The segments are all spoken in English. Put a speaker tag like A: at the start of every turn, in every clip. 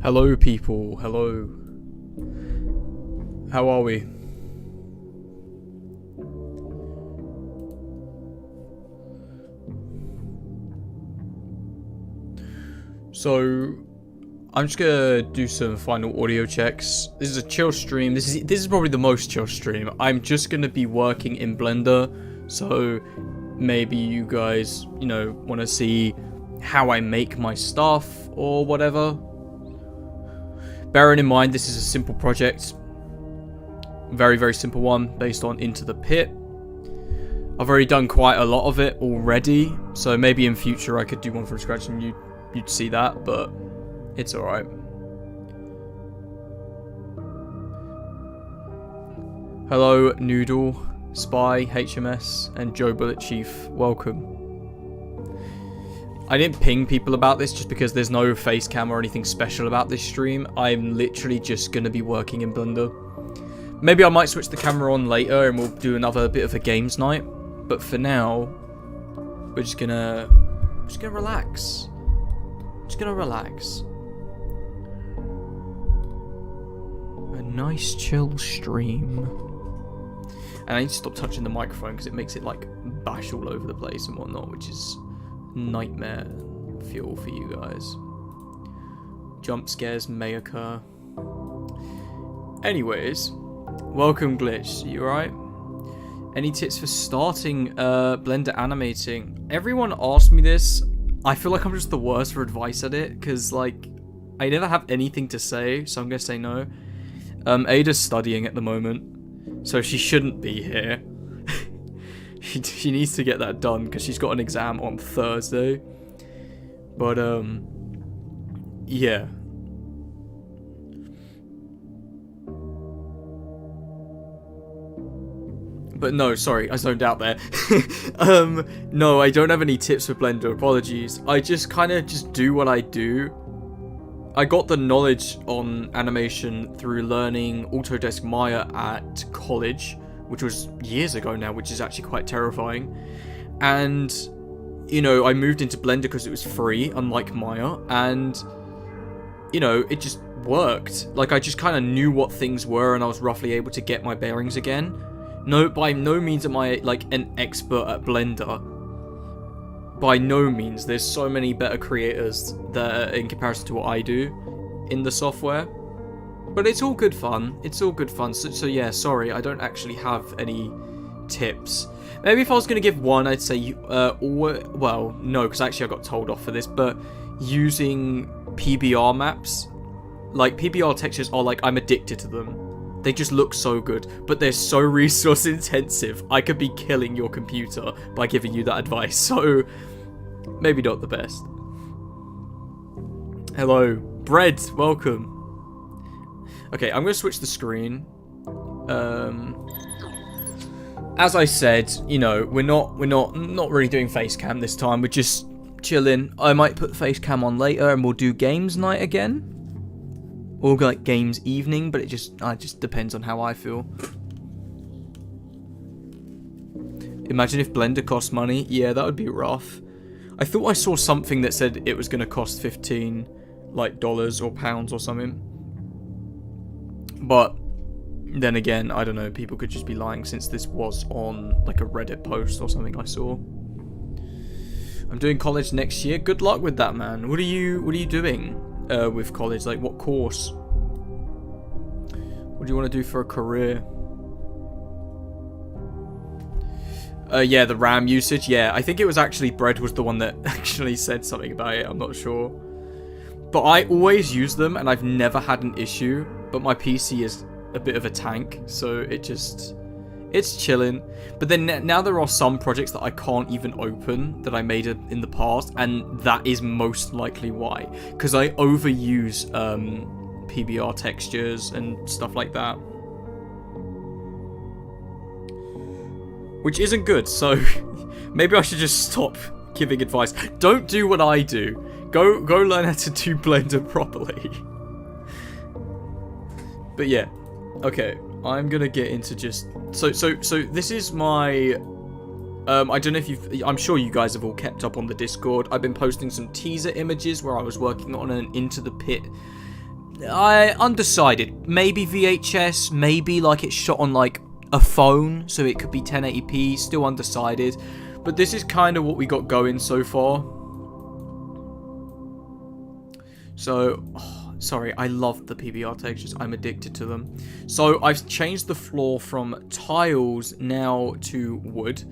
A: Hello, people. Hello. How are we? So, I'm just gonna do some final audio checks. This is a chill stream. This is probably the most chill stream. I'm just gonna be working in Blender, so maybe you guys, want to see how I make my stuff or whatever. Bearing in mind, this is a simple project. Very, very simple one based on Into the Pit. I've already done quite a lot of it already, so maybe in future I could do one from scratch and you'd see that, but it's alright. Hello, Noodle, Spy, HMS, and Joe Bullet Chief. Welcome. I didn't ping people about this just because there's no face cam or anything special about this stream. I'm literally just going to be working in Blender. Maybe I might switch the camera on later and we'll do another bit of a games night. But for now, we're just gonna relax. Just gonna relax. A nice chill stream. And I need to stop touching the microphone because it makes it like bash all over the place and whatnot, which is nightmare fuel for you guys. Jump scares may occur. Anyways, welcome Glitch. You alright? Any tips for starting Blender animating? Everyone asked me this. I feel like I'm just the worst for advice at it because like I never have anything to say, so I'm gonna say no. Ada's studying at the moment, so she shouldn't be here. She needs to get that done because she's got an exam on Thursday. But yeah. But no, sorry, I zoned out there. No, I don't have any tips for Blender, apologies. I just kind of just do what I do. I got the knowledge on animation through learning Autodesk Maya at college, which was years ago now, which is actually quite terrifying. And, I moved into Blender because it was free, unlike Maya, and, it just worked. Like, I just kind of knew what things were, and I was roughly able to get my bearings again. No, by no means am I, like, an expert at Blender. By no means. There's so many better creators that, in comparison to what I do in the software. But it's all good fun. It's all good fun. So yeah, sorry, I don't actually have any tips. Maybe if I was going to give one, I'd say, well, no, because actually I got told off for this, but using PBR maps. Like, PBR textures are like, I'm addicted to them. They just look so good, but they're so resource intensive. I could be killing your computer by giving you that advice, so maybe not the best. Hello, Bread, welcome. Okay, I'm gonna switch the screen. As I said, we're not really doing face cam this time. We're just chilling. I might put face cam on later, and we'll do games night again. Or like games evening, but it just depends on how I feel. Imagine if Blender cost money. Yeah, that would be rough. I thought I saw something that said it was going to cost $15 or pounds or something. But then again, I don't know, people could just be lying since this was on like a Reddit post or something I saw. I'm doing college next year. Good luck with that, man. What are you doing? With college, like what course? What do you want to do for a career? Yeah, the RAM usage. Yeah, I think it was actually Bread was the one that actually said something about it. I'm not sure, but I always use them and I've never had an issue. But my PC is a bit of a tank, so it's chilling. But then now there are some projects that I can't even open that I made in the past, and that is most likely why. Because I overuse PBR textures and stuff like that. Which isn't good, so maybe I should just stop giving advice. Don't do what I do. Go learn how to do Blender properly. But yeah, okay. I'm gonna get into just so this is my I don't know if I'm sure you guys have all kept up on the Discord. I've been posting some teaser images where I was working on an Into the Pit Undecided. Maybe VHS, maybe like it's shot on like a phone, so it could be 1080p, still undecided. But this is kind of what we got going so far. So, sorry, I love the PBR textures, I'm addicted to them. So I've changed the floor from tiles now to wood.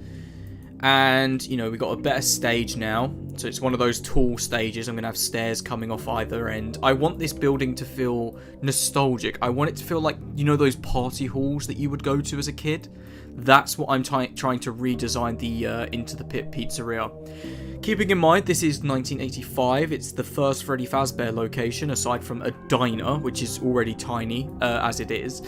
A: And, you know, we got a better stage now. So it's one of those tall stages. I'm going to have stairs coming off either end. I want this building to feel nostalgic. I want it to feel like, you know, those party halls that you would go to as a kid. That's what I'm trying to redesign the Into the Pit pizzeria. Keeping in mind, this is 1985. It's the first Freddy Fazbear location, aside from a diner, which is already tiny, as it is.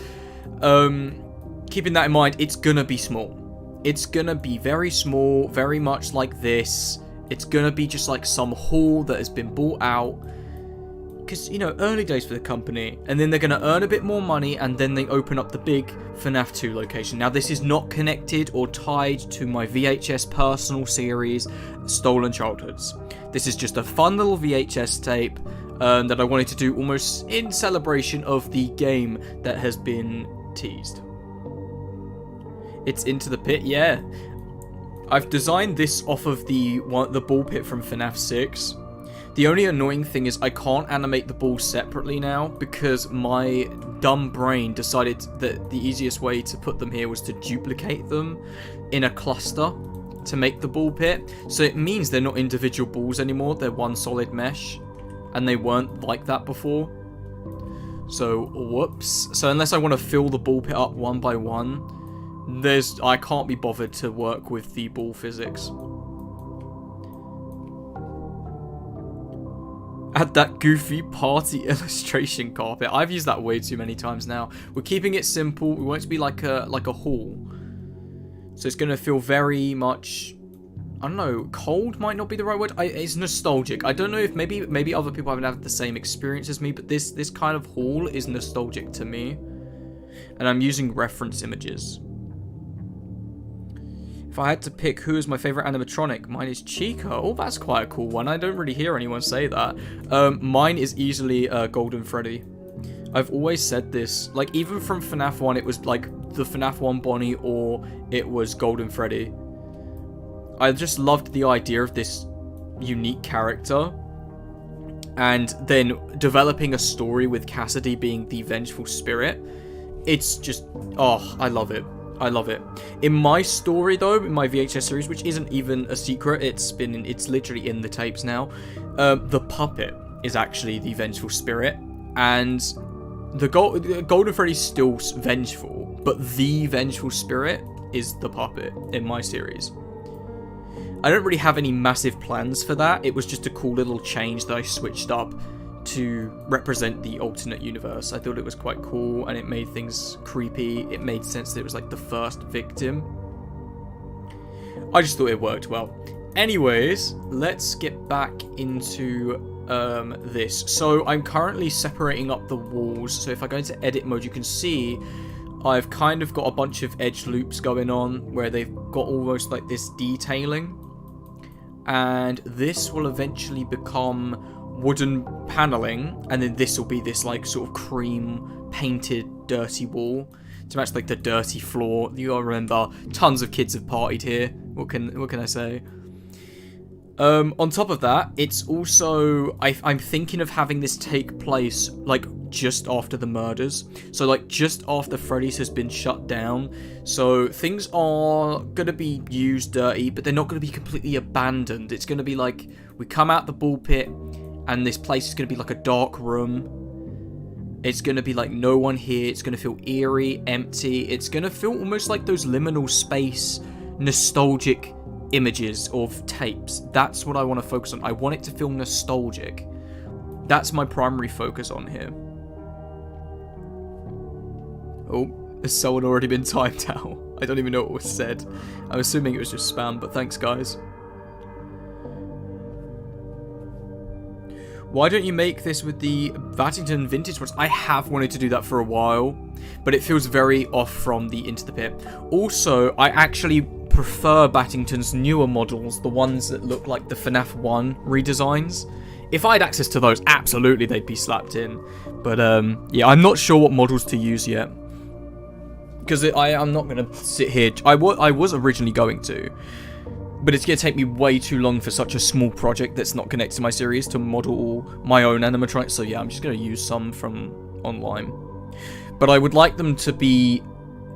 A: Keeping that in mind, it's going to be small. It's gonna be very small, very much like this. It's gonna be just like some hall that has been bought out. Because, you know, early days for the company. And then they're gonna earn a bit more money, and then they open up the big FNAF 2 location. Now, this is not connected or tied to my VHS personal series, Stolen Childhoods. This is just a fun little VHS tape that I wanted to do almost in celebration of the game that has been teased. It's Into the Pit, yeah. I've designed this off of the ball pit from FNAF 6. The only annoying thing is I can't animate the balls separately now because my dumb brain decided that the easiest way to put them here was to duplicate them in a cluster to make the ball pit. So it means they're not individual balls anymore, they're one solid mesh. And they weren't like that before. So, whoops. So unless I want to fill the ball pit up one by one, I can't be bothered to work with the ball physics. Add that goofy party illustration carpet. I've used that way too many times now. We're keeping it simple. We want it to be like a hall. So it's going to feel very much, I don't know, cold might not be the right word. It's nostalgic. I don't know if maybe other people haven't had the same experience as me, but this kind of hall is nostalgic to me. And I'm using reference images. If I had to pick who is my favorite animatronic, mine is Chica. Oh, that's quite a cool one. I don't really hear anyone say that. Mine is easily Golden Freddy. I've always said this. Like, even from FNAF 1, it was like the FNAF 1 Bonnie or it was Golden Freddy. I just loved the idea of this unique character. And then developing a story with Cassidy being the vengeful spirit. It's just, oh, I love it. I love it. In my story, though, in my VHS series, which isn't even a secret, it's literally in the tapes now. The puppet is actually the vengeful spirit, and the Golden Freddy's still vengeful, but the vengeful spirit is the puppet in my series. I don't really have any massive plans for that. It was just a cool little change that I switched up to represent the alternate universe. I thought it was quite cool and it made things creepy. It made sense that it was like the first victim. I just thought it worked well. Anyways, let's get back into this. So I'm currently separating up the walls. So if I go into edit mode, you can see I've kind of got a bunch of edge loops going on where they've got almost like this detailing. And this will eventually become wooden paneling, and then this will be this like sort of cream painted dirty wall to match like the dirty floor. You gotta remember, tons of kids have partied here. What can I say? On top of that, it's also I'm thinking of having this take place like just after the murders, so like just after Freddy's has been shut down. So things are gonna be used dirty, but they're not gonna be completely abandoned. It's gonna be like we come out the ball pit, and this place is going to be like a dark room. It's going to be like no one here. It's going to feel eerie, empty. It's going to feel almost like those liminal space, nostalgic images of tapes. That's what I want to focus on. I want it to feel nostalgic. That's my primary focus on here. Oh, has someone already been timed out? I don't even know what was said. I'm assuming it was just spam, but thanks, guys. Why don't you make this with the Battington vintage ones? I have wanted to do that for a while, but it feels very off from the Into the Pit. Also, I actually prefer Battington's newer models, the ones that look like the FNAF 1 redesigns. If I had access to those, absolutely they'd be slapped in. But yeah, I'm not sure what models to use yet. Because I'm not going to sit here. I was originally going to. But it's going to take me way too long for such a small project that's not connected to my series to model my own animatronics. So yeah, I'm just going to use some from online. But I would like them to be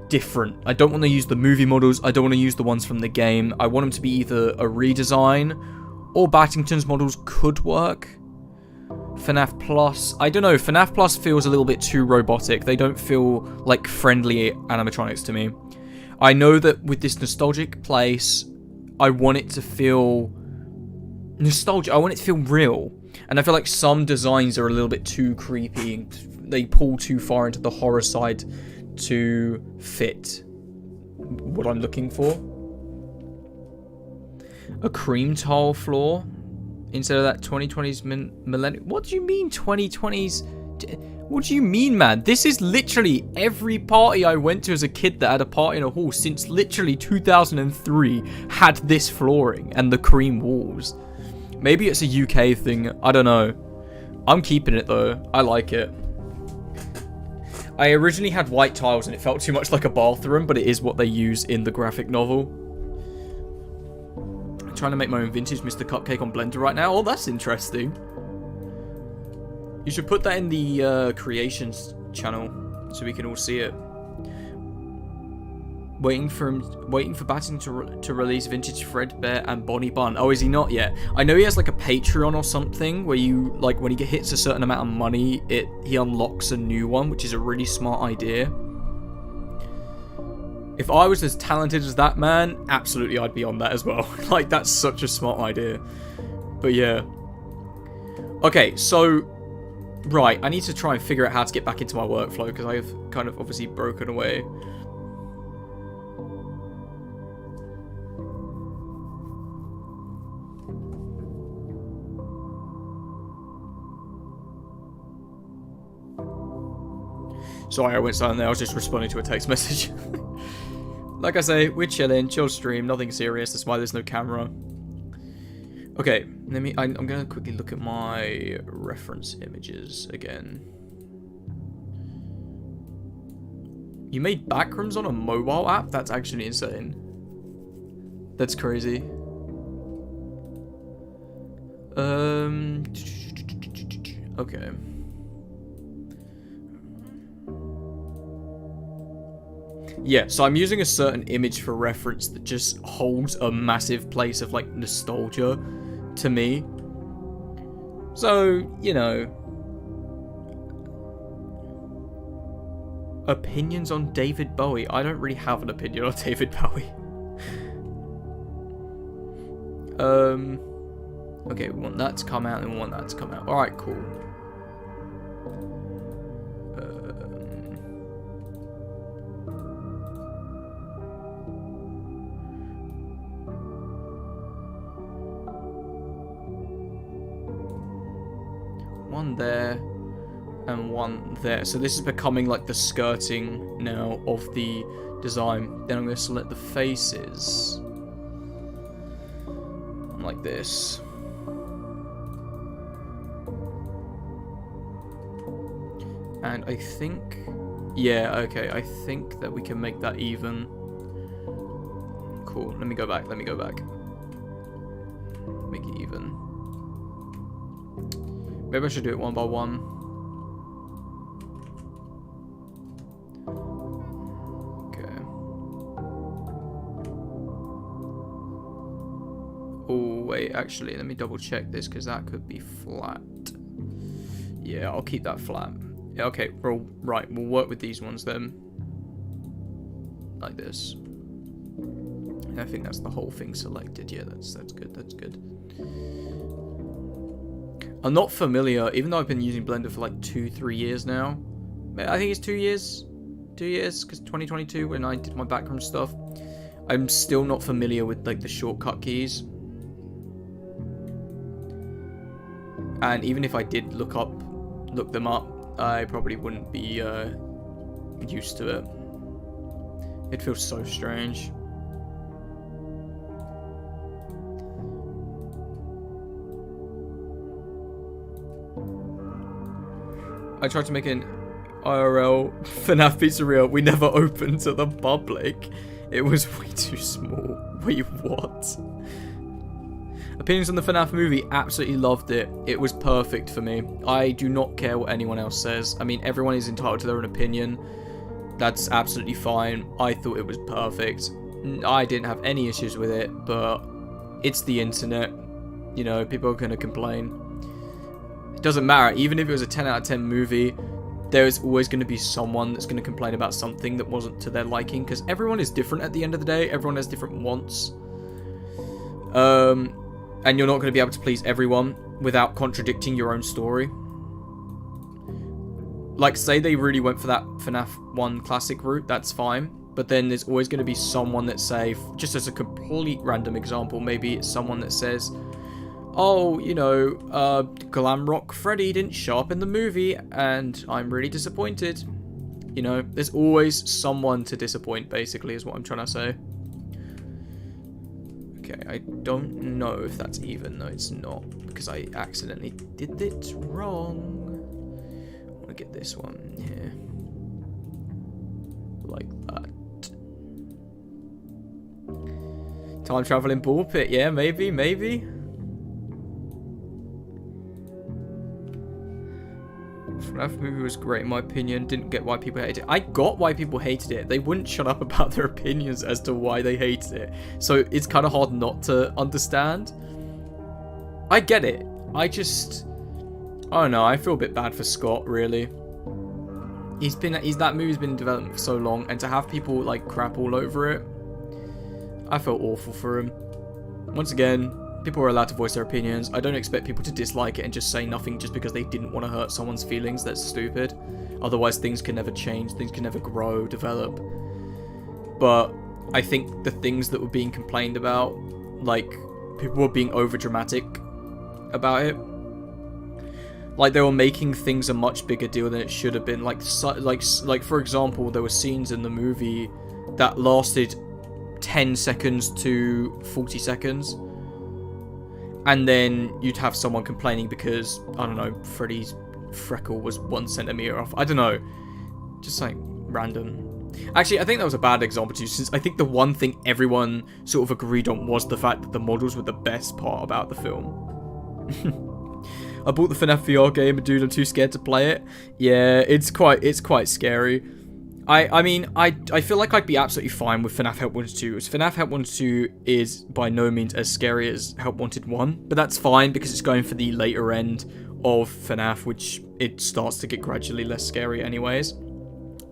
A: different. I don't want to use the movie models. I don't want to use the ones from the game. I want them to be either a redesign or Battington's models could work. FNAF Plus. I don't know. FNAF Plus feels a little bit too robotic. They don't feel like friendly animatronics to me. I know that with this nostalgic place, I want it to feel nostalgic. I want it to feel real. And I feel like some designs are a little bit too creepy. They pull too far into the horror side to fit what I'm looking for. A cream tile floor instead of that 2020s millennium. What do you mean 2020s? What do you mean, man? This is literally every party I went to as a kid that had a party in a hall since literally 2003 had this flooring and the cream walls. Maybe it's a UK thing. I don't know. I'm keeping it though. I like it. I originally had white tiles and it felt too much like a bathroom, but it is what they use in the graphic novel. I'm trying to make my own vintage Mr. Cupcake on Blender right now. Oh, that's interesting. You should put that in the creations channel so we can all see it. Waiting for Batting to release vintage Fredbear and Bonnie Bun. Oh, is he not yet? I know he has like a Patreon or something where you like when he hits a certain amount of money, he unlocks a new one, which is a really smart idea. If I was as talented as that man, absolutely I'd be on that as well. Like that's such a smart idea. But yeah. Okay, so right, I need to try and figure out how to get back into my workflow because I have kind of obviously broken away. Sorry, I went silent there. I was just responding to a text message. Like I say, we're chilling, chill stream, nothing serious. That's why there's no camera. Okay, I'm gonna quickly look at my reference images again. You made backrooms on a mobile app? That's actually insane. That's crazy. Okay. Yeah, so I'm using a certain image for reference that just holds a massive place of, like, nostalgia to me. So, you know. Opinions on David Bowie. I don't really have an opinion on David Bowie. Okay, we want that to come out and we want that to come out. Alright, cool. One there and one there. So this is becoming like the skirting now of the design. Then I'm going to select the faces. Like this. And I think... yeah, okay. I think that we can make that even. Cool. Let me go back. Make it even. Maybe I should do it one by one. Okay. Oh, wait, actually, let me double check this, because that could be flat. Yeah, I'll keep that flat. Yeah, okay, right, we'll work with these ones then. Like this. I think that's the whole thing selected. Yeah, that's good, that's good. I'm not familiar, even though I've been using Blender for like 2-3 years now. I think it's 2 years. 2 years, because 2022 when I did my background stuff. I'm still not familiar with like the shortcut keys. And even if I did look them up, I probably wouldn't be used to it. It feels so strange. I tried to make an IRL FNAF pizzeria. We never opened to the public. It was way too small. Wait, what? Opinions on the FNAF movie, absolutely loved it. It was perfect for me. I do not care what anyone else says. I mean, everyone is entitled to their own opinion. That's absolutely fine. I thought it was perfect. I didn't have any issues with it, but it's the internet. You know, people are going to complain. It doesn't matter. Even if it was a 10 out of 10 movie, there is always going to be someone that's going to complain about something that wasn't to their liking, because everyone is different at the end of the day. Everyone has different wants. And you're not going to be able to please everyone without contradicting your own story. Like, say they really went for that FNAF 1 classic route, that's fine. But then there's always going to be someone that say, just as a complete random example, maybe it's someone that says, oh, you know, Glam Rock Freddy didn't show up in the movie, and I'm really disappointed. You know, there's always someone to disappoint, basically, is what I'm trying to say. Okay, I don't know if that's even, though it's not, because I accidentally did it wrong. I want to get this one here. Like that. Time traveling ball pit, yeah, maybe. FNAF movie was great in my opinion. Didn't get why people hated it. I got why people hated it. They wouldn't shut up about their opinions as to why they hated it. So it's kind of hard not to understand. I get it. I don't know. I feel a bit bad for Scott, really. That movie's been in development for so long, and to have people like crap all over it, I felt awful for him. Once again, people are allowed to voice their opinions. I don't expect people to dislike it and just say nothing just because they didn't want to hurt someone's feelings. That's stupid. Otherwise, things can never change. Things can never grow, develop. But I think the things that were being complained about, like, people were being over-dramatic about it. Like, they were making things a much bigger deal than it should have been. Like for example, there were scenes in the movie that lasted 10 seconds to 40 seconds. And then you'd have someone complaining because, I don't know, Freddy's freckle was 1 centimeter off. I don't know. Just like random. Actually, I think that was a bad example too, since I think the one thing everyone sort of agreed on was the fact that the models were the best part about the film. I bought the FNAF VR game, but dude, I'm too scared to play it. Yeah, it's quite scary. I mean, I feel like I'd be absolutely fine with FNAF Help Wanted 2. FNAF Help Wanted 2 is by no means as scary as Help Wanted 1, but that's fine because it's going for the later end of FNAF, which it starts to get gradually less scary anyways.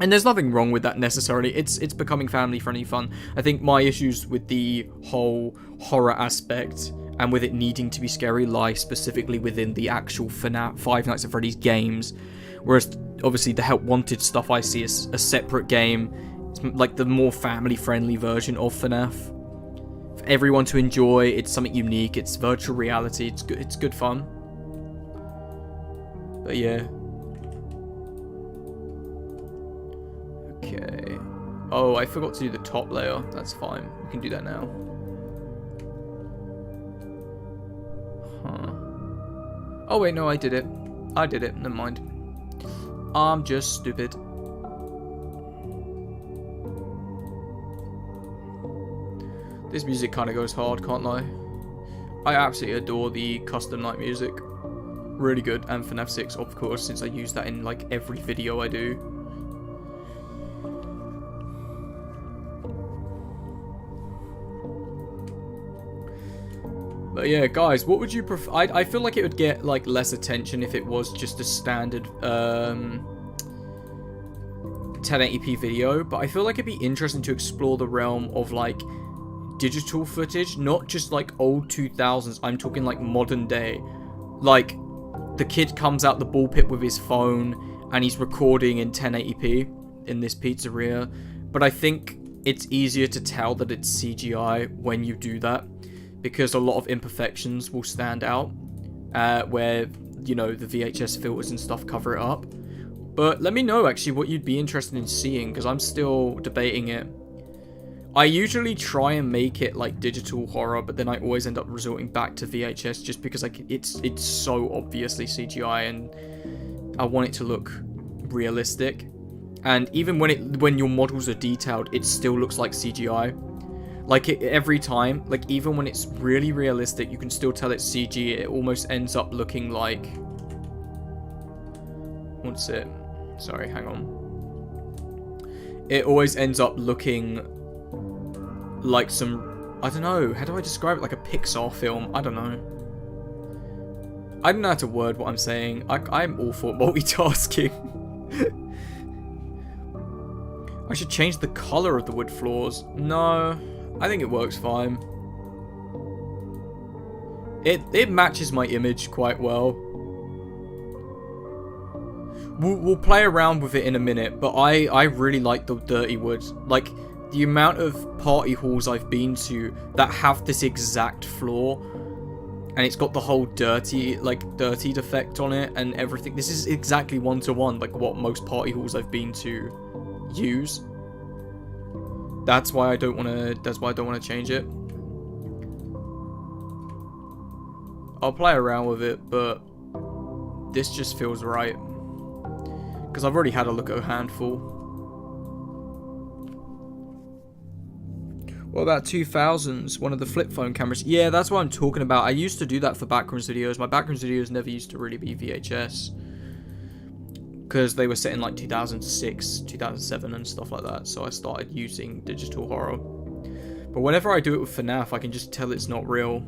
A: And there's nothing wrong with that necessarily. It's becoming family-friendly fun. I think my issues with the whole horror aspect and with it needing to be scary lie specifically within the actual FNAF Five Nights at Freddy's games. Whereas, obviously, the Help Wanted stuff I see as a separate game. It's like the more family-friendly version of FNAF. For everyone to enjoy, it's something unique, it's virtual reality, it's good fun. But yeah. Okay. Oh, I forgot to do the top layer. That's fine. We can do that now. Huh. Oh wait, no, I did it. Never mind. I'm just stupid. This music kind of goes hard, can't lie. I absolutely adore the custom night music. Really good. And FNAF 6, of course, since I use that in like every video I do. But yeah, guys, what would you prefer? I feel like it would get like less attention if it was just a standard 1080p video, but I feel like it'd be interesting to explore the realm of like digital footage, not just like old 2000s. I'm talking like modern day. Like the kid comes out the ball pit with his phone and he's recording in 1080p in this pizzeria, but I think it's easier to tell that it's CGI when you do that, because a lot of imperfections will stand out, where, you know, the VHS filters and stuff cover it up. But let me know, actually, what you'd be interested in seeing, because I'm still debating it. I usually try and make it, like, digital horror, but then I always end up resorting back to VHS, just because, like, it's so obviously CGI, and I want it to look realistic. And even when your models are detailed, it still looks like CGI. Like, every time, like, even when it's really realistic, you can still tell it's CG. It almost ends up looking like... What's it? Sorry, hang on. It always ends up looking like some... I don't know. How do I describe it? Like a Pixar film. I don't know. I don't know how to word what I'm saying. I'm awful at multitasking. I should change the color of the wood floors. No, I think it works fine. It matches my image quite well. We'll play around with it in a minute, but I really like the dirty wood. Like, the amount of party halls I've been to that have this exact floor, and it's got the whole dirty effect on it and everything. This is exactly one-to-one, like what most party halls I've been to use. That's why I don't want to change it. I'll play around with it, but this just feels right. Because I've already had a look at a handful. What about 2000s? One of the flip phone cameras. Yeah, that's what I'm talking about. I used to do that for backrooms videos. My backrooms videos never used to really be VHS. Because they were set in like 2006, 2007 and stuff like that. So I started using digital horror. But whenever I do it with FNAF, I can just tell it's not real.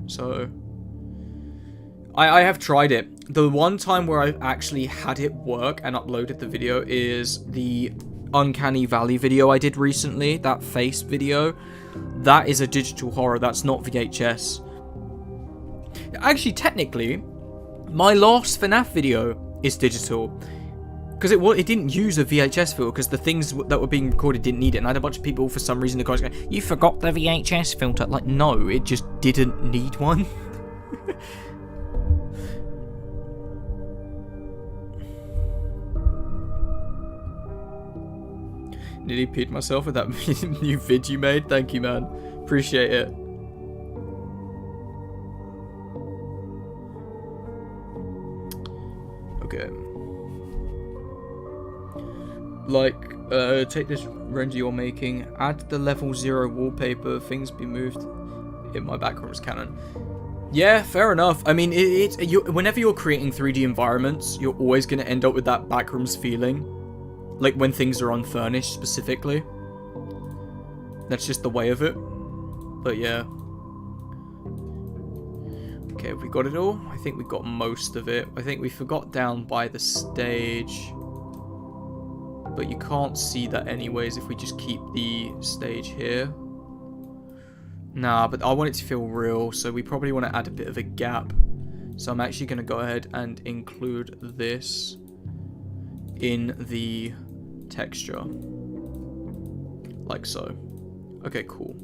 A: So... I have tried it. The one time where I've actually had it work and uploaded the video is the Uncanny Valley video I did recently. That face video. That is a digital horror. That's not VHS. Actually, technically, my last FNAF video is digital. Because it didn't use a VHS filter, because the things that were being recorded didn't need it. And I had a bunch of people, for some reason, the guys going, "You forgot the VHS filter." Like, no, it just didn't need one. Nearly peed myself with that new vid you made. Thank you, man. Appreciate it. Okay. Like, take this render you're making, add the level 0 wallpaper, things be moved in my backrooms canon. Yeah, fair enough. I mean, whenever you're creating 3D environments, you're always going to end up with that backrooms feeling. Like, when things are unfurnished, specifically. That's just the way of it. But, yeah. Okay, have we got it all? I think we got most of it. I think we forgot down by the stage. But you can't see that anyways if we just keep the stage here. Nah, but I want it to feel real, so we probably want to add a bit of a gap. So I'm actually going to go ahead and include this in the texture. Like so. Okay, cool.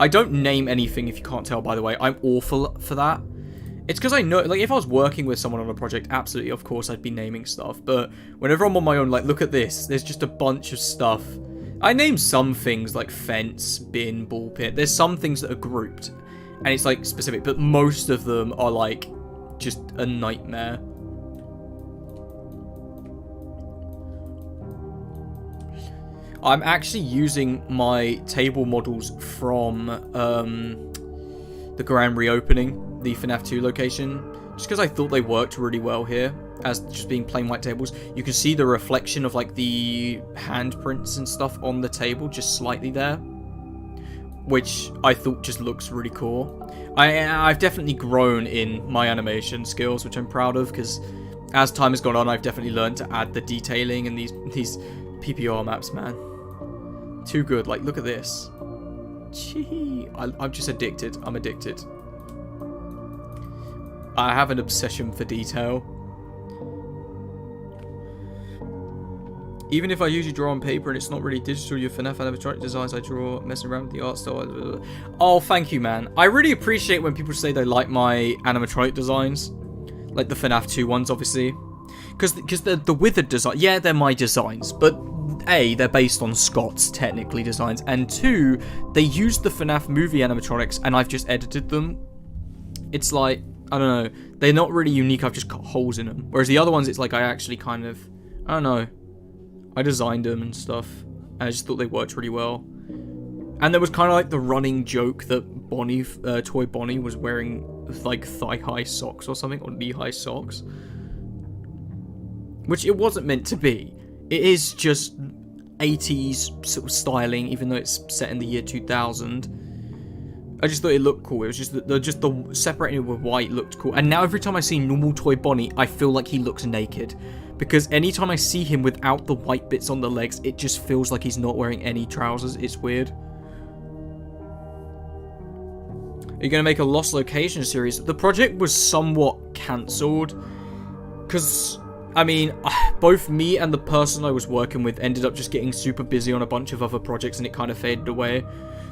A: I don't name anything if you can't tell, by the way. I'm awful for that. It's because I know, like, if I was working with someone on a project, absolutely, of course, I'd be naming stuff. But whenever I'm on my own, like, look at this. There's just a bunch of stuff. I name some things like fence, bin, ball pit. There's some things that are grouped. And it's, like, specific. But most of them are, like, just a nightmare. I'm actually using my table models from the grand reopening, the FNAF 2 location, just because I thought they worked really well here, as just being plain white tables. You can see the reflection of like the handprints and stuff on the table just slightly there, which I thought just looks really cool. I've definitely grown in my animation skills, which I'm proud of, because as time has gone on, I've definitely learned to add the detailing and these PPR maps, man. Too good. Like, look at this. Gee, I'm just addicted. I'm addicted. I have an obsession for detail. Even if I usually draw on paper and it's not really digital, your FNAF animatronic designs I draw, messing around with the art style. Blah, blah, blah. Oh, thank you, man. I really appreciate when people say they like my animatronic designs. Like the FNAF 2 ones, obviously. Because the withered design, yeah, they're my designs, but A, they're based on Scott's, technically, designs, and 2, they used the FNAF movie animatronics, and I've just edited them. It's like, I don't know. They're not really unique. I've just cut holes in them. Whereas the other ones, it's like I actually kind of, I don't know. I designed them and stuff. And I just thought they worked really well. And there was kind of like the running joke that Bonnie, Toy Bonnie, was wearing like thigh-high socks or something, or knee-high socks. Which it wasn't meant to be. It is just 80s sort of styling, even though it's set in the year 2000. I just thought it looked cool. It was just the separating it with white looked cool. And now every time I see normal Toy Bonnie, I feel like he looks naked. Because anytime I see him without the white bits on the legs, it just feels like he's not wearing any trousers. It's weird. Are you going to make a Lost Location series? The project was somewhat cancelled. Because, I mean, both me and the person I was working with ended up just getting super busy on a bunch of other projects and it kind of faded away.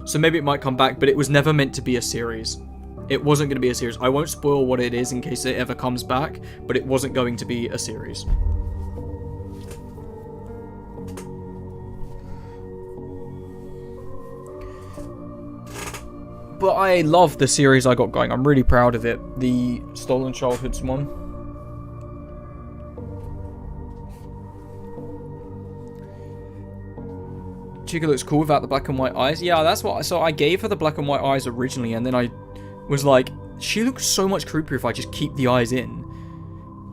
A: So maybe it might come back, but it was never meant to be a series. It wasn't going to be a series. I won't spoil what it is in case it ever comes back, but it wasn't going to be a series. But I love the series I got going. I'm really proud of it. The Stolen Childhoods one. Chica looks cool without the black and white eyes. Yeah, that's what. So I gave her the black and white eyes originally, and then I was like, she looks so much creepier if I just keep the eyes in.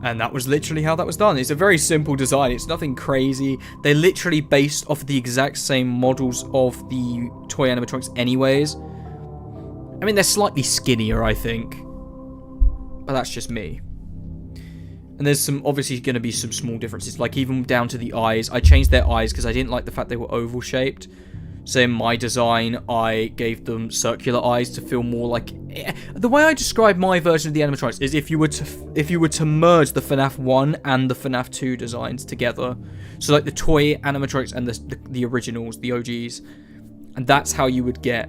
A: And that was literally how that was done. It's a very simple design. It's nothing crazy. They're literally based off the exact same models of the toy animatronics anyways. I mean, they're slightly skinnier, I think. But that's just me. And there's some, obviously going to be some small differences. Like, even down to the eyes. I changed their eyes because I didn't like the fact they were oval shaped. So in my design, I gave them circular eyes to feel more like... The way I describe my version of the animatronics is if you were to merge the FNAF 1 and the FNAF 2 designs together. So like the toy animatronics and the originals, the OGs. And that's how you would get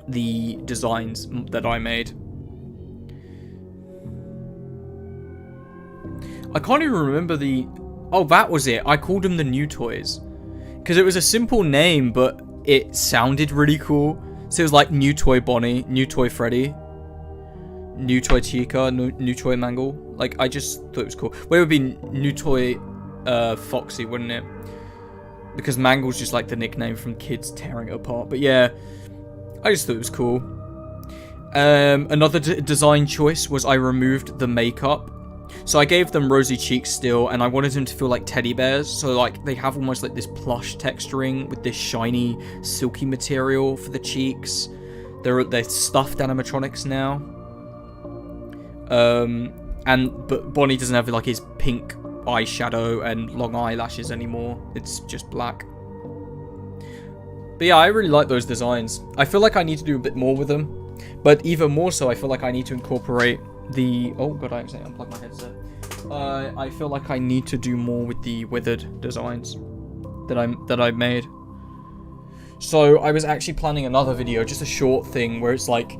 A: the designs that I made. I can't even remember the... Oh, that was it. I called them the New Toys. Because it was a simple name, but it sounded really cool. So it was like New Toy Bonnie, New Toy Freddy, New Toy Chica, New Toy Mangle. Like, I just thought it was cool. Well, it would be New Toy Foxy, wouldn't it? Because Mangle's just like the nickname from kids tearing it apart. But yeah, I just thought it was cool. Another design choice was I removed the makeup. So I gave them rosy cheeks still, and I wanted them to feel like teddy bears. So like they have almost like this plush texturing with this shiny, silky material for the cheeks. They're stuffed animatronics now. But Bonnie doesn't have like his pink eyeshadow and long eyelashes anymore. It's just black. But yeah, I really like those designs. I feel like I need to do a bit more with them. But even more so, I feel like I need to incorporate the... Oh god, I accidentally unplugged my headset. I feel like I need to do more with the withered designs that I made. So I was actually planning another video, just a short thing, where it's like,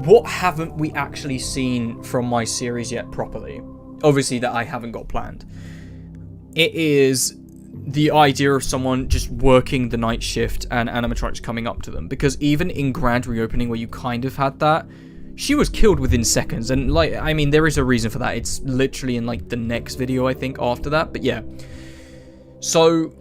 A: what haven't we actually seen from my series yet properly? Obviously that I haven't got planned. It is the idea of someone just working the night shift and animatronics coming up to them. Because even in Grand Reopening, where you kind of had that, she was killed within seconds. And like, I mean, there is a reason for that. It's literally in like the next video, I think, after that. But yeah. So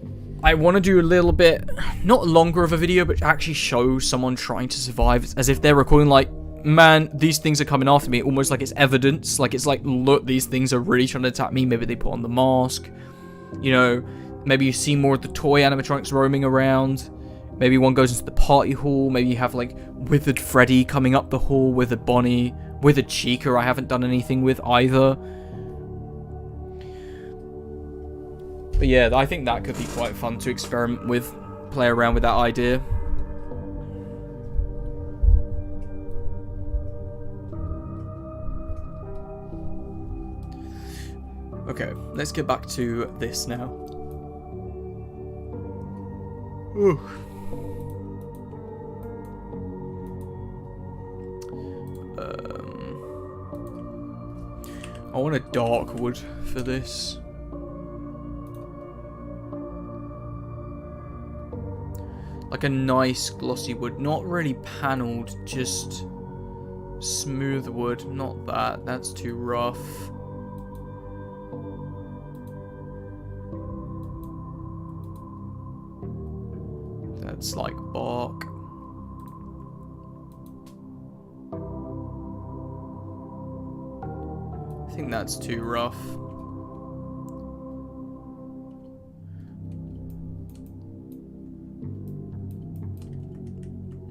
A: I want to do a little bit, not longer of a video, but actually show someone trying to survive as if they're recording like, man, these things are coming after me. Almost like it's evidence. Like, it's like, look, these things are really trying to attack me. Maybe they put on the mask. You know, maybe you see more of the toy animatronics roaming around. Maybe one goes into the party hall. Maybe you have like withered Freddy coming up the hall, withered Bonnie, withered Chica I haven't done anything with either. But yeah, I think that could be quite fun to experiment with, play around with that idea. Okay, let's get back to this now. Ooh. I want a dark wood for this. Like a nice glossy wood, not really panelled, just Smooth wood, not that. That's too rough. That's like bark. I think that's too rough.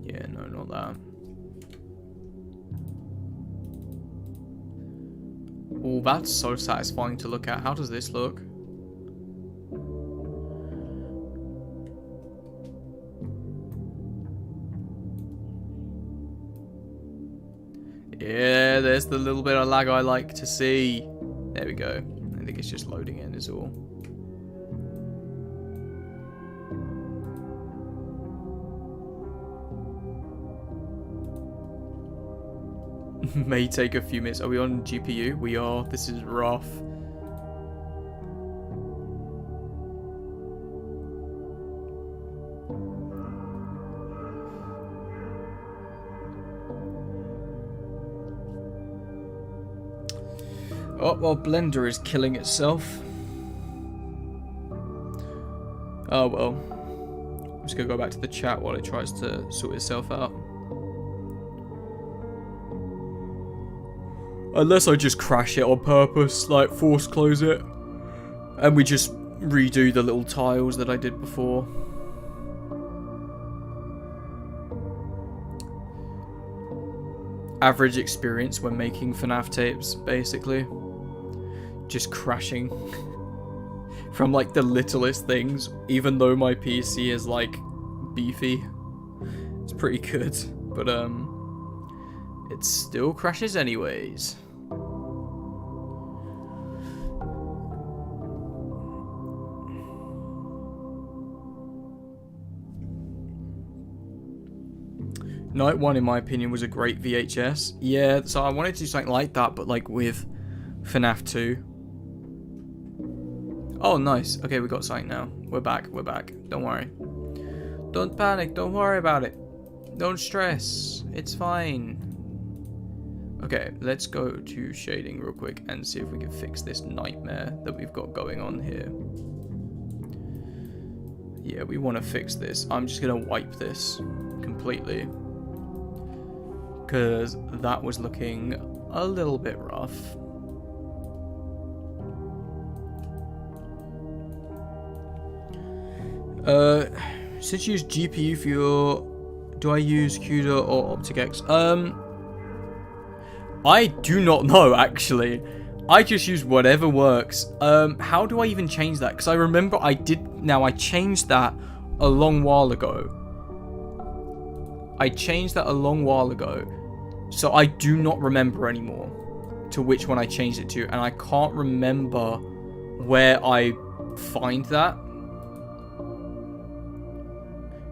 A: Yeah, no, not that. Oh, that's so satisfying to look at. How does this look? Yeah, there's the little bit of lag I like to see. There we go. I think it's just loading in is all. May take a few minutes. Are we on GPU? We are. This is rough. Oh, well, Blender is killing itself. Oh, well. I'm just going to go back to the chat while it tries to sort itself out. Unless I just crash it on purpose, like force close it. And we just redo the little tiles that I did before. Average experience when making FNAF tapes, basically. Just crashing from like the littlest things, even though my PC is like beefy. It's pretty good, but it still crashes anyways. Night 1, in my opinion, was a great VHS. Yeah, so I wanted to do something like that, but like with FNAF 2. Oh, nice. Okay, we got something now. We're back. We're back. Don't worry. Don't panic. Don't worry about it. Don't stress. It's fine. Okay, let's go to shading real quick and see if we can fix this nightmare that we've got going on here. Yeah, we want to fix this. I'm just going to wipe this completely, because that was looking a little bit rough. Since you use GPU for your... Do I use CUDA or OpticX? I do not know, actually. I just use whatever works. How do I even change that? Because I remember I did... Now, I changed that a long while ago. So I do not remember anymore to which one I changed it to. And I can't remember where I find that.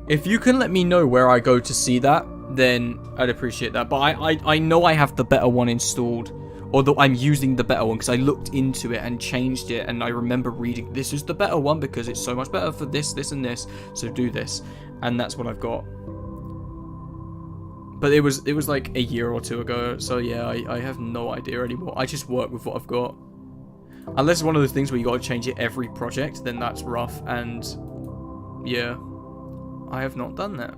A: If you can let me know where I go to see that, then I'd appreciate that. But I know I have the better one installed. Although I'm using the better one because I looked into it and changed it. And I remember reading, this is the better one because it's so much better for this, this, and this. So do this. And that's what I've got. But it was like a year or two ago. So yeah, I have no idea anymore. I just work with what I've got. Unless it's one of those things where you got to change it every project, then that's rough. And yeah. I have not done that.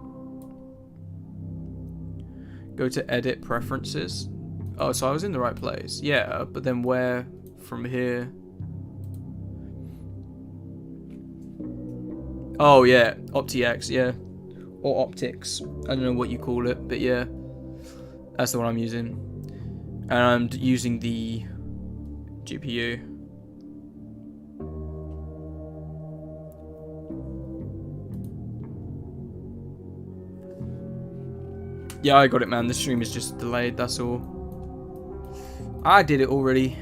A: Go to edit preferences. Oh, so I was in the right place. Yeah, but then where from here? Oh, yeah. OptiX, yeah. Or optics. I don't know what you call it, but yeah. That's the one I'm using. And I'm using the GPU. Yeah, I got it, man. The stream is just delayed, that's all. I did it already.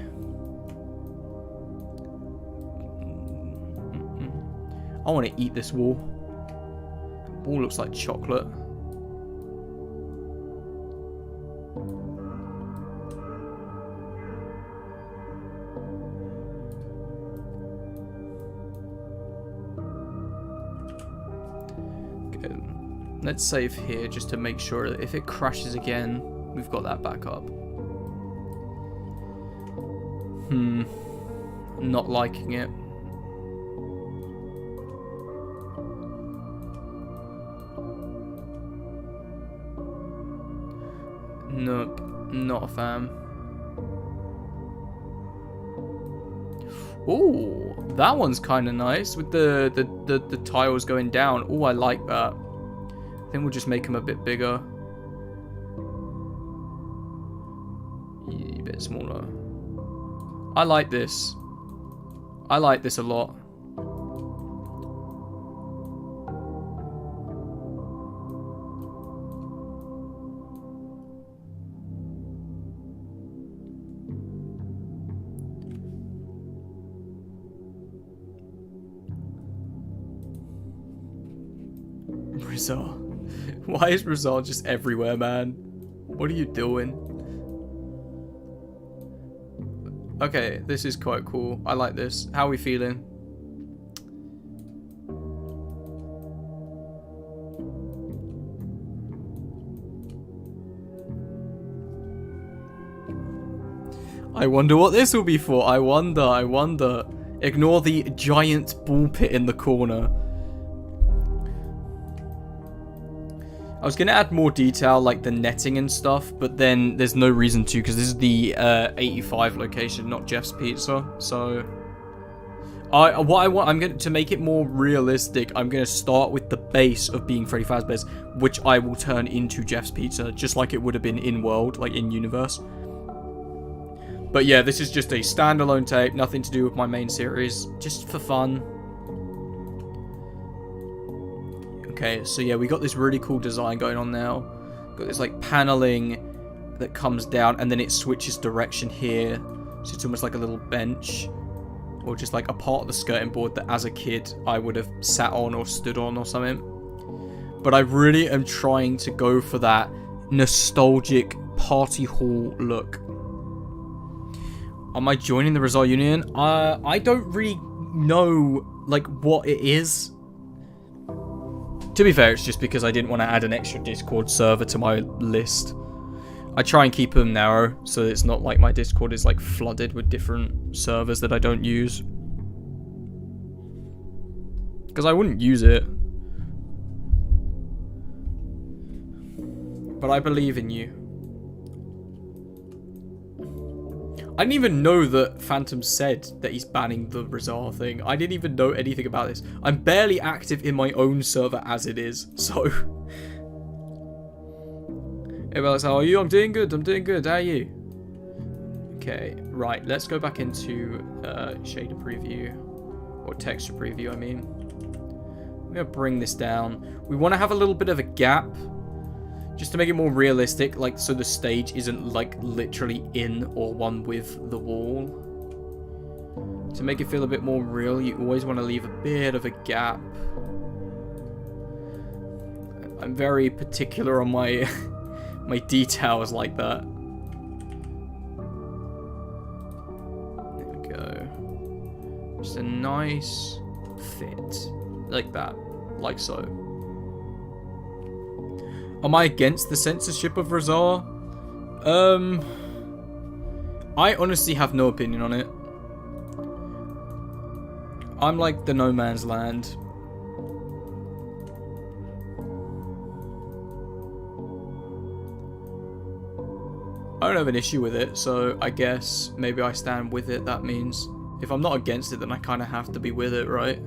A: I want to eat this wall. The wall looks like chocolate. Let's save here just to make sure that if it crashes again, we've got that back up. Not liking it. Nope, not a fan. Ooh, that one's kind of nice with the tiles going down. Ooh, I like that. I think we'll just make them a bit bigger. Yeah, a bit smaller. I like this. I like this a lot. Rizal. Why is Rizal just everywhere, man? What are you doing? Okay, this is quite cool. I like this. How are we feeling? I wonder what this will be for. I wonder. Ignore the giant ball pit in the corner. I was going to add more detail, like the netting and stuff, but then there's no reason to, because this is the 85 location, not Jeff's Pizza. So, I'm going to make it more realistic. I'm going to start with the base of being Freddy Fazbear's, which I will turn into Jeff's Pizza, just like it would have been in world, like in universe. But yeah, this is just a standalone tape, nothing to do with my main series, just for fun. Okay, so yeah, we got this really cool design going on now. Got this like paneling that comes down and then it switches direction here. So it's almost like a little bench. Or just like a part of the skirting board that as a kid I would have sat on or stood on or something. But I really am trying to go for that nostalgic party hall look. Am I joining the Rizal Union? I don't really know like what it is. To be fair, it's just because I didn't want to add an extra Discord server to my list. I try and keep them narrow, so it's not like my Discord is like flooded with different servers that I don't use. Because I wouldn't use it. But I believe in you. I didn't even know that Phantom said that he's banning the Rizal thing. I didn't even know anything about this. I'm barely active in my own server as it is, so... Hey, Alex, how are you? I'm doing good, How are you? Okay, right, let's go back into shader preview. Or texture preview, I mean. I'm going to bring this down. We want to have a little bit of a gap. Just to make it more realistic, like, so the stage isn't, like, literally in or one with the wall. To make it feel a bit more real, you always want to leave a bit of a gap. I'm very particular on my, my details like that. There we go. Just a nice fit. Like that. Like so. Am I against the censorship of Rizal? I honestly have no opinion on it. I'm like the no man's land. I don't have an issue with it, so I guess maybe I stand with it, that means. If I'm not against it, then I kind of have to be with it, right?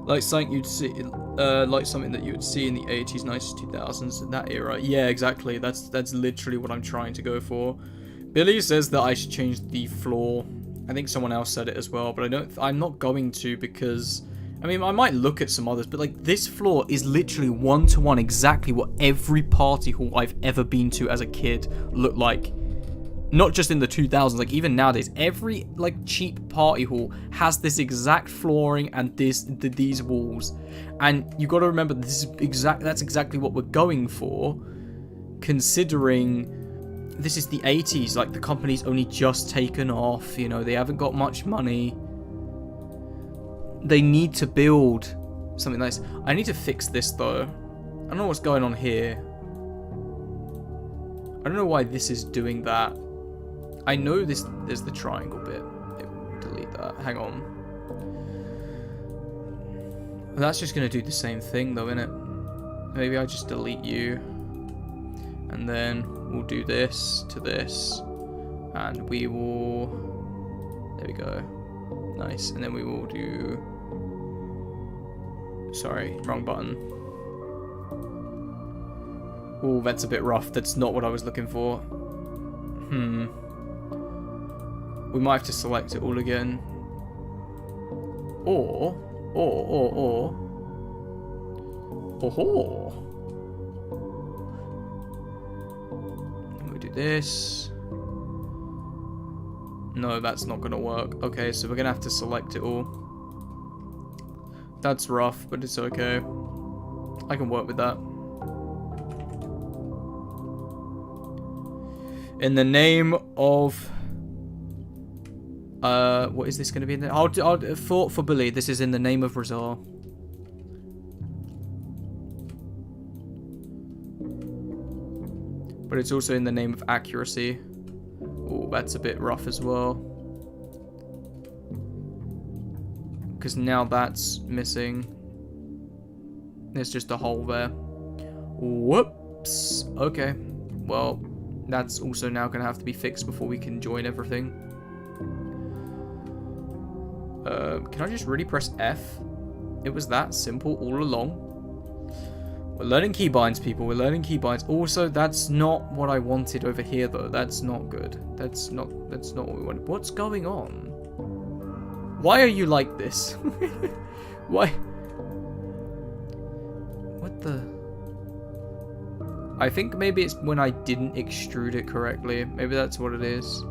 A: Like something you'd see, like something that you would see in the 80s, 90s, 2000s, in that era. Yeah, exactly. That's literally what I'm trying to go for. Billy says that I should change the floor. I think someone else said it as well, but I'm not going to because, I mean, I might look at some others, but like this floor is literally one-to-one exactly what every party hall I've ever been to as a kid looked like. Not just in the 2000s, like even nowadays, every like cheap party hall has this exact flooring and these walls, and you got to remember that's exactly what we're going for, considering this is the 80s. Like the company's only just taken off, you know, they haven't got much money. They need to build something nice. I need to fix this though. I don't know what's going on here. I don't know why this is doing that. I know this. There's the triangle bit. Delete that. Hang on. That's just gonna do the same thing though, innit? Maybe I just delete you, and then we'll do this to this, and we will. There we go. Nice. And then we will do. Sorry, wrong button. Oh, that's a bit rough. That's not what I was looking for. We might have to select it all again. Or. We do this. No, that's not gonna work. Okay, so we're gonna have to select it all. That's rough, but it's okay. I can work with that. In the name of... what is this going to be? For Billy, this is in the name of Rizal. But it's also in the name of accuracy. Oh, that's a bit rough as well. Because now that's missing. There's just a hole there. Whoops. Okay. Well, that's also now going to have to be fixed before we can join everything. Can I just really press F? It was that simple all along. We're learning keybinds, people. We're learning keybinds. Also, that's not what I wanted over here, though. That's not good. That's not what we wanted. What's going on? Why are you like this? Why? What the? I think maybe it's when I didn't extrude it correctly. Maybe that's what it is.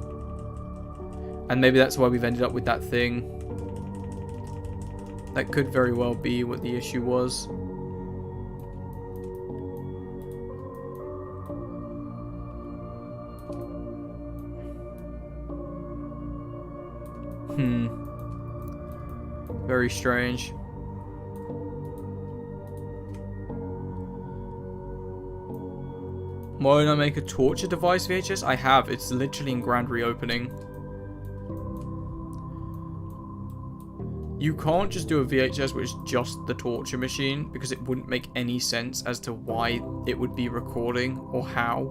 A: And maybe that's why we've ended up with that thing. That could very well be what the issue was. Very strange. Why don't I make a torture device VHS? I have. It's literally in grand reopening. You can't just do a VHS which is just the torture machine, because it wouldn't make any sense as to why it would be recording, or how,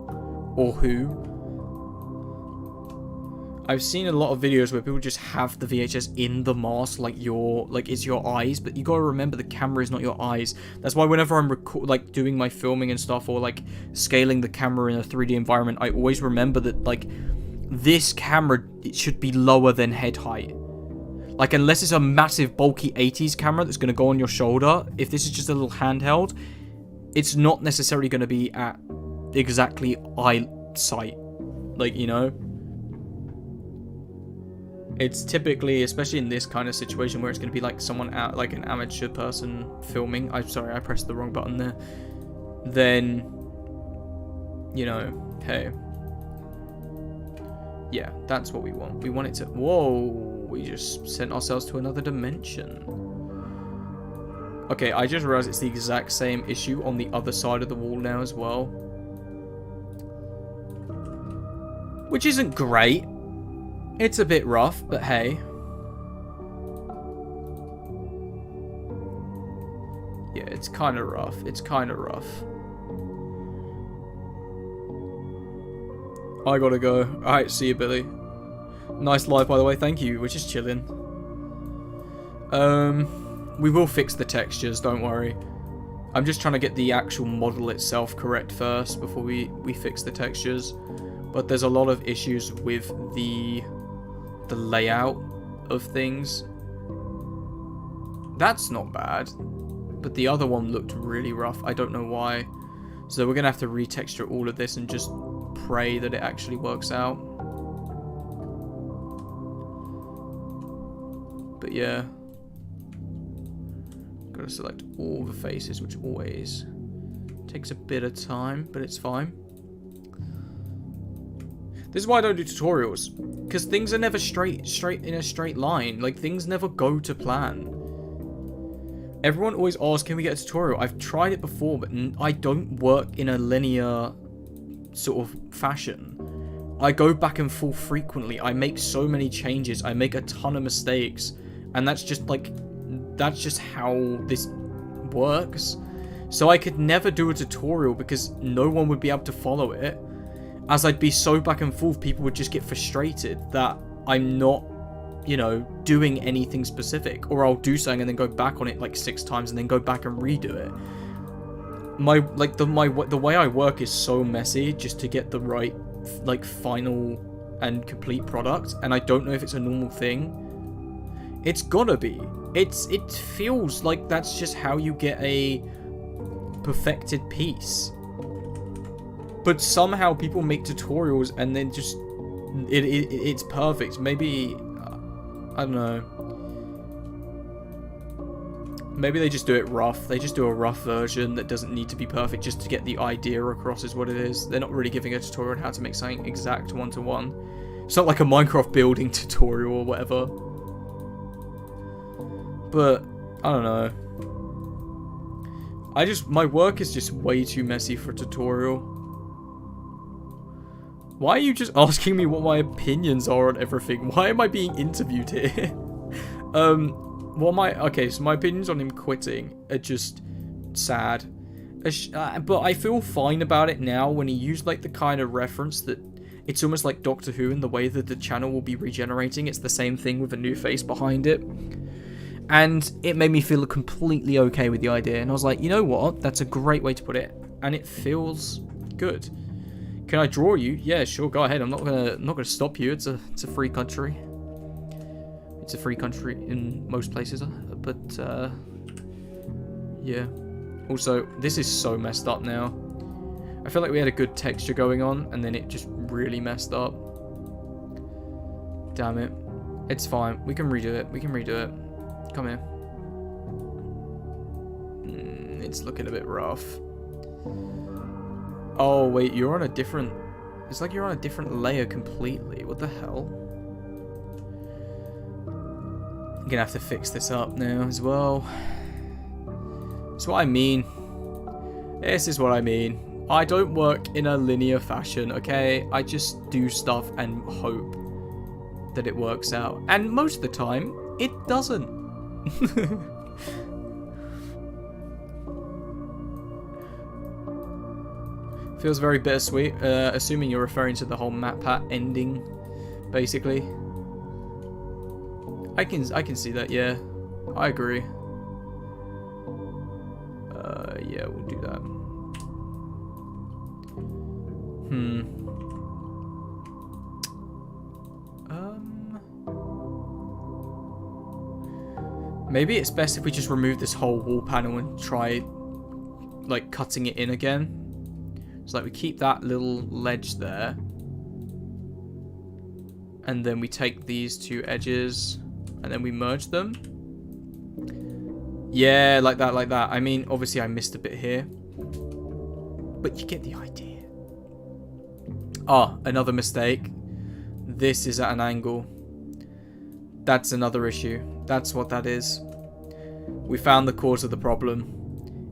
A: or who. I've seen a lot of videos where people just have the VHS in the mask, like it's your eyes, but you gotta remember the camera is not your eyes. That's why whenever I'm doing my filming and stuff, or like scaling the camera in a 3D environment, I always remember that like this camera, it should be lower than head height. Like, unless it's a massive, bulky 80s camera that's going to go on your shoulder, if this is just a little handheld, it's not necessarily going to be at exactly eye sight. Like, you know? It's typically, especially in this kind of situation where it's going to be like someone out, like an amateur person filming. I'm sorry, I pressed the wrong button there. Then, you know, hey. Yeah, that's what we want. We want it to... Whoa! We just sent ourselves to another dimension. Okay, I just realized it's the exact same issue on the other side of the wall now as well. Which isn't great. It's a bit rough, but hey. Yeah, it's kind of rough. It's kind of rough. I gotta go. Alright, see you, Billy. Nice live, by the way. Thank you. We're just chilling. We will fix the textures, don't worry. I'm just trying to get the actual model itself correct first before we fix the textures. But there's a lot of issues with the layout of things. That's not bad. But the other one looked really rough. I don't know why. So we're going to have to retexture all of this and just pray that it actually works out. But yeah. Got to select all the faces, which always takes a bit of time, but it's fine. This is why I don't do tutorials, because things are never straight in a straight line. Like, things never go to plan. Everyone always asks, can we get a tutorial? I've tried it before, but I don't work in a linear sort of fashion. I go back and forth frequently. I make so many changes. I make a ton of mistakes. And that's just like, that's just how this works. So I could never do a tutorial because no one would be able to follow it. As I'd be so back and forth, people would just get frustrated that I'm not, you know, doing anything specific. Or I'll do something and then go back on it like 6 times and then go back and redo it. The way I work is so messy just to get the right, like, final and complete product. And I don't know if it's a normal thing. It's gotta be. It feels like that's just how you get a perfected piece. But somehow people make tutorials and then just it's perfect. Maybe I don't know. Maybe they just do it rough. They just do a rough version that doesn't need to be perfect just to get the idea across is what it is. They're not really giving a tutorial on how to make something exact one-to-one. It's not like a Minecraft building tutorial or whatever. But I don't know. My work is just way too messy for a tutorial. Why are you just asking me what my opinions are on everything? Why am I being interviewed here? Okay, so my opinions on him quitting are just sad. But I feel fine about it now when he used like the kind of reference that it's almost like Doctor Who in the way that the channel will be regenerating. It's the same thing with a new face behind it. And it made me feel completely okay with the idea. And I was like, you know what? That's a great way to put it. And it feels good. Can I draw you? Yeah, sure, go ahead. I'm not gonna stop you. It's a free country. It's a free country in most places, but yeah. Also, this is so messed up now. I feel like we had a good texture going on, and then it just really messed up. Damn it. It's fine. We can redo it. We can redo it. Come here. It's looking a bit rough. Oh, wait, you're on a different... It's like you're on a different layer completely. What the hell? I'm gonna have to fix this up now as well. That's what I mean. This is what I mean. I don't work in a linear fashion, okay? I just do stuff and hope that it works out. And most of the time, it doesn't. Feels very bittersweet, assuming you're referring to the whole map hat ending, basically. I can see that, yeah. I agree. Yeah, we'll do that. Maybe it's best if we just remove this whole wall panel and try, like, cutting it in again. So, like, we keep that little ledge there. And then we take these 2 edges and then we merge them. Yeah, like that, like that. I mean, obviously I missed a bit here. But you get the idea. Ah, another mistake. This is at an angle. That's another issue. That's what that is. We found the cause of the problem.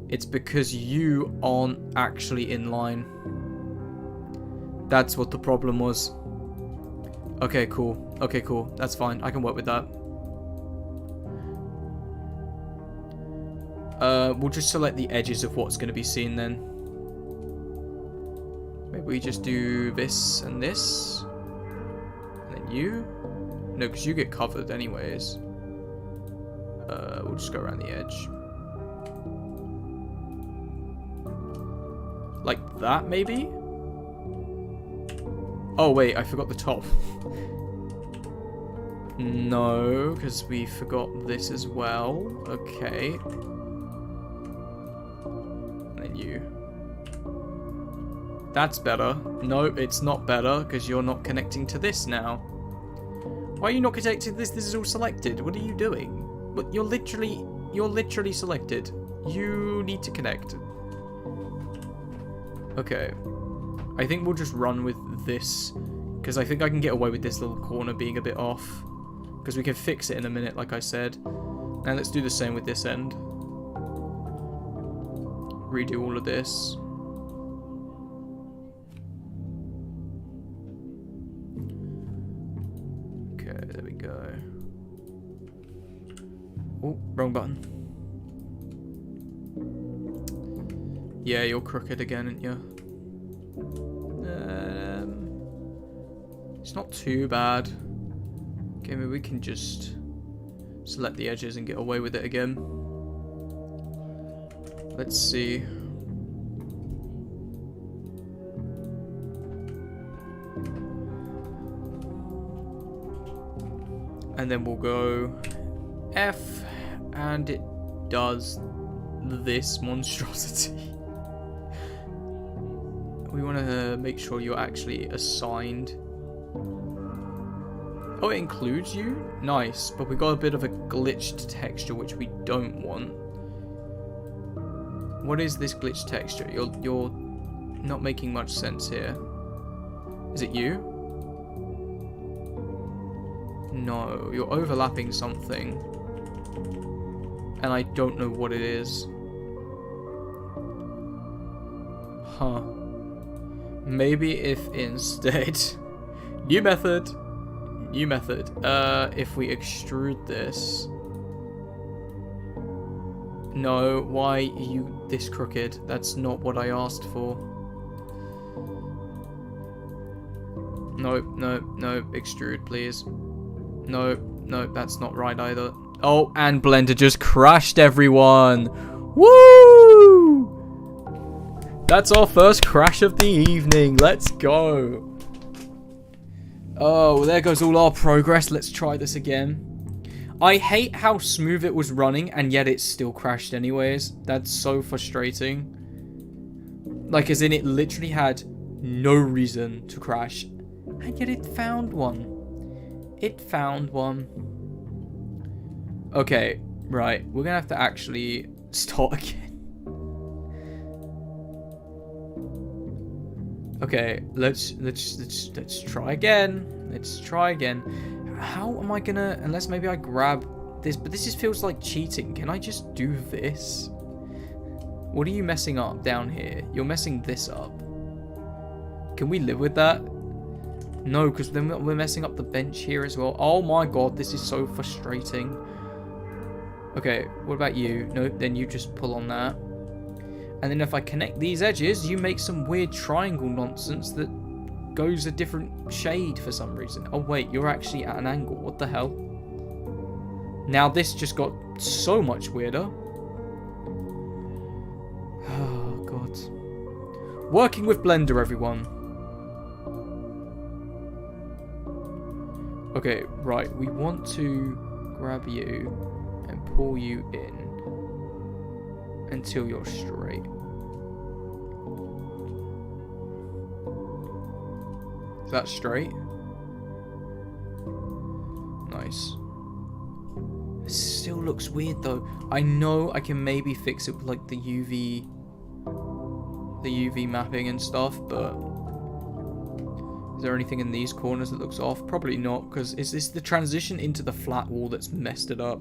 A: It's because you aren't actually in line. That's what the problem was. Okay, cool. Okay, cool. That's fine. I can work with that. We'll just select the edges of what's going to be seen then. Maybe we just do this and this. And then you. No, because you get covered anyways. We'll just go around the edge. Like that, maybe? Oh, wait, I forgot the top. No, because we forgot this as well. Okay. And then you. That's better. No, it's not better, because you're not connecting to this now. Why are you not connecting to this? This is all selected. What are you doing? But you're literally selected. You need to connect. Okay. I think we'll just run with this, because I think I can get away with this little corner being a bit off, because we can fix it in a minute, like I said. And let's do the same with this end. redo all of this. Okay, there we go. Oh, wrong button. Yeah, you're crooked again, aren't you? It's not too bad. Okay, maybe we can just select the edges and get away with it again. Let's see. And then we'll go F, and it does this monstrosity. We want to make sure you're actually assigned. Oh, it includes you? Nice, but we got a bit of a glitched texture which we don't want. What is this glitched texture? You're not making much sense here. Is it you? No, you're overlapping something. And I don't know what it is. Huh. Maybe if instead... New method. If we extrude this... No, why are you this crooked? That's not what I asked for. No, extrude, please. No, that's not right either. Oh, and Blender just crashed everyone. Woo! That's our first crash of the evening. Let's go. Oh, well, there goes all our progress. Let's try this again. I hate how smooth it was running, and yet it still crashed anyways. That's so frustrating. Like, as in, it literally had no reason to crash, and yet it found one. It found one. Okay, right. We're gonna have to actually start again. Okay, let's try again. Let's try again. How am I gonna... Unless maybe I grab this... But this just feels like cheating. Can I just do this? What are you messing up down here? You're messing this up. Can we live with that? No, because then we're messing up the bench here as well. Oh my god, this is so frustrating. Okay, what about you? No, then you just pull on that. And then if I connect these edges, you make some weird triangle nonsense that goes a different shade for some reason. Oh wait, you're actually at an angle. What the hell? Now this just got so much weirder. Oh god. Working with Blender, everyone. Okay, right. We want to grab you and pull you in until you're straight. Is that straight? Nice. It still looks weird though. I know I can maybe fix it with like the UV mapping and stuff, but is there anything in these corners that looks off? Probably not, because is this the transition into the flat wall that's messed it up?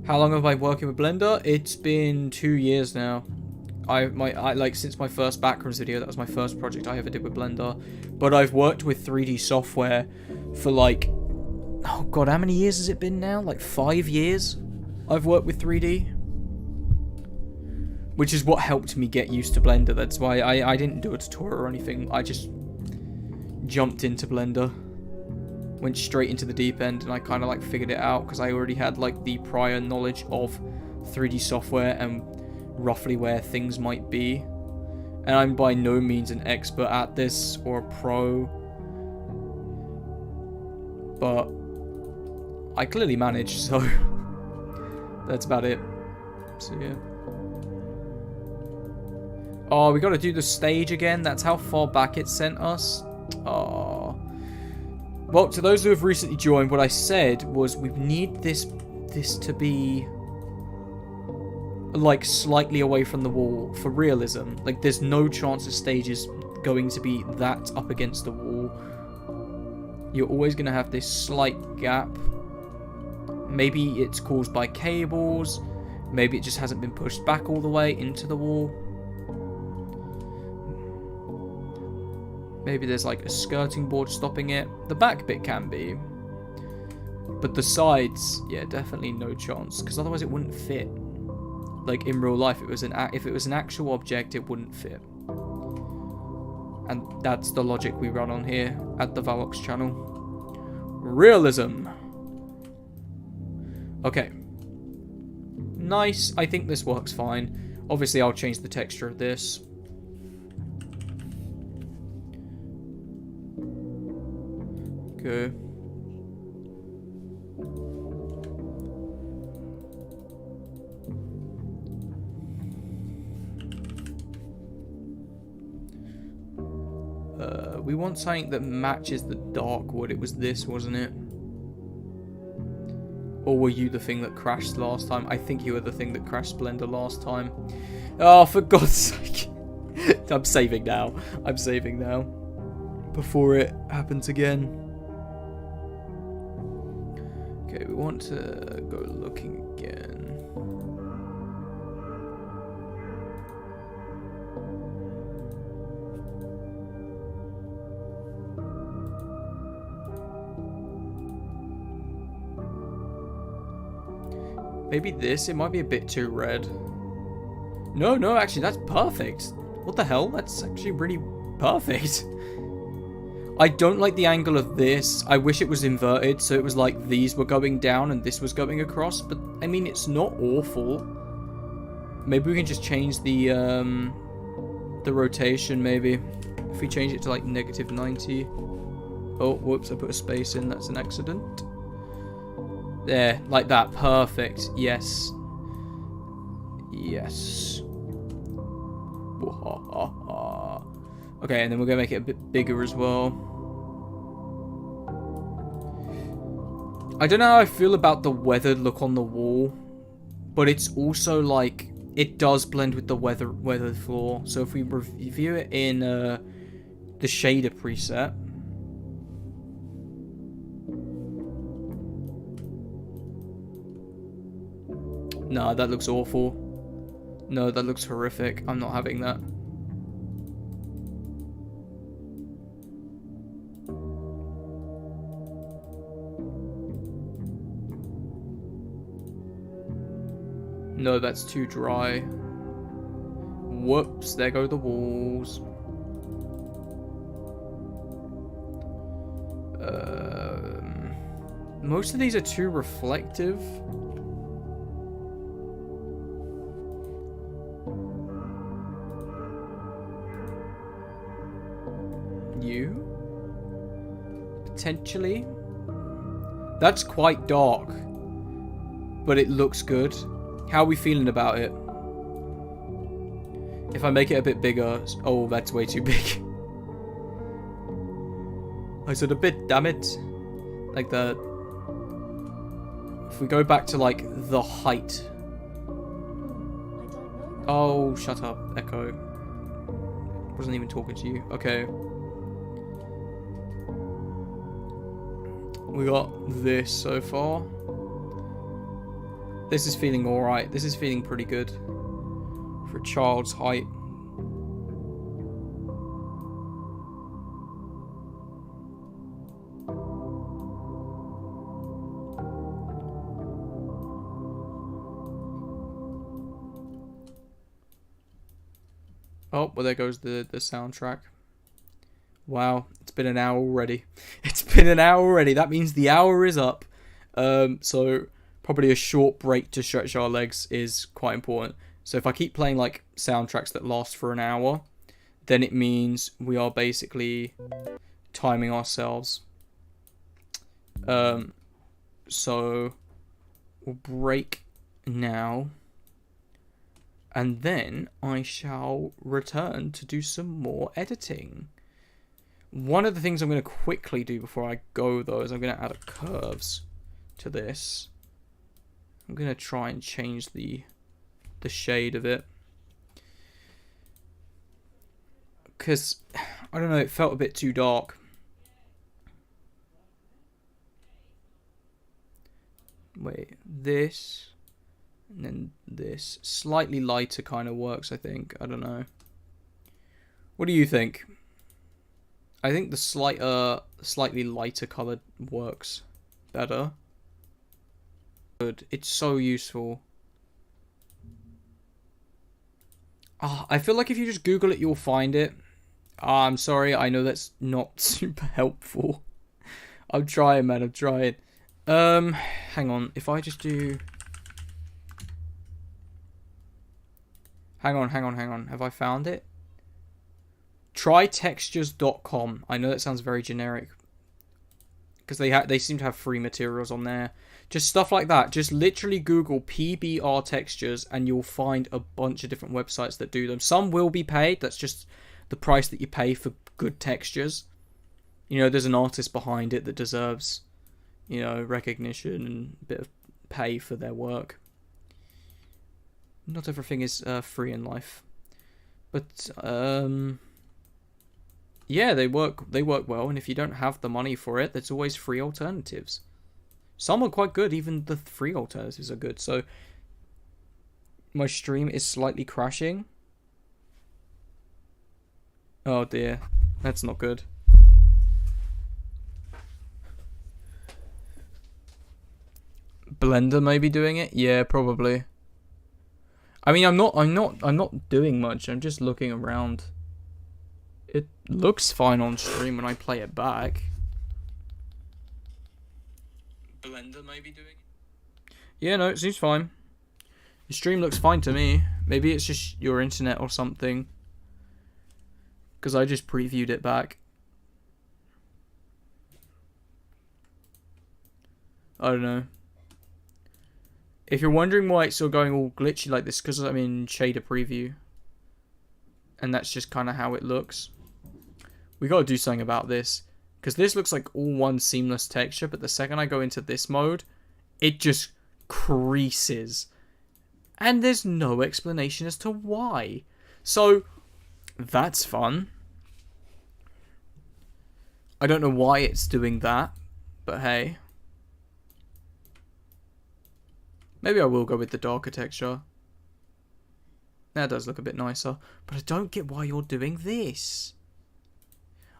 A: How long have I been working with Blender? It's been 2 years now. I like since my first backgrounds video. That was my first project I ever did with Blender. But I've worked with 3D software for like, oh god, how many years has it been now? Like 5 years I've worked with 3D. Which is what helped me get used to Blender. That's why I didn't do a tutorial or anything. I just jumped into Blender. Went straight into the deep end, and I kind of like figured it out because I already had like the prior knowledge of 3D software and roughly where things might be. And I'm by no means an expert at this or a pro, but I clearly managed, so that's about it. So yeah. Oh, we got to do the stage again. That's how far back it sent us. Oh. Well, to those who have recently joined, what I said was we need this to be like slightly away from the wall for realism. Like there's no chance the stage is going to be that up against the wall. You're always going to have this slight gap. Maybe it's caused by cables. Maybe it just hasn't been pushed back all the way into the wall. Maybe there's like a skirting board stopping it. The back bit can be. But the sides, yeah, definitely no chance. Because otherwise it wouldn't fit. Like in real life, if it was an actual object, it wouldn't fit. And that's the logic we run on here at the Valox channel. Realism. Okay. Nice. I think this works fine. Obviously, I'll change the texture of this. Okay. We want something that matches the dark wood. It was this, wasn't it? Or were you the thing that crashed last time? I think you were the thing that crashed Blender last time. Oh, for God's sake. I'm saving now. I'm saving now. Before it happens again. Okay, we want to go looking again. Maybe this, it might be a bit too red. No, actually, that's perfect. What the hell? That's actually really perfect. I don't like the angle of this. I wish it was inverted, so it was like these were going down and this was going across. But, I mean, it's not awful. Maybe we can just change the rotation, maybe. If we change it to, like, -90. Oh, whoops, I put a space in. That's an accident. There, like that. Perfect. Yes. Yes. Okay, and then we're going to make it a bit bigger as well. I don't know how I feel about the weathered look on the wall. But it's also like, it does blend with the weathered floor. So if we review it in the shader preset. No, that looks awful. No, that looks horrific. I'm not having that. No, that's too dry. Whoops, there go the walls. Most of these are too reflective. Potentially. That's quite dark. But it looks good. How are we feeling about it? If I make it a bit bigger... Oh, that's way too big. I said a bit, damn it. Like that. If we go back to, like, the height. Oh, shut up, Echo. Wasn't even talking to you. Okay. We got this so far. This is feeling alright. This is feeling pretty good. For a child's height. Oh, well there goes the soundtrack. Wow, it's been an hour already. It's been an hour already. That means the hour is up. So probably a short break to stretch our legs is quite important. So if I keep playing like soundtracks that last for an hour, then it means we are basically timing ourselves. So we'll break now. And then I shall return to do some more editing. One of the things I'm going to quickly do before I go, though, is I'm going to add curves to this. I'm going to try and change the shade of it. Because, I don't know, it felt a bit too dark. Wait, this And then this slightly lighter kind of works, I think. I don't know. What do you think? I think the slightly lighter colored works better. Good. It's so useful. I feel like if you just Google it, you'll find it. I'm sorry. I know that's not super helpful. I'm trying, man. I'm trying. Hang on. If I just do... Hang on. Have I found it? Trytextures.com. I know that sounds very generic. Because they seem to have free materials on there. Just stuff like that. Just literally Google PBR textures and you'll find a bunch of different websites that do them. Some will be paid. That's just the price that you pay for good textures. You know, there's an artist behind it that deserves, you know, recognition and a bit of pay for their work. Not everything is free in life. But, yeah, they work well, and if you don't have the money for it, there's always free alternatives. Some are quite good, even the free alternatives are good. So my stream is slightly crashing. Oh dear, that's not good. Blender may be doing it? Yeah, probably. I mean, I'm not doing much. I'm just looking around. It looks fine on stream when I play it back. Blender may be doing it. Yeah, no, it seems fine. Your stream looks fine to me. Maybe it's just your internet or something. Because I just previewed it back. I don't know. If you're wondering why it's still going all glitchy like this, because I'm in shader preview. And that's just kind of how it looks. We got to do something about this. Because this looks like all one seamless texture, but the second I go into this mode, it just creases. And there's no explanation as to why. So, that's fun. I don't know why it's doing that, but hey. Maybe I will go with the darker texture. That does look a bit nicer. But I don't get why you're doing this.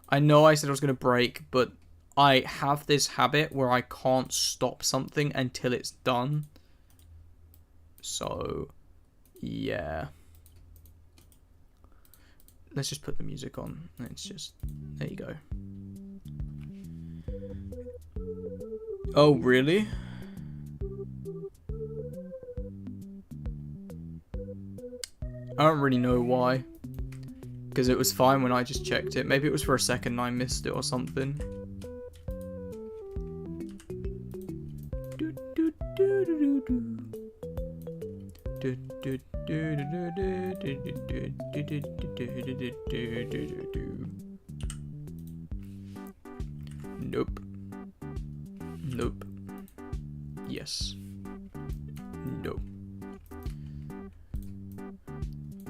A: I know I said I was going to break, but I have this habit where I can't stop something until it's done. So, yeah. Let's just put the music on. It's just... There you go. Oh, really? I don't really know why. Because it was fine when I just checked it. Maybe it was for a second and I missed it or something. Nope. Nope. Yes. Nope.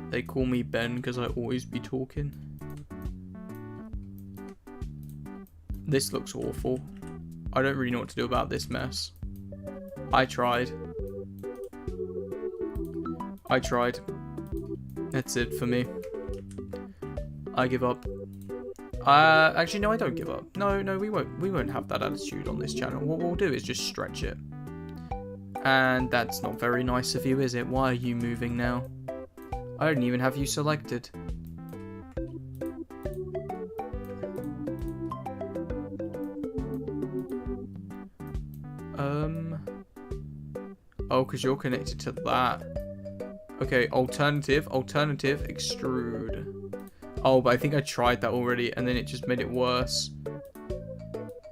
A: They call me Ben because I always be talking. This looks awful. I don't really know what to do about this mess. I tried. That's it for me. I give up. Actually, no, I don't give up. No, we won't have that attitude on this channel. What we'll do is just stretch it. And that's not very nice of you, is it? Why are you moving now? I don't even have you selected. Oh, because you're connected to that. Okay, alternative, extrude. Oh, but I think I tried that already, and then it just made it worse.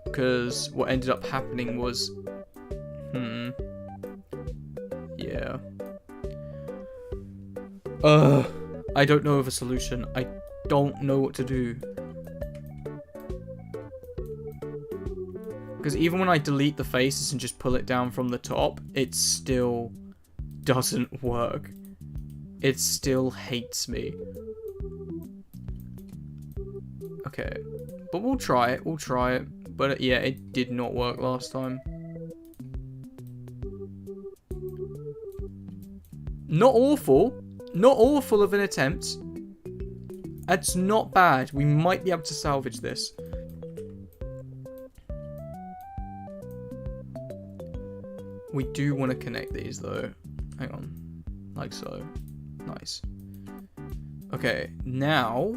A: Because what ended up happening was... Yeah. I don't know of a solution. I don't know what to do. Because even when I delete the faces and just pull it down from the top, it still doesn't work. It still hates me. Okay. But we'll try it. But yeah, it did not work last time. Not awful. Not awful of an attempt. It's not bad. We might be able to salvage this. We do want to connect these though. Hang on. Like so. Nice. Okay, now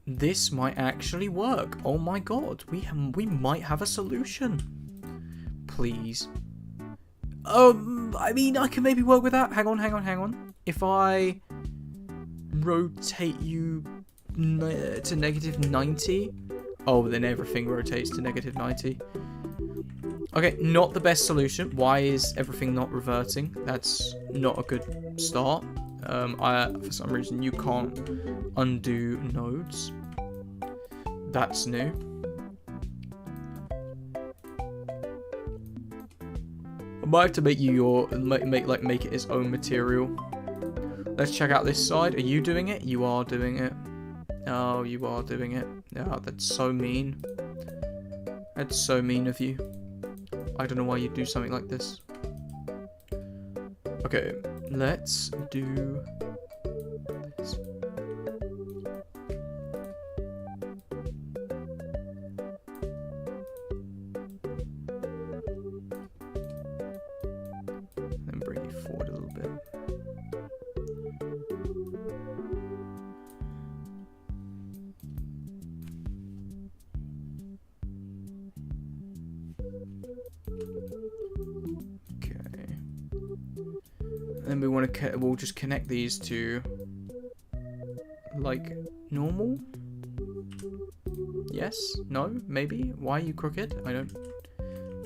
A: this might actually work. Oh my god. We might have a solution. Please. I mean, I can maybe work with that. Hang on. If I rotate you to -90. Oh, then everything rotates to -90. Okay, not the best solution. Why is everything not reverting? That's not a good start. For some reason, you can't undo nodes. That's new. I might have to make you make it its own material. Let's check out this side. Are you doing it? You are doing it. Oh, you are doing it. Oh, that's so mean. That's so mean of you. I don't know why you'd do something like this. Okay, let's do this. Then bring it forward a little bit. Then we want to we'll just connect these to like normal. Yes? No? Maybe? Why are you crooked? I don't.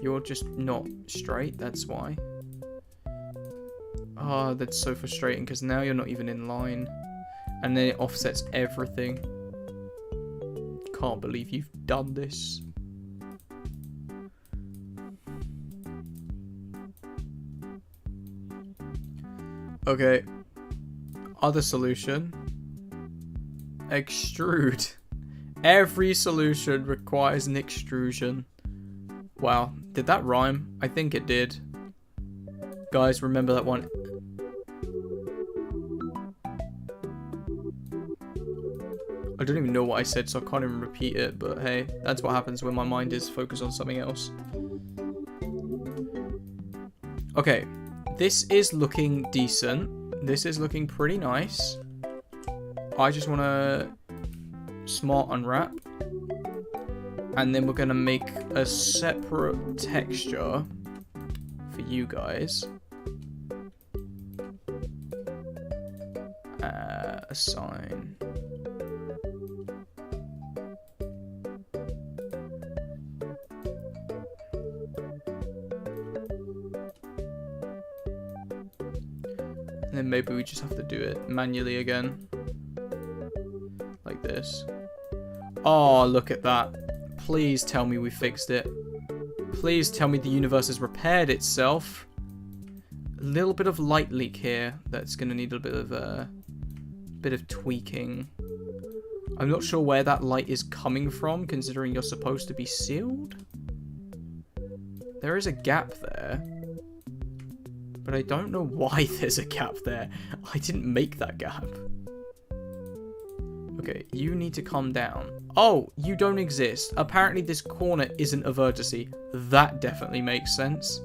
A: You're just not straight. That's why. Oh, that's so frustrating because now you're not even in line, and then it offsets everything. Can't believe you've done this. Okay, other solution. Extrude. Every solution requires an extrusion. Wow, did that rhyme? I think it did. Guys, remember that one. I don't even know what I said, so I can't even repeat it, but hey, that's what happens when my mind is focused on something else. Okay. This is looking decent. This is looking pretty nice. I just want to smart unwrap. And then we're going to make a separate texture for you guys. Assign. And then maybe we just have to do it manually again. Like this. Oh, look at that. Please tell me we fixed it. Please tell me the universe has repaired itself. A little bit of light leak here. That's going to need a bit of tweaking. I'm not sure where that light is coming from, considering you're supposed to be sealed. There is a gap there. But I don't know why there's a gap there. I didn't make that gap. Okay, you need to come down. Oh, you don't exist. Apparently this corner isn't a vertice. That definitely makes sense.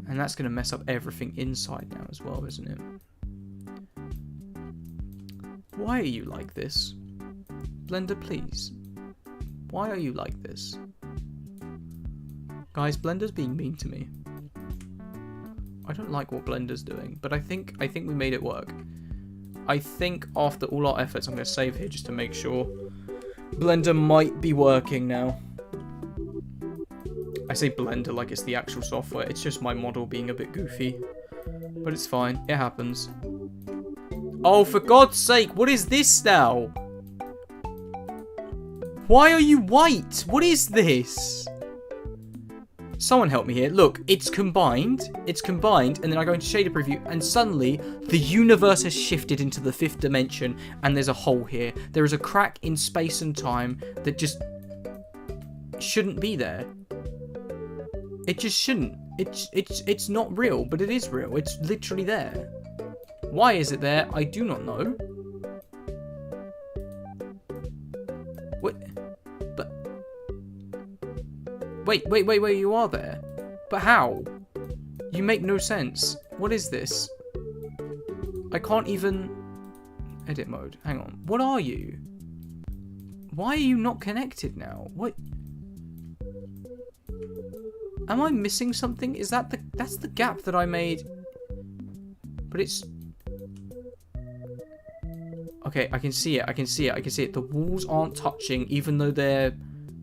A: And that's going to mess up everything inside now as well, isn't it? Why are you like this? Blender, please. Why are you like this? Guys, Blender's being mean to me. I don't like what Blender's doing, but I think we made it work. I think after all our efforts, I'm going to save here just to make sure. Blender might be working now. I say Blender like it's the actual software. It's just my model being a bit goofy. But it's fine. It happens. Oh, for God's sake, what is this now? Why are you white? What is this? Someone help me here. Look, it's combined. It's combined, and then I go into shader preview, and suddenly the universe has shifted into the 5th dimension, and there's a hole here. There is a crack in space and time that just shouldn't be there. It just shouldn't. It's not real, but it is real. It's literally there. Why is it there? I do not know. What? But... Wait, you are there. But how? You make no sense. What is this? I can't even... Edit mode. Hang on. What are you? Why are you not connected now? What? Am I missing something? Is that the... That's the gap that I made. But it's... Okay, I can see it. I can see it. The walls aren't touching, even though they're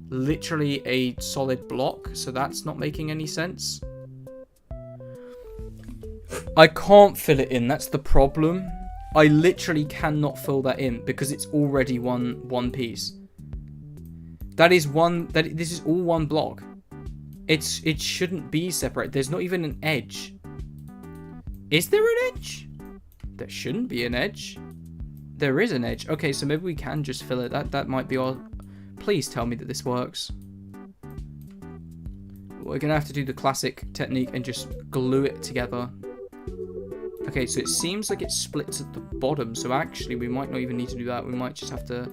A: literally a solid block. So that's not making any sense. I can't fill it in. That's the problem. I literally cannot fill that in because it's already one piece. That is one. This is all one block. It shouldn't be separate. There's not even an edge. Is there an edge? There shouldn't be an edge. There is an edge. Okay, so maybe we can just fill it. That might be our... Please tell me that this works. We're gonna have to do the classic technique and just glue it together. Okay, so it seems like it splits at the bottom. So actually, we might not even need to do that. We might just have to,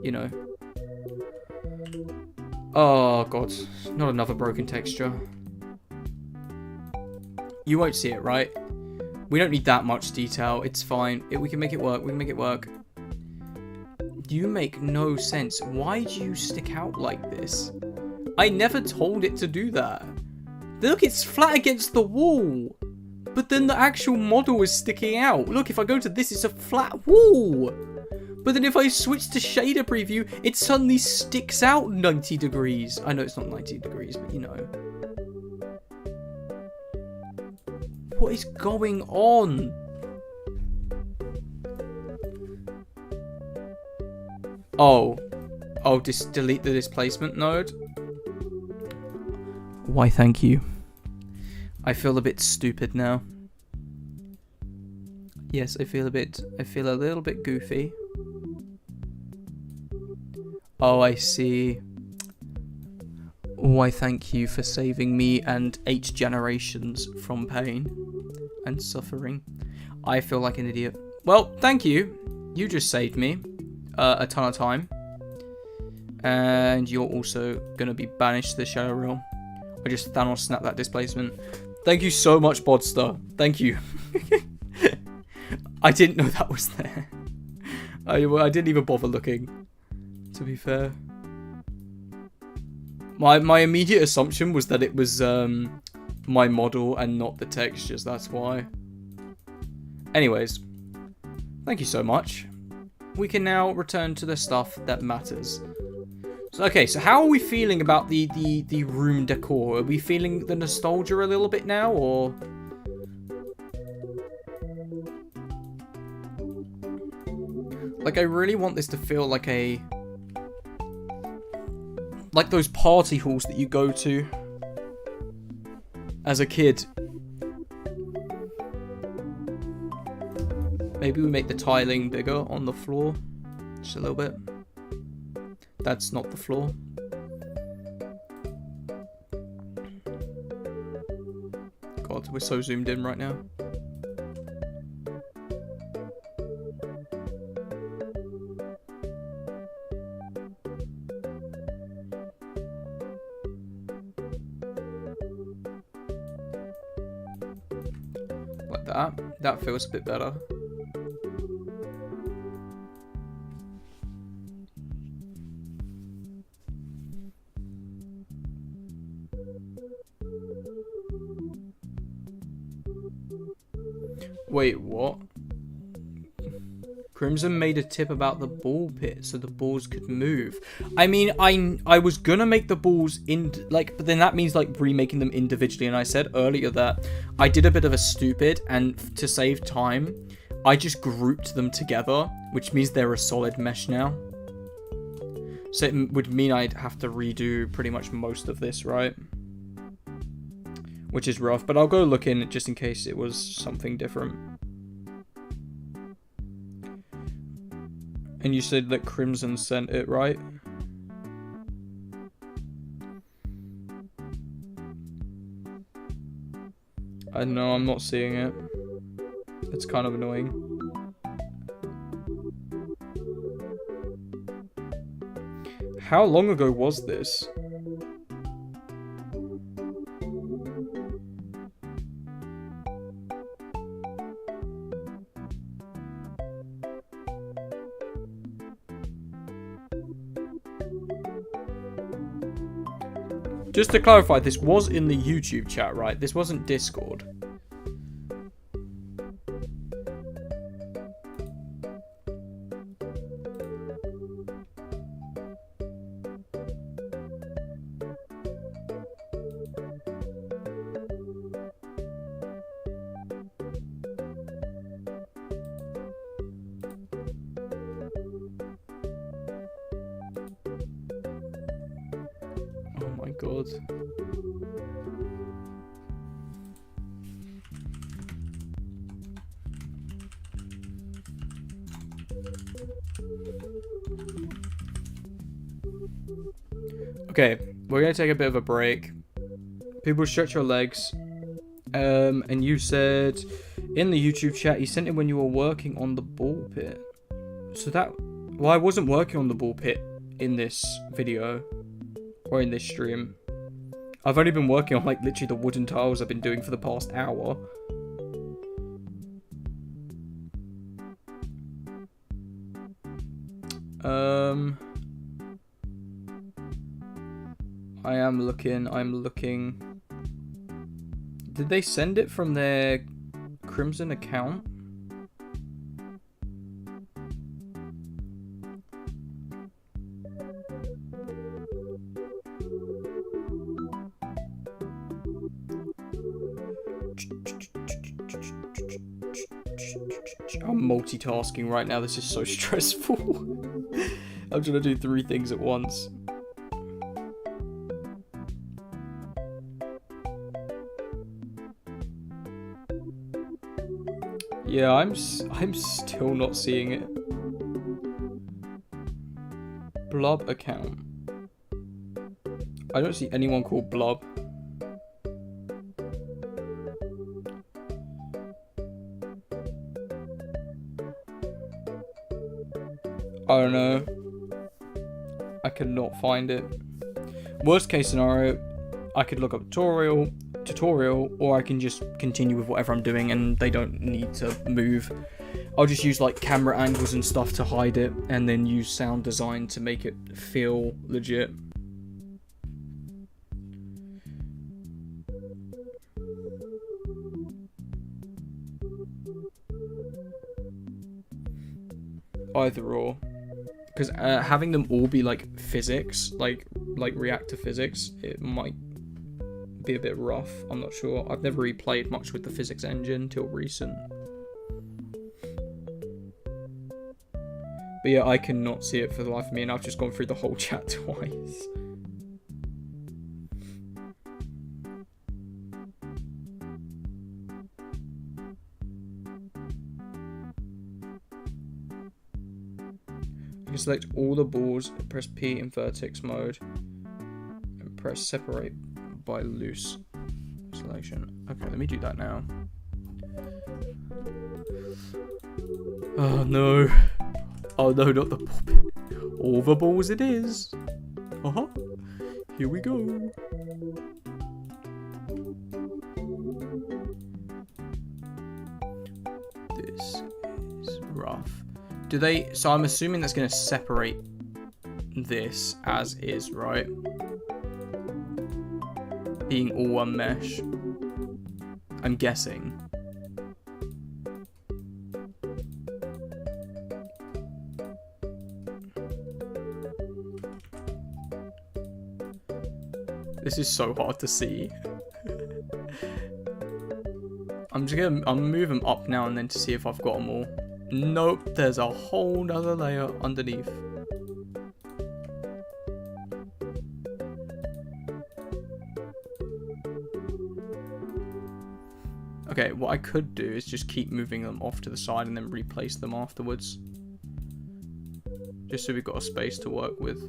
A: you know... Oh, God. Not another broken texture. You won't see it, right? We don't need that much detail. It's fine. We can make it work. We can make it work. You make no sense. Why do you stick out like this? I never told it to do that. Look, it's flat against the wall. But then the actual model is sticking out. Look, if I go to this, it's a flat wall. But then if I switch to shader preview, it suddenly sticks out 90 degrees. I know it's not 90 degrees, but you know. What is going on? Oh, just delete the displacement node. Why, thank you. I feel a bit stupid now. Yes, I feel a little bit goofy. Oh, I see. Why, thank you for saving me and 8 generations from pain and suffering. I feel like an idiot. Well, thank you. You just saved me a ton of time. And you're also going to be banished to the Shadow Realm. I just Thanos snapped that displacement. Thank you so much, Bodstar. Thank you. I didn't know that was there. I didn't even bother looking, to be fair. My immediate assumption was that it was my model and not the textures, that's why. Anyways, thank you so much. We can now return to the stuff that matters. So, okay, so how are we feeling about the room decor? Are we feeling the nostalgia a little bit now, or...? Like, I really want this to feel like a... like those party halls that you go to as a kid. Maybe we make the tiling bigger on the floor. Just a little bit. That's not the floor. God, we're so zoomed in right now. Like that. That feels a bit better. Wait, what? Crimson made a tip about the ball pit so the balls could move. I mean, I was gonna make the balls in like, but then that means like remaking them individually. And I said earlier that I did a bit of a stupid, and to save time, I just grouped them together, which means they're a solid mesh now. So it would mean I'd have to redo pretty much most of this, right? Which is rough, but I'll go look in just in case it was something different. And you said that Crimson sent it, right? I know, I'm not seeing it. It's kind of annoying. How long ago was this? Just to clarify, this was in the YouTube chat, right? This wasn't Discord. Oh my god. Okay, we're gonna take a bit of a break. People stretch your legs. And you said in the YouTube chat you sent it when you were working on the ball pit. So that, well, I wasn't working on the ball pit in this video or in this stream. I've only been working on like literally the wooden tiles I've been doing for the past hour. I'm looking. Did they send it from their Crimson account? I'm multitasking right now. This is so stressful. I'm trying to do 3 things at once. Yeah, I'm still not seeing it. Blob account. I don't see anyone called Blob. I don't know. I cannot find it. Worst case scenario, I could look up tutorial, or I can just continue with whatever I'm doing and they don't need to move. I'll just use like camera angles and stuff to hide it, and then use sound design to make it feel legit. Either or. Because having them all be like physics, like reactor physics, it might be a bit rough. I'm not sure. I've never really played much with the physics engine till recent. But yeah, I cannot see it for the life of me, and I've just gone through the whole chat twice. You can select all the balls, press P in vertex mode, and press separate by loose selection. Okay, let me do that now. Oh no. Oh no, not the ball pit. All the balls it is. Here we go. This is rough. Do they... So I'm assuming that's going to separate this as is, right? Being all one mesh. I'm guessing. This is so hard to see. I'm gonna move them up now and then to see if I've got them all. Nope, there's a whole nother layer underneath. Okay, what I could do is just keep moving them off to the side and then replace them afterwards. Just so we've got a space to work with.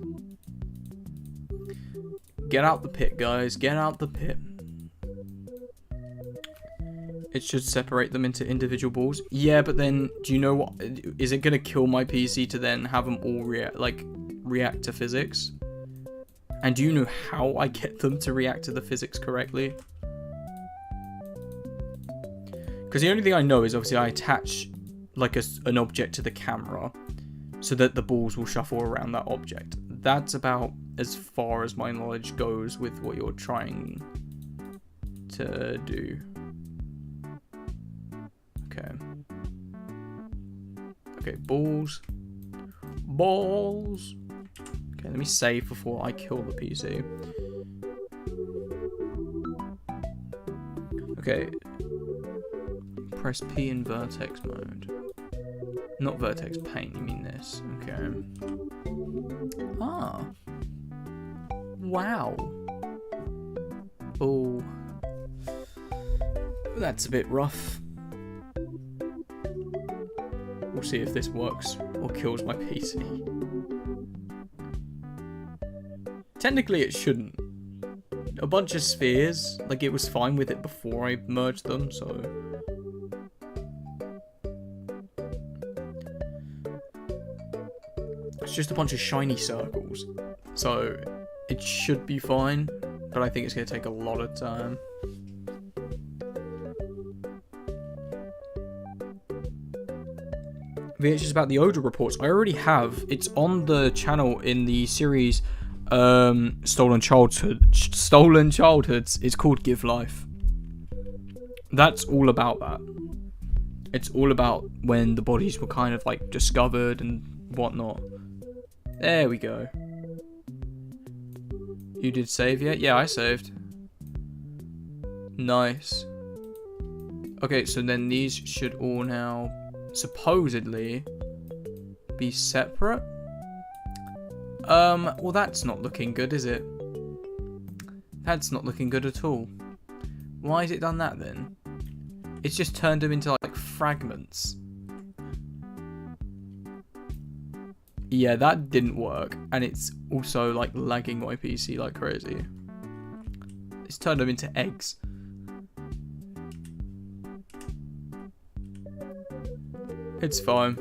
A: Get out the pit, guys. Get out the pit. It should separate them into individual balls. Yeah, but then, do you know what? Is it going to kill my PC to then have them all react to physics? And do you know how I get them to react to the physics correctly? Because the only thing I know is obviously I attach like an object to the camera so that the balls will shuffle around that object. That's about as far as my knowledge goes with what you're trying to do. Okay. Okay, balls. Balls. Okay, let me save before I kill the PC. Okay. Press P in vertex mode. Not vertex paint, you mean this. Okay. Ah. Wow. Oh. That's a bit rough. We'll see if this works or kills my PC. Technically it shouldn't. A bunch of spheres, like it was fine with it before I merged them, so... It's just a bunch of shiny circles. So, it should be fine, but I think it's going to take a lot of time. It's just about the odor reports. I already have. It's on the channel in the series Stolen Childhoods. It's called Give Life. That's all about that. It's all about when the bodies were kind of like discovered and whatnot. There we go. You did save yet? Yeah, I saved. Nice. Okay, so then these should all now supposedly be separate. Well, that's not looking good, is it? That's not looking good at all. Why has it done that then? It's just turned them into like fragments. Yeah, that didn't work, and it's also like lagging my PC like crazy. It's turned them into eggs. It's fine.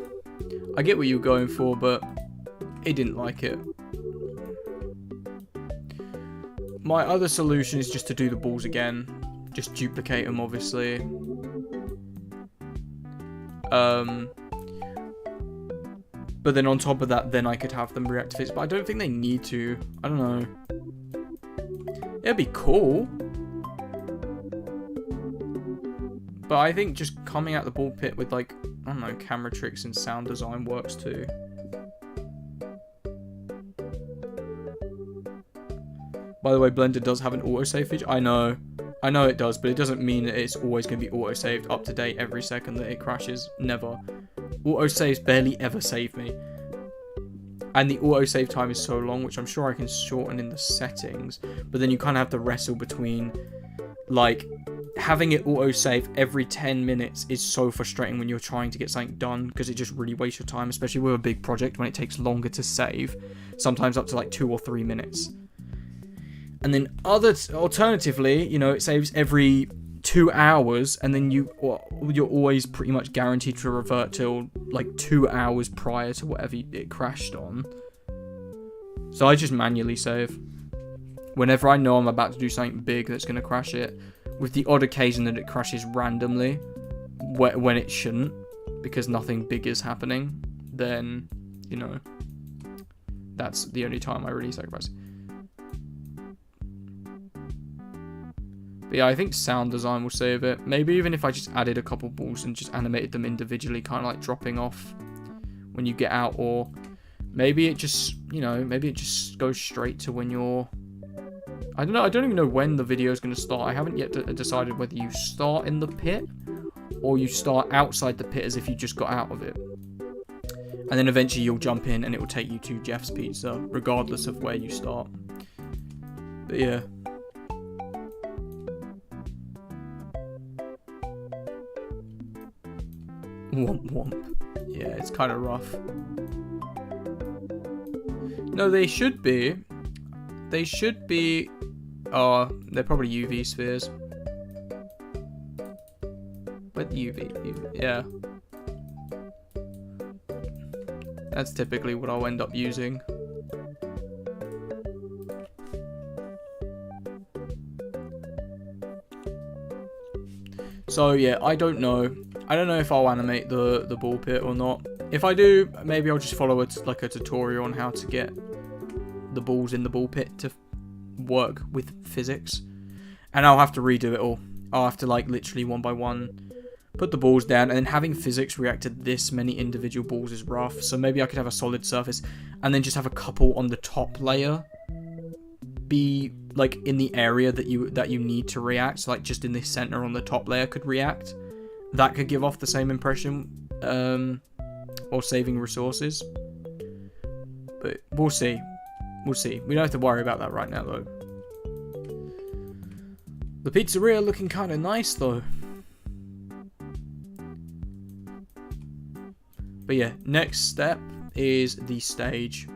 A: I get what you're going for, but it didn't like it. My other solution is just to do the balls again. Just duplicate them, obviously. But then on top of that, then I could have them react to physics. But I don't think they need to. I don't know. It'd be cool. But I think just coming out the ball pit with like, I don't know, camera tricks and sound design works too. By the way, Blender does have an autosave feature. I know it does, but it doesn't mean that it's always going to be autosaved up to date every second that it crashes. Never. Autosaves barely ever save me. And the autosave time is so long, which I'm sure I can shorten in the settings. But then you kind of have to wrestle between, like, having it autosave every 10 minutes is so frustrating when you're trying to get something done, because it just really wastes your time, especially with a big project when it takes longer to save, sometimes up to like 2 or 3 minutes. And then alternatively, you know, it saves every 2 hours, and then you're always pretty much guaranteed to revert till like 2 hours prior to whatever it crashed on. So I just manually save whenever I know I'm about to do something big that's going to crash it, with the odd occasion that it crashes randomly when it shouldn't, because nothing big is happening. Then, you know, that's the only time I really sacrifice. But yeah, I think sound design will save it. Maybe even if I just added a couple balls and just animated them individually, kind of like dropping off when you get out, or maybe it just, you know, maybe it just goes straight to when you're... I don't know, I don't even know when the video is going to start. I haven't yet decided whether you start in the pit or you start outside the pit as if you just got out of it. And then eventually you'll jump in and it will take you to Jeff's Pizza, regardless of where you start. But yeah. Womp womp. Yeah, it's kind of rough. No, they should be. They should be... they're probably UV spheres. With UV, yeah. That's typically what I'll end up using. So yeah, I don't know. I don't know if I'll animate the ball pit or not. If I do, maybe I'll just follow like a tutorial on how to get the balls in the ball pit to work with physics. And I'll have to redo it all. I'll have to like literally one by one put the balls down, and then having physics react to this many individual balls is rough. So maybe I could have a solid surface and then just have a couple on the top layer be like in the area that you need to react. So like just in the center on the top layer could react. That could give off the same impression, or saving resources. But we'll see. We'll see. We don't have to worry about that right now though. The pizzeria looking kind of nice though. But yeah, next step is the stage.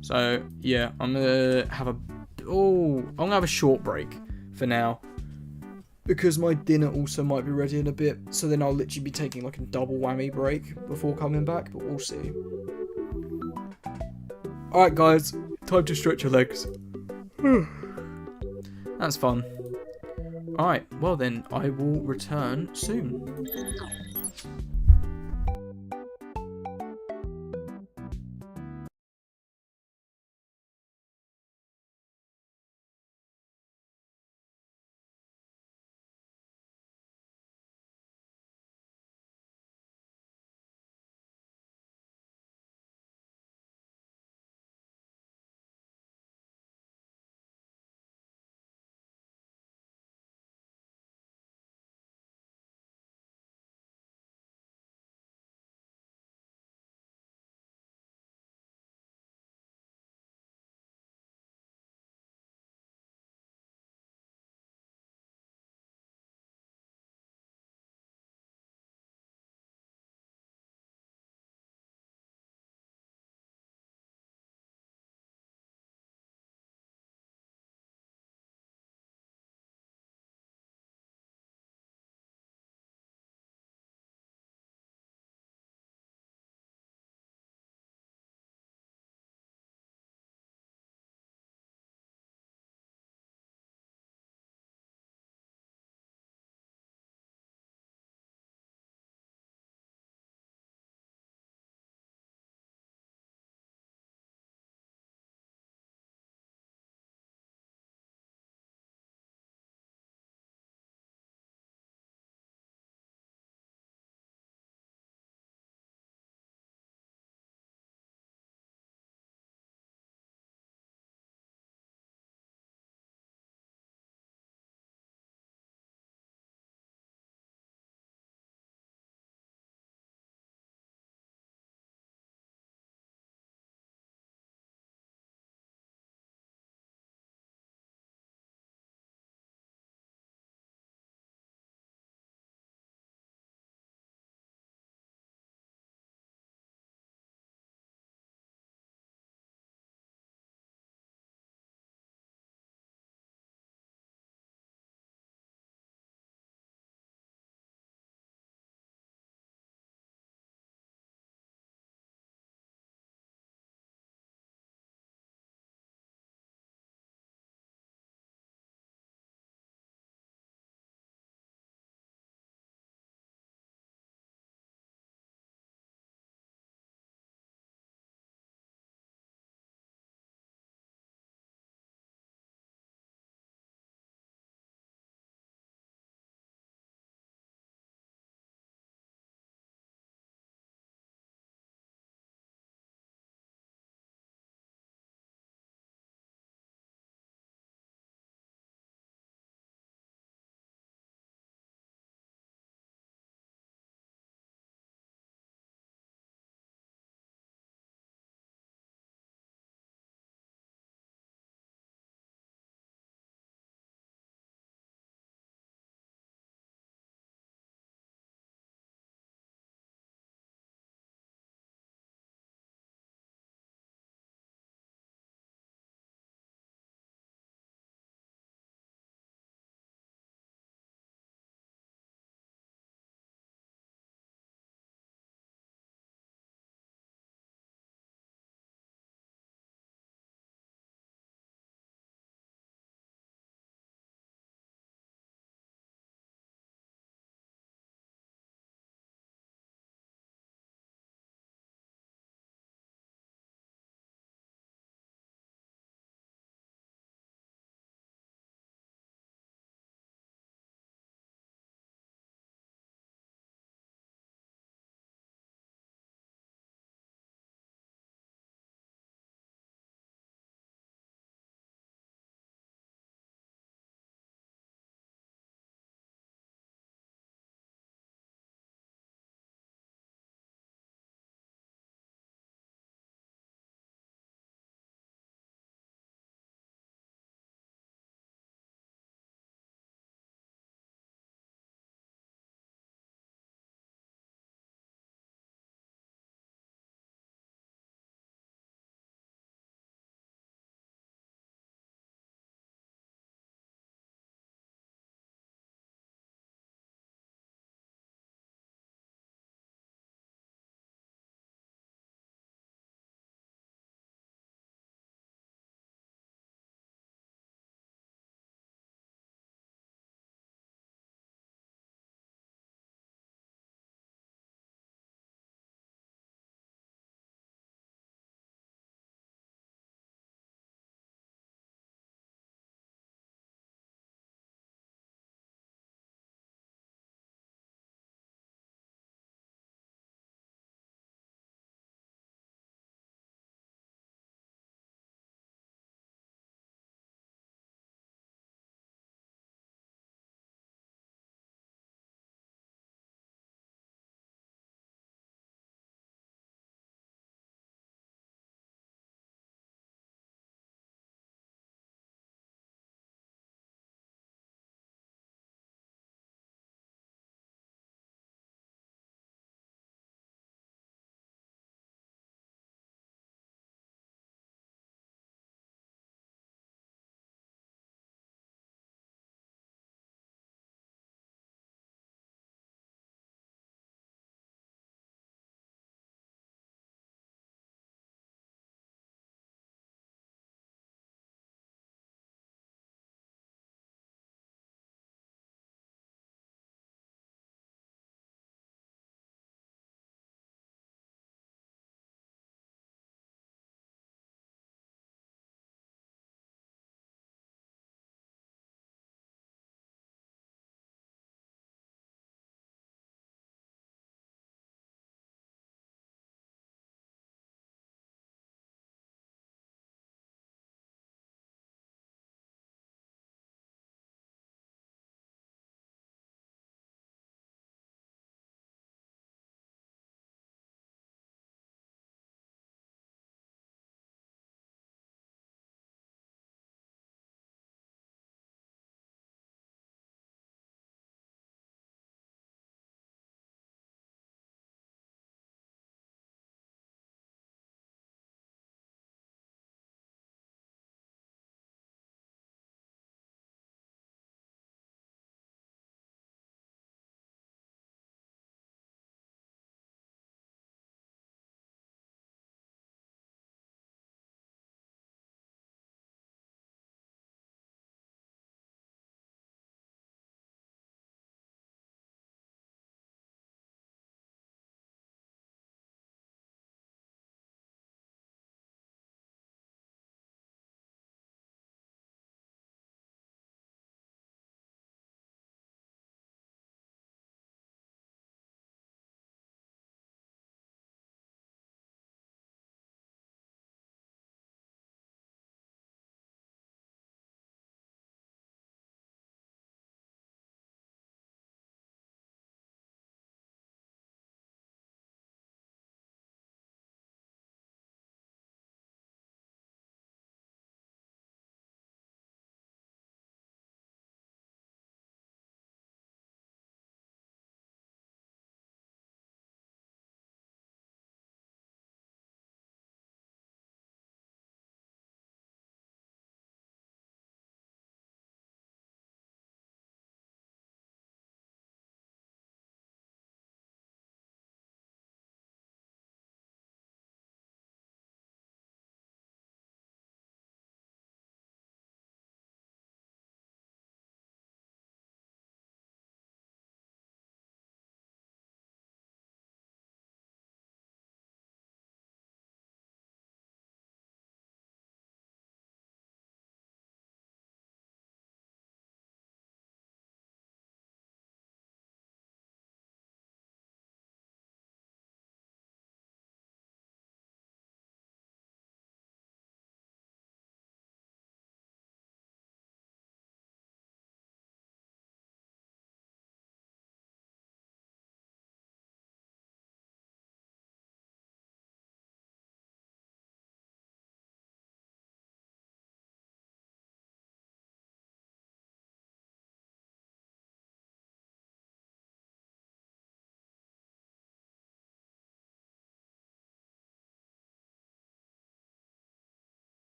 A: So yeah, I'm gonna have a short break for now, because my dinner also might be ready in a bit. So then I'll literally be taking like a double whammy break before coming back, but we'll see. Alright guys, time to stretch your legs. That's fun. Alright, well then, I will return soon.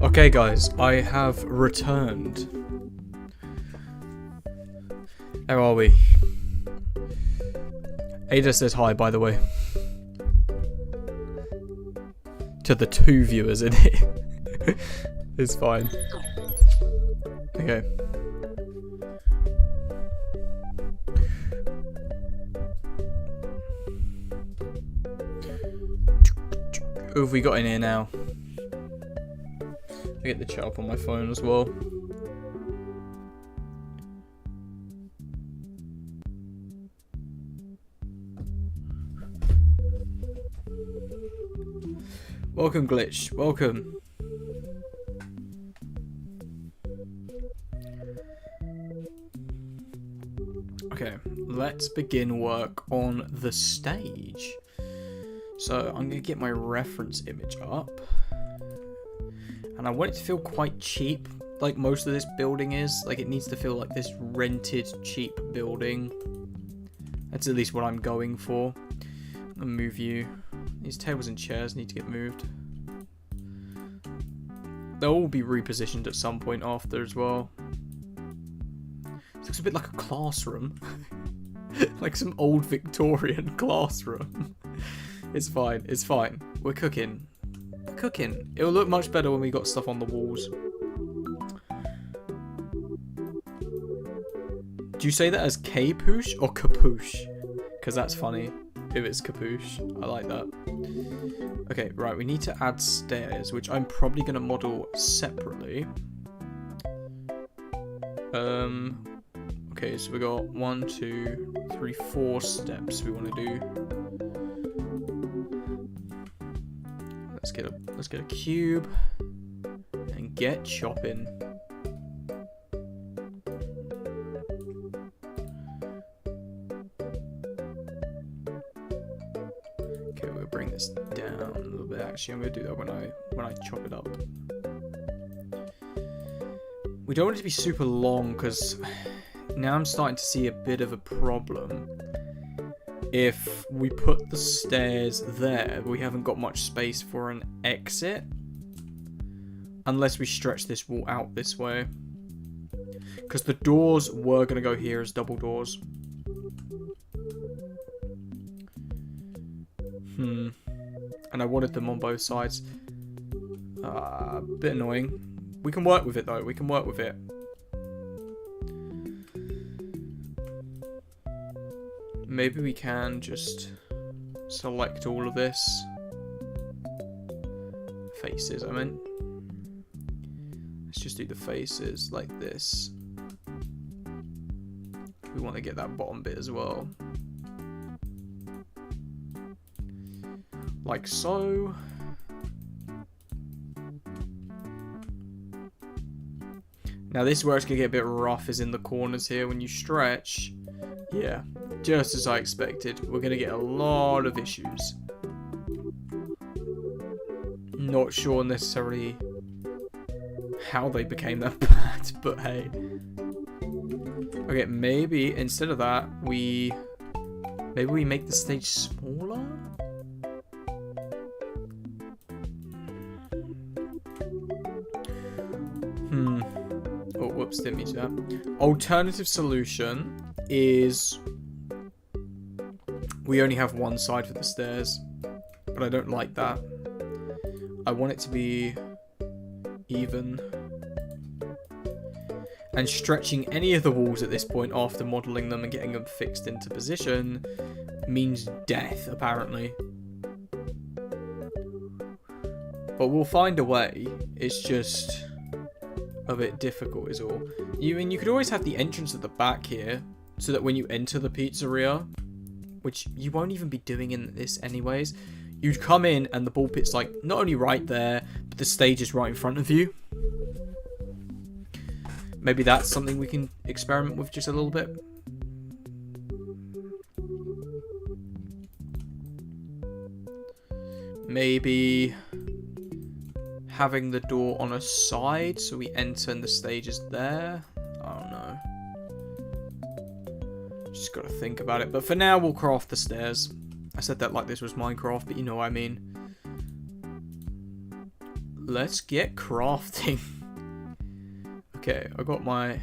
A: Okay guys, I have returned. Where are we? Ada says hi, by the way. To the 2 viewers in it. It's fine. Okay. Who have we got in here now? I get the chat up on my phone as well. Welcome, Glitch. Welcome. Okay, let's begin work on the stage. So I'm going to get my reference image up. And I want it to feel quite cheap, like most of this building is. Like, it needs to feel like this rented, cheap building. That's at least what I'm going for. I'm going to move you. These tables and chairs need to get moved. They'll all be repositioned at some point after as well. This looks a bit like a classroom. Like some old Victorian classroom. It's fine, it's fine. We're cooking. We're cooking. It'll look much better when we got stuff on the walls. Do you say that as capuche or capuche? Because that's funny. If it's capuche. I like that. Okay, right. We need to add stairs, which I'm probably going to model separately. Okay, so we got 1, 2, 3, 4 steps we want to do. Let's get a cube and get chopping. Okay, we'll bring this down a little bit. Actually, I'm gonna do that when I chop it up. We don't want it to be super long because now I'm starting to see a bit of a problem. If we put the stairs there, we haven't got much space for an exit. Unless we stretch this wall out this way. Because the doors were going to go here as double doors. And I wanted them on both sides. A bit annoying. We can work with it though, we can work with it. Maybe we can just select all of this. Faces, I meant. Let's just do the faces like this. We want to get that bottom bit as well. Like so. Now this is where it's going to get a bit rough, is in the corners here when you stretch. Yeah, just as I expected. We're going to get a lot of issues. Not sure necessarily how they became that bad, but hey. Okay, maybe instead of that, maybe we make the stage smaller? Oh, whoops, didn't mean to do that. Alternative solution is we only have one side for the stairs, but I don't like that. I want it to be even. And stretching any of the walls at this point after modelling them and getting them fixed into position means death, apparently. But we'll find a way. It's just a bit difficult is all. You could always have the entrance at the back here, so that when you enter the pizzeria, which you won't even be doing in this anyways, you'd come in and the ball pit's like not only right there, but the stage is right in front of you. Maybe that's something we can experiment with just a little bit. Maybe having the door on a side so we enter and the stage is there. I don't know. Just gotta think about it. But for now, we'll craft the stairs. I said that like this was Minecraft, but you know what I mean. let's get crafting. Okay, I got my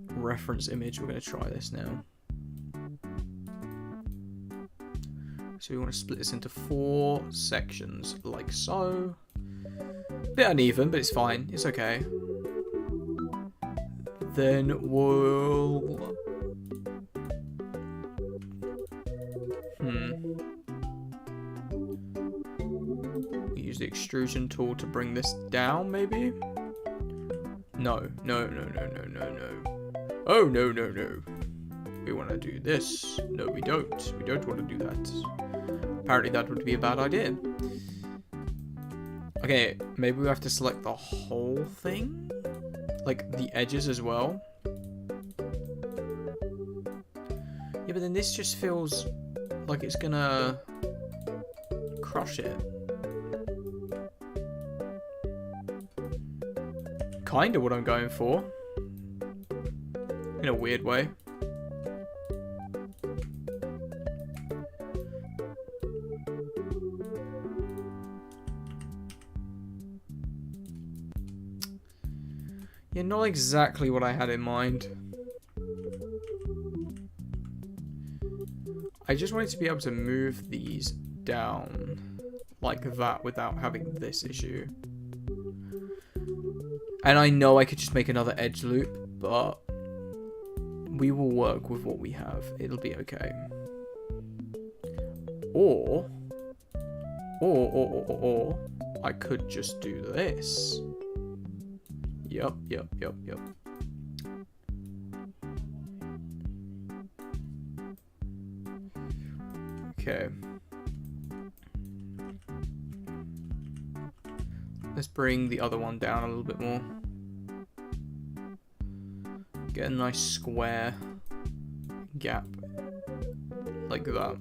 A: reference image. We're going to try this now. So we want to split this into 4 sections, like so. Bit uneven, but it's fine. It's okay. Then we'll... We use the extrusion tool to bring this down, maybe? No. Oh, no. We want to do this. No, we don't. We don't want to do that. Apparently that would be a bad idea. Okay, maybe we have to select the whole thing? Like, the edges as well? Yeah, but then this just feels like it's gonna crush it. Kinda what I'm going for. In a weird way. Yeah, not exactly what I had in mind. I just wanted to be able to move these down like that without having this issue. And I know I could just make another edge loop, but we will work with what we have. It'll be okay. Or I could just do this. Yep. Okay. Let's bring the other one down a little bit more. Get a nice square gap. Like that.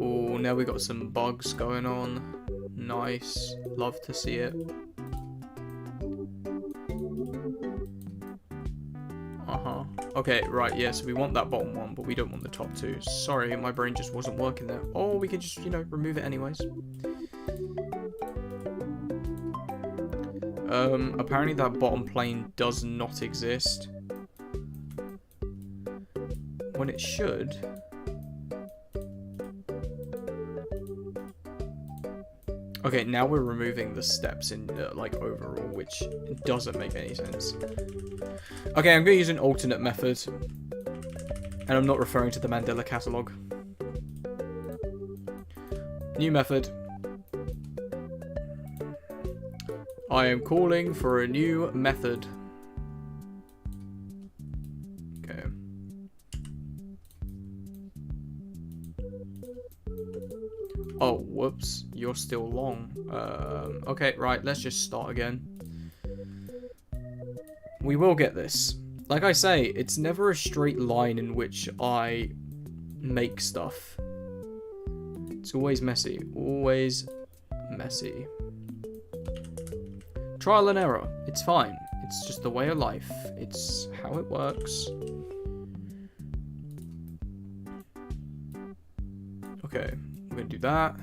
A: Oh, now we got some bugs going on. Nice. Love to see it. Okay, right, yeah, so we want that bottom one, but we don't want the top two. Sorry, my brain just wasn't working there. Or we can just, you know, remove it anyways. Apparently that bottom plane does not exist. When it should. Okay, now we're removing the steps in, like, overall, which doesn't make any sense. Okay, I'm going to use an alternate method. And I'm not referring to the Mandela catalog. New method. I am calling for a new method. Okay. Oh, whoops. You're still long. Okay, right. Let's just start again. We will get this. Like I say, it's never a straight line in which I make stuff. It's always messy. Always messy. Trial and error. It's fine. It's just the way of life. It's how it works. Okay, we're gonna do that.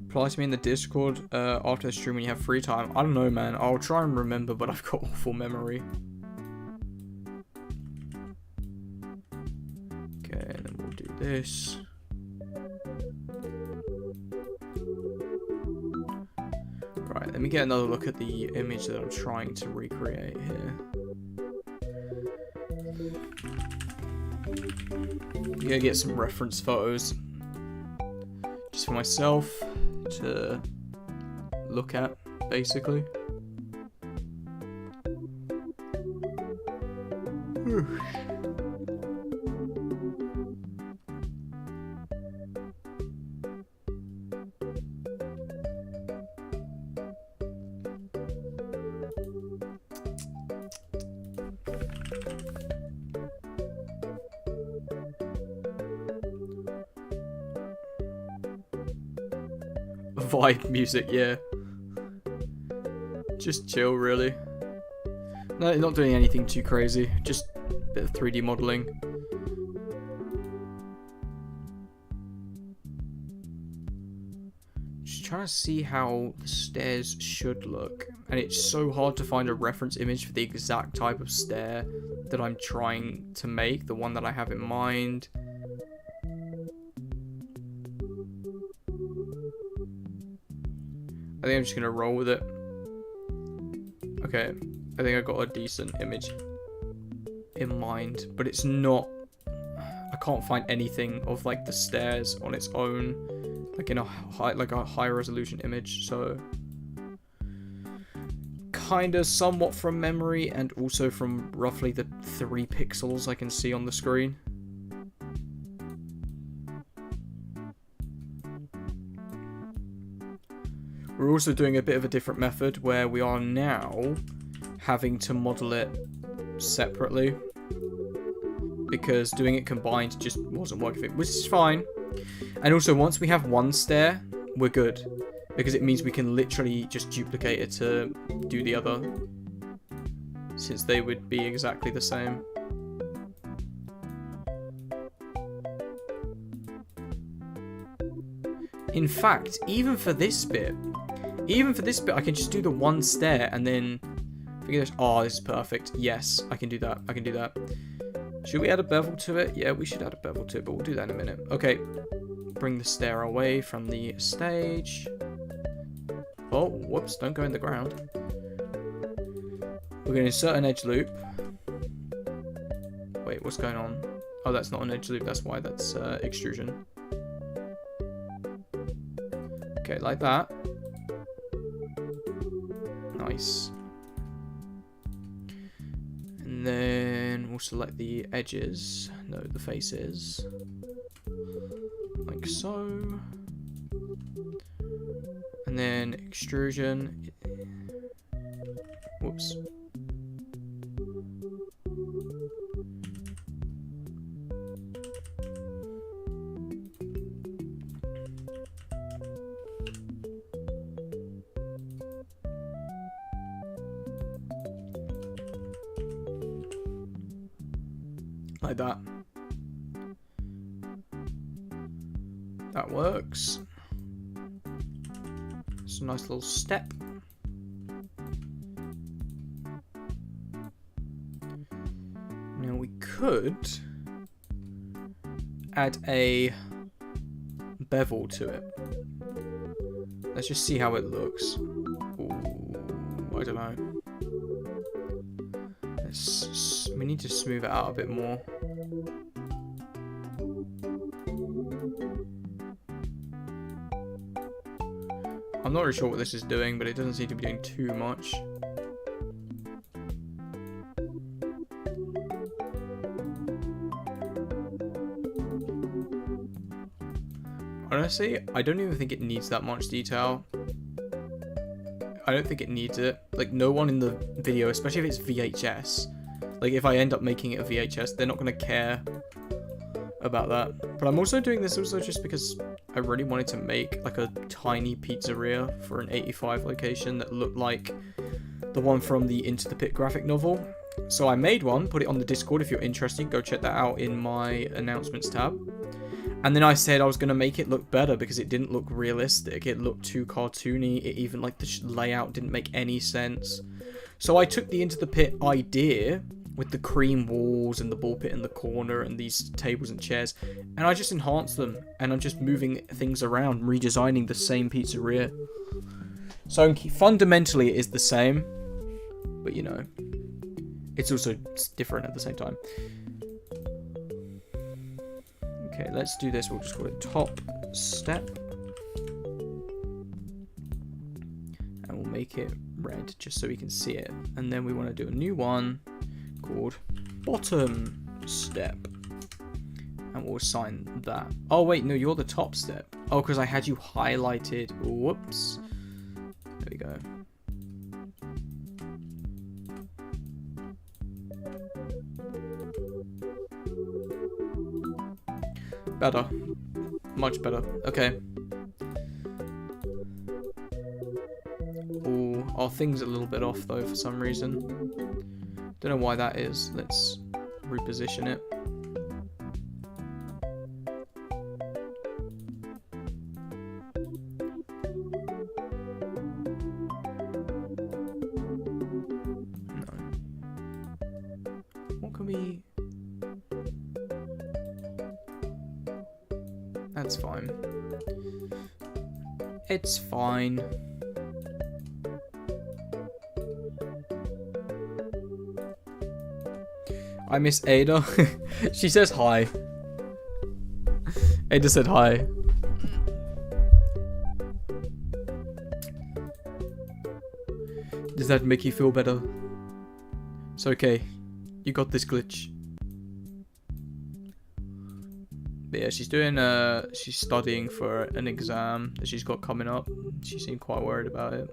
A: Reply to me in the Discord after the stream when you have free time. I don't know, man. I'll try and remember, but I've got awful memory. Okay, and then we'll do this. Right, let me get another look at the image that I'm trying to recreate here. I'm gonna get some reference photos just for myself to look at, basically. Vibe music, yeah. Just chill, really. No, not doing anything too crazy. Just a bit of 3D modeling. trying to see how the stairs should look, and it's so hard to find a reference image for the exact type of stair that I'm trying to make, the one that I have in mind. I think I'm just gonna roll with it. Okay, I think I got a decent image in mind, but it's not. I can't find anything of like the stairs on its own, like in a high resolution image. So, kind of somewhat from memory, and also from roughly the 3 pixels I can see on the screen. We're also doing a bit of a different method where we are now having to model it separately, because doing it combined just wasn't working, which is fine. And also, once we have one stair, we're good, because it means we can literally just duplicate it to do the other, since they would be exactly the same. In fact, even for this bit, I can just do the one stair and then figure this. Oh, this is perfect. Yes, I can do that. I can do that. Should we add a bevel to it? Yeah, we should add a bevel to it, but we'll do that in a minute. Okay, bring the stair away from the stage. Oh, whoops, don't go in the ground. We're going to insert an edge loop. Wait, what's going on? Oh, that's not an edge loop, that's why, that's extrusion. Okay, like that. Nice. And then we'll select the edges, no, the faces, like so. And then extrusion. Whoops. Like that. That works. It's a nice little step. Now we could add a bevel to it. Let's just see how it looks. Ooh, I don't know. We need to smooth it out a bit more. I'm not really sure what this is doing, but it doesn't seem to be doing too much. Honestly, I don't even think it needs that much detail. I don't think it needs it. Like, no one in the video, especially if it's VHS, like if I end up making it a VHS, they're not going to care about that. But I'm also doing this also just because I really wanted to make like a tiny pizzeria for an 85 location that looked like the one from the Into the Pit graphic novel. So I made one, put it on the Discord. If you're interested, go check that out in my announcements tab. And then I said I was going to make it look better because it didn't look realistic. It looked too cartoony. It even, like, the layout didn't make any sense. So I took the Into the Pit idea with the cream walls and the ball pit in the corner and these tables and chairs, and I just enhanced them, and I'm just moving things around, redesigning the same pizzeria. So fundamentally it is the same, but you know, it's also different at the same time. Okay, let's do this. We'll just call it top step. And we'll make it red just so we can see it. And then we want to do a new one called bottom step. And we'll assign that. Oh, wait, no, you're the top step. Oh, because I had you highlighted. Whoops. There we go. Better. Much better. Okay. Ooh, our thing's a little bit off though for some reason. Don't know why that is. Let's reposition it. me... That's fine. It's fine. I miss Ada. She says hi. Ada said hi. Does that make you feel better? It's okay. You got this, glitch. But yeah, she's studying for an exam that she's got coming up. She seemed quite worried about it.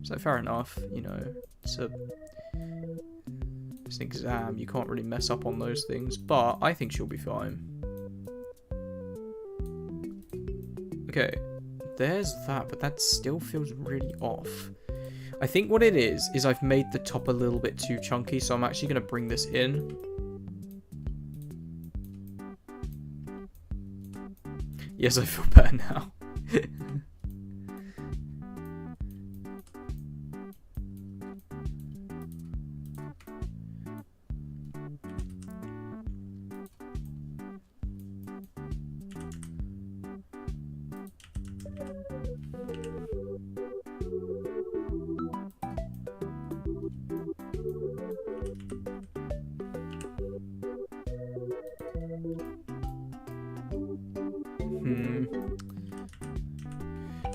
A: So fair enough, you know, it's an exam, you can't really mess up on those things, but I think she'll be fine. Okay, there's that, but that still feels really off. I think what it is I've made the top a little bit too chunky, so I'm actually going to bring this in. Yes, I feel better now.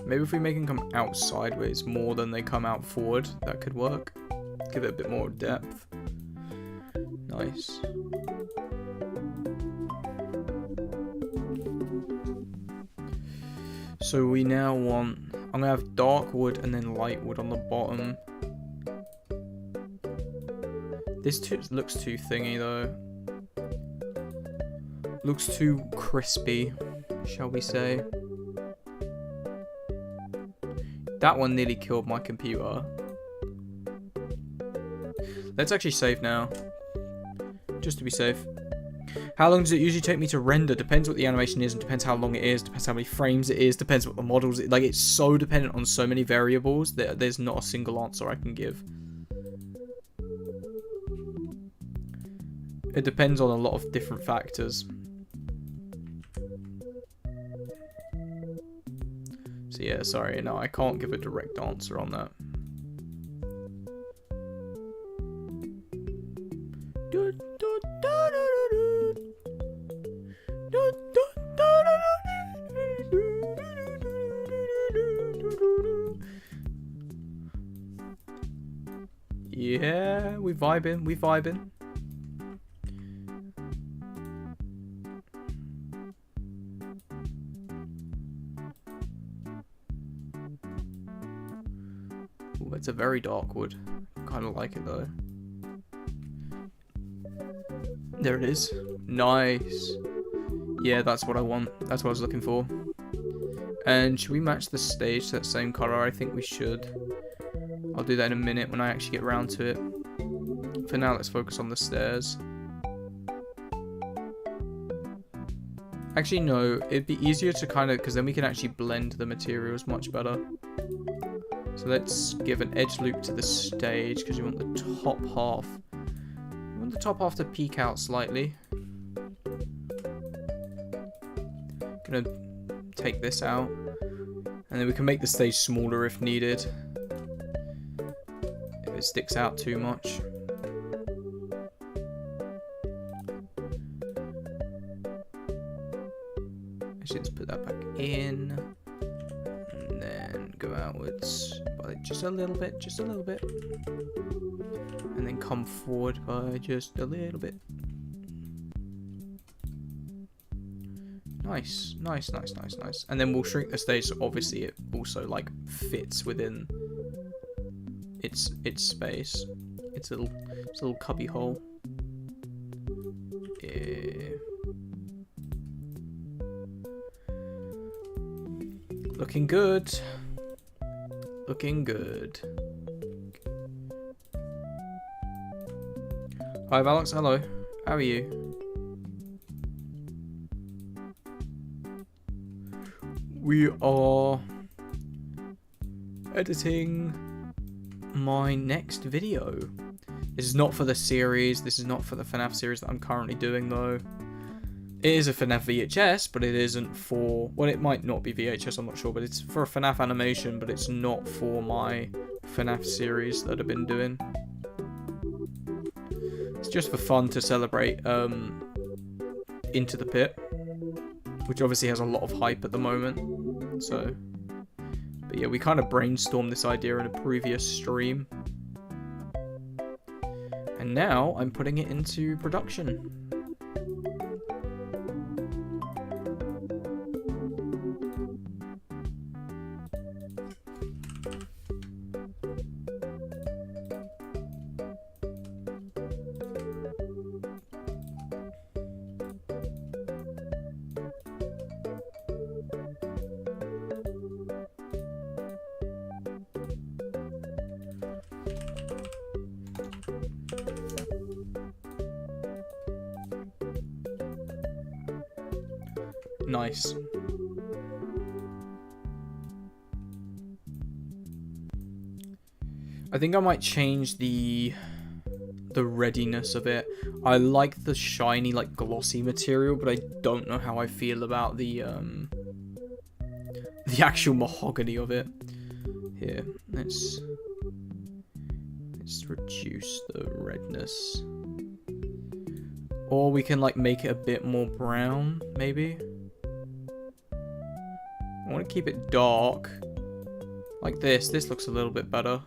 A: Maybe if we make them come out sideways more than they come out forward, that could work. Give it a bit more depth. Nice. So we now want... I'm going to have dark wood and then light wood on the bottom. This looks too thingy though. Looks too crispy, shall we say. That one nearly killed my computer. Let's actually save now. Just to be safe. How long does it usually take me to render? Depends what the animation is and depends how long it is. Depends how many frames it is. Depends what the models... Like, it's so dependent on so many variables that there's not a single answer I can give. It depends on a lot of different factors. So yeah, sorry, no, I can't give a direct answer on that. Yeah, we vibing, we vibing. Ooh, it's a very dark wood. Kind of like it though. There it is. Nice. Yeah, that's what I want. That's what I was looking for. And should we match the stage to that same color? I think we should. I'll do that in a minute when I actually get around to it. For now, let's focus on the stairs. Actually, no. It'd be easier to kind of... because then we can actually blend the materials much better. So let's give an edge loop to the stage because you want the top half. You want the top half to peek out slightly. Gonna take this out. And then we can make the stage smaller if needed. If it sticks out too much. Actually, let's put that back in. And then go outwards by just a little bit, just a little bit. And then come forward by just a little bit. Nice, nice, nice, nice, nice. And then we'll shrink the stage so obviously it also like fits within its space. It's a little cubby hole. Yeah. Looking good. Looking good. Hi Alex, hello. How are you? We are editing my next video. This is not for the series. This is not for the FNAF series that I'm currently doing, though. It is a FNAF VHS, but it isn't for... Well, it might not be VHS, I'm not sure, but it's for a FNAF animation, but it's not for my FNAF series that I've been doing. It's just for fun to celebrate Into the Pit, which obviously has a lot of hype at the moment, so... But yeah, we kind of brainstormed this idea in a previous stream. And now I'm putting it into production. Nice. I think I might change the readiness of it. I like the shiny, like, glossy material, but I don't know how I feel about the actual mahogany of it. Here, let's reduce the redness. Or we can, like, make it a bit more brown, maybe. I want to keep it dark. Like this. This looks a little bit better.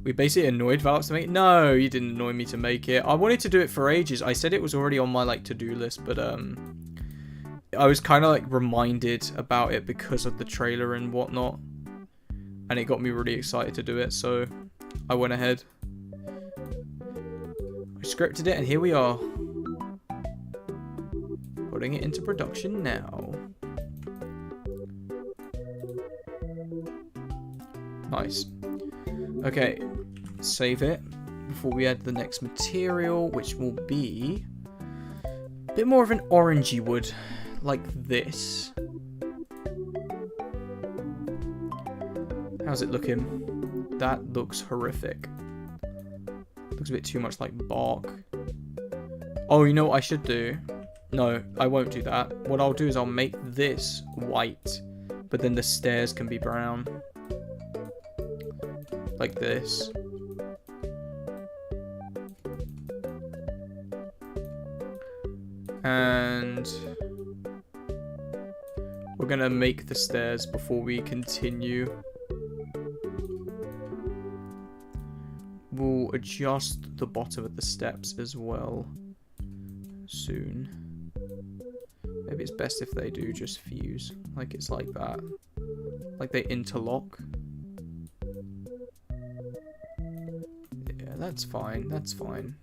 A: We basically annoyed Valx to make it. No, you didn't annoy me to make it. I wanted to do it for ages. I said it was already on my, like, to-do list, but, I was kind of, like, reminded about it because of the trailer and whatnot. And it got me really excited to do it, so I went ahead. I scripted it, and here we are. Putting it into production now. Nice. Okay, save it before we add the next material, which will be a bit more of an orangey wood, like this. How's it looking? That looks horrific. Looks a bit too much like bark. Oh, you know what I should do? No, I won't do that. What I'll do is I'll make this white, but then the stairs can be brown. Like this. And we're gonna make the stairs before we continue. We'll adjust the bottom of the steps as well soon. Maybe it's best if they do just fuse. Like it's like that. Like they interlock. Yeah, that's fine. That's fine.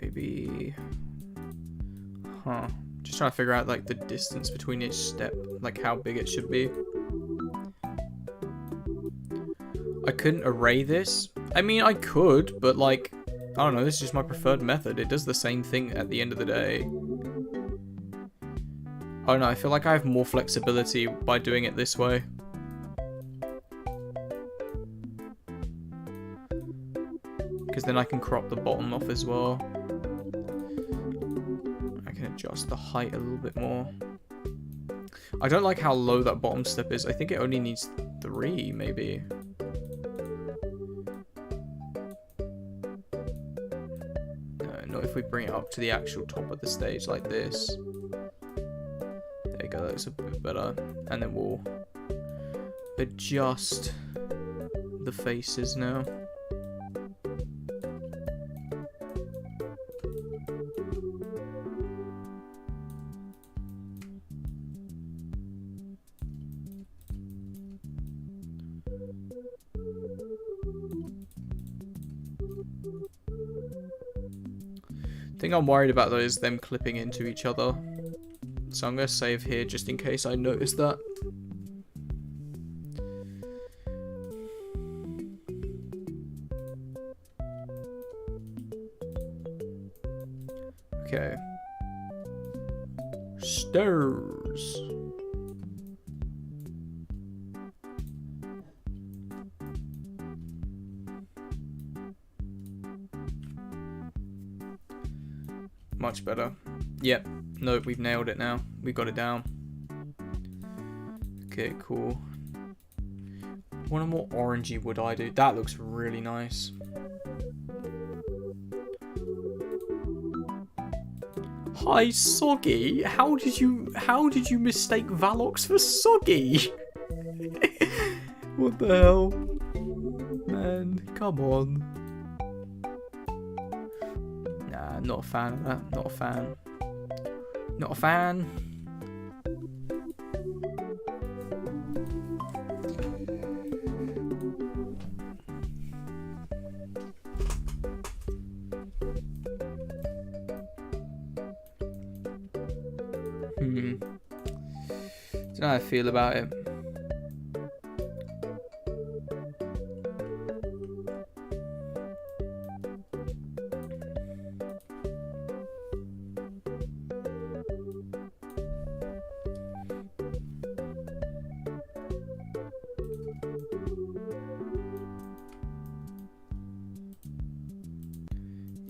A: Maybe, just trying to figure out like the distance between each step, like how big it should be. I couldn't array this. I mean, I could, but like, I don't know, this is just my preferred method. It does the same thing at the end of the day. I don't know, I feel like I have more flexibility by doing it this way. Because then I can crop the bottom off as well. I can adjust the height a little bit more. I don't like how low that bottom step is. I think it only needs 3, maybe. Not if we bring it up to the actual top of the stage like this. There you go, that looks a bit better. And then we'll adjust the faces now. The thing I'm worried about though is them clipping into each other. So I'm going to save here just in case I notice that. Okay. Stairs. Much better. Yep. Nope, we've nailed it now. We got it down. Okay, cool. What more orangey would I do? That looks really nice. Hi, Soggy. How did you mistake Valox for Soggy? What the hell? Man, come on. Nah, not a fan of that. Not a fan. Not a fan. Don't know how I feel about it.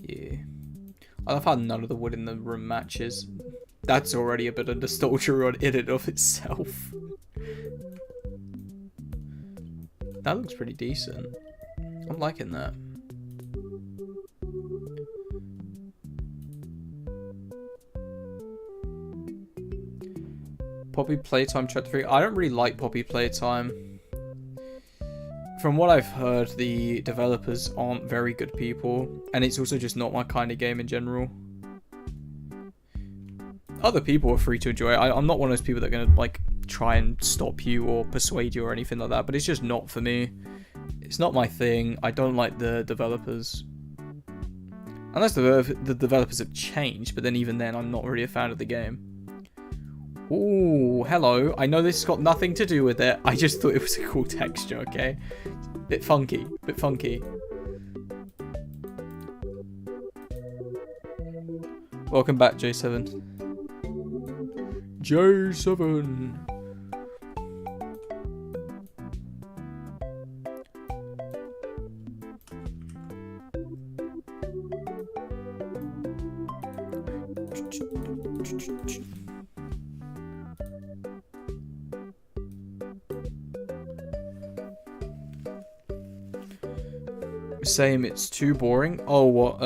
A: Yeah. I love how none of the wood in the room matches. That's already a bit of nostalgia in and of itself. That looks pretty decent. I'm liking that. Poppy Playtime Chapter 3. I don't really like Poppy Playtime. From what I've heard, the developers aren't very good people. And it's also just not my kind of game in general. Other people are free to enjoy it. I'm not one of those people that are going to like try and stop you or persuade you or anything like that, but it's just not for me. It's not my thing. I don't like the developers. Unless the developers have changed, but then even then I'm not really a fan of the game. Ooh, hello. I know this has got nothing to do with it. I just thought it was a cool texture, okay? Bit funky. Bit funky. Welcome back, J7. J7. Same, it's too boring. Oh, what,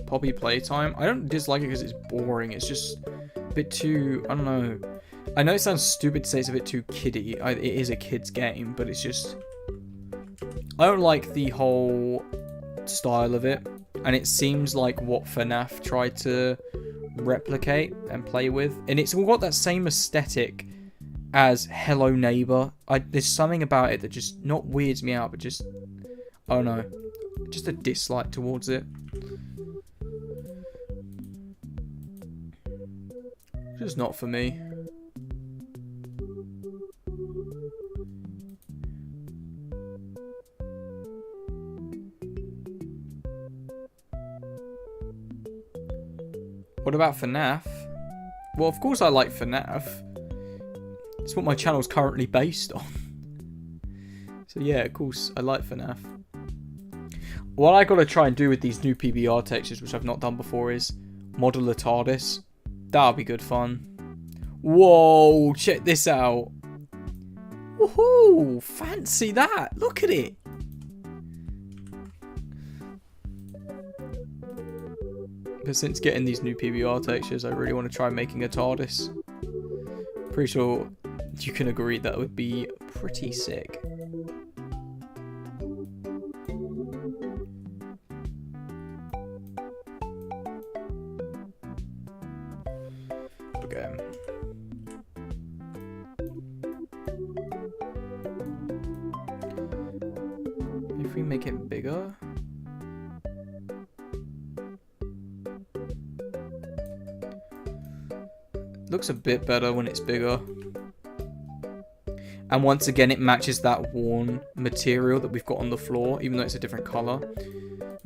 A: Poppy Playtime? I don't dislike it because it's boring. It's just a bit too, I don't know. I know it sounds stupid to say it's a bit too kiddie. It is a kid's game, but it's just... I don't like the whole style of it. And it seems like what FNAF tried to replicate and play with. And it's all got that same aesthetic as Hello Neighbor. There's something about it that just not weirds me out, but just... I don't know. Just a dislike towards it. Just not for me. What about FNAF? Well, of course I like FNAF. It's what my channel's currently based on. So yeah, of course I like FNAF. What I gotta try and do with these new PBR textures, which I've not done before, is model a TARDIS. That'll be good fun. Whoa, check this out. Woohoo! Fancy that! Look at it! But since getting these new PBR textures, I really want to try making a TARDIS. Pretty sure you can agree that would be pretty sick. Okay. make it bigger. Looks a bit better when it's bigger. And once again, it matches that worn material that we've got on the floor, even though it's a different color.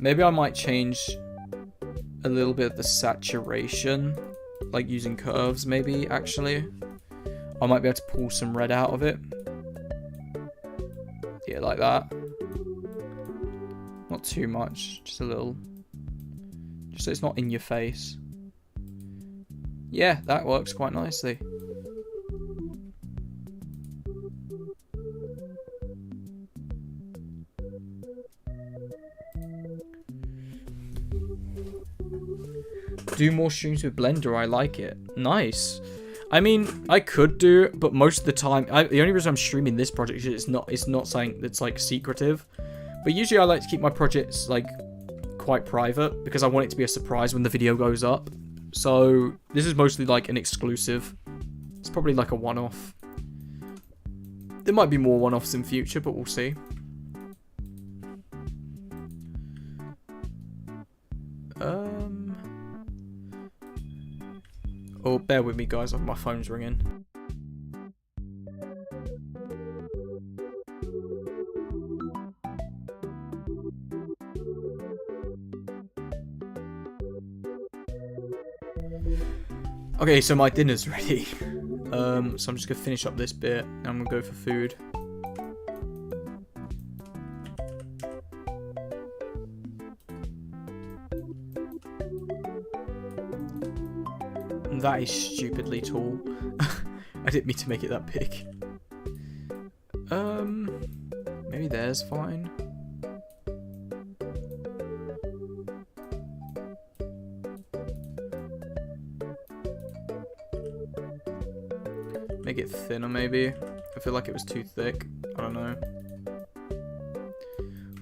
A: Maybe I might change a little bit of the saturation, like using curves maybe, actually. I might be able to pull some red out of it. Yeah, like that. Not too much, just a little. Just so it's not in your face. Yeah, that works quite nicely. Do more streams with Blender, I like it. Nice. I mean, I could do it, but most of the time, the only reason I'm streaming this project is it's not something that's like secretive. But usually I like to keep my projects like quite private because I want it to be a surprise when the video goes up. So this is mostly like an exclusive. It's probably like a one-off. There might be more one-offs in future, but we'll see. Oh, bear with me, guys. My phone's ringing. Okay, so my dinner's ready. So I'm just gonna finish up this bit, and I'm gonna go for food. That is stupidly tall. I didn't mean to make it that big. Maybe there's fine. Make it thinner, maybe. I feel like it was too thick. I don't know.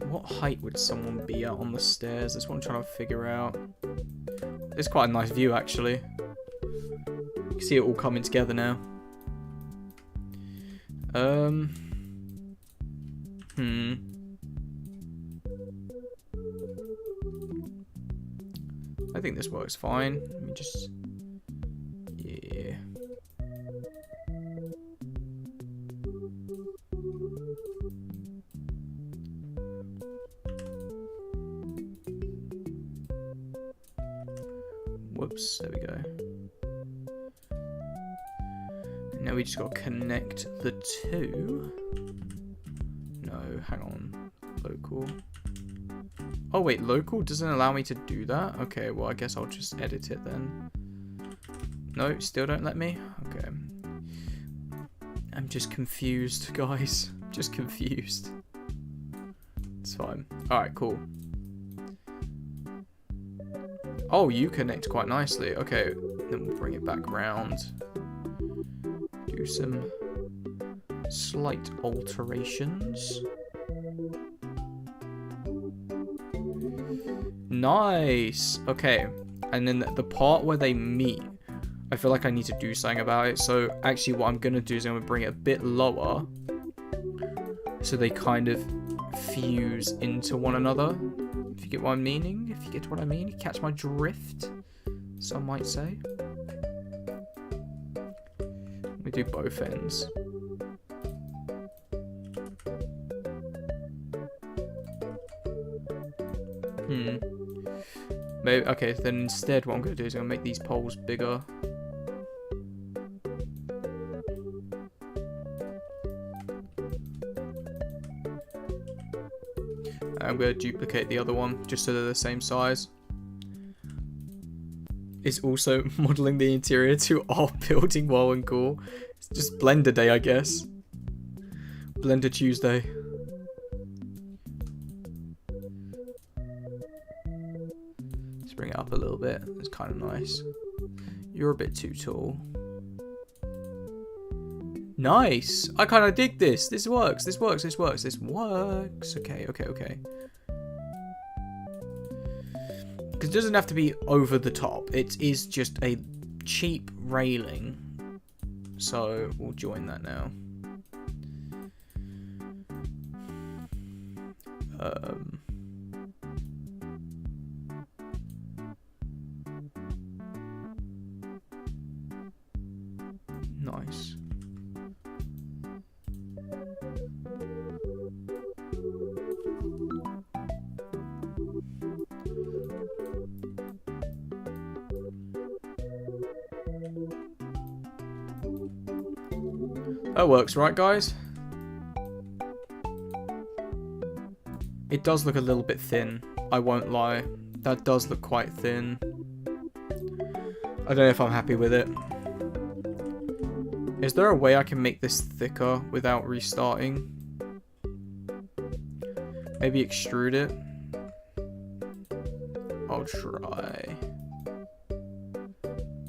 A: What height would someone be at on the stairs? That's what I'm trying to figure out. It's quite a nice view, actually. You can see it all coming together now. I think this works fine. Let me just... Yeah. Whoops, there we go. Now we just got to connect the two. No, hang on. Local. Oh wait, local doesn't allow me to do that? Okay, well I guess I'll just edit it then. No, still don't let me? Okay. I'm just confused, guys. Just confused. It's fine. Alright, cool. Oh, you connect quite nicely. Okay, then we'll bring it back round. Do some slight alterations. Nice. Okay, and then the part where they meet, I feel like I need to do something about it. So actually what I'm going to do is I'm going to bring it a bit lower so they kind of fuse into one another. If you get what I'm meaning, if you get what I mean, you catch my drift, some might say. We do both ends. Maybe, okay, then instead what I'm going to do is I'm going to make these poles bigger. I'm going to duplicate the other one just so they're the same size. It's also modeling the interior to our building well and cool. It's just Blender Day, I guess. Blender Tuesday. Let's bring it up a little bit. It's kind of nice. You're a bit too tall. Nice. I kind of dig this. This works. This works. This works. This works. Okay, okay, okay. Because it doesn't have to be over the top. It is just a cheap railing. So we'll join that now. Nice. That works, right, guys? It does look a little bit thin, I won't lie. That does look quite thin. I don't know if I'm happy with it. Is there a way I can make this thicker without restarting? Maybe extrude it? I'll try.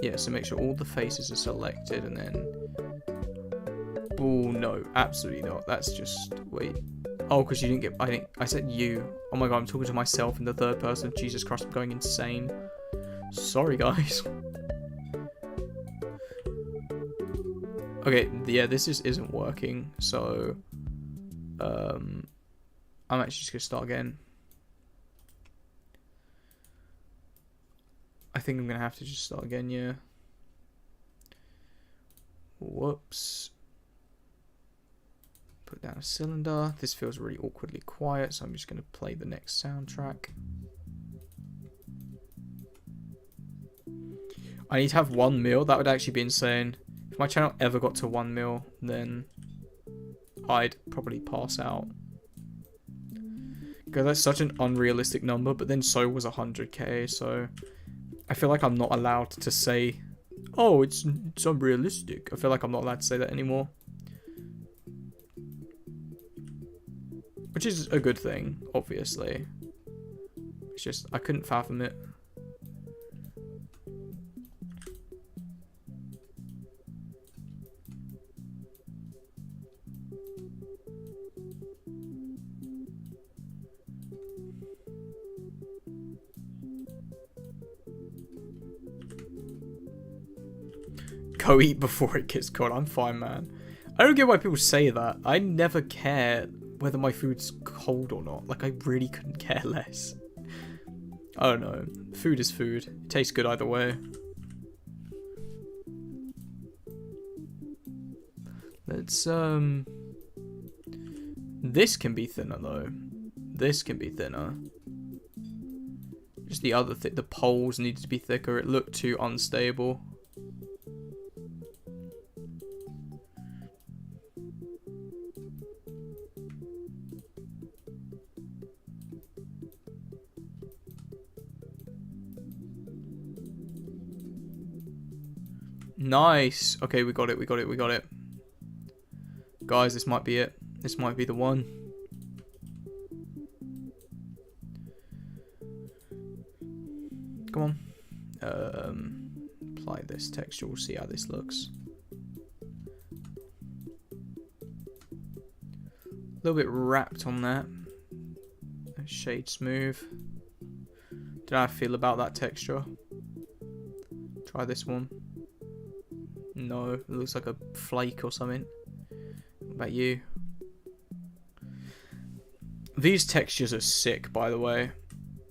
A: Yeah, so make sure all the faces are selected and then... Oh, no, absolutely not. That's just... Wait. Oh, because you didn't get... I said you. Oh my god, I'm talking to myself in the third person. Jesus Christ, I'm going insane. Sorry, guys. Okay, yeah, this just isn't working. So... I'm actually just going to start again. I think I'm going to have to just start again, yeah. Whoops. Put down a cylinder. This feels really awkwardly quiet, so I'm just going to play the next soundtrack. I need to have 1 mil. That would actually be insane. If my channel ever got to 1 mil, then I'd probably pass out. Because that's such an unrealistic number, but then so was 100k, so I feel like I'm not allowed to say, oh, it's unrealistic. I feel like I'm not allowed to say that anymore. Which is a good thing, obviously. It's just, I couldn't fathom it. Go eat before it gets cold. I'm fine, man. I don't get why people say that. I never care whether my food's cold or not. Like, I really couldn't care less. I don't know. Food is food. It tastes good either way. Let's, this can be thinner, though. This can be thinner. Just the other thing. The poles need to be thicker. It looked too unstable. Nice. Okay, we got it, we got it, we got it. Guys, this might be it. This might be the one. Come on. Apply this texture. We'll see how this looks. A little bit wrapped on that. Shade smooth. Don't know how I feel about that texture. Try this one. No, it looks like a flake or something. What about you? These textures are sick, by the way.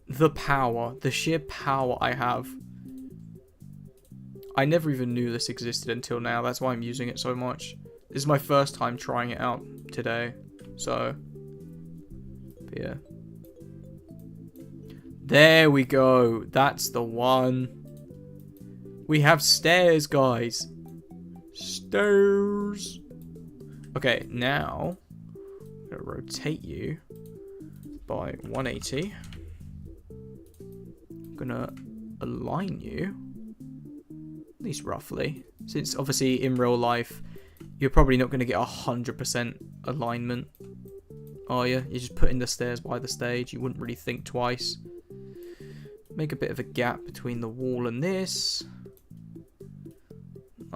A: The power, the sheer power I have. I never even knew this existed until now. That's why I'm using it so much. This is my first time trying it out today. So, but yeah. There we go. That's the one. We have stairs, guys. Stairs. Okay, now I'm gonna rotate you by 180. I'm gonna align you, at least roughly, since obviously in real life you're probably not gonna get 100% alignment, are you? You're just putting the stairs by the stage. You wouldn't really think twice. Make a bit of a gap between the wall and this.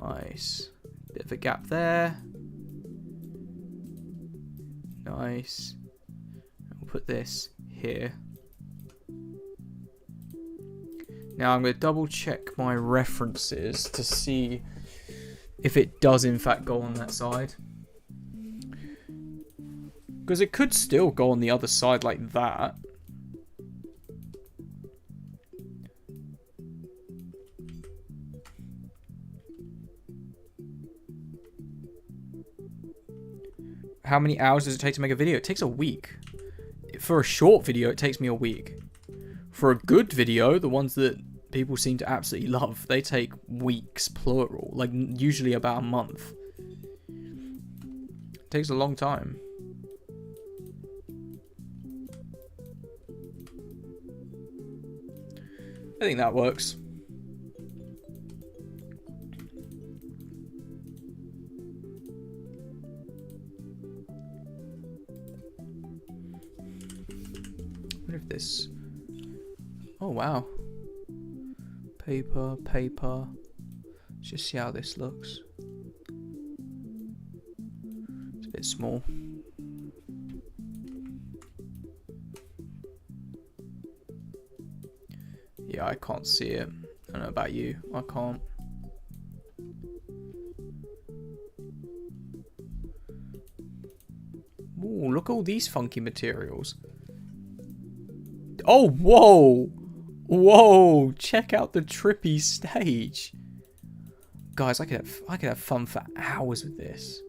A: Nice. Bit of a gap there. Nice. We'll put this here. Now I'm going to double check my references to see if it does in fact go on that side. Because it could still go on the other side like that. How many hours does it take to make a video? It takes a week. For a short video, it takes me a week. For a good video, the ones that people seem to absolutely love, they take weeks, plural. Like, usually about a month. It takes a long time. I think that works. What if this... Oh, wow. Paper, paper. Let's just see how this looks. It's a bit small. Yeah, I can't see it. I don't know about you. I can't. Ooh, look at all these funky materials. Oh, whoa! Whoa! Check out the trippy stage. Guys, I could have fun for hours with this.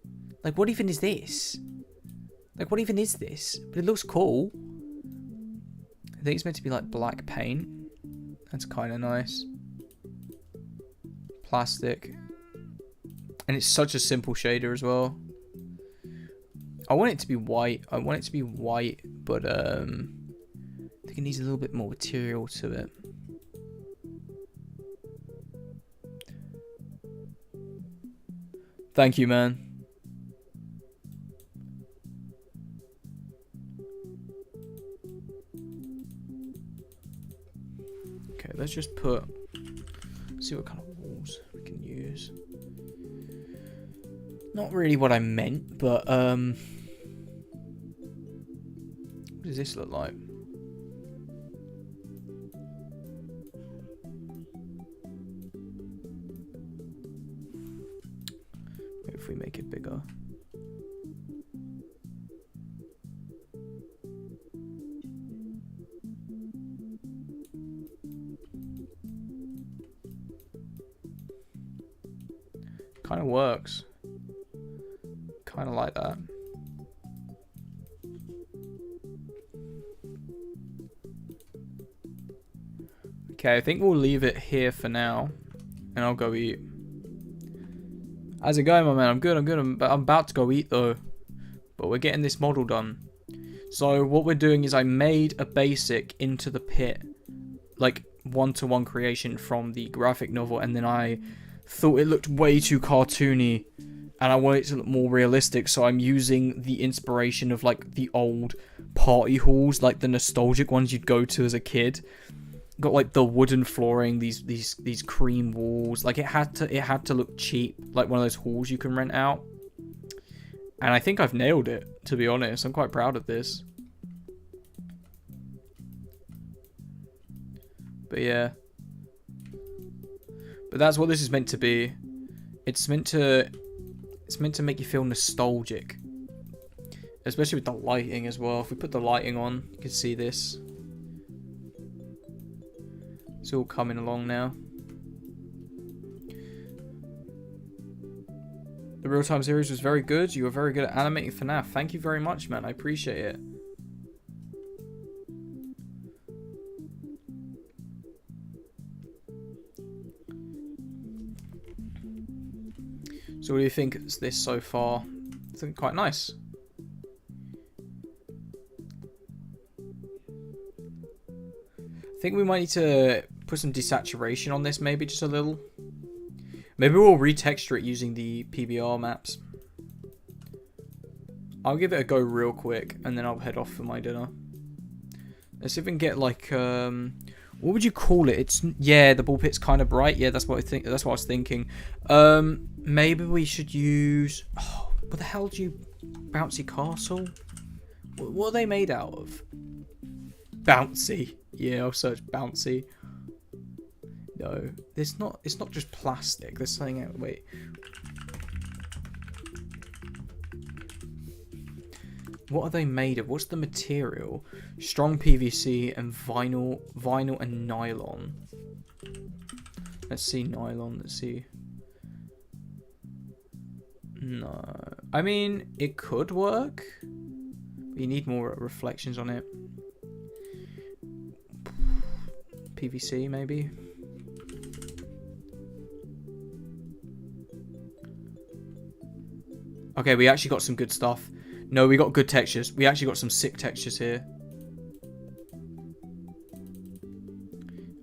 A: Like, what even is this? Like, what even is this? But it looks cool. I think it's meant to be like black paint. That's kind of nice. Plastic. And it's such a simple shader as well. I want it to be white. I want it to be white, but I think it needs a little bit more material to it. Thank you, man. Okay, let's just see what kind of walls we can use. Not really what I meant, but what does this look like? Maybe if we make it bigger. Kind of works. Kind of like that. Okay, I think we'll leave it here for now, and I'll go eat. How's it going, my man? I'm good. I'm about to go eat though, but we're getting this model done. So what we're doing is I made a basic into the pit, like one-to-one creation from the graphic novel, and then I thought it looked way too cartoony and I want it to look more realistic, so I'm using the inspiration of like the old party halls, like the nostalgic ones you'd go to as a kid. Got like the wooden flooring, these cream walls. Like it had to look cheap, like one of those halls you can rent out. And I think I've nailed it, to be honest. I'm quite proud of this. But yeah. But that's what this is meant to be. It's meant to make you feel nostalgic. Especially with the lighting as well. If we put the lighting on, you can see this. It's all coming along now. The real-time series was very good. You were very good at animating FNAF. Thank you very much, man. I appreciate it. So what do you think of this so far? I think quite nice. I think we might need to put some desaturation on this, maybe just a little. Maybe we'll retexture it using the PBR maps. I'll give it a go real quick, and then I'll head off for my dinner. Let's see if we can get like what would you call it? It's yeah, the ball pit's kind of bright. Yeah, that's what I think. That's what I was thinking. Maybe we should use. Oh, what the hell do you bouncy castle? What are they made out of? Bouncy. Yeah, I'll search bouncy. No, there's not. It's not just plastic. There's something out. Wait. What are they made of? What's the material? Strong PVC and vinyl and nylon. Let's see nylon. Let's see. No. I mean, it could work. You need more reflections on it. PVC, maybe. Okay, we actually got some good stuff. No, we got good textures. We actually got some sick textures here.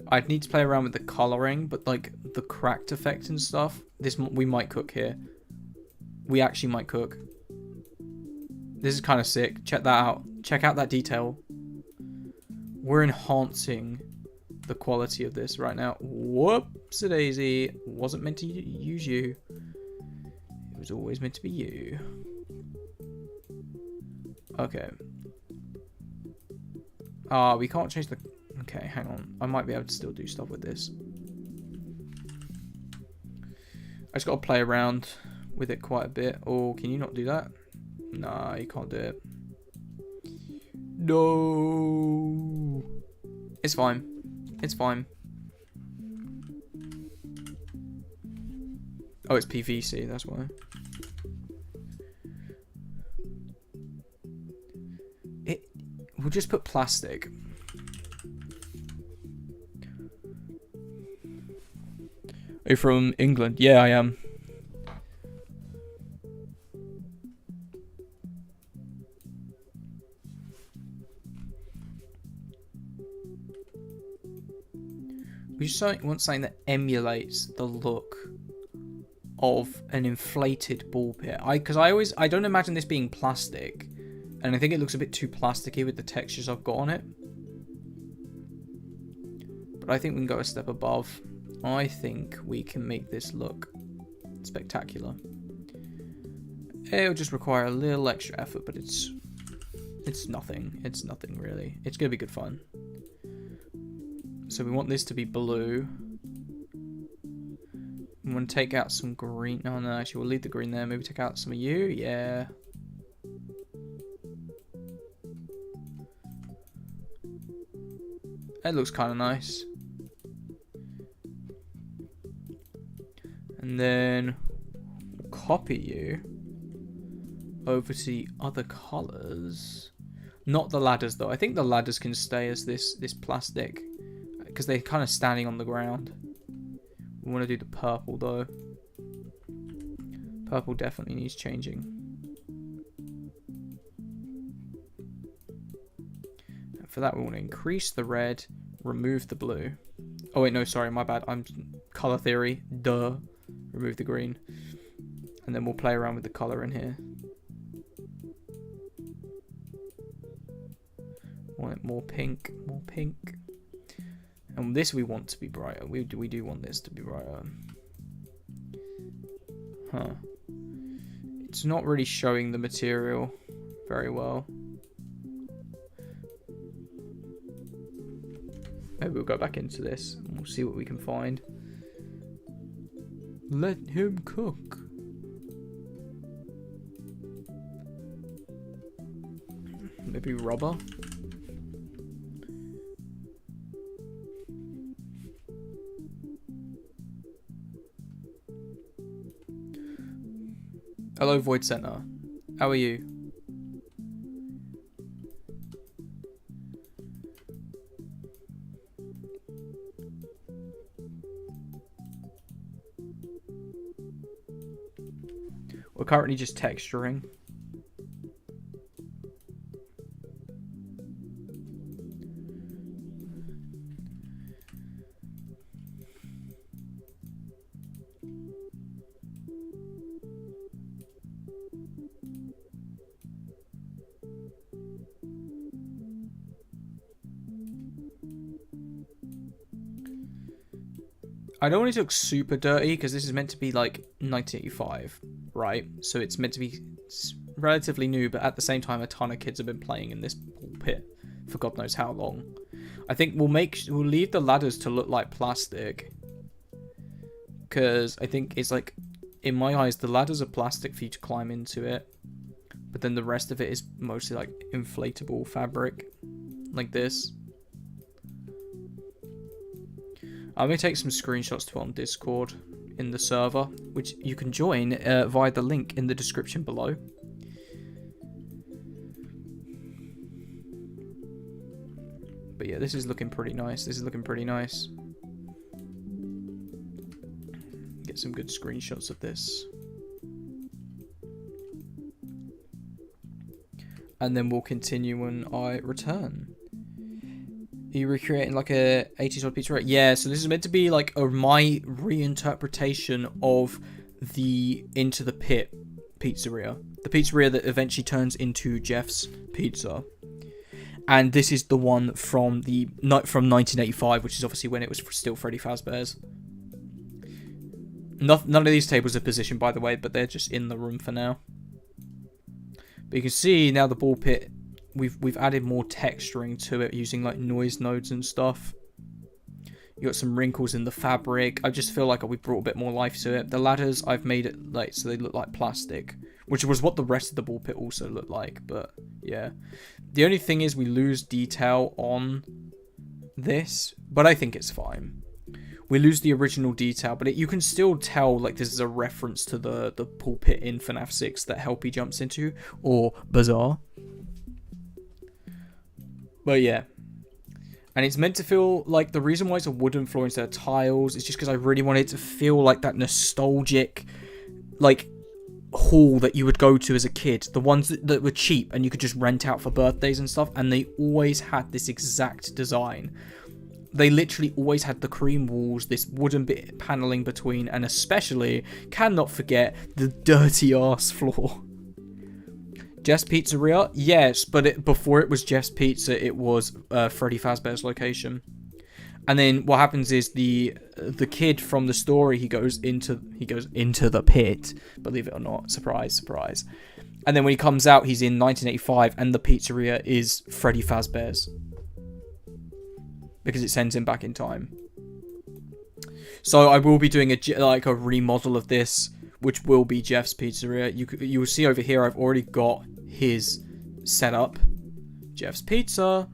A: I'd need to play around with the coloring, but like the cracked effect and stuff, this we might cook here. We actually might cook. This is kind of sick. Check that out. Check out that detail. We're enhancing the quality of this right now. Whoops-a-daisy. Wasn't meant to use you. It was always meant to be you. Okay. We can't change the... Okay, hang on. I might be able to still do stuff with this. I just got to play around with it quite a bit. Oh, can you not do that? Nah, you can't do it. No. It's fine. It's fine. Oh, it's PVC, that's why. We'll just put plastic. Are you from England? Yeah, I am. We just want something that emulates the look of an inflated ball pit. Because I don't imagine this being plastic. And I think it looks a bit too plasticky with the textures I've got on it. But I think we can go a step above. I think we can make this look spectacular. It'll just require a little extra effort, but it's nothing. It's nothing really. It's gonna be good fun. So we want this to be blue. We want to take out some green. No, actually we'll leave the green there. Maybe take out some of you. Yeah. It looks kind of nice. And then we'll copy you over to the other colors. Not the ladders though. I think the ladders can stay as this plastic because they're kind of standing on the ground. We want to do the purple though. Purple definitely needs changing. And for that we want to increase the red, remove the blue. Oh wait, no, sorry, my bad. I'm color theory. Duh. Remove the green. And then we'll play around with the color in here. Want it more pink, more pink. And this we want to be brighter. We do want this to be brighter. Huh. It's not really showing the material very well. Maybe we'll go back into this and we'll see what we can find. Let him cook. Maybe rubber. Hello, Void Center. How are you? We're currently just texturing. I don't want it to look super dirty because this is meant to be like 1985, right? So it's meant to be relatively new, but at the same time, a ton of kids have been playing in this pit for God knows how long. I think we'll leave the ladders to look like plastic because I think it's like, in my eyes, the ladders are plastic for you to climb into it, but then the rest of it is mostly like inflatable fabric, like this. I'm going to take some screenshots to put on Discord in the server, which you can join via the link in the description below. But yeah, this is looking pretty nice. This is looking pretty nice. Get some good screenshots of this. And then we'll continue when I return. Are you recreating like a 80s odd pizzeria? Yeah, so this is meant to be like my reinterpretation of the Into the Pit pizzeria. The pizzeria that eventually turns into Jeff's Pizza. And this is the one from 1985, which is obviously when it was still Freddy Fazbear's. None of these tables are positioned, by the way, but they're just in the room for now. But you can see now the ball pit, we've added more texturing to it using like noise nodes and stuff. You got some wrinkles in the fabric. I just feel like we brought a bit more life to it. The ladders, I've made it like so they look like plastic, which was what the rest of the ball pit also looked like. But yeah, the only thing is we lose detail on this, but I think it's fine. We lose the original detail, but you can still tell like this is a reference to the pool pit in FNAF 6 that Helpy jumps into, or Bazaar. But yeah. And it's meant to feel like the reason why it's a wooden floor instead of tiles is just because I really wanted it to feel like that nostalgic, like, hall that you would go to as a kid. The ones that were cheap and you could just rent out for birthdays and stuff. And they always had this exact design. They literally always had the cream walls, this wooden bit paneling between, and especially, cannot forget, the dirty ass floor. Jeff's Pizzeria? Yes, but before it was Jeff's Pizza, it was Freddy Fazbear's location. And then what happens is the kid from the story, he goes into the pit, believe it or not, surprise, surprise. And then when he comes out, he's in 1985, and the pizzeria is Freddy Fazbear's, because it sends him back in time. So I will be doing a remodel of this, which will be Jeff's Pizzeria. You will see over here I've already got his setup, Jeff's Pizza.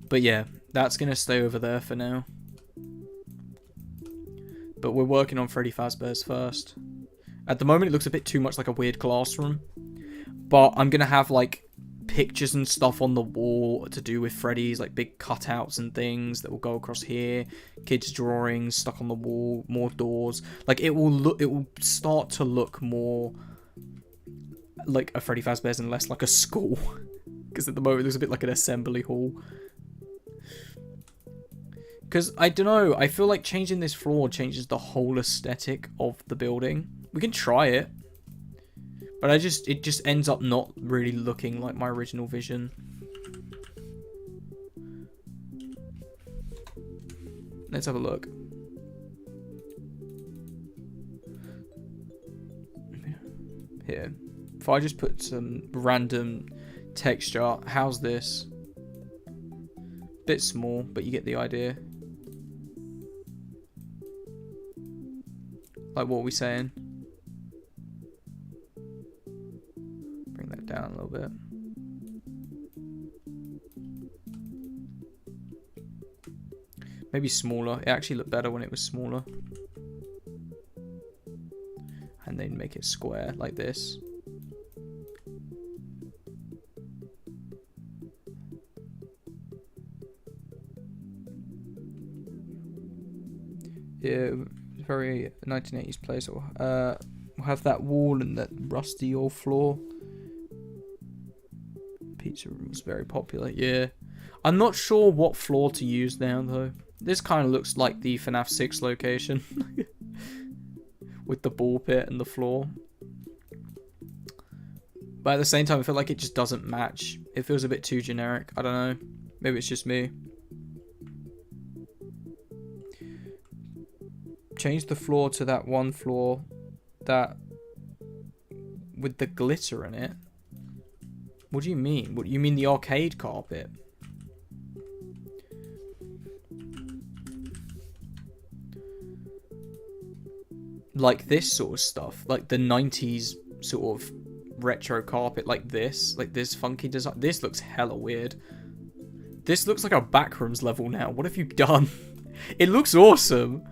A: But yeah, that's going to stay over there for now. But we're working on Freddy Fazbear's first. At the moment it looks a bit too much like a weird classroom. But I'm going to have like pictures and stuff on the wall to do with Freddy's, like big cutouts and things that will go across here, kids' drawings stuck on the wall, more doors. Like it will start to look more like a Freddy Fazbear's and less like a school, because at the moment it looks a bit like an assembly hall. Because I don't know, I feel like changing this floor changes the whole aesthetic of the building. We can try it. But it just ends up not really looking like my original vision. Let's have a look. Here. If I just put some random texture, how's this? Bit small, but you get the idea. Like, what are we saying? Down a little bit. Maybe smaller. It actually looked better when it was smaller. And then make it square like this. Yeah, very 1980s place. We'll have that wall and that rusty old floor. Pizza room was very popular, yeah. I'm not sure what floor to use now, though. This kind of looks like the FNAF 6 location. With the ball pit and the floor. But at the same time, I feel like it just doesn't match. It feels a bit too generic. I don't know. Maybe it's just me. Change the floor to that one floor that with the glitter in it. What do you mean? What you mean, the arcade carpet? Like this sort of stuff, like the 90s sort of retro carpet like this funky design. This looks hella weird. This looks like a backrooms level now. What have you done? It looks awesome.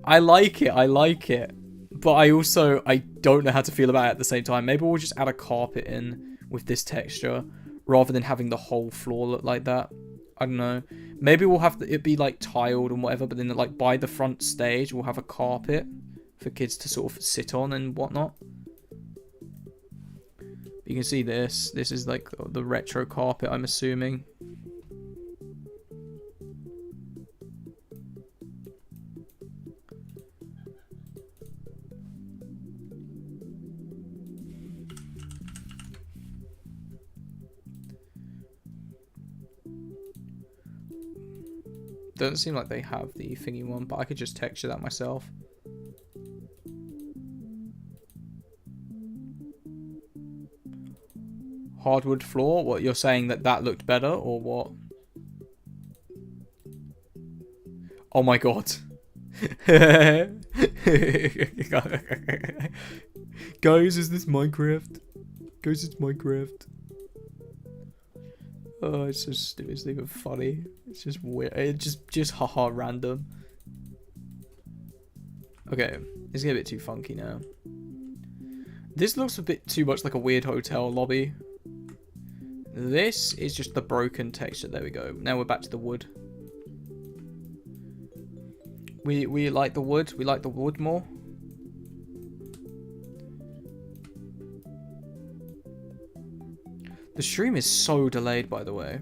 A: I like it. But I don't know how to feel about it at the same time. Maybe we'll just add a carpet in with this texture rather than having the whole floor look like that. I don't know. Maybe we'll have it be like tiled and whatever, but then like by the front stage we'll have a carpet for kids to sort of sit on and whatnot. You can see this. This is like the retro carpet, I'm assuming. Doesn't seem like they have the thingy one, but I could just texture that myself. Hardwood floor? What, you're saying that looked better, or what? Oh my god. Guys, is this Minecraft? Guys, it's Minecraft. Oh, it's so stupid. It's not even funny. It's just weird. It's just haha random. Okay, it's getting a bit too funky now. This looks a bit too much like a weird hotel lobby. This is just the broken texture. There we go. Now we're back to the wood. We like the wood. We like the wood more. The stream is so delayed, by the way.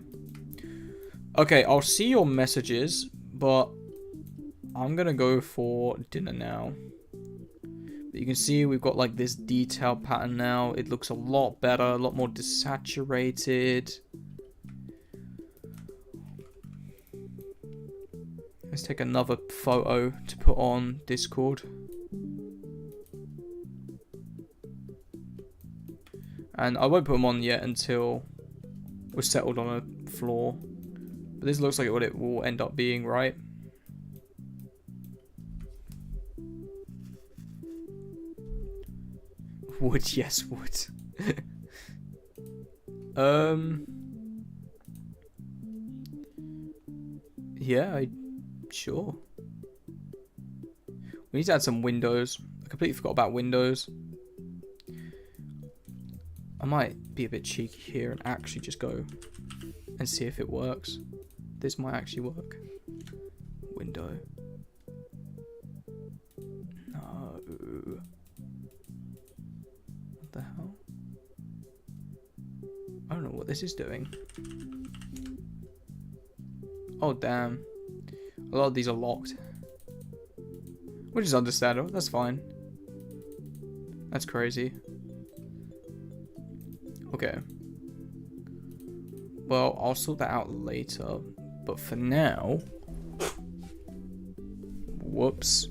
A: Okay, I'll see your messages, but I'm gonna go for dinner now. But you can see we've got like this detail pattern now. It looks a lot better, a lot more desaturated. Let's take another photo to put on Discord. And I won't put them on yet until we're settled on a floor. But this looks like what it will end up being, right? Wood, yes, wood. Yeah, sure. We need to add some windows. I completely forgot about windows. I might be a bit cheeky here and actually just go and see if it works. This might actually work. Window. No. What the hell? I don't know what this is doing. Oh, damn. A lot of these are locked. Which is understandable. That's fine. That's crazy. Okay. Well, I'll sort that out later. But for now... Whoops.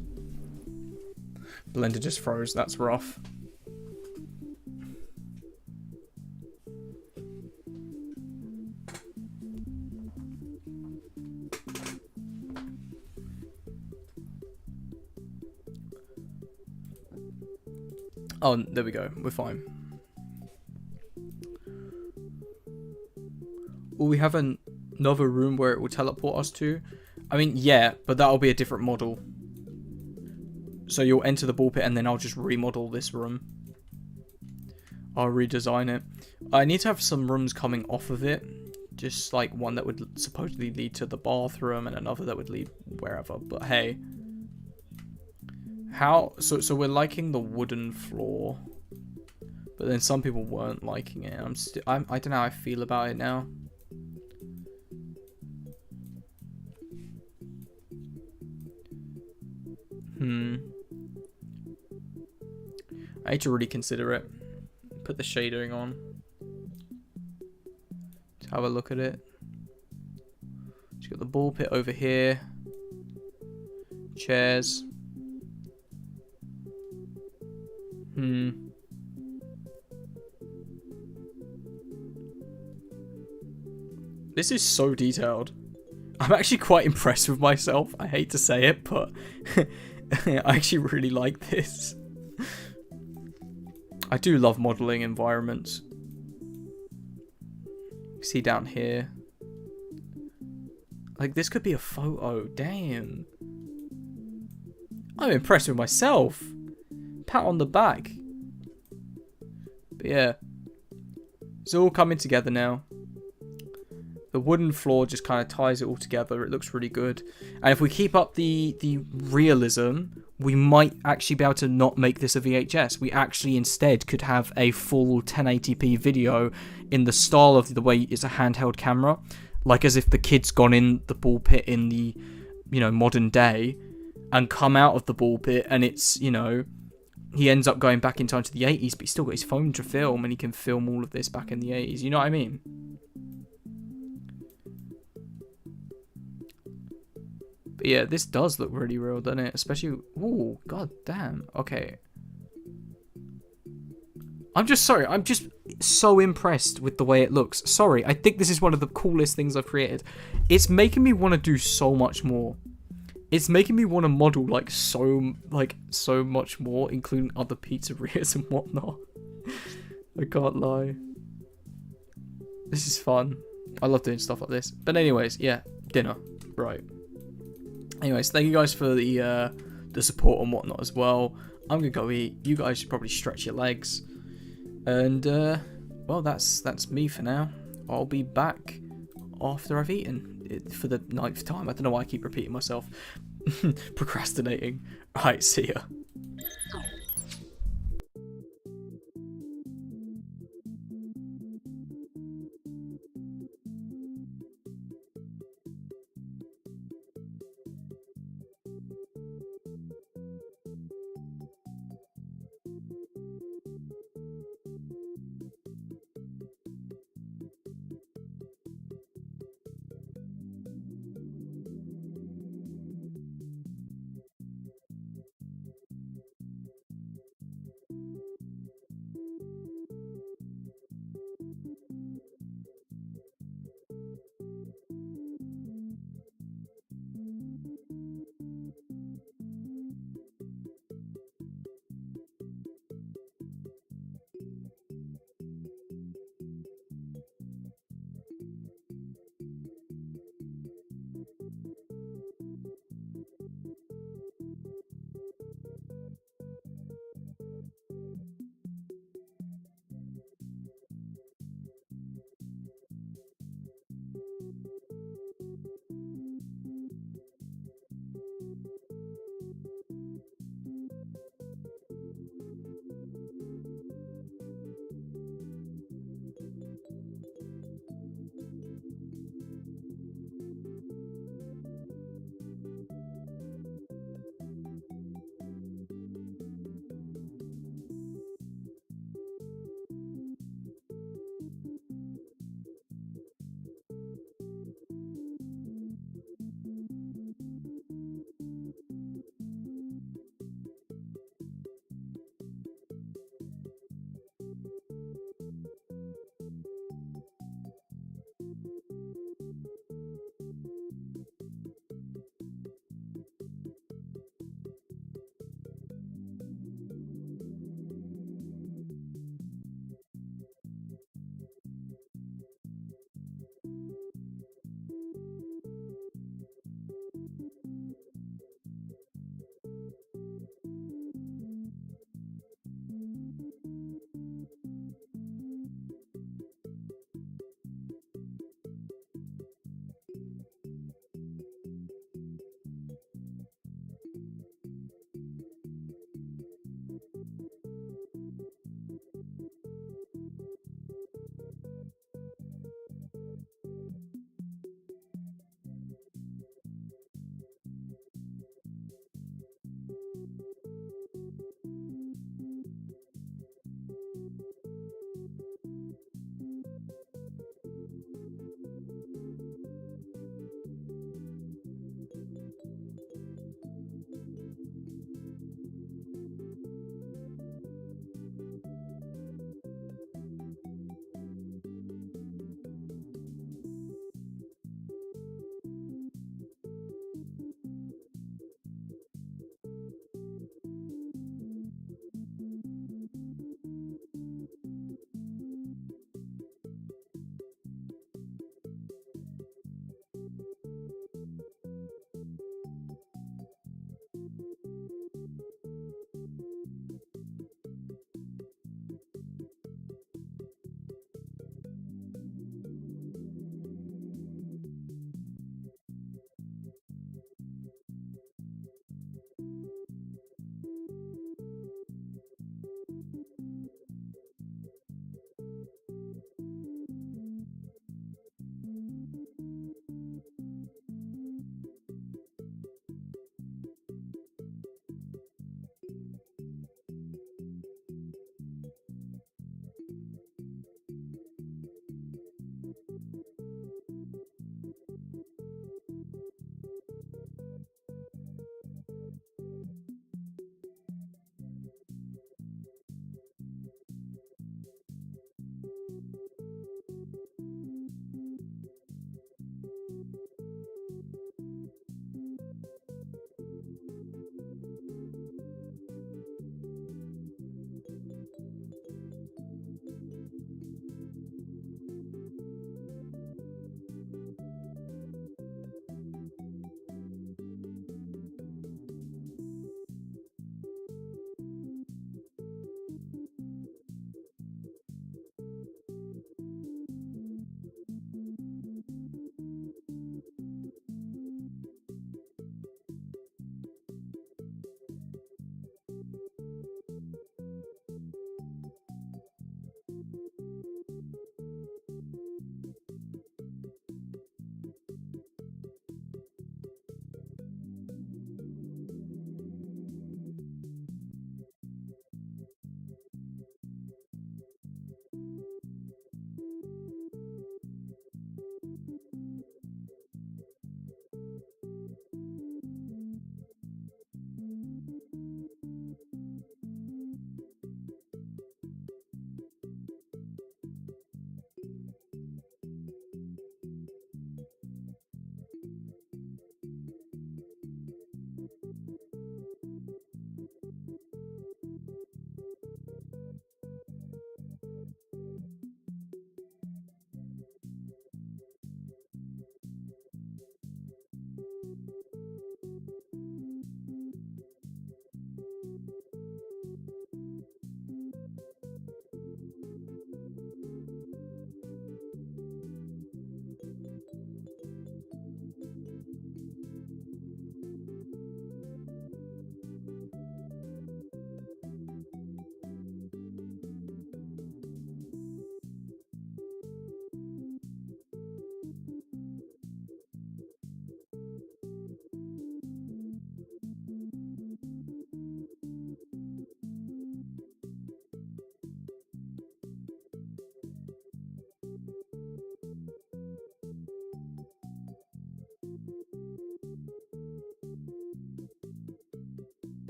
A: Blender just froze. That's rough. Oh, there we go. We're fine. Will we have another room where it will teleport us to? I mean, yeah, but that'll be a different model. So you'll enter the ball pit and then I'll just remodel this room. I'll redesign it. I need to have some rooms coming off of it. Just like one that would supposedly lead to the bathroom and another that would lead wherever. But hey. How? So we're liking the wooden floor. But then some people weren't liking it. I don't know how I feel about it now. I need to really consider it. Put the shading on. To have a look at it. Just got the ball pit over here. Chairs. This is so detailed. I'm actually quite impressed with myself. I hate to say it, but I actually really like this. I do love modeling environments. See down here. Like, this could be a photo. Damn. I'm impressed with myself. Pat on the back. But yeah. It's all coming together now. The wooden floor just kind of ties it all together. It looks really good. And if we keep up the realism, we might actually be able to not make this a VHS. We actually instead could have a full 1080p video in the style of the way it's a handheld camera. Like as if the kid's gone in the ball pit in the, you know, modern day and come out of the ball pit and it's, you know, he ends up going back in time to the 80s, but he's still got his phone to film and he can film all of this back in the 80s. You know what I mean? But yeah, this does look really real, doesn't it? Especially, ooh, god damn. Okay. I'm just so impressed with the way it looks. Sorry, I think this is one of the coolest things I've created. It's making me want to do so much more. It's making me want to model so much more, including other pizzerias and whatnot. I can't lie. This is fun. I love doing stuff like this. But anyways, yeah, dinner. Right. Anyways, thank you guys for the support and whatnot as well. I'm gonna go eat. You guys should probably stretch your legs. And well, that's me for now. I'll be back after I've eaten for the 9th time. I don't know why I keep repeating myself. Procrastinating. Alright, see ya.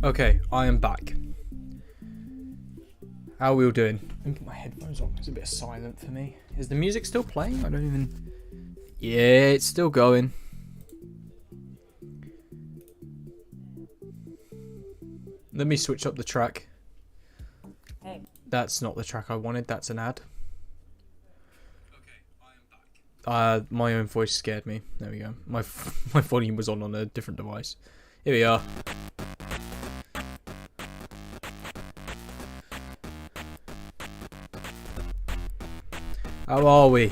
A: Okay, I am back. How are we all doing? Let me put my headphones on. It's a bit silent for me. Is the music still playing? I don't even... Yeah, it's still going. Let me switch up the track. Hey. That's not the track I wanted. That's an ad. Okay, I am back. My own voice scared me. There we go. My volume was on a different device. Here we are. How are we?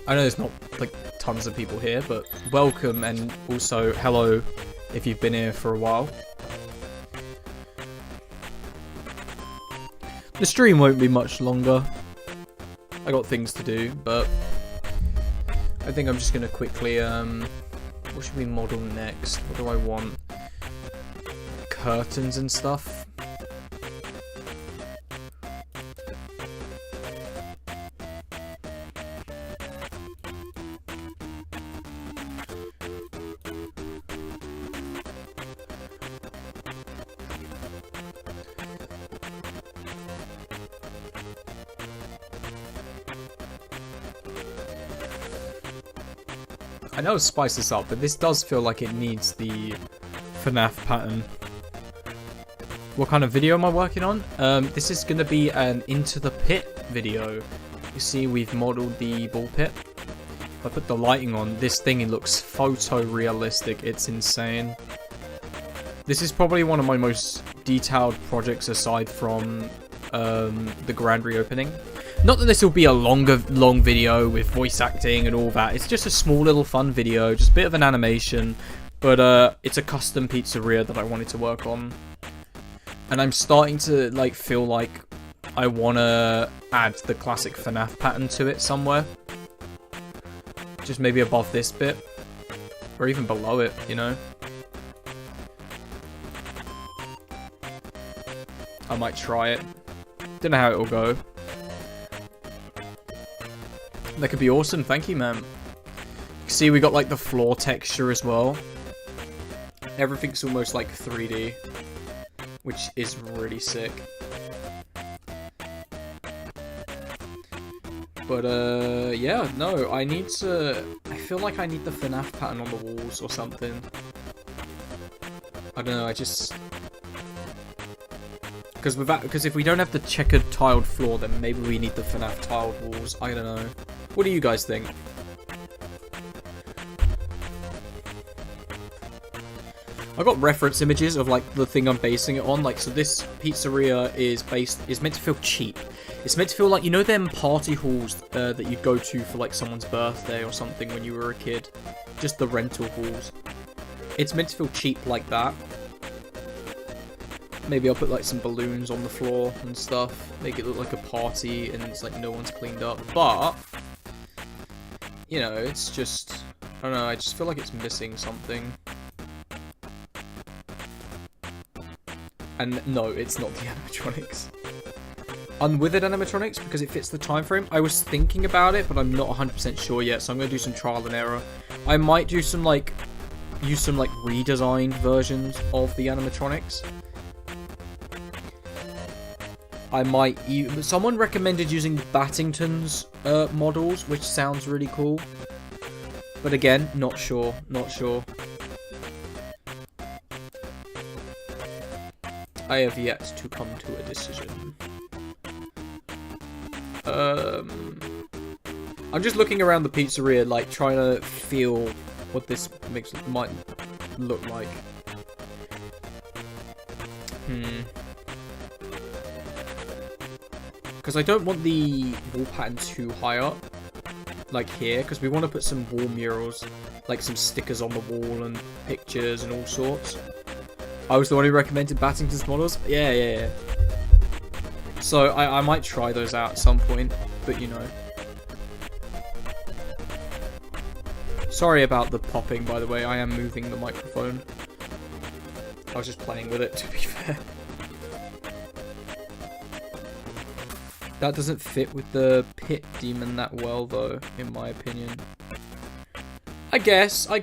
A: I know there's not like tons of people here, but welcome, and also hello if you've been here for a while. The stream won't be much longer. I got things to do, but I think I'm just gonna quickly what should we model next? What do I want? Curtains and stuff. I know spice this up, but this does feel like it needs the FNAF pattern. What kind of video am I working on? This is going to be an Into the Pit video. You see we've modeled the ball pit. If I put the lighting on, this thing, it looks photorealistic. It's insane. This is probably one of my most detailed projects aside from the grand reopening. Not that this will be a long video with voice acting and all that. It's just a small little fun video, just a bit of an animation. But it's a custom pizzeria that I wanted to work on. And I'm starting to like feel like I want to add the classic FNAF pattern to it somewhere. Just maybe above this bit. Or even below it, you know. I might try it. Don't know how it will go. That could be awesome. Thank you, man. See, we got like the floor texture as well. Everything's almost like 3D, which is really sick. But yeah, no, I need to. I feel like I need the FNAF pattern on the walls or something. I don't know. I just. Because if we don't have the checkered tiled floor, then maybe we need the FNAF tiled walls. I don't know. What do you guys think? I got reference images of like the thing I'm basing it on. Like, so this pizzeria is meant to feel cheap. It's meant to feel like, you know, them party halls that you'd go to for like someone's birthday or something when you were a kid. Just the rental halls. It's meant to feel cheap like that. Maybe I'll put like some balloons on the floor and stuff. Make it look like a party and it's like no one's cleaned up. But, you know, it's just, I don't know, I just feel like it's missing something. And no, it's not the animatronics. I'm with it animatronics because it fits the time frame. I was thinking about it, but I'm not 100% sure yet, so I'm going to do some trial and error. I might do some like, use some like redesigned versions of the animatronics. I might even... Someone recommended using Battington's models, which sounds really cool. But again, not sure. Not sure. I have yet to come to a decision. I'm just looking around the pizzeria, like, trying to feel what this might look like. Because I don't want the wall pattern too high up, like here, because we want to put some wall murals, like some stickers on the wall and pictures and all sorts. I was the one who recommended Battington's models? Yeah. So I might try those out at some point, but you know. Sorry about the popping, by the way, I am moving the microphone. I was just playing with it, to be fair. That doesn't fit with the pit demon that well, though, in my opinion. I guess. I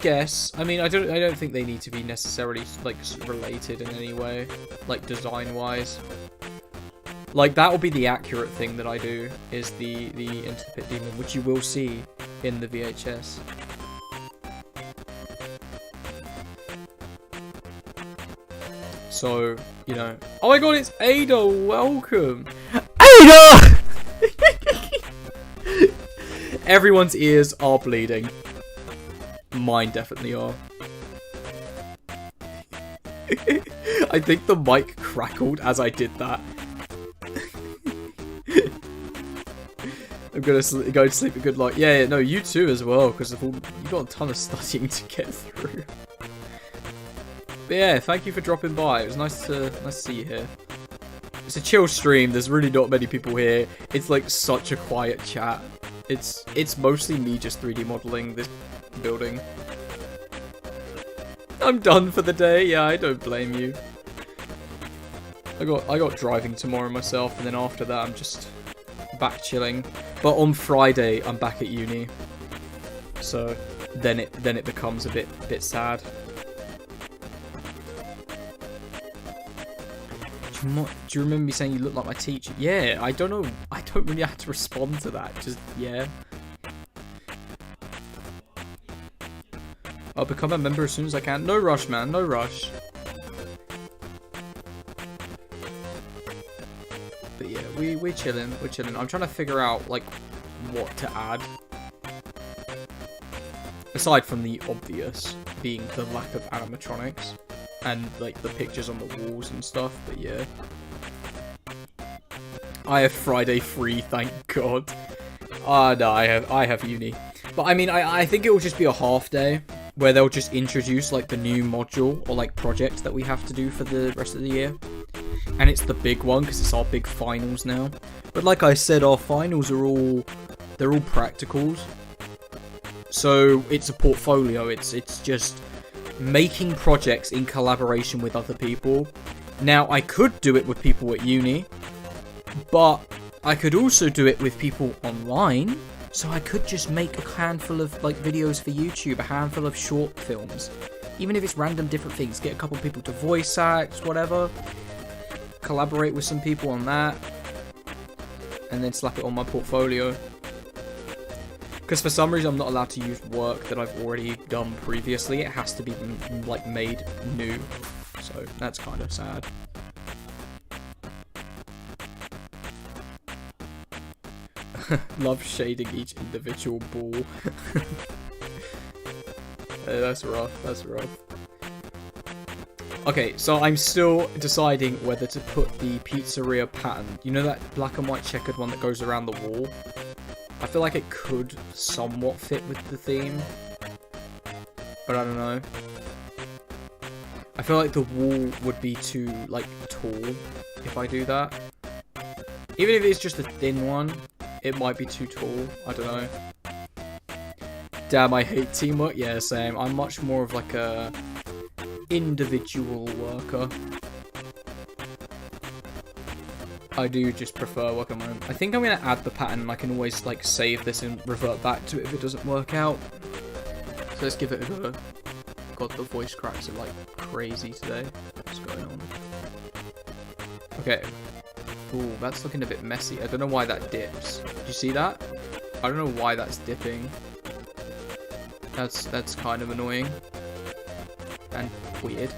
A: mean, I don't think they need to be necessarily like related in any way, like design-wise. Like that will be the accurate thing that I do is the Into the Pit demon, which you will see in the VHS. So, you know. Oh my god, it's Ada! Welcome! Ada! Everyone's ears are bleeding. Mine definitely are. I think the mic crackled as I did that. I'm gonna go to sleep a good night. Yeah, no, you too as well, because you got a ton of studying to get through. But yeah, thank you for dropping by. It was nice to see you here. It's a chill stream. There's really not many people here. It's like such a quiet chat. It's mostly me just 3D modeling this building. I'm done for the day. Yeah, I don't blame you. I got driving tomorrow myself, and then after that I'm just back chilling. But on Friday I'm back at uni, so then it becomes a bit sad. Do you remember me saying you look like my teacher? Yeah, I don't know. I don't really have to respond to that. Just yeah. I'll become a member as soon as I can. No rush, man. No rush. But yeah, we're chilling. We're chilling. I'm trying to figure out like what to add. Aside from the obvious being the lack of animatronics and like the pictures on the walls and stuff. But yeah. I have Friday free, thank God. No, I have uni. But I mean, I think it will just be a half day where they'll just introduce like the new module or like project that we have to do for the rest of the year. And it's the big one because it's our big finals now. But like I said, our finals are they're all practicals. So it's a portfolio. It's just making projects in collaboration with other people. Now I could do it with people at uni, but I could also do it with people online. So I could just make a handful of like videos for YouTube, a handful of short films. Even if it's random different things, get a couple people to voice act, whatever. Collaborate with some people on that. And then slap it on my portfolio. Because for some reason I'm not allowed to use work that I've already done previously. It has to be like made new. So that's kind of sad. Love shading each individual ball. That's rough. That's rough. Okay, so I'm still deciding whether to put the pizzeria pattern. You know that black and white checkered one that goes around the wall? I feel like it could somewhat fit with the theme. But I don't know. I feel like the wall would be too, like, tall if I do that. Even if it's just a thin one, it might be too tall. I don't know. Damn, I hate teamwork. Yeah, same. I'm much more of like a individual worker. I do just prefer working on my own. I think I'm going to add the pattern. I can always like save this and revert back to it if it doesn't work out. So let's give it a go. God, the voice cracks are like crazy today. What's going on? Okay. Ooh, that's looking a bit messy. I don't know why that dips. Did you see that? I don't know why that's dipping. That's kind of annoying. And weird.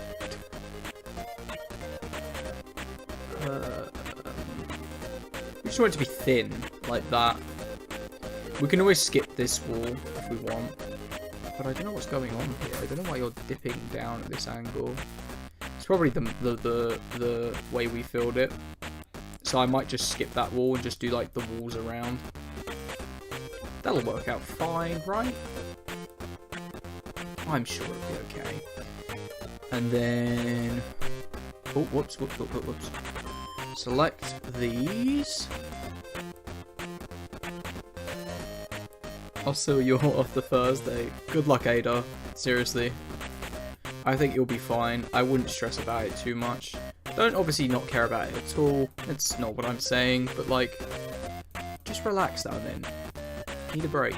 A: We just want it to be thin, like that. We can always skip this wall if we want. But I don't know what's going on here. I don't know why you're dipping down at this angle. It's probably the way we filled it. So I might just skip that wall and just do like the walls around. That'll work out fine, right? I'm sure it'll be okay. And then... Oh, whoops. Select these. I'll seal you all off the Thursday. Good luck, Ada. Seriously. I think you'll be fine. I wouldn't stress about it too much. Don't obviously not care about it at all. It's not what I'm saying, but like, just relax now and then. Need a break.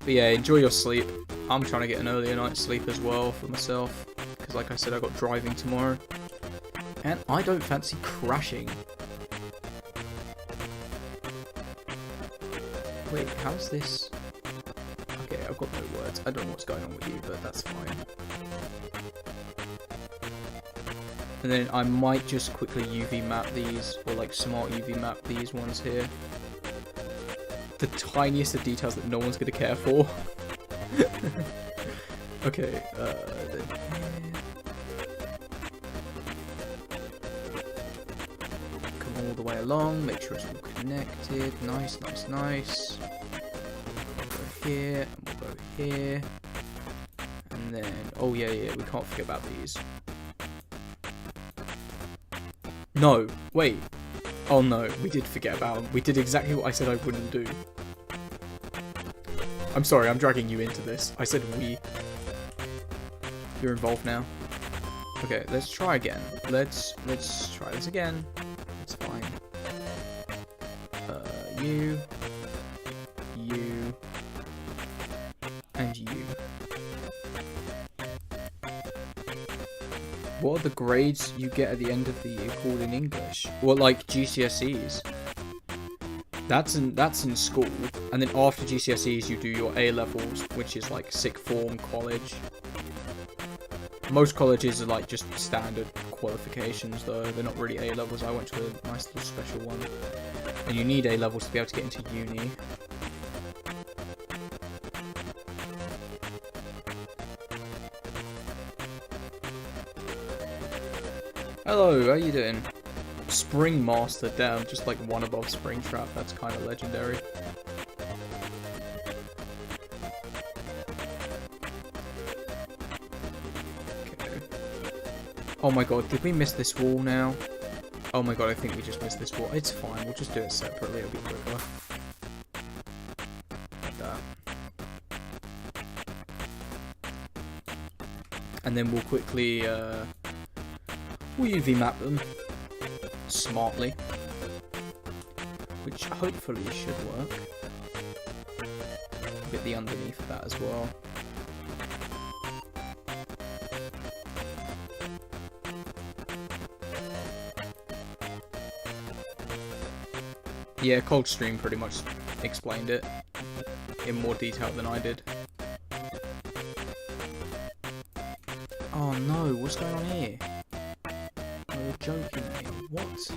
A: But yeah, enjoy your sleep. I'm trying to get an earlier night's sleep as well for myself. Because like I said, I got driving tomorrow. And I don't fancy crashing. Wait, how's this? Okay, I've got no words. I don't know what's going on with you, but that's fine. And then I might just quickly UV map these, or like smart UV map these ones here. the tiniest of details that no one's gonna care for. Okay, then come all the way along, make sure it's all connected. Nice, nice, nice. We'll go here, and we'll go here. And then, oh yeah, we can't forget about these. No, wait. Oh no, we did forget about them. We did exactly what I said I wouldn't do. I'm sorry, I'm dragging you into this. I said we. You're involved now. Okay, let's try again. Let's try this again. It's fine. You, and you. What are the grades you get at the end of the year called in English? Well, like GCSEs. That's in school, and then after GCSEs you do your A levels, which is like sixth form college. Most colleges are like just standard qualifications, though they're not really A levels. I went to a nice little special one, and you need A levels to be able to get into uni. Hello, how you doing? Spring Master, damn, just like one above Spring Trap, that's kind of legendary. Okay. Oh my god, did we miss this wall now? Oh my god, I think we just missed this wall. It's fine, we'll just do it separately, it'll be quicker. Like that. And then we'll quickly, we'll UV map them smartly, which hopefully should work. Get the underneath of that as well. Yeah, Coldstream pretty much explained it in more detail than I did. Oh no, what's going on here? You're joking me. What?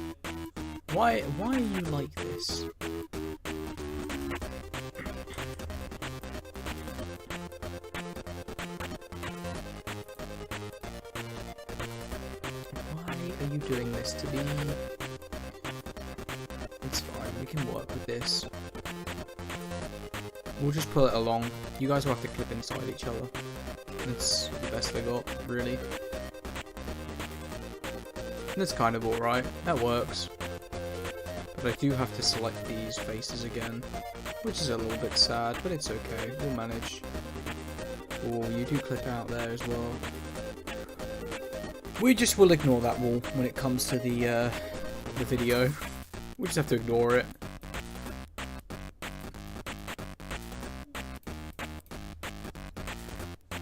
A: Why are you like this? Why are you doing this to me? It's fine, we can work with this. We'll just pull it along. You guys will have to clip inside each other. That's the best I got, really. That's kind of alright. That works. But I do have to select these faces again, which is a little bit sad, but it's okay. We'll manage. Oh, you do clip out there as well. We just will ignore that wall when it comes to the video. We just have to ignore it.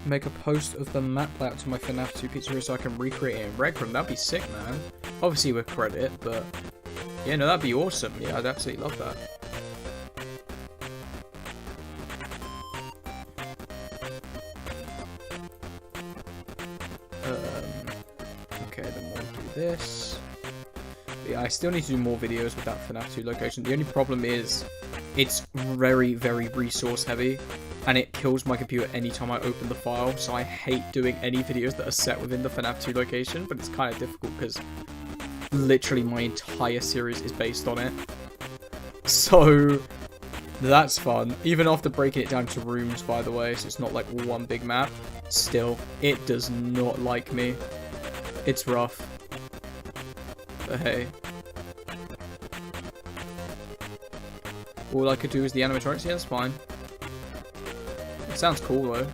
A: Make a post of the map layout to my FNAF 2 pizzeria so I can recreate it in Rec Room. That'd be sick, man. Obviously with credit, but yeah, no, that'd be awesome. Yeah, I'd absolutely love that. Okay, then we'll do this. But yeah, I still need to do more videos with that FNAF 2 location. The only problem is it's very, very resource heavy. And it kills my computer anytime I open the file, so I hate doing any videos that are set within the FNAF 2 location, but it's kind of difficult because literally my entire series is based on it. So that's fun. Even after breaking it down to rooms, by the way, so it's not like one big map, still, it does not like me. It's rough. But hey. All I could do is the animatronics, yeah, that's fine. Sounds cool though.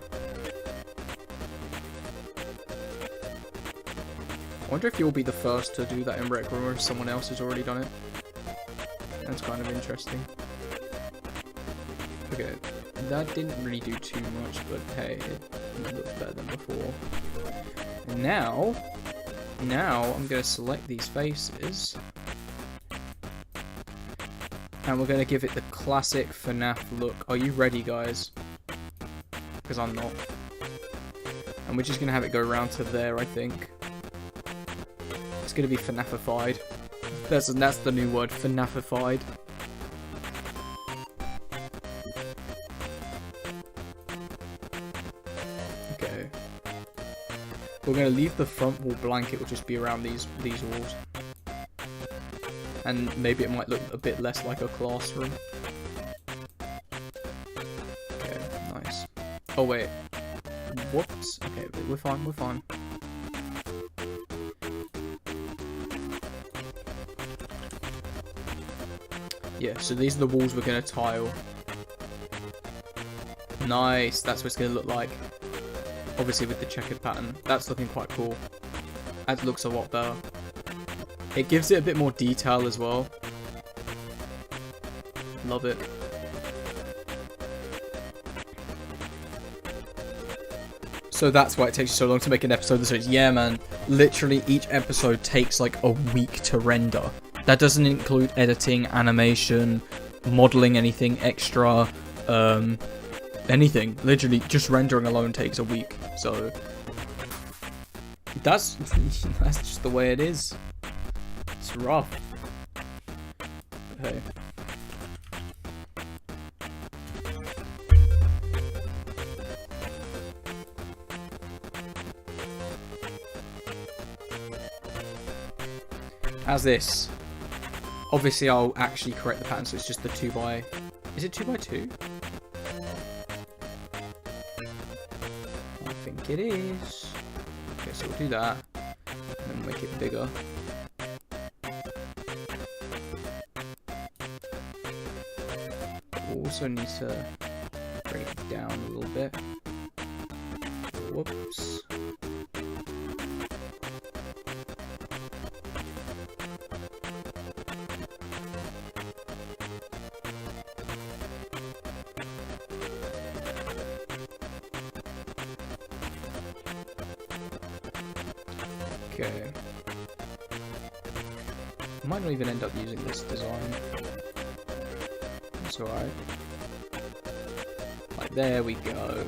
A: I wonder if you'll be the first to do that in Rec Room or if someone else has already done it. That's kind of interesting. Okay, that didn't really do too much, but hey, it looked better than before. And now I'm going to select these faces. And we're going to give it the classic FNAF look. Are you ready, guys? Because I'm not. And we're just going to have it go around to there, I think. It's going to be FNAFified. That's the new word, FNAFified. We're going to leave the front wall blank. It will just be around these walls. And maybe it might look a bit less like a classroom. Okay, nice. Oh, wait. Whoops. Okay, we're fine, we're fine. Yeah, so these are the walls we're going to tile. Nice, that's what it's going to look like. Obviously with the checkered pattern. That's looking quite cool. That looks a lot better. It gives it a bit more detail as well. Love it. So that's why it takes you so long to make an episode. So yeah, man. Literally each episode takes like a week to render. That doesn't include editing, animation, modeling anything extra, anything. Literally just rendering alone takes a week. So that's just the way it is. It's rough. Hey. How's this? Obviously, I'll actually correct the pattern, so it's just the 2x... Is it 2x2? I think it is. Okay, so we'll do that. And then make it bigger. We'll also need to bring it down a little bit. Whoops. Okay. I might not even end up using this design. It's alright. Like, there we go.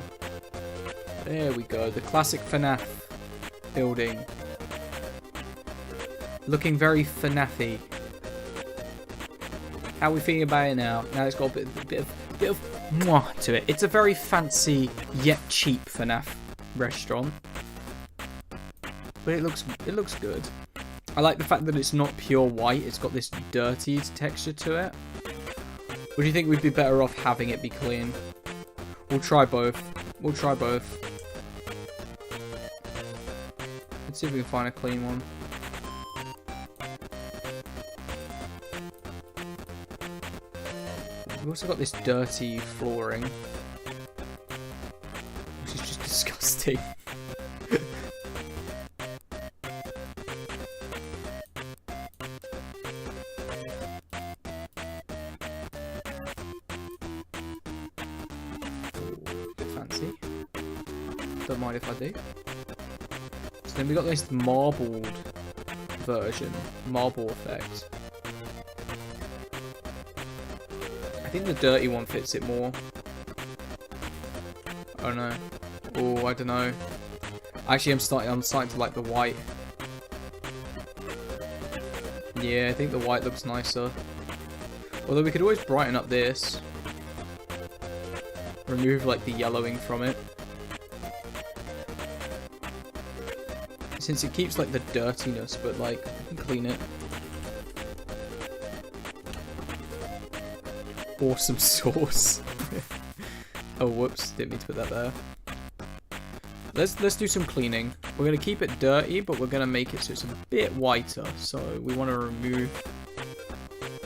A: There we go. The classic FNAF building. Looking very FNAF-y. How are we feeling about it now? Now it's got a bit of mwah to it. It's a very fancy yet cheap FNAF restaurant. But it looks good. I like the fact that it's not pure white. It's got this dirty texture to it. Or do you think we'd be better off having it be clean? We'll try both. We'll try both. Let's see if we can find a clean one. We've also got this dirty flooring, which is just disgusting. Don't mind if I do. So then we got this marbled version, marble effect. I think the dirty one fits it more. Oh no. Oh, I don't know. Actually, I'm starting to like the white. Yeah, I think the white looks nicer. Although we could always brighten up this. Remove like the yellowing from it. Since it keeps like the dirtiness, but like we can clean it. Awesome sauce. Oh whoops, didn't mean to put that there. Let's do some cleaning. We're gonna keep it dirty, but we're gonna make it so it's a bit whiter. So we want to remove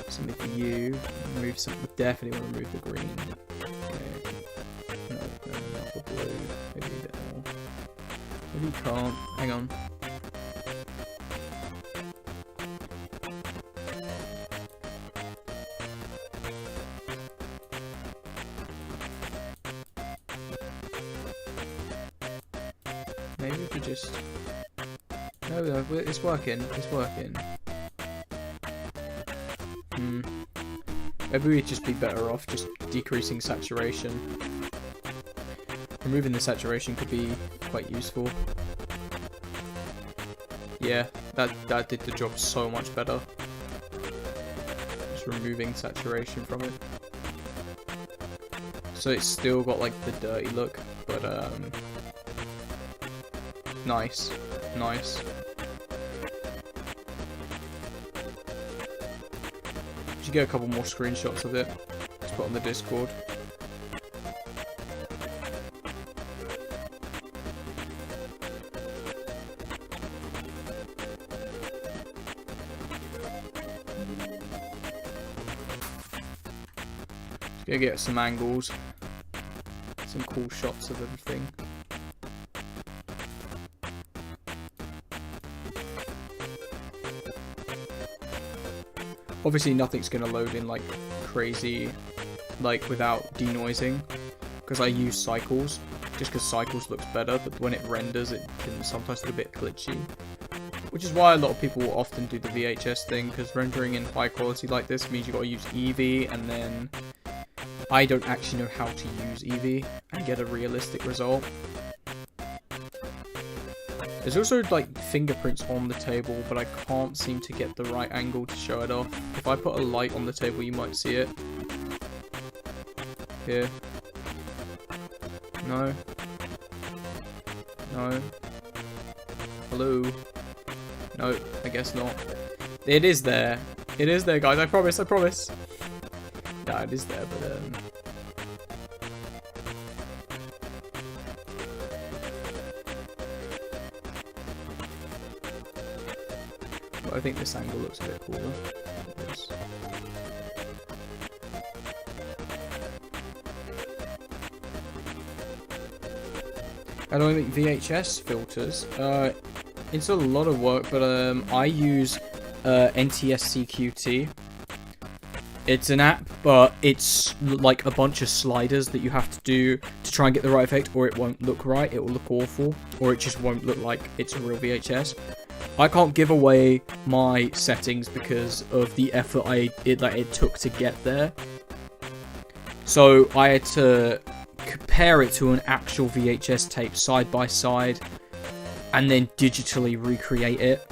A: some of you. Remove some. We definitely want to remove the green. Okay. No, not the blue. Maybe a bit more. Maybe you can't. Hang on. Maybe if we just... No, it's working. It's working. Maybe we'd just be better off just decreasing saturation. Removing the saturation could be quite useful. Yeah, that did the job so much better. Just removing saturation from it. So it's still got like the dirty look, but Nice. Nice. Should get a couple more screenshots of it. Let's put on the Discord. Gonna get some angles, some cool shots of everything. Obviously nothing's gonna load in like crazy, like without denoising, because I use cycles, just because cycles looks better, but when it renders it can sometimes look a bit glitchy. Which is why a lot of people will often do the VHS thing, because rendering in high quality like this means you gotta use Eevee, and then I don't actually know how to use Eevee and get a realistic result. There's also like fingerprints on the table, but I can't seem to get the right angle to show it off. If I put a light on the table, you might see it. Here. No. No. Hello. No, I guess not. It is there. It is there, guys. I promise. I promise. Yeah, it is there, but I think this angle looks a bit cooler. I don't think VHS filters. It's a lot of work, but I use NTSCQT. It's an app, but it's like a bunch of sliders that you have to do to try and get the right effect, or it won't look right, it will look awful, or it just won't look like it's a real VHS. I can't give away my settings because of the effort it took to get there. So I had to compare it to an actual VHS tape side by side, and then digitally recreate it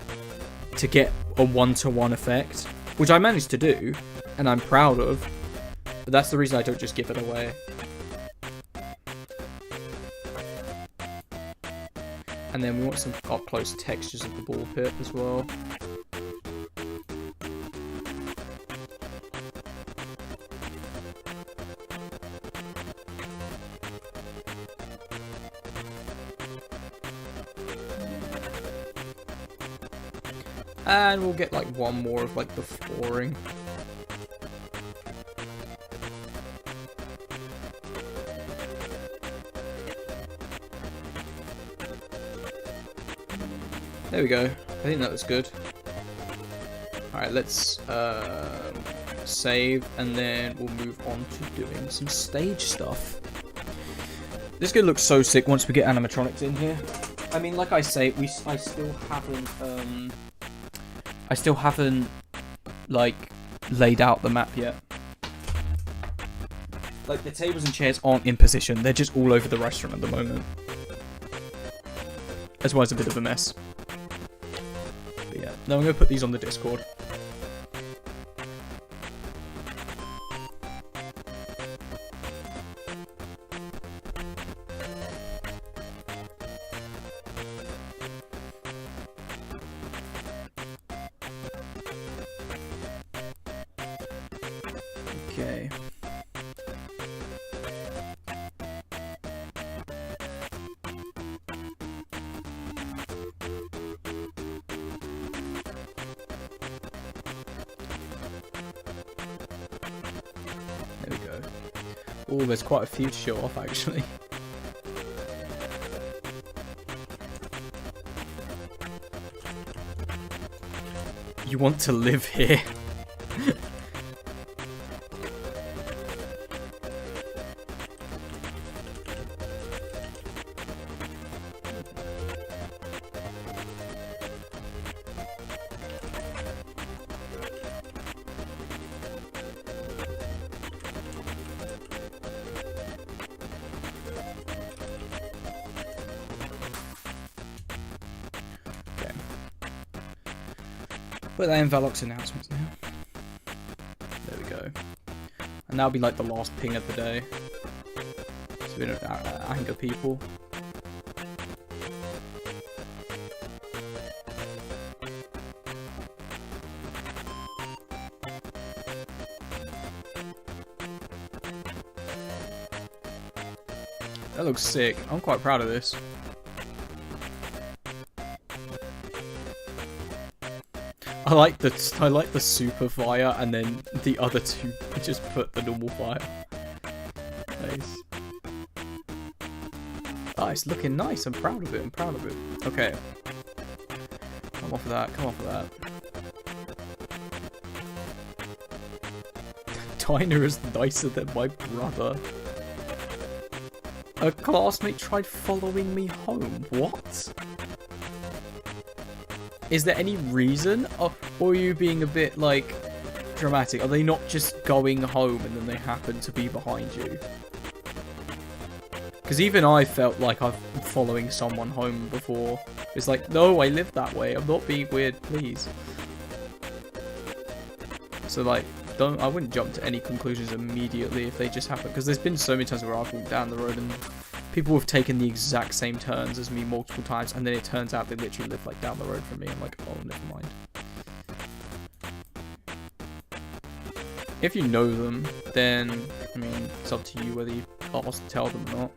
A: to get a one-to-one effect, which I managed to do, and I'm proud of, but that's the reason I don't just give it away. And then we want some up-close textures of the ball pit as well. And we'll get like one more of like the flooring. There we go. I think that was good. Alright, let's save, and then we'll move on to doing some stage stuff. This is gonna look so sick once we get animatronics in here. I mean, like I say, I still haven't like laid out the map yet. Like the tables and chairs aren't in position; they're just all over the restaurant at the moment. That's why it's a bit of a mess. But yeah, now I'm gonna put these on the Discord. Okay. There we go. Oh, there's quite a few to show off actually. You want to live here? Put that in Valok's announcements now. There we go. And that'll be like the last ping of the day, so we don't anger people. That looks sick. I'm quite proud of this. I like the super fire, and then the other two just put the normal fire. Nice. Oh, it's looking nice. I'm proud of it. I'm proud of it. Okay. Come off of that. Come off of that. Diner is nicer than my brother. A classmate tried following me home. What? Is there any reason? Or are you being a bit, like, dramatic? Are they not just going home and then they happen to be behind you? Because even I felt like I've been following someone home before. It's like, no, I live that way. I'm not being weird, please. So, like, I wouldn't jump to any conclusions immediately if they just happen. Because there's been so many times where I've walked down the road and people have taken the exact same turns as me multiple times, and then it turns out they literally live like down the road from me. I'm like, oh, never mind. If you know them, then I mean, it's up to you whether you ask to tell them or not.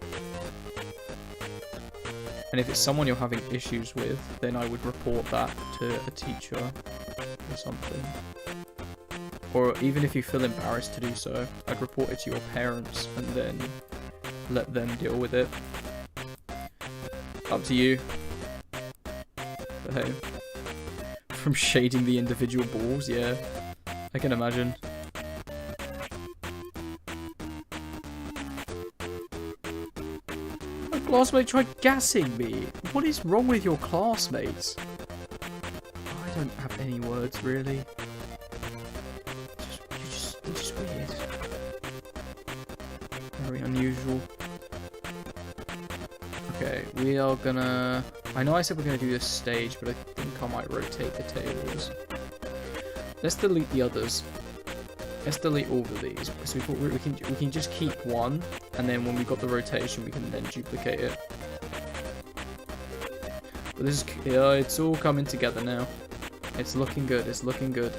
A: And if it's someone you're having issues with, then I would report that to a teacher or something. Or even if you feel embarrassed to do so, I'd report it to your parents and then let them deal with it. Up to you. But hey. From shading the individual balls, yeah. I can imagine. My classmate tried gassing me. What is wrong with your classmates? I don't have any words, really. They're just weird. Very unusual. Okay, we are gonna... I know I said we're gonna do this stage, but I think I might rotate the tables. Let's delete the others. Let's delete all of these. So we can just keep one, and then when we've got the rotation, we can then duplicate it. But this is... it's all coming together now. It's looking good. It's looking good.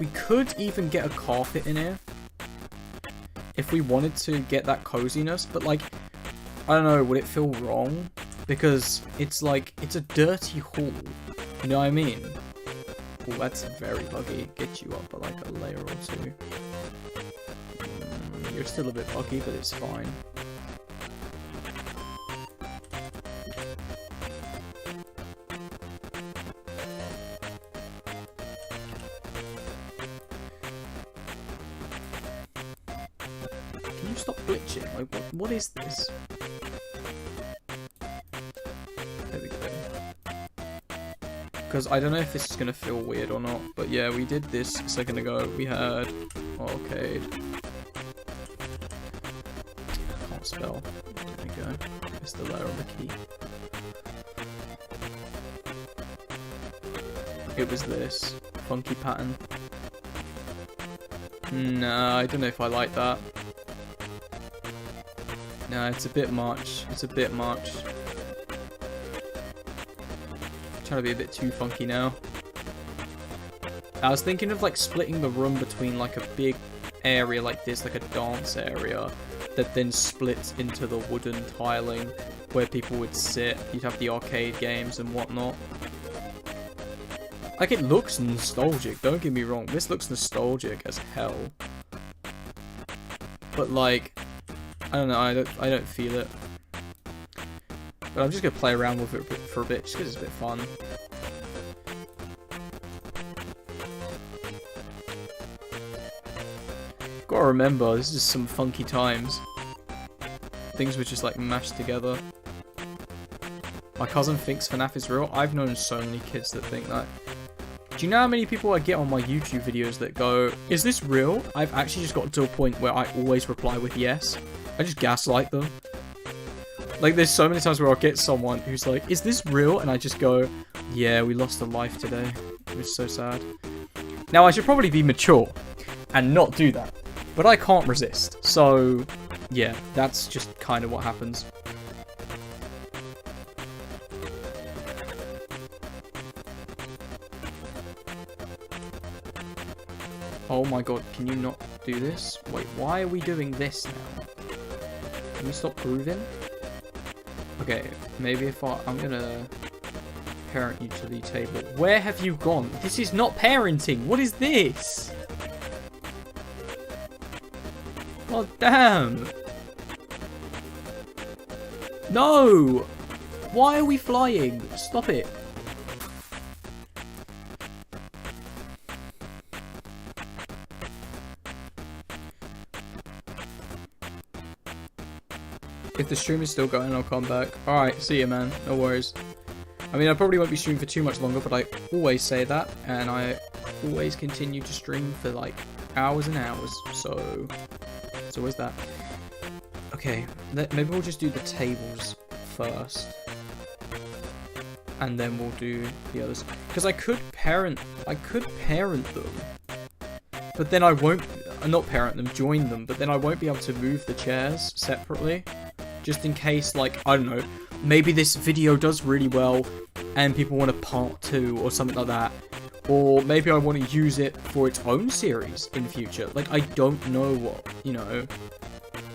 A: We could even get a carpet in here if we wanted to get that coziness, but like, I don't know, would it feel wrong? Because it's like, it's a dirty hall, you know what I mean? Oh, that's very buggy. Get you up by like a layer or two. You're still a bit buggy, but it's fine. Stop glitching. Like, what is this? There we go. Because I don't know if this is going to feel weird or not. But yeah, we did this a second ago. We had arcade. Can't spell. There we go. It's the letter on the key. It was this. Funky pattern. Nah, I don't know if I like that. No, it's a bit much. It's a bit much. I'm trying to be a bit too funky now. I was thinking of like splitting the room between like a big area like this, like a dance area, that then splits into the wooden tiling where people would sit. You'd have the arcade games and whatnot. Like, it looks nostalgic, don't get me wrong. This looks nostalgic as hell. But like, I don't know, I don't feel it. But I'm just gonna play around with it for a bit, just because it's a bit fun. Gotta remember, this is some funky times. Things were just like mashed together. My cousin thinks FNAF is real. I've known so many kids that think that. Do you know how many people I get on my YouTube videos that go, is this real? I've actually just gotten to a point where I always reply with yes. I just gaslight them. Like, there's so many times where I'll get someone who's like, is this real? And I just go, yeah, we lost a life today. It was so sad. Now, I should probably be mature and not do that. But I can't resist. So, yeah, that's just kind of what happens. Oh my god, can you not do this? Wait, why are we doing this now? Can we stop proving? Okay, maybe if I'm gonna parent you to the table. Where have you gone? This is not parenting. What is this? Oh, damn. No! Why are we flying? Stop it. If the stream is still going, I'll come back. Alright, see you, man. No worries. I mean, I probably won't be streaming for too much longer, but I always say that, and I always continue to stream for, like, hours and hours, so it's always that. Okay, maybe we'll just do the tables first, and then we'll do the others. Because I could parent them, but then I won't, not parent them, join them, but then I won't be able to move the chairs separately. Just in case, like, I don't know, maybe this video does really well and people want a part 2 or something like that. Or maybe I want to use it for its own series in future. Like, I don't know what, you know,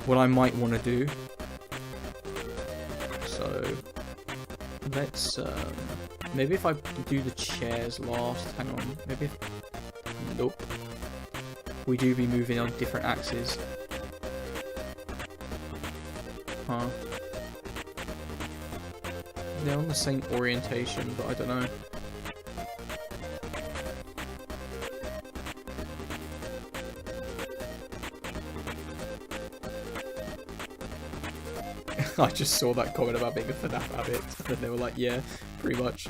A: what I might want to do. So, let's, maybe if I do the chairs last, hang on, maybe if, nope. We do be moving on different axes. Huh. They're on the same orientation, but I don't know. I just saw that comment about being a FNAF addict, and then they were like, yeah, pretty much.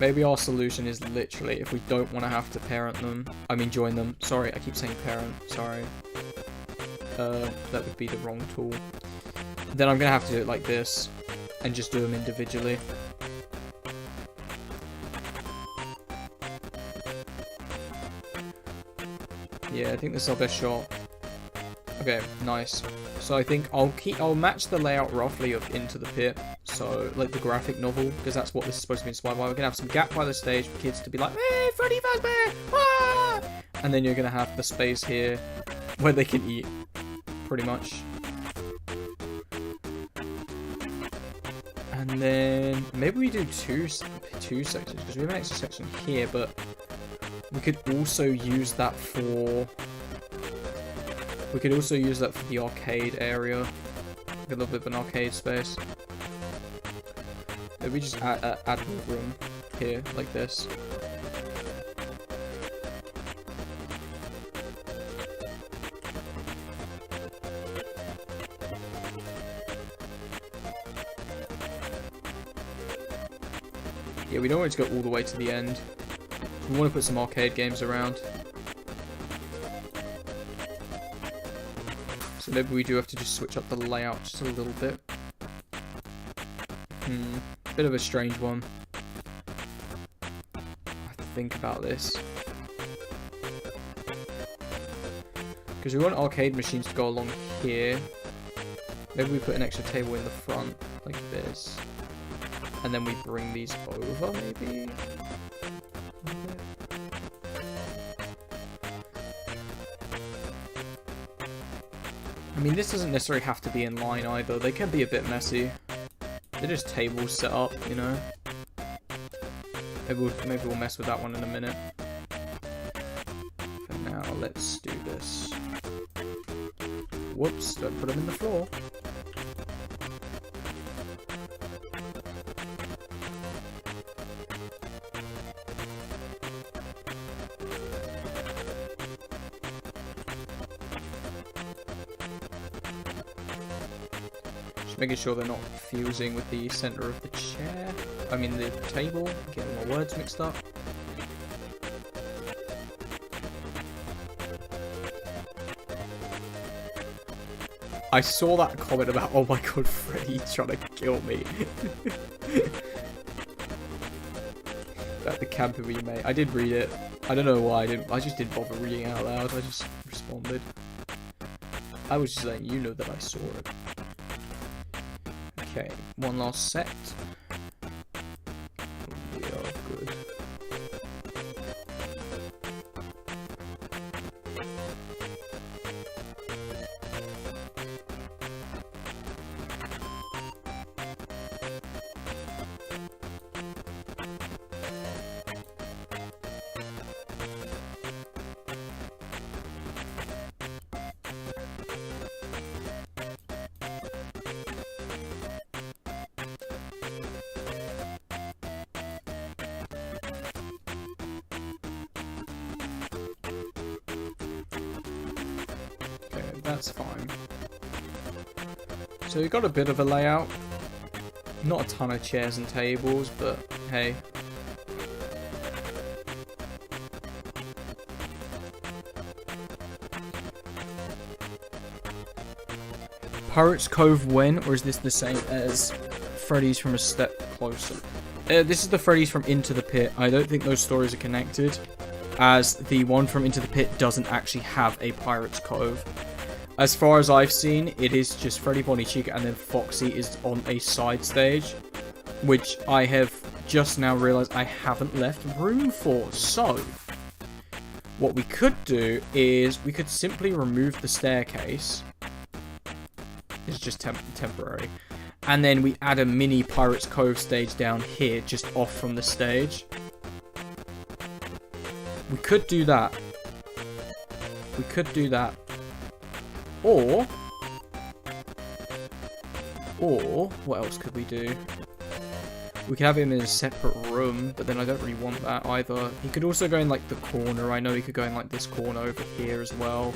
A: Maybe our solution is literally, if we don't want to have to parent them, I mean join them. Sorry, I keep saying parent, sorry. That would be the wrong tool. Then I'm going to have to do it like this, and just do them individually. Yeah, I think this is our best shot. Okay, nice. So I think I'll match the layout roughly of Into the Pit. So, like the graphic novel, because that's what this is supposed to be inspired by. We're going to have some gap by the stage for kids to be like, hey, Freddy Fazbear! Ah! And then you're going to have the space here where they can eat, pretty much. And then maybe we do two sections, because we have an extra section here, but we could also use that for... We could also use that for the arcade area. Like a little bit of an arcade space. Maybe just add more room here, like this. Yeah, we don't want it to go all the way to the end. We want to put some arcade games around. So maybe we do have to just switch up the layout just a little bit. Bit of a strange one. I have to think about this. Because we want arcade machines to go along here. Maybe we put an extra table in the front, like this. And then we bring these over, maybe? I mean, this doesn't necessarily have to be in line either. They can be a bit messy. They're just tables set up, you know? Maybe we'll mess with that one in a minute. For now, let's do this. Whoops, don't put them in the floor. Making sure they're not fusing with the center of the chair. I mean the table. Getting my words mixed up. I saw that comment about, oh my god, Freddy's trying to kill me. About the camper we made. I did read it. I don't know why I didn't. I just didn't bother reading it out loud. I just responded. I was just letting you know that I saw it. Okay, one last set. We are good.
B: That's fine. So we've got a bit of a layout. Not a ton of chairs and tables, but hey. Pirates Cove when, or is this the same as Freddy's from a step closer? This is the Freddy's from Into the Pit. I don't think those stories are connected, as the one from Into the Pit doesn't actually have a Pirates Cove. As far as I've seen, it is just Freddy, Bonnie, Chica, and then Foxy is on a side stage, which I have just now realised I haven't left room for. So, what we could do is we could simply remove the staircase. It's just temporary. And then we add a mini Pirates Cove stage down here, just off from the stage. We could do that. We could do that. Or, what else could we do? We could have him in a separate room, but then I don't really want that either. He could also go in, like, the corner. I know he could go in, like, this corner over here as well.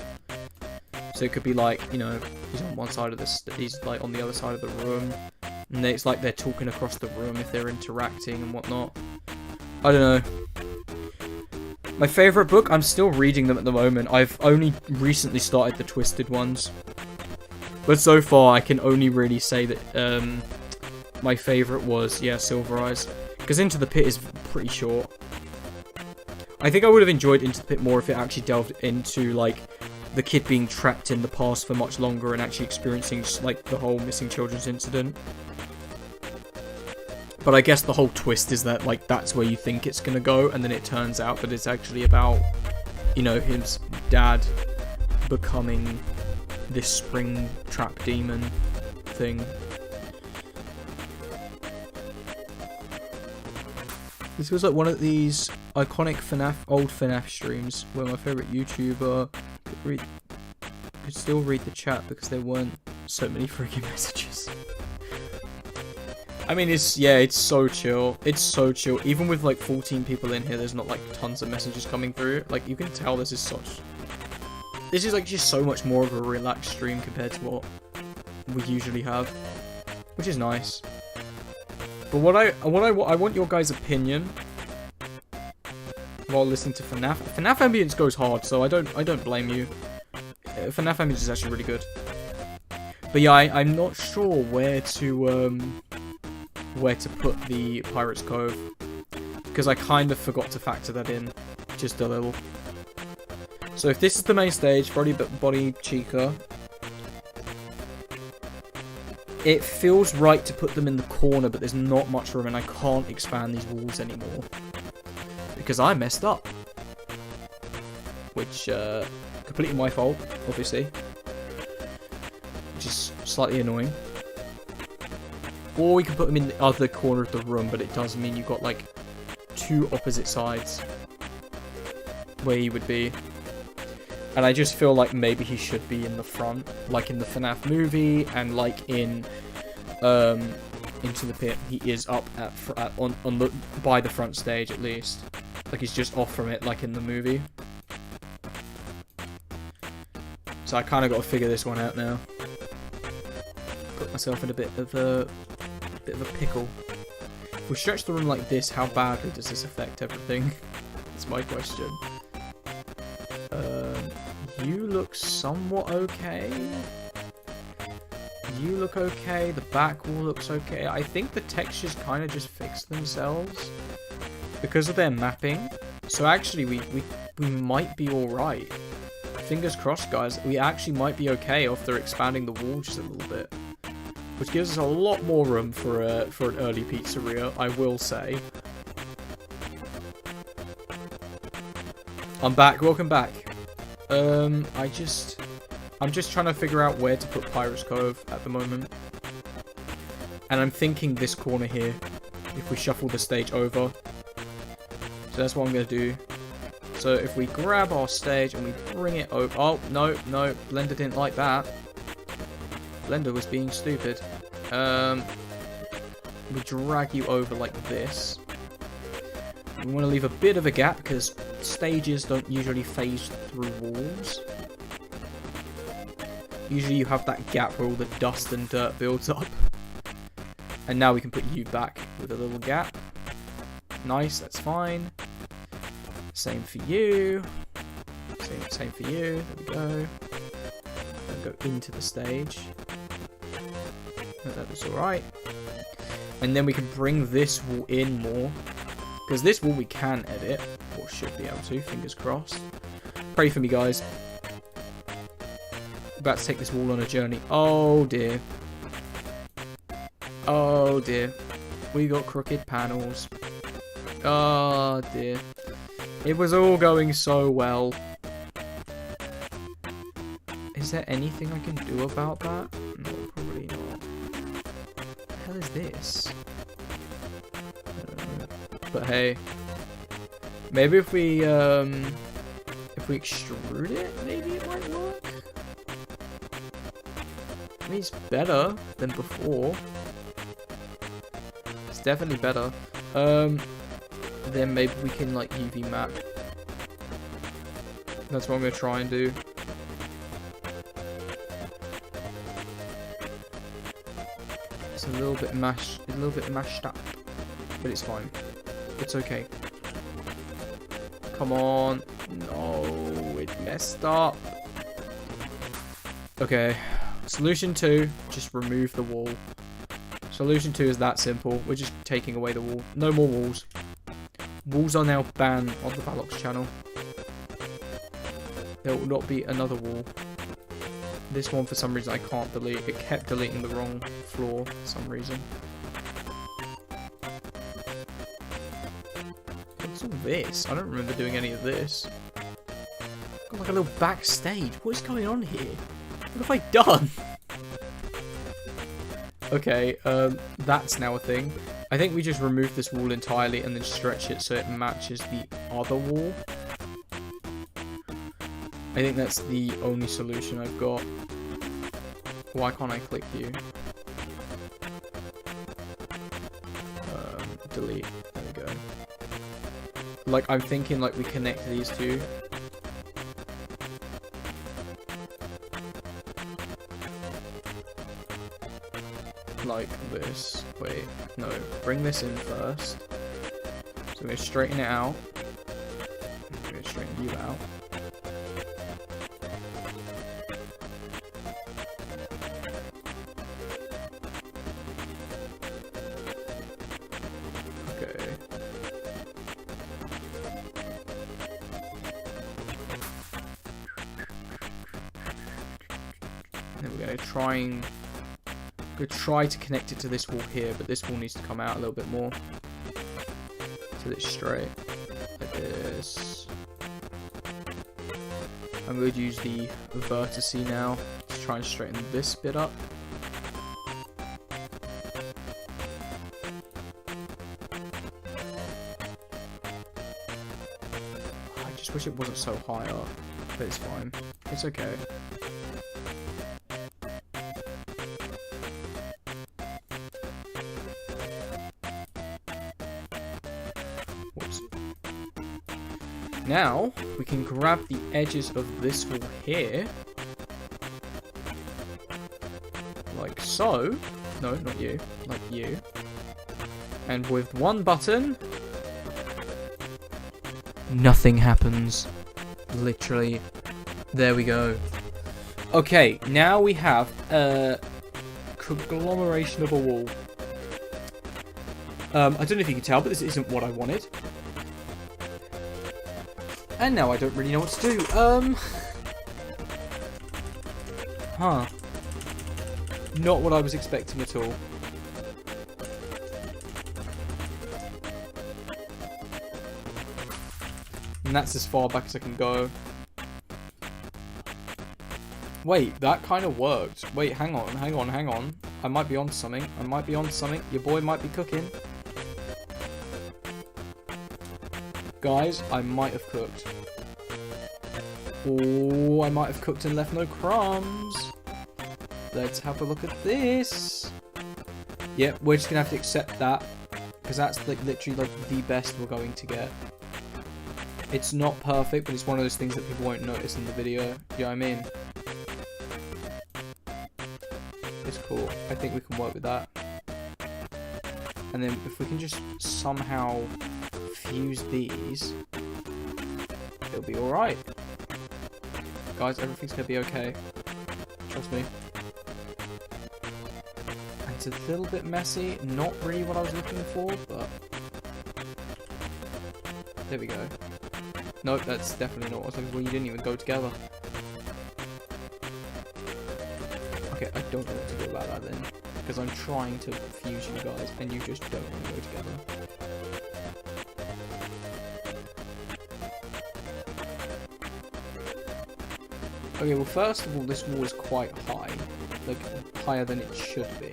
B: So it could be like, you know, he's on one side of this, he's like on the other side of the room. And it's like they're talking across the room if they're interacting and whatnot. I don't know. My favourite book, I'm still reading them at the moment. I've only recently started the Twisted ones. But so far, I can only really say that my favourite was, yeah, Silver Eyes. Because Into the Pit is pretty short. I think I would have enjoyed Into the Pit more if it actually delved into, like, the kid being trapped in the past for much longer and actually experiencing, like, the whole missing children's incident. But I guess the whole twist is that, like, that's where you think it's gonna go, and then it turns out that it's actually about, you know, his dad becoming this spring trap demon thing. This was like one of these iconic FNAF, old FNAF streams where my favourite YouTuber could still read the chat because there weren't so many freaking messages. I mean, it's so chill. It's so chill. Even with like 14 people in here, there's not like tons of messages coming through. Like, you can tell this is like just so much more of a relaxed stream compared to what we usually have, which is nice. But I want your guys' opinion while listening to FNAF. FNAF ambience goes hard, so I don't blame you. FNAF ambience is actually really good. But yeah, I'm not sure where to put the Pirates Cove, because I kind of forgot to factor that in just a little. So if this is the main stage, Freddy, Bonnie, Chica, it feels right to put them in the corner, but there's not much room and I can't expand these walls anymore because I messed up, which completely my fault, obviously, which is slightly annoying. Or we can put them in the other corner of the room, but it does mean you've got like two opposite sides where he would be. And I just feel like maybe he should be in the front, like in the FNAF movie, and like in Into the Pit, he is up by the front stage at least. Like he's just off from it, like in the movie. So I kind of got to figure this one out now. Put myself in a bit of a pickle. If we stretch the room like this, how badly does this affect everything? That's my question. You look somewhat okay. You look okay. The back wall looks okay. I think the textures kind of just fix themselves because of their mapping. So actually, we might be all right. Fingers crossed, guys. We actually might be okay after expanding the wall just a little bit, which gives us a lot more room for an early pizzeria, I will say. I'm back. Welcome back. I'm just trying to figure out where to put Pirates Cove at the moment. And I'm thinking this corner here, if we shuffle the stage over. So that's what I'm going to do. So if we grab our stage and we bring it over... Oh, no, Blender didn't like that. Blender was being stupid. We drag you over like this. We want to leave a bit of a gap because stages don't usually phase through walls. Usually you have that gap where all the dust and dirt builds up. And now we can put you back with a little gap. Nice, that's fine. Same for you. Same for you. There we go. And go into the stage. That was alright. And then we can bring this wall in more. Because this wall we can edit. Or should be able to, fingers crossed. Pray for me, guys. About to take this wall on a journey. Oh dear. Oh dear. We got crooked panels. Oh dear. It was all going so well. Is there anything I can do about that? No, probably not. What the hell is this? But hey. Maybe if we extrude it, maybe it might work? I mean, it's better than before. It's definitely better. Then maybe we can like UV map. That's what I'm gonna try and do. It's a little bit mashed up, but it's fine. It's okay. Come on. No, it messed up. Okay. Solution 2, just remove the wall. Solution 2 is that simple. We're just taking away the wall. No more walls. Walls are now banned on the Ballox channel. There will not be another wall. This one, for some reason, I can't delete. It kept deleting the wrong floor for some reason. What's all this? I don't remember doing any of this. Got like a little backstage. What is going on here? What have I done? Okay, that's now a thing. I think we just remove this wall entirely and then stretch it so it matches the other wall. I think that's the only solution I've got. Why can't I click you? Delete. There we go. Like, I'm thinking like we connect these two. Like this. Wait, no. Bring this in first. So we're straighten it out. We're going to straighten you out. Okay. There we go. Try to connect it to this wall here, but this wall needs to come out a little bit more till it's straight like this. I'm going to use the vertice now to try and straighten this bit up. I just wish it wasn't so high up, but it's fine. It's okay. Now, we can grab the edges of this wall here. Like so. No, not you. Like you. And with one button, nothing happens. Literally. There we go. Okay, now we have a conglomeration of a wall. I don't know if you can tell, but this isn't what I wanted. And now I don't really know what to do. Huh. Not what I was expecting at all. And that's as far back as I can go. Wait, that kind of worked. Wait, hang on. I might be on something. Your boy might be cooking. Guys, I might have cooked. Oh, I might have cooked and left no crumbs. Let's have a look at this. Yep, we're just going to have to accept that. Because that's like literally like the best we're going to get. It's not perfect, but it's one of those things that people won't notice in the video. You know what I mean? is cool. I think we can work with that. And then if we can just somehow fuse these, it'll be alright. Guys, everything's going to be okay. Trust me. And it's a little bit messy. Not really what I was looking for, but... There we go. Nope, that's definitely not what I was looking for. You didn't even go together. Okay, I don't know what to do about that then. Because I'm trying to fuse you guys, and you just don't want to go together. Okay, well first of all, this wall is quite high. Like, higher than it should be.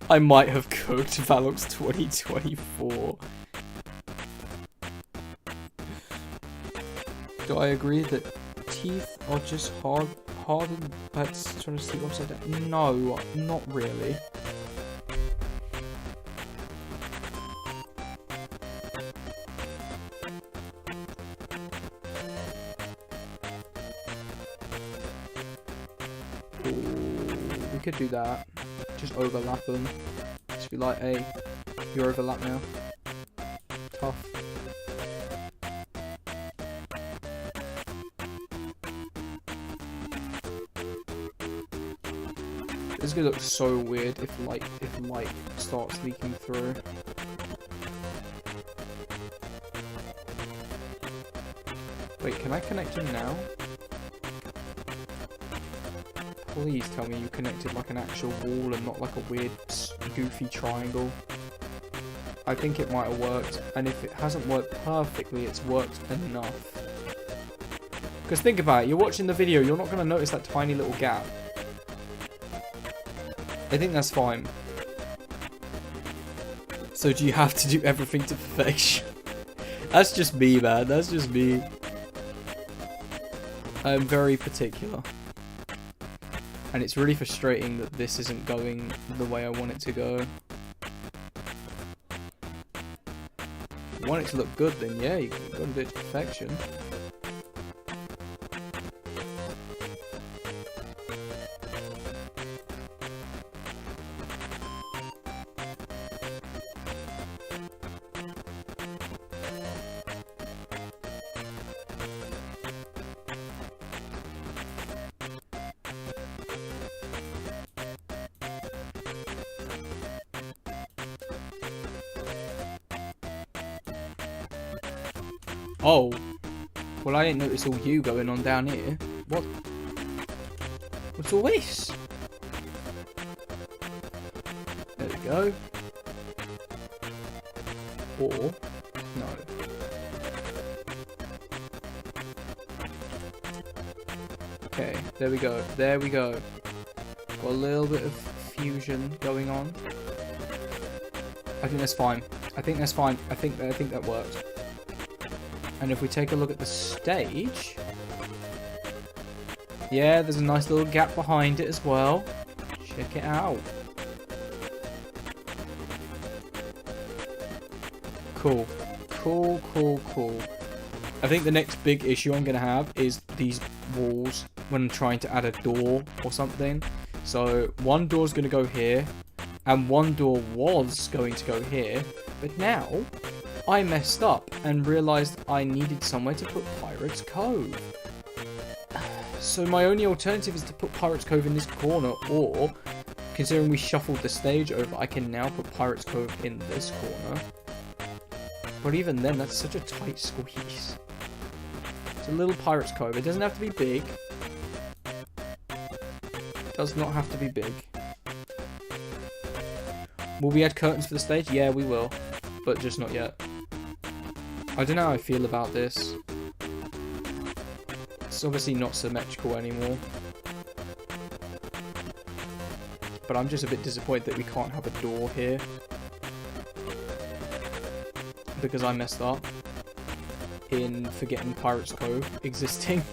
B: I might have cooked Valox 2024. Do I agree that teeth are just hardened pets trying to sleep upside down? No, not really. Ooh, we could do that. Just overlap them. Just be like, hey, you're overlap now. Tough. This is gonna look so weird if light starts leaking through. Wait, can I connect him now? Please tell me you connected like an actual wall and not like a weird goofy triangle. I think it might have worked, and if it hasn't worked perfectly, it's worked enough. Because think about it, you're watching the video, you're not going to notice that tiny little gap. I think that's fine. So do you have to do everything to perfection? That's just me, man. That's just me. I'm very particular. And it's really frustrating that this isn't going the way I want it to go. If you want it to look good, then yeah, you got to do it to perfection. Oh, well I didn't notice all you going on down here. What? What's all this? There we go. Or, no. Okay, there we go. There we go. Got a little bit of fusion going on. I think that's fine. I think that's fine. I think that worked. And if we take a look at the stage, yeah, there's a nice little gap behind it as well. Check it out. Cool. Cool, cool, cool. I think the next big issue I'm going to have is these walls when I'm trying to add a door or something. So one door's going to go here, and one door was going to go here, but now I messed up and realised I needed somewhere to put Pirate's Cove. So my only alternative is to put Pirate's Cove in this corner, or, considering we shuffled the stage over, I can now put Pirate's Cove in this corner. But even then, that's such a tight squeeze. It's a little Pirate's Cove. It doesn't have to be big. It does not have to be big. Will we add curtains for the stage? Yeah, we will. But just not yet. I don't know how I feel about this. It's obviously not symmetrical anymore. But I'm just a bit disappointed that we can't have a door here. Because I messed up in forgetting Pirate's Cove existing.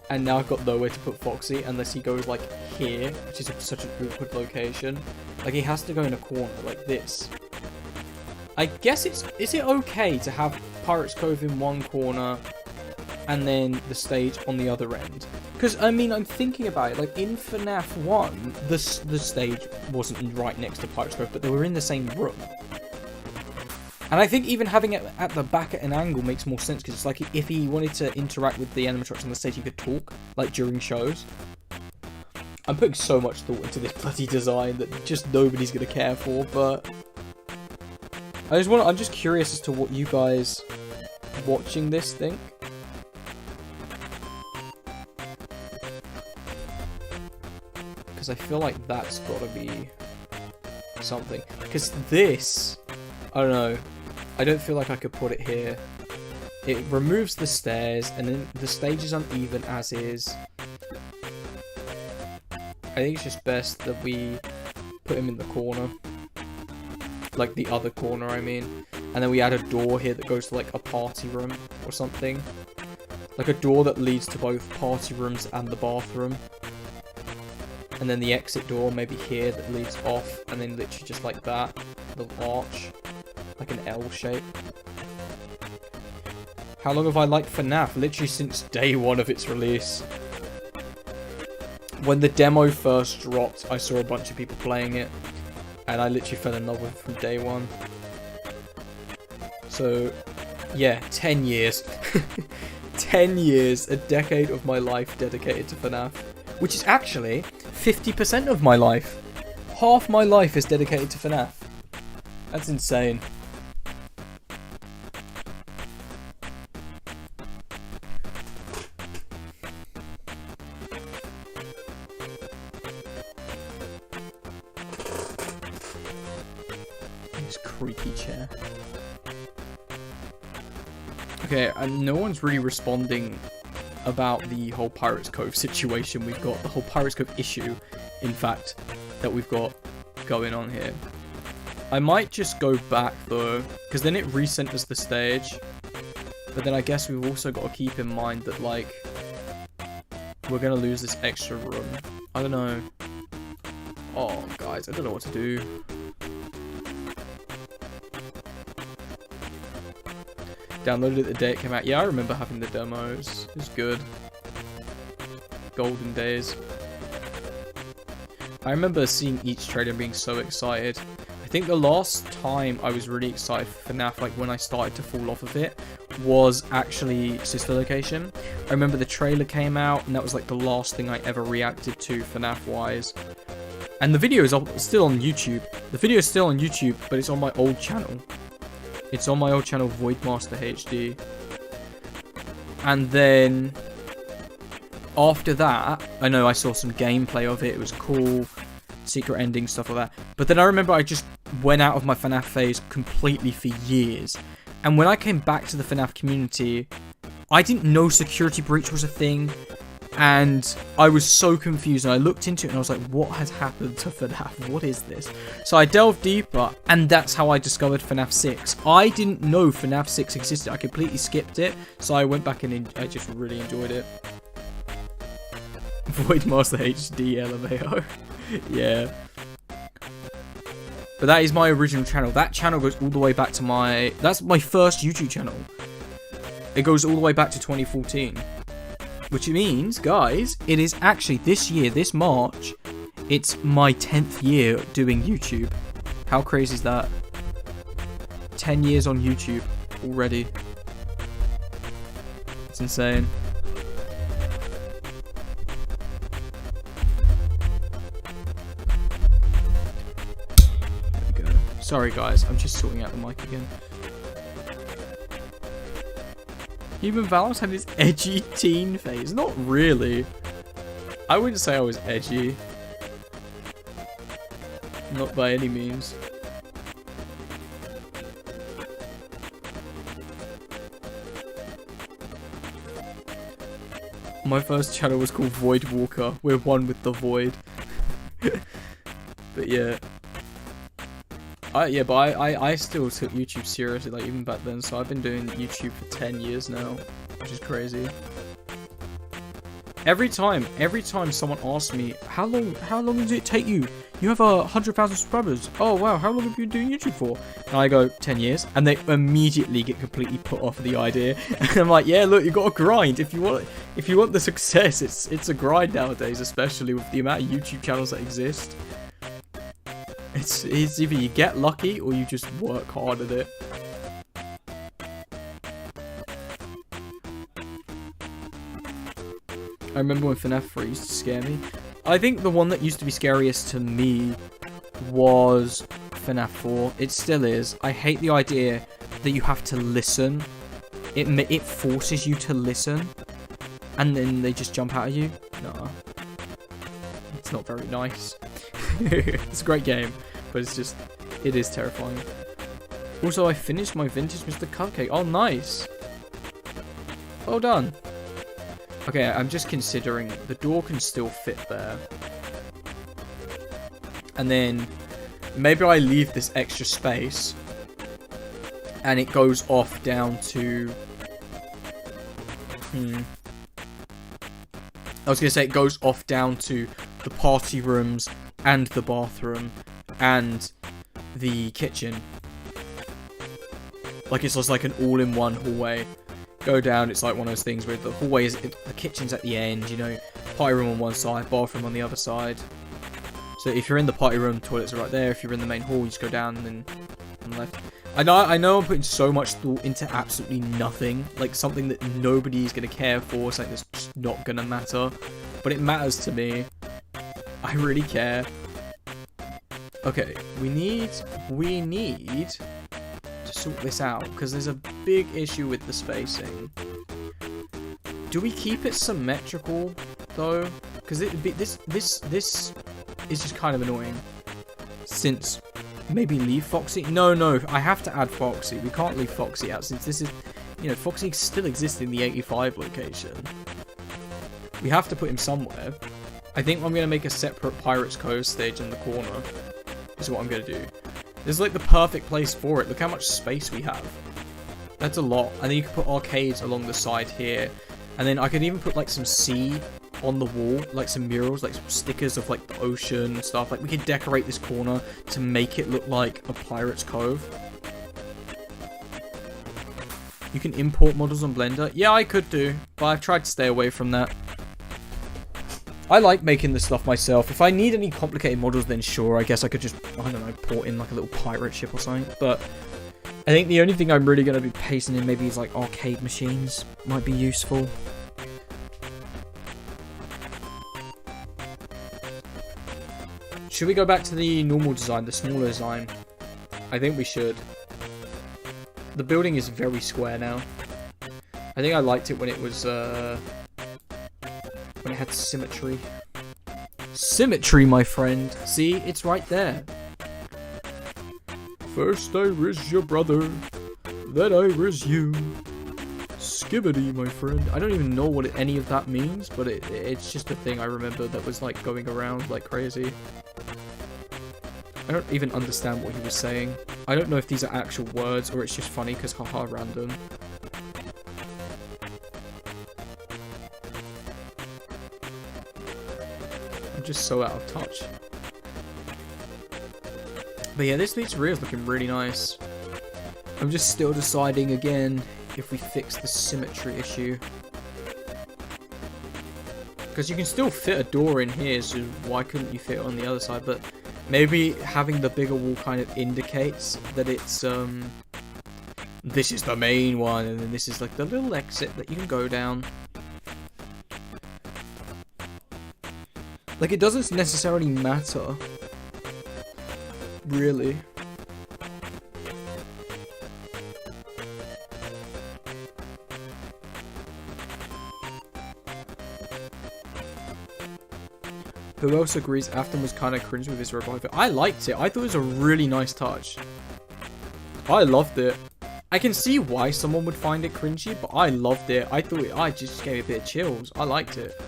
B: And now I've got nowhere to put Foxy unless he goes like here, which is such an awkward location. Like he has to go in a corner like this. I guess is it okay to have Pirates Cove in one corner and then the stage on the other end? Because, I mean, I'm thinking about it, like, in FNAF 1, the stage wasn't right next to Pirates Cove, but they were in the same room. And I think even having it at the back at an angle makes more sense, because it's like, if he wanted to interact with the animatronics on the stage, he could talk, like, during shows. I'm putting so much thought into this bloody design that just nobody's going to care for, but... I'm just curious as to what you guys watching this think. Because I feel like that's got to be something. Because this, I don't know, I don't feel like I could put it here. It removes the stairs, and then the stage is uneven as is. I think it's just best that we put him in the corner. Like the other corner, I mean. And then we add a door here that goes to like a party room or something. Like a door that leads to both party rooms and the bathroom. And then the exit door maybe here that leads off, and then literally just like that, little arch, like an L shape. How long have I liked FNAF? Literally since day one of its release. When the demo first dropped, I saw a bunch of people playing it, and I literally fell in love with it from day one. So, yeah, 10 years. 10 years, a decade of my life dedicated to FNAF. Which is actually 50% of my life. Half my life is dedicated to FNAF. That's insane. This creepy chair. Okay, and no one's really responding about the whole Pirates Cove situation we've got, the whole Pirates Cove issue, in fact, that we've got going on here. I might just go back though, because then it recenters the stage, but then I guess we've also got to keep in mind that, like, we're going to lose this extra room. I don't know. Oh, guys, I don't know what to do. Downloaded it the day it came out. Yeah, I remember having the demos. It was good. Golden days. I remember seeing each trailer and being so excited. I think the last time I was really excited for FNAF, like when I started to fall off of it, was actually Sister Location. I remember the trailer came out, and that was like the last thing I ever reacted to FNAF-wise. And the video is still on YouTube. The video is still on YouTube, but it's on my old channel. It's on my old channel, Voidmaster HD. And then after that, I know I saw some gameplay of it. It was cool. Secret ending, stuff like that. But then I remember I just went out of my FNAF phase completely for years. And when I came back to the FNAF community, I didn't know Security Breach was a thing. And I was so confused, and I looked into it and I was like, what has happened to FNAF? What is this? So I delved deeper, and that's how I discovered FNAF 6. I didn't know FNAF 6 existed. I completely skipped it, so I went back and I just really enjoyed it. Voidmaster HD LMAO. Yeah. But that is my original channel. That channel goes all the way back to that's my first YouTube channel. It goes all the way back to 2014. Which means, guys, it is actually this year, this March, it's my 10th year doing YouTube. How crazy is that? 10 years on YouTube already. It's insane. There we go. Sorry, guys, I'm just sorting out the mic again. Human Valves had his edgy teen phase. Not really. I wouldn't say I was edgy. Not by any means. My first channel was called Void Walker. We're one with the void. But yeah. I still took YouTube seriously, like, even back then, so I've been doing YouTube for 10 years now, which is crazy. Every time someone asks me, how long does it take you? You have 100,000 subscribers. Oh wow, how long have you been doing YouTube for? And I go 10 years, and they immediately get completely put off the idea. And I'm like, yeah, look, you got to grind if you want the success. It's a grind nowadays, especially with the amount of YouTube channels that exist. It's either you get lucky or you just work hard at it. I remember when FNAF 3 used to scare me. I think the one that used to be scariest to me was FNAF 4. It still is. I hate the idea that you have to listen. It forces you to listen. And then they just jump out at you. No. It's not very nice. It's a great game. But it is terrifying. Also, I finished my vintage Mr. Cupcake. Oh, nice. Well done. Okay, I'm just considering the door can still fit there. And then maybe I leave this extra space and it goes off down to... I was going to say it goes off down to the party rooms and the bathroom and the kitchen. Like it's just like an all-in-one hallway. Go down, it's like one of those things where the hallway is, the kitchen's at the end, you know, party room on one side, bathroom on the other side. So if you're in the party room, toilets are right there. If you're in the main hall, you just go down and then on the left. I know I'm putting so much thought into absolutely nothing, like something that nobody's gonna care for, something that's just not gonna matter, but it matters to me. I really care. Okay, we need to sort this out because there's a big issue with the spacing. Do we keep it symmetrical though? Because this is just kind of annoying. Since maybe leave Foxy. No, I have to add Foxy. We can't leave Foxy out since this is, you know, Foxy still exists in the 85 location. We have to put him somewhere. I think I'm gonna make a separate Pirates Cove stage in the corner. Is what I'm gonna do. This is like the perfect place for it. Look how much space we have. That's a lot. And then you can put arcades along the side here. And then I could even put like some sea on the wall. Like some murals, like some stickers of like the ocean and stuff. Like we could decorate this corner to make it look like a Pirate's Cove. You can import models on Blender. Yeah, I could do. But I've tried to stay away from that. I like making this stuff myself. If I need any complicated models, then sure, I guess I could just, I don't know, port in like a little pirate ship or something. But I think the only thing I'm really going to be pasting in maybe is like arcade machines. Might be useful. Should we go back to the normal design, the smaller design? I think we should. The building is very square now. I think I liked it when it was, when it had symmetry. Symmetry, my friend. See, it's right there. First I riz your brother, then I riz you. Skibbity, my friend. I don't even know what any of that means, but it's just a thing I remember that was like going around like crazy. I don't even understand what he was saying. I don't know if these are actual words or it's just funny because haha random. I'm just so out of touch. But yeah, this pizzeria is looking really nice. I'm just still deciding again if we fix the symmetry issue. Because you can still fit a door in here, so why couldn't you fit it on the other side? But maybe having the bigger wall kind of indicates that it's, this is the main one, and then this is like the little exit that you can go down. Like, it doesn't necessarily matter. Really. Who else agrees Afton was kind of cringe with his revival? I liked it. I thought it was a really nice touch. I loved it. I can see why someone would find it cringy, but I loved it. I thought I just gave it a bit of chills. I liked it.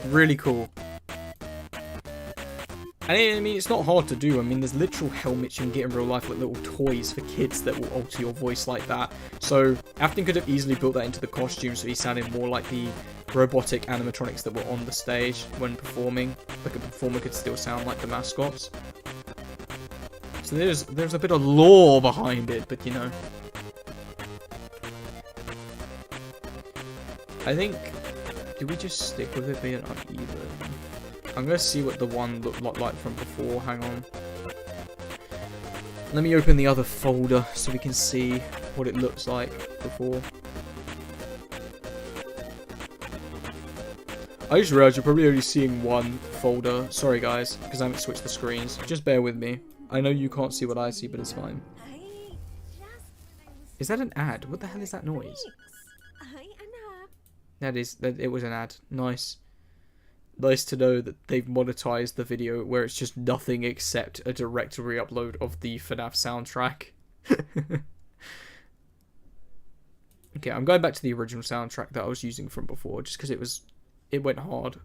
B: Really cool. And I mean, it's not hard to do. I mean, there's literal helmets you can get in real life, like little toys for kids that will alter your voice like that. So Afton could have easily built that into the costume, so he sounded more like the robotic animatronics that were on the stage when performing. Like a performer could still sound like the mascots. So there's a bit of lore behind it, but you know. I think, do we just stick with it being uneven? I'm gonna see what the one looked like from before. Hang on. Let me open the other folder so we can see what it looks like before. I just realized you're probably only seeing one folder. Sorry guys, because I haven't switched the screens. Just bear with me. I know you can't see what I see, but it's fine. Is that an ad? What the hell is that noise? It was an ad. Nice. Nice to know that they've monetized the video where it's just nothing except a direct re-upload of the FNAF soundtrack. Okay, I'm going back to the original soundtrack that I was using from before, just because it went hard.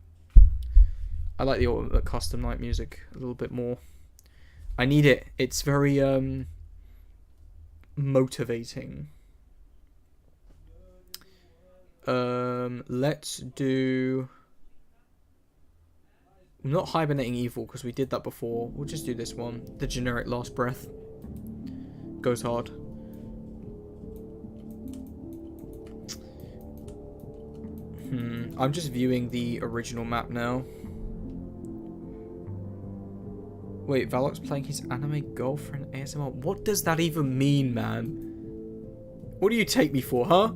B: I like the custom night music a little bit more. I need it. It's very motivating. Let's do... I'm not hibernating evil because we did that before. We'll just do this one. The generic last breath. Goes hard. I'm just viewing the original map now. Wait, Valok's playing his anime girlfriend ASMR. What does that even mean, man? What do you take me for, huh?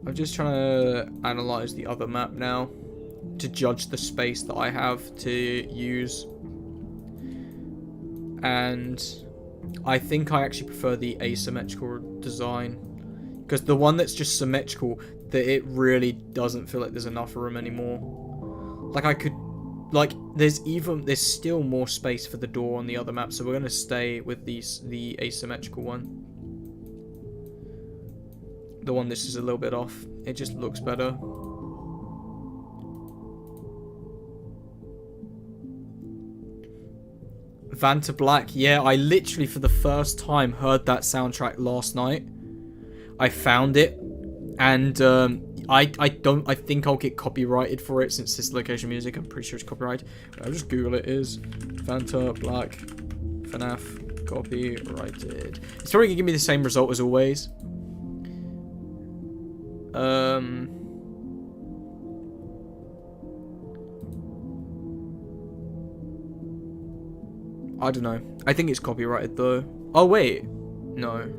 B: I'm just trying to analyze the other map now to judge the space that I have to use. And I think I actually prefer the asymmetrical design. Because the one that's just symmetrical, that it really doesn't feel like there's enough room anymore. Like I could, like there's still more space for the door on the other map, so we're gonna stay with the asymmetrical one. The one that's just a little bit off. It just looks better. Vanta Black, yeah, I literally for the first time heard that soundtrack last night. I found it, and I think I'll get copyrighted for it since this location music. I'm pretty sure it's copyrighted. I'll just Google it. Is Vanta Black FNAF copyrighted? It's probably gonna give me the same result as always. I don't know. I think it's copyrighted though. Oh wait, no.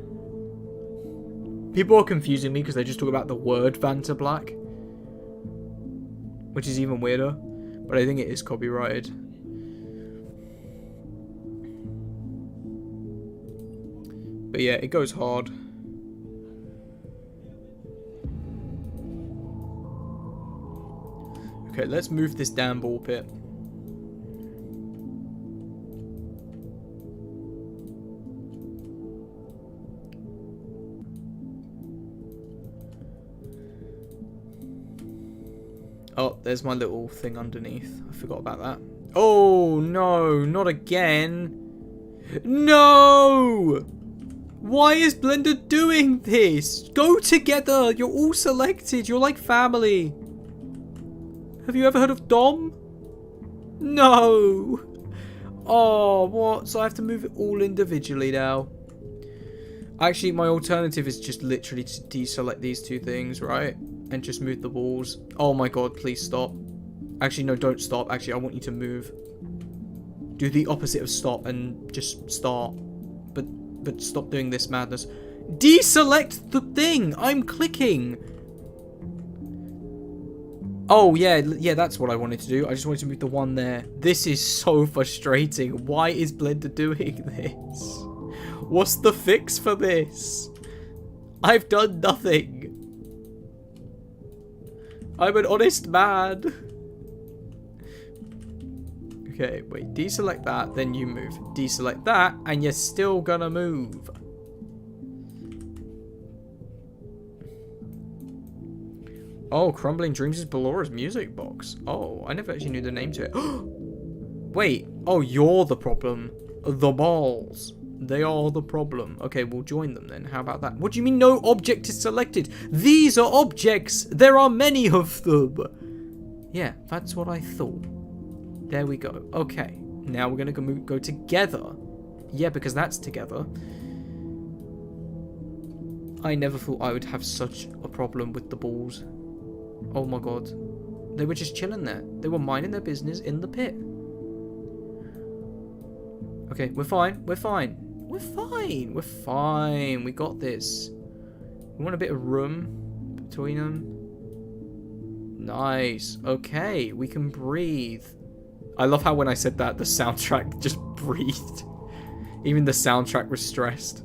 B: People are confusing me because they just talk about the word Vanta Black, which is even weirder. But I think it is copyrighted. But yeah, it goes hard. Okay, let's move this damn ball pit. Oh, there's my little thing underneath. I forgot about that. Oh, no, not again. No! Why is Blender doing this? Go together. You're all selected. You're like family. Have you ever heard of Dom? No. Oh, what? So I have to move it all individually now. Actually, my alternative is just literally to deselect these two things, right? And just move the walls. Oh my god, please stop. Actually, no, don't stop. Actually, I want you to move. Do the opposite of stop and just start. But stop doing this madness. Deselect the thing! I'm clicking! Oh, yeah, that's what I wanted to do. I just wanted to move the one there. This is so frustrating. Why is Blender doing this? What's the fix for this? I've done nothing. I'm an honest man. Okay, wait. Deselect that, then you move. Deselect that, and you're still gonna move. Oh, Crumbling Dreams is Ballora's music box. Oh, I never actually knew the name to it. Wait. Oh, you're the problem. The balls. They are the problem. Okay, we'll join them then. How about that? What do you mean no object is selected? These are objects. There are many of them. Yeah, that's what I thought. There we go. Okay, now we're going to go together. Yeah, because that's together. I never thought I would have such a problem with the balls. Oh my god. They were just chilling there. They were minding their business in the pit. Okay, we're fine. We're fine. We're fine. We're fine. We got this. We want a bit of room between them. Nice. Okay, we can breathe. I love how when I said that, the soundtrack just breathed. Even the soundtrack was stressed.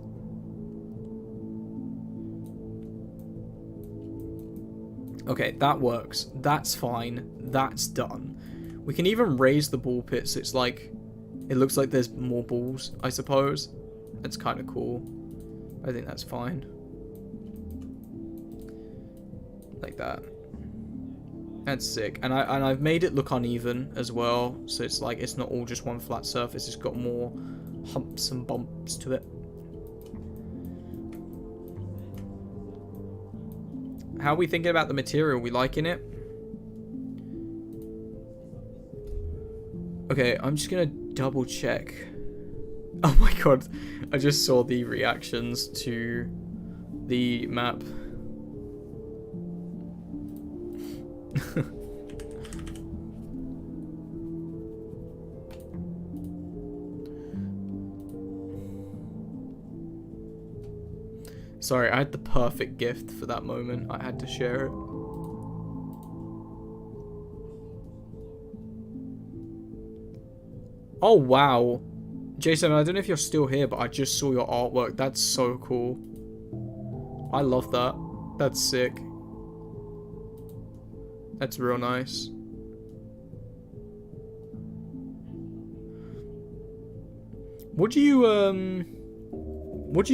B: Okay, that works. That's fine. That's done. We can even raise the ball pit so it's like... It looks like there's more balls, I suppose. That's kind of cool. I think that's fine. Like that. That's sick. And I've made it look uneven as well. So it's like it's not all just one flat surface. It's got more humps and bumps to it. How are we thinking about the material? We liking it? Okay, I'm just gonna double check. Oh my god, I just saw the reactions to the map. Sorry, I had the perfect gift for that moment. I had to share it. Oh, wow. Jason, I don't know if you're still here, but I just saw your artwork. That's so cool. I love that. That's sick. That's real nice. What do you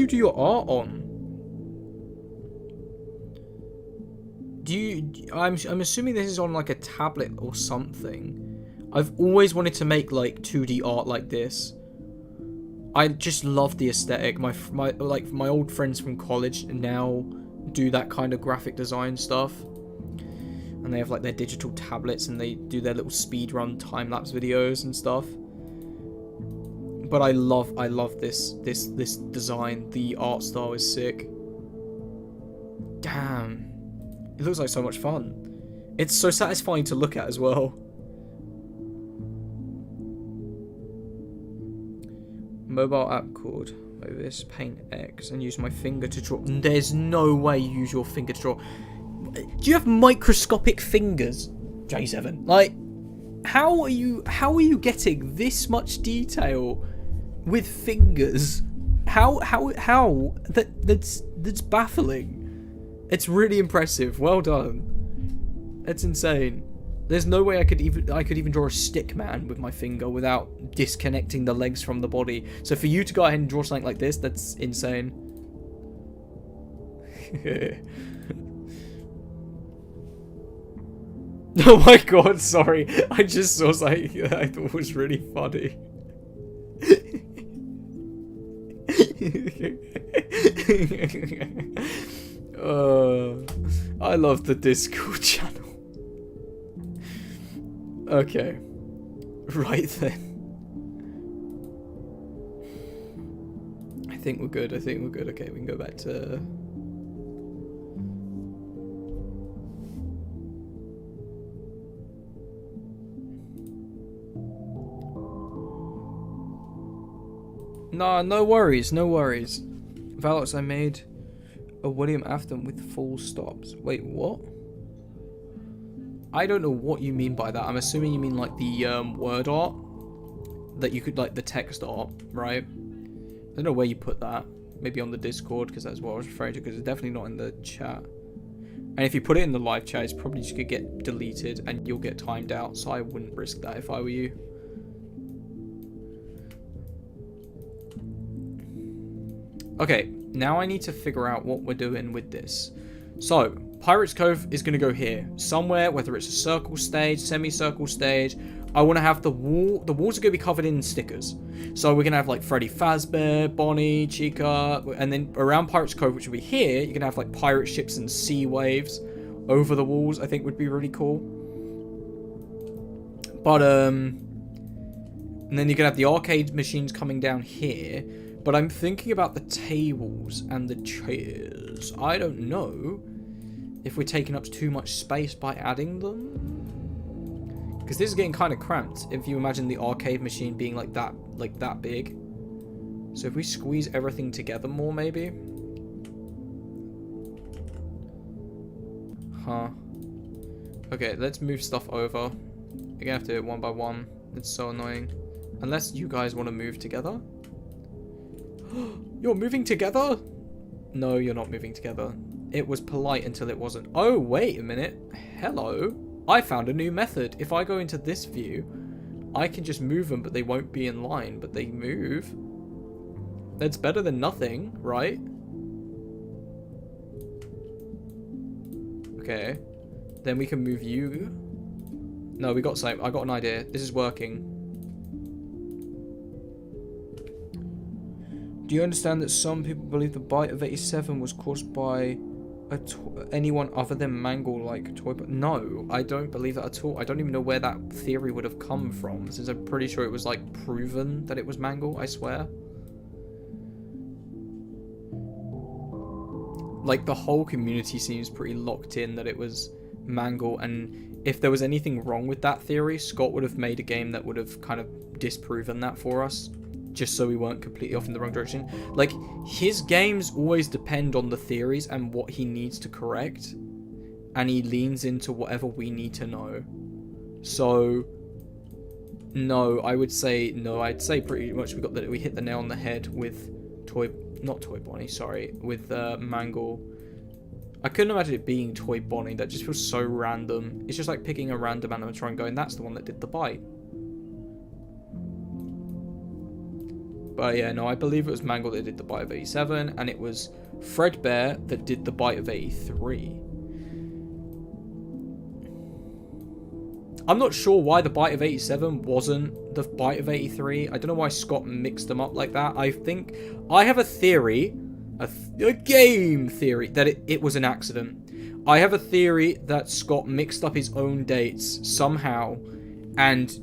B: do your art on? I'm assuming this is on like a tablet or something. I've always wanted to make like 2D art like this. I just love the aesthetic. My old friends from college now do that kind of graphic design stuff. And they have like their digital tablets and they do their little speedrun time-lapse videos and stuff. But I love this design. The art style is sick. Damn. It looks like so much fun. It's so satisfying to look at as well. Mobile app called this Paint X and use my finger to draw. There's no way you use your finger to draw. Do you have microscopic fingers, J7? Like, how are you getting this much detail with fingers? How that's baffling. It's really impressive. Well done. That's insane. There's no way I could even draw a stick man with my finger without disconnecting the legs from the body. So for you to go ahead and draw something like this, that's insane. Oh my god, sorry. I just saw something I thought was really funny. I love the Discord channel. Okay. Right then. I think we're good. Okay, we can go back to... Nah, no worries. Valox, I made a William Afton with full stops. Wait, what? I don't know what you mean by that. I'm assuming you mean like the word art that you could, like the text art, right? I don't know where you put that. Maybe on the Discord, because that's what I was referring to, because it's definitely not in the chat. And if you put it in the live chat, it's probably just gonna get deleted and you'll get timed out, so I wouldn't risk that if I were you. Okay, now I need to figure out what we're doing with this. So, Pirates Cove is going to go here. Somewhere, whether it's a circle stage, semicircle stage. I want to have the wall. The walls are going to be covered in stickers. So we're going to have like Freddy Fazbear, Bonnie, Chica. And then around Pirates Cove, which will be here, you're going to have like pirate ships and sea waves over the walls. I think would be really cool. But, and then you're going to have the arcade machines coming down here. But I'm thinking about the tables and the chairs. I don't know if we're taking up too much space by adding them. Because this is getting kind of cramped if you imagine the arcade machine being like that big. So if we squeeze everything together more, maybe. Huh. Okay, let's move stuff over. You're gonna have to do it one by one. It's so annoying. Unless you guys want to move together. You're moving together? No, you're not moving together. It was polite until it wasn't. Oh, wait a minute. Hello. I found a new method. If I go into this view, I can just move them, but they won't be in line, but they move. That's better than nothing, right? Okay. Then we can move you. No, we got something. I got an idea. This is working. Do you understand that some people believe the bite of 87 was caused by anyone other than Mangle, like Toy? No, I don't believe that at all. I don't even know where that theory would have come from, since I'm pretty sure it was like proven that it was Mangle, I swear. Like the whole community seems pretty locked in that it was Mangle, and if there was anything wrong with that theory, Scott would have made a game that would have kind of disproven that for us. Just so we weren't completely off in the wrong direction. Like, his games always depend on the theories and what he needs to correct. And he leans into whatever we need to know. So, no, I would say, no, I'd say pretty much we hit the nail on the head with not Toy Bonnie, sorry, with Mangle. I couldn't imagine it being Toy Bonnie. That just feels so random. It's just like picking a random animatronic and going, that's the one that did the bite. But yeah, no, I believe it was Mangle that did the bite of 87, and it was Fredbear that did the bite of 83. I'm not sure why the bite of 87 wasn't the bite of 83. I don't know why Scott mixed them up like that. I think I have a theory, a game theory, that it was an accident. I have a theory that Scott mixed up his own dates somehow and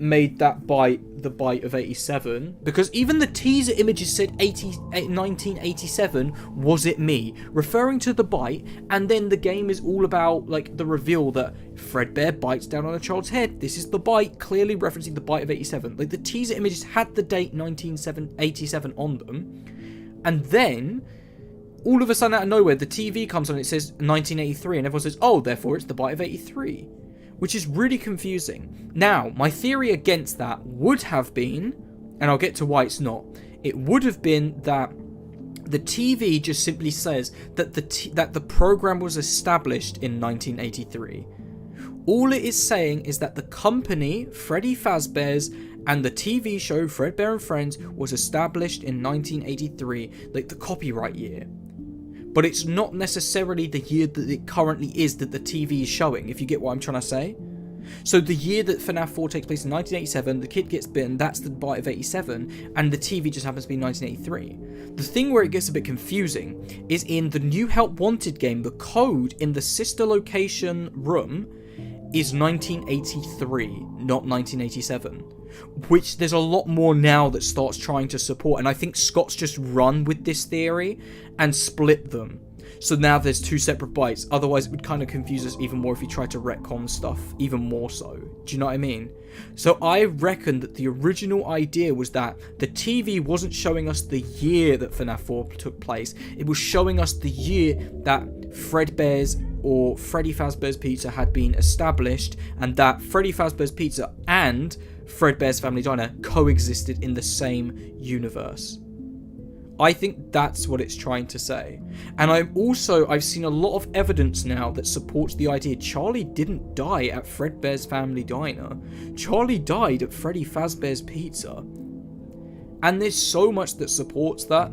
B: made that bite the bite of 87, because even the teaser images said 1987, was it me, referring to the bite, and then the game is all about like the reveal that Fredbear bites down on a child's head. This is the bite, clearly referencing the bite of 87. Like the teaser images had the date 1987 on them, and then all of a sudden out of nowhere the TV comes on and it says 1983, and everyone says, oh, therefore it's the bite of 83. Which is really confusing. Now, my theory against that would have been, and I'll get to why it's not, it would have been that the TV just simply says that the program was established in 1983. All it is saying is that the company, Freddy Fazbear's, and the TV show Fredbear and Friends was established in 1983, like the copyright year. But it's not necessarily the year that it currently is that the TV is showing, if you get what I'm trying to say. So the year that FNAF 4 takes place in 1987, the kid gets bitten, that's the bite of 87, and the TV just happens to be 1983. The thing where it gets a bit confusing is in the New Help Wanted game, the code in the sister location room is 1983, not 1987. Which there's a lot more now that starts trying to support, and I think Scott's just run with this theory and split them. So now there's two separate bites, otherwise it would kind of confuse us even more if you tried to retcon stuff, even more so. Do you know what I mean? So I reckon that the original idea was that the TV wasn't showing us the year that FNAF 4 took place, it was showing us the year that Fredbear's or Freddy Fazbear's Pizza had been established, and that Freddy Fazbear's Pizza and Fredbear's Family Diner coexisted in the same universe. I think that's what it's trying to say. And I've seen a lot of evidence now that supports the idea Charlie didn't die at Fredbear's Family Diner. Charlie died at Freddy Fazbear's Pizza. And there's so much that supports that.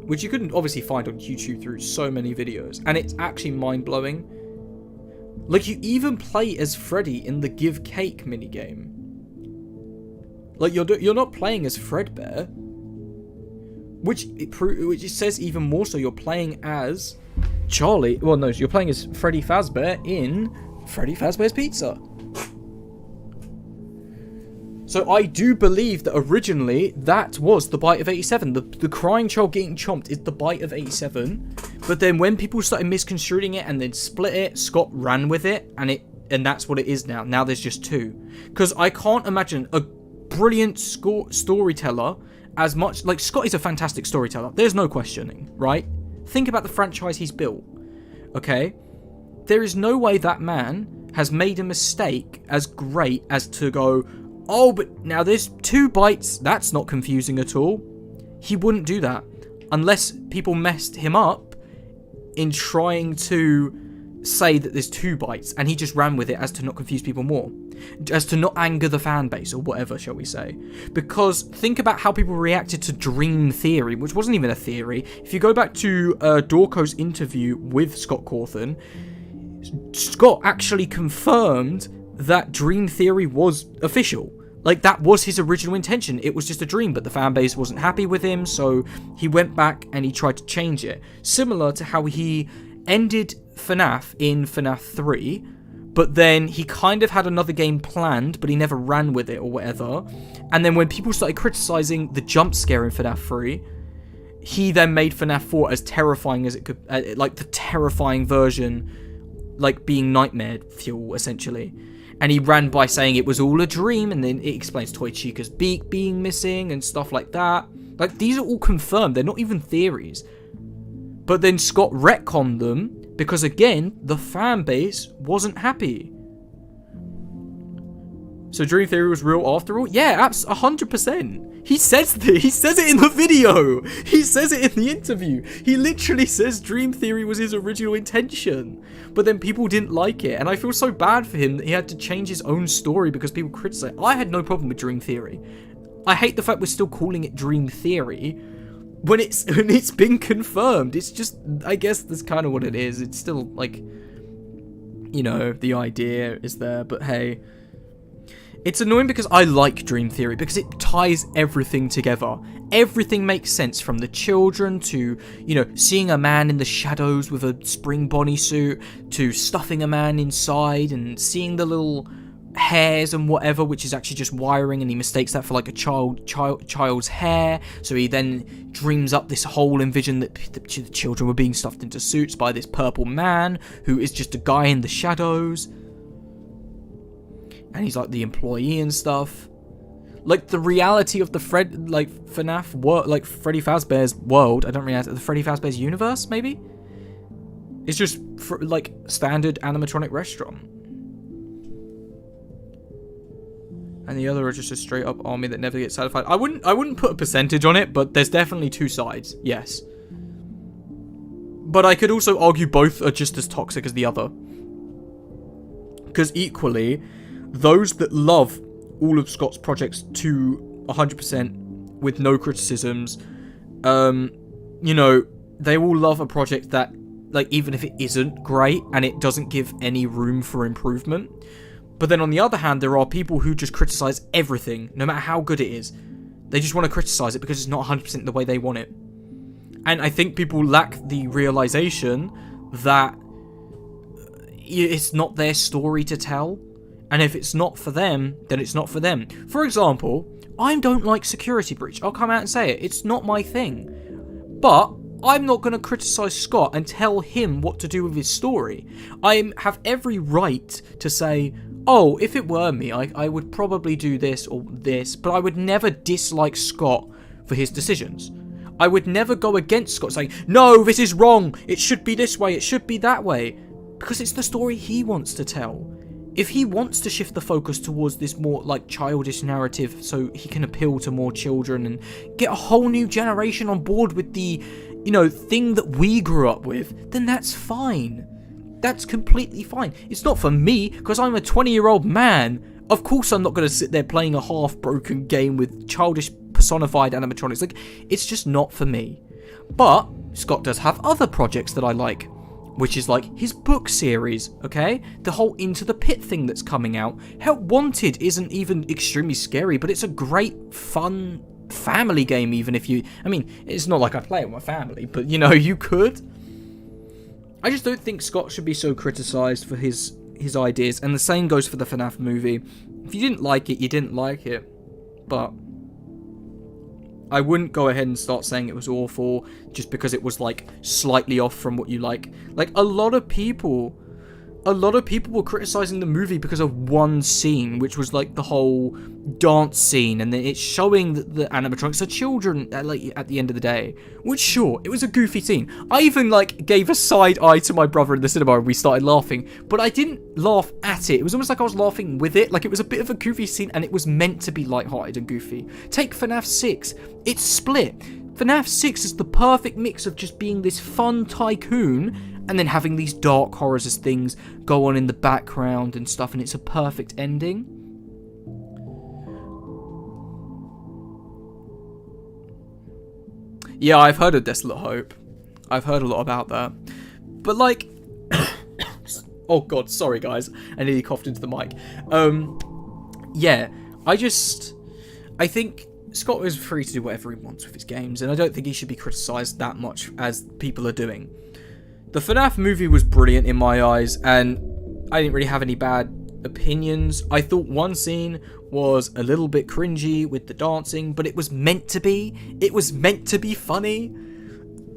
B: which you couldn't obviously find on YouTube through so many videos, and it's actually mind-blowing. Like, you even play as Freddy in the Give Cake minigame. Like, you're not playing as Fredbear, which it says even more so you're playing as Charlie. Well, no, you're playing as Freddy Fazbear in Freddy Fazbear's Pizza. So I do believe that originally that was the bite of 87. The crying child getting chomped is the bite of 87. But then when people started misconstruing it and then split it, Scott ran with it, and that's what it is now. Now there's just 2. Because I can't imagine a brilliant storyteller as much. Like, Scott is a fantastic storyteller. There's no questioning, right? Think about the franchise he's built. Okay? There is no way that man has made a mistake as great as to go, oh, but now there's 2 bites. That's not confusing at all. He wouldn't do that unless people messed him up in trying to say that there's 2 bites, and he just ran with it as to not confuse people more, as to not anger the fan base or whatever, shall we say. Because think about how people reacted to Dream Theory, which wasn't even a theory. If you go back to Dorco's interview with Scott Cawthon, Scott actually confirmed that Dream Theory was official. Like, that was his original intention. It was just a dream, but the fan base wasn't happy with him, so he went back and he tried to change it. Similar to how he ended FNAF in FNAF 3, but then he kind of had another game planned, but he never ran with it or whatever. And then when people started criticizing the jump scare in FNAF 3, he then made FNAF 4 as terrifying as it could, like the terrifying version, like being nightmare fuel, essentially. And he ran by saying it was all a dream, and then it explains Toy Chica's beak being missing and stuff like that. Like, these are all confirmed, they're not even theories. But then Scott retconned them, because again, the fan base wasn't happy. So Dream Theory was real after all? Yeah, 100%. He says this. He says it in the video. He says it in the interview. He literally says Dream Theory was his original intention. But then people didn't like it. And I feel so bad for him that he had to change his own story because people criticized. I had no problem with Dream Theory. I hate the fact we're still calling it Dream Theory when it's been confirmed. It's just, I guess that's kind of what it is. It's still like, you know, the idea is there, but hey. It's annoying because I like Dream Theory because it ties everything together. Everything makes sense, from the children to, you know, seeing a man in the shadows with a spring Bonnie suit, to stuffing a man inside and seeing the little hairs and whatever, which is actually just wiring, and he mistakes that for like a child's hair. So he then dreams up this whole envision that the children were being stuffed into suits by this purple man who is just a guy in the shadows. And he's like the employee and stuff. Like, the reality of the FNAF world, like Freddy Fazbear's world, I don't realize, the Freddy Fazbear's universe, maybe? It's just like standard animatronic restaurant. And the other are just a straight up army that never gets satisfied. I wouldn't put a percentage on it, but there's definitely 2 sides, yes. But I could also argue both are just as toxic as the other. Because equally, those that love all of Scott's projects to 100% with no criticisms, you know, they will love a project that, like, even if it isn't great and it doesn't give any room for improvement. But then on the other hand, there are people who just criticize everything, no matter how good it is. They just want to criticize it because it's not 100% the way they want it. And I think people lack the realization that it's not their story to tell. And if it's not for them, then it's not for them. For example, I don't like Security Breach. I'll come out and say it. It's not my thing. But I'm not going to criticize Scott and tell him what to do with his story. I have every right to say, oh, if it were me, I would probably do this or this. But I would never dislike Scott for his decisions. I would never go against Scott saying, no, this is wrong. It should be this way. It should be that way. Because it's the story he wants to tell. If he wants to shift the focus towards this more, like, childish narrative so he can appeal to more children and get a whole new generation on board with the, you know, thing that we grew up with, then that's fine. That's completely fine. It's not for me, because I'm a 20-year-old man. Of course I'm not going to sit there playing a half-broken game with childish personified animatronics. Like, it's just not for me. But Scott does have other projects that I like, which is like his book series, okay? The whole Into the Pit thing that's coming out. Hell, Wanted isn't even extremely scary, but it's a great, fun family game, even if you... I mean, it's not like I play it with my family, but, you know, you could. I just don't think Scott should be so criticised for his ideas, and the same goes for the FNAF movie. If you didn't like it, you didn't like it. But I wouldn't go ahead and start saying it was awful just because it was like slightly off from what you like. Like a lot of people were criticizing the movie because of one scene, which was like the whole dance scene, and then it's showing that the animatronics are children at the end of the day. Which, sure, it was a goofy scene. I even like gave a side eye to my brother in the cinema and we started laughing, but I didn't laugh at it. It was almost like I was laughing with it. Like it was a bit of a goofy scene and it was meant to be lighthearted and goofy. Take FNAF 6. It's split. FNAF 6 is the perfect mix of just being this fun tycoon and then having these dark horrors as things go on in the background and stuff, and it's a perfect ending. Yeah, I've heard of Desolate Hope. I've heard a lot about that. But like... oh god, sorry guys. I nearly coughed into the mic. Yeah, I think Scott is free to do whatever he wants with his games, and I don't think he should be criticised that much as people are doing. The FNAF movie was brilliant in my eyes, and I didn't really have any bad opinions. I thought one scene was a little bit cringy with the dancing, but it was meant to be. It was meant to be funny.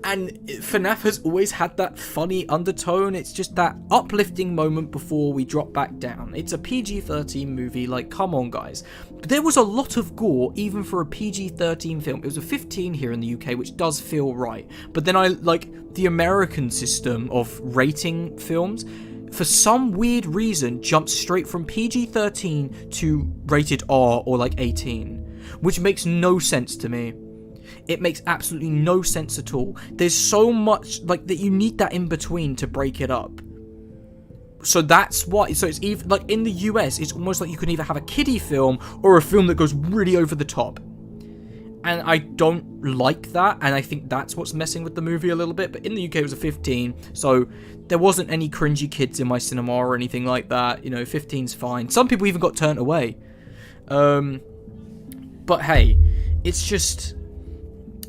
B: And FNAF has always had that funny undertone. It's just that uplifting moment before we drop back down. It's a PG-13 movie, like, come on, guys. But there was a lot of gore, even for a PG-13 film. It was a 15 here in the UK, which does feel right. But then I like the American system of rating films. For some weird reason, jumps straight from PG-13 to rated R or like 18, which makes no sense to me. It makes absolutely no sense at all. There's so much like that you need that in between to break it up. So that's why. So it's even like in the US, it's almost like you can either have a kiddie film or a film that goes really over the top. And I don't like that, and I think that's what's messing with the movie a little bit. But in the UK, it was a 15, so there wasn't any cringy kids in my cinema or anything like that. You know, 15's fine. Some people even got turned away. But hey, it's just.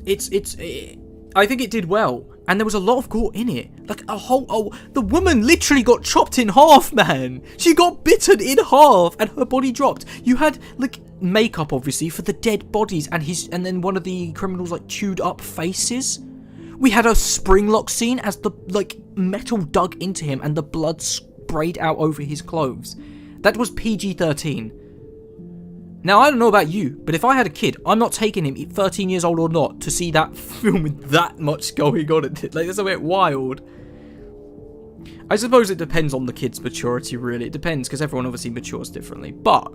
B: I think it did well, and there was a lot of gore in it. Like the woman literally got chopped in half, man. She got bitten in half, and her body dropped. You had like makeup, obviously, for the dead bodies, and then one of the criminals like chewed up faces. We had a spring lock scene as the like metal dug into him and the blood sprayed out over his clothes. That was PG-13. Now, I don't know about you, but if I had a kid, I'm not taking him, 13 years old or not, to see that film with that much going on. Like, that's a bit wild. I suppose it depends on the kid's maturity, really. It depends, because everyone obviously matures differently. But,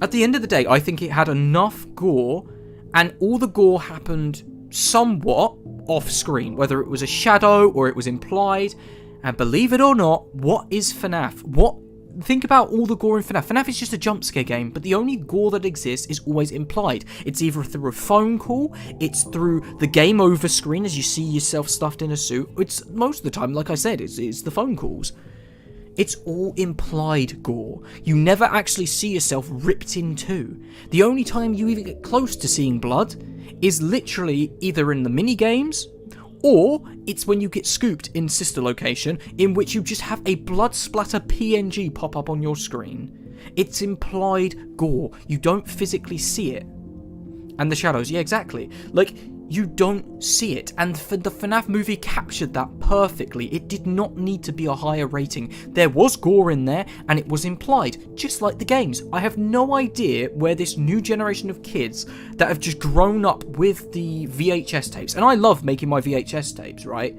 B: at the end of the day, I think it had enough gore, and all the gore happened somewhat off-screen, whether it was a shadow or it was implied. And believe it or not, what is FNAF? Think about all the gore in FNAF. FNAF is just a jump scare game, but the only gore that exists is always implied. It's either through a phone call, it's through the game over screen as you see yourself stuffed in a suit. It's most of the time, like I said, it's the phone calls. It's all implied gore. You never actually see yourself ripped in two. The only time you even get close to seeing blood is literally either in the mini games, or it's when you get scooped in Sister Location, in which you just have a blood splatter PNG pop up on your screen. It's implied gore. You don't physically see it. And the shadows, yeah, exactly. Like, you don't see it. And the FNAF movie captured that perfectly. It did not need to be a higher rating. There was gore in there, and it was implied, just like the games. I have no idea where this new generation of kids that have just grown up with the VHS tapes, and I love making my VHS tapes, right?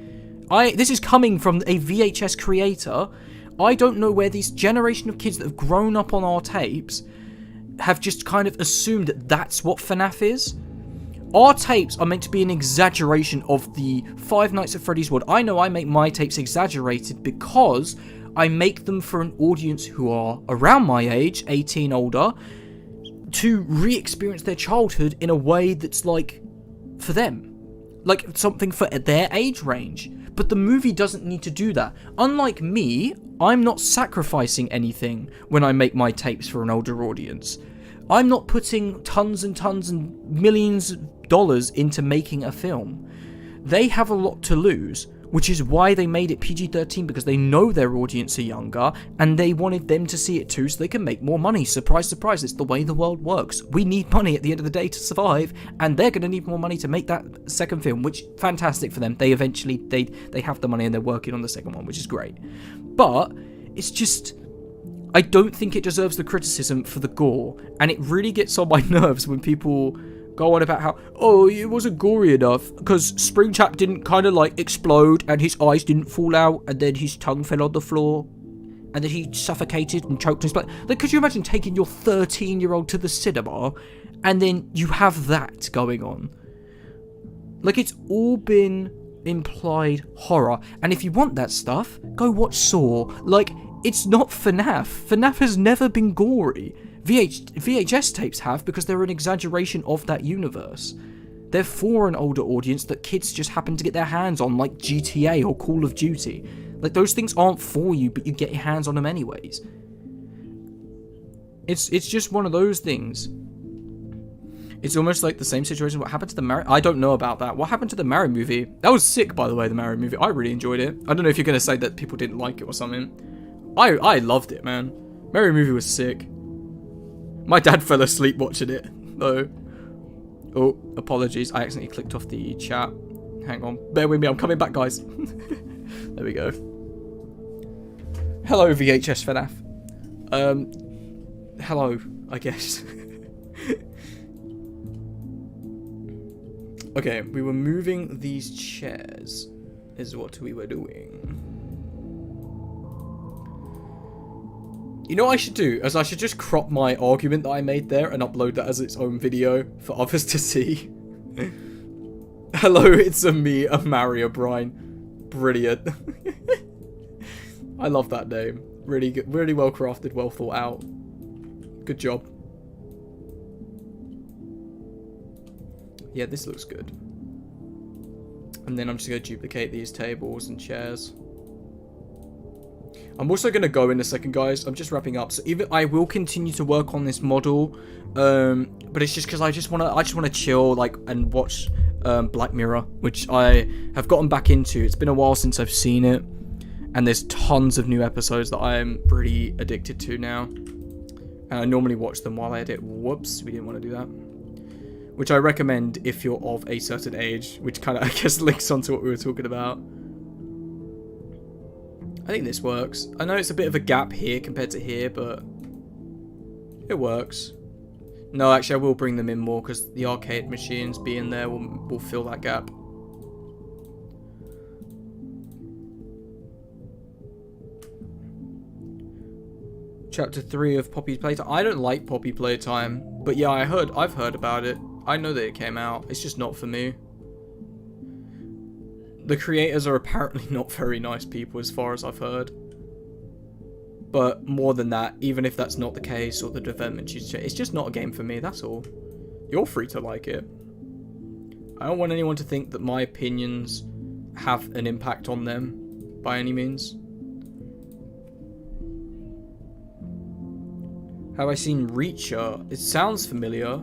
B: This is coming from a VHS creator. I don't know where this generation of kids that have grown up on our tapes have just kind of assumed that that's what FNAF is. Our tapes are meant to be an exaggeration of the Five Nights at Freddy's world. I know I make my tapes exaggerated because I make them for an audience who are around my age, 18 older, to re-experience their childhood in a way that's like for them. like something for their age range. But the movie doesn't need to do that. Unlike me, I'm not sacrificing anything when I make my tapes for an older audience. I'm not putting tons and tons and millions of dollars into making a film. They have a lot to lose, which is why they made it PG-13, because they know their audience are younger and they wanted them to see it too so they can make more money. Surprise, surprise, it's the way the world works. We need money at the end of the day to survive, and they're going to need more money to make that second film, which fantastic for them. They eventually, they have the money and they're working on the second one, which is great. But it's just, I don't think it deserves the criticism for the gore, and it really gets on my nerves when people go on about how, oh, it wasn't gory enough because Springtrap didn't kind of like explode and his eyes didn't fall out and then his tongue fell on the floor and then he suffocated and choked his blood. Like, could you imagine taking your 13-year-old to the cinema and then you have that going on? Like, it's all been implied horror, and if you want that stuff, go watch Saw. Like, it's not FNAF. FNAF has never been gory. VHS tapes have, because they're an exaggeration of that universe. They're for an older audience that kids just happen to get their hands on, like GTA or Call of Duty. Like, those things aren't for you, but you get your hands on them anyways. It's just one of those things. It's almost like the same situation. What happened to the Mario? I don't know about that. What happened to the Mario movie? That was sick, by the way, the Mario movie. I really enjoyed it. I don't know if you're going to say that people didn't like it or something. I loved it, man. Mario movie was sick. My dad fell asleep watching it, though. Oh, apologies. I accidentally clicked off the chat. Hang on. Bear with me. I'm coming back, guys. There we go. Hello, VHS FNAF. Hello, I guess. Okay, we were moving these chairs, is what we were doing. You know what I should do? Is I should just crop my argument that I made there and upload that as its own video for others to see. Hello, it's me, a Mario Brian. Brilliant. I love that name. Really good, really well crafted, well thought out. Good job. Yeah, this looks good. And then I'm just going to duplicate these tables and chairs. I'm also going to go in a second, guys. I'm just wrapping up. So even I will continue to work on this model, but it's just because I just want to chill, like, and watch Black Mirror, which I have gotten back into. It's been a while since I've seen it, and there's tons of new episodes that I am really addicted to now. And I normally watch them while I edit. Whoops, we didn't want to do that. Which I recommend if you're of a certain age, which kind of, I guess, links onto what we were talking about. I think this works. I know it's a bit of a gap here compared to here, but it works. No, actually, I will bring them in more because the arcade machines being there will fill that gap. Chapter 3 of Poppy's Playtime. I don't like Poppy Playtime, but yeah, I've heard about it. I know that it came out. It's just not for me. The creators are apparently not very nice people as far as I've heard. But more than that, even if that's not the case or the development, it's just not a game for me, that's all. You're free to like it. I don't want anyone to think that my opinions have an impact on them by any means. Have I seen Reacher? It sounds familiar.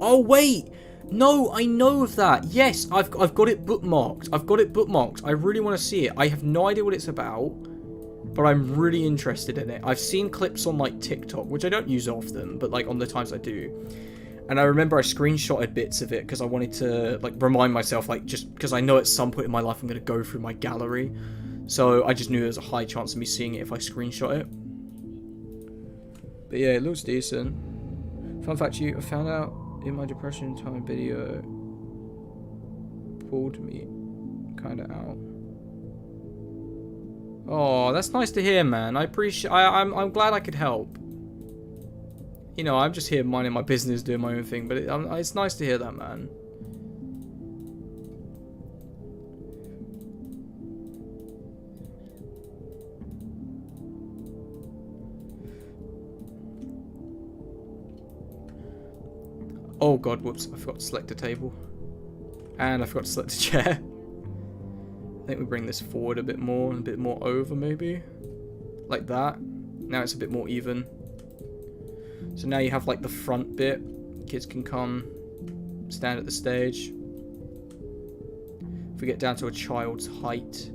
B: Oh wait! No, I know of that. Yes, I've got it bookmarked. I really want to see it. I have no idea what it's about, but I'm really interested in it. I've seen clips on like TikTok, which I don't use often, but like on the times I do. And I remember I screenshotted bits of it because I wanted to like remind myself, like, just because I know at some point in my life I'm going to go through my gallery. So I just knew there was a high chance of me seeing it if I screenshot it. But yeah, it looks decent. Fun fact, I found out in my depression time video pulled me kind of out. Oh, that's nice to hear, man. I appreciate. I'm glad I could help. You know, I'm just here minding my business, doing my own thing, but it's nice to hear that, man. Oh god, whoops, I forgot to select a table. And I forgot to select a chair. I think we bring this forward a bit more over maybe. Like that. Now it's a bit more even. So now you have like the front bit. Kids can come, stand at the stage. If we get down to a child's height,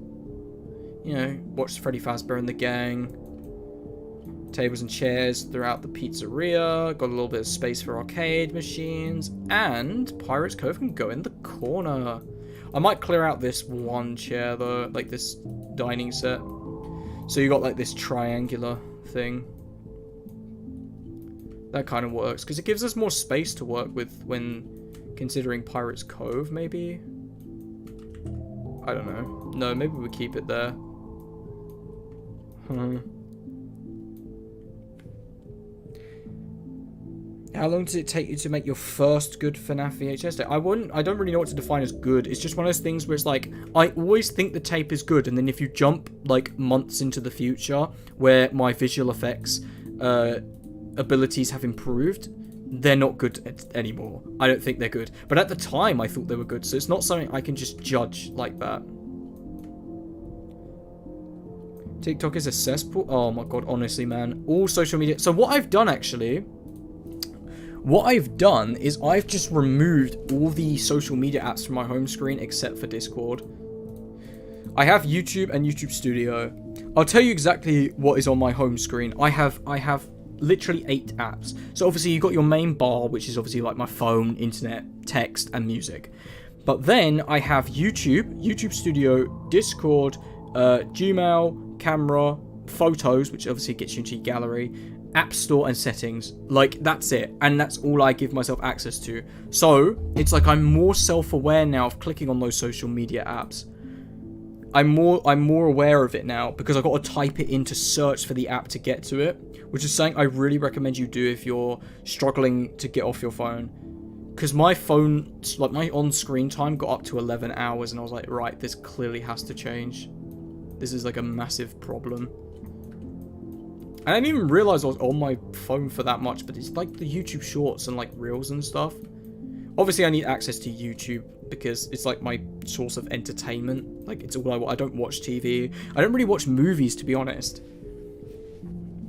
B: you know, watch Freddy Fazbear and the Gang. Tables and chairs throughout the pizzeria. Got a little bit of space for arcade machines. And Pirate's Cove can go in the corner. I might clear out this one chair though, like this dining set. So you got like this triangular thing. That kind of works because it gives us more space to work with when considering Pirate's Cove, maybe. I don't know. No, maybe we keep it there. How long does it take you to make your first good FNAF VHS tape? I don't really know what to define as good. It's just one of those things where it's like, I always think the tape is good, and then if you jump like months into the future where my visual effects abilities have improved, they're not good anymore. I don't think they're good. But at the time, I thought they were good, so it's not something I can just judge like that. TikTok is a cesspool. Oh my god, honestly, man. All social media. So what I've done, actually... What I've done is I've just removed all the social media apps from my home screen except for Discord. I have YouTube and YouTube Studio. I'll tell you exactly what is on my home screen. I have literally 8 apps. So obviously you've got your main bar, which is obviously like my phone, internet, text, and music. But then I have YouTube, YouTube Studio, Discord, Gmail, camera, photos, which obviously gets you into your gallery, App Store, and settings. Like, that's it, and that's all I give myself access to. So it's like I'm more self-aware now of clicking on those social media apps. I'm more aware of it now because I've got to type it in to search for the app to get to it, which is something I really recommend you do if you're struggling to get off your phone. Because my phone, like my on-screen time got up to 11 hours, and I was like, right, this clearly has to change. This is like a massive problem. And I didn't even realize I was on my phone for that much, but it's like the YouTube Shorts and like Reels and stuff. Obviously, I need access to YouTube because it's like my source of entertainment. Like, it's all I don't watch TV. I don't really watch movies, to be honest.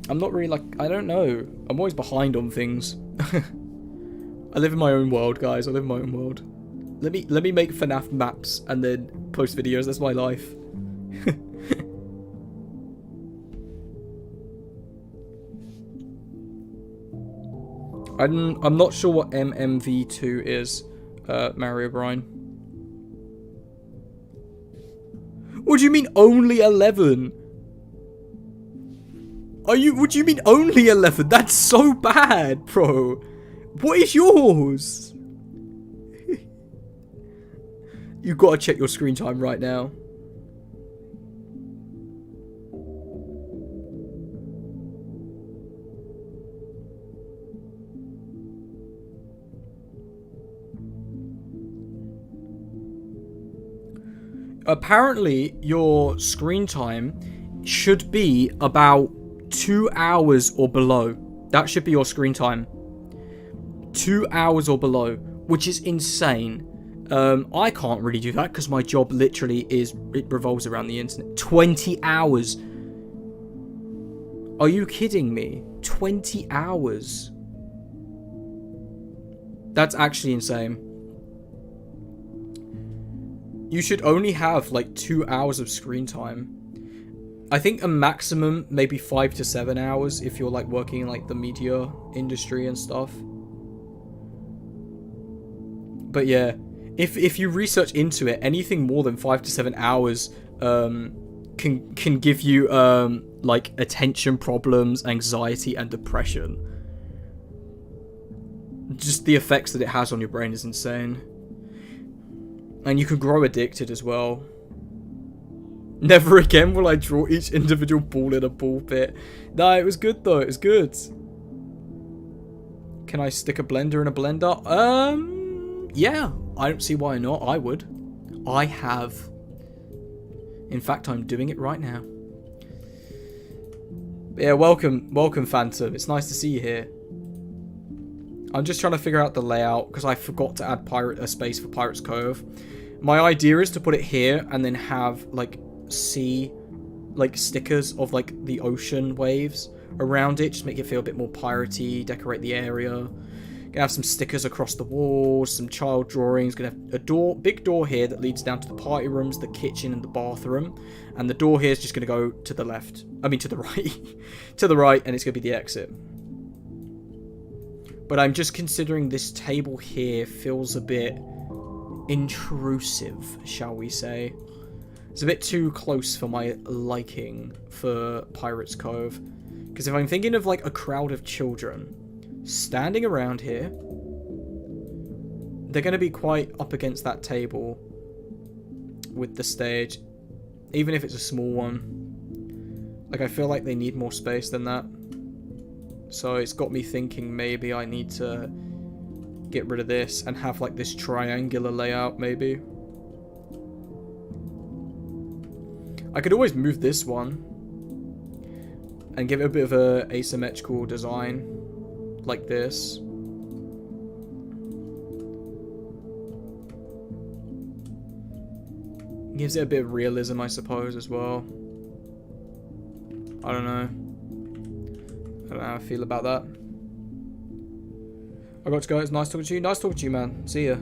B: I'm not really like, I don't know. I'm always behind on things. I live in my own world, guys. I live in my own world. Let me make FNAF maps and then post videos. That's my life. I'm not sure what MMV2 is, Mario Brine. What do you mean only 11? What do you mean only 11? That's so bad, bro. What is yours? You gotta check your screen time right now. Apparently, your screen time should be about 2 hours or below. That should be your screen time. 2 hours or below, which is insane. I can't really do that because my job literally it revolves around the internet. 20 hours. Are you kidding me? 20 hours. That's actually insane. You should only have like 2 hours of screen time. I think a maximum maybe 5 to 7 hours if you're like working in like the media industry and stuff. But yeah, if you research into it, anything more than 5 to 7 hours can give you like attention problems, anxiety, and depression. Just the effects that it has on your brain is insane. And you can grow addicted as well. Never again will I draw each individual ball in a ball pit. No, it was good though. It was good. Can I stick a blender in a blender? Yeah. I don't see why not. I would. I have. In fact, I'm doing it right now. But yeah, welcome, Phantom. It's nice to see you here. I'm just trying to figure out the layout because I forgot to add a space for Pirate's Cove. My idea is to put it here and then have like stickers of like the ocean waves around it, just make it feel a bit more piratey, decorate the area. Gonna have some stickers across the walls, some child drawings. Gonna have a big door here that leads down to the party rooms, the kitchen, and the bathroom. And the door here is just gonna go to the left. I mean, to the right. To the right, and it's gonna be the exit. But I'm just considering this table here feels a bit intrusive, shall we say. It's a bit too close for my liking for Pirate's Cove. Because if I'm thinking of like a crowd of children standing around here, they're going to be quite up against that table with the stage, even if it's a small one. Like, I feel like they need more space than that. So it's got me thinking maybe I need to get rid of this and have like this triangular layout maybe. I could always move this one and give it a bit of a asymmetrical design like this. Gives it a bit of realism, I suppose, as well. I don't know. I don't know how I feel about that. I got to go. It's nice talking to you. Nice talking to you, man. See ya.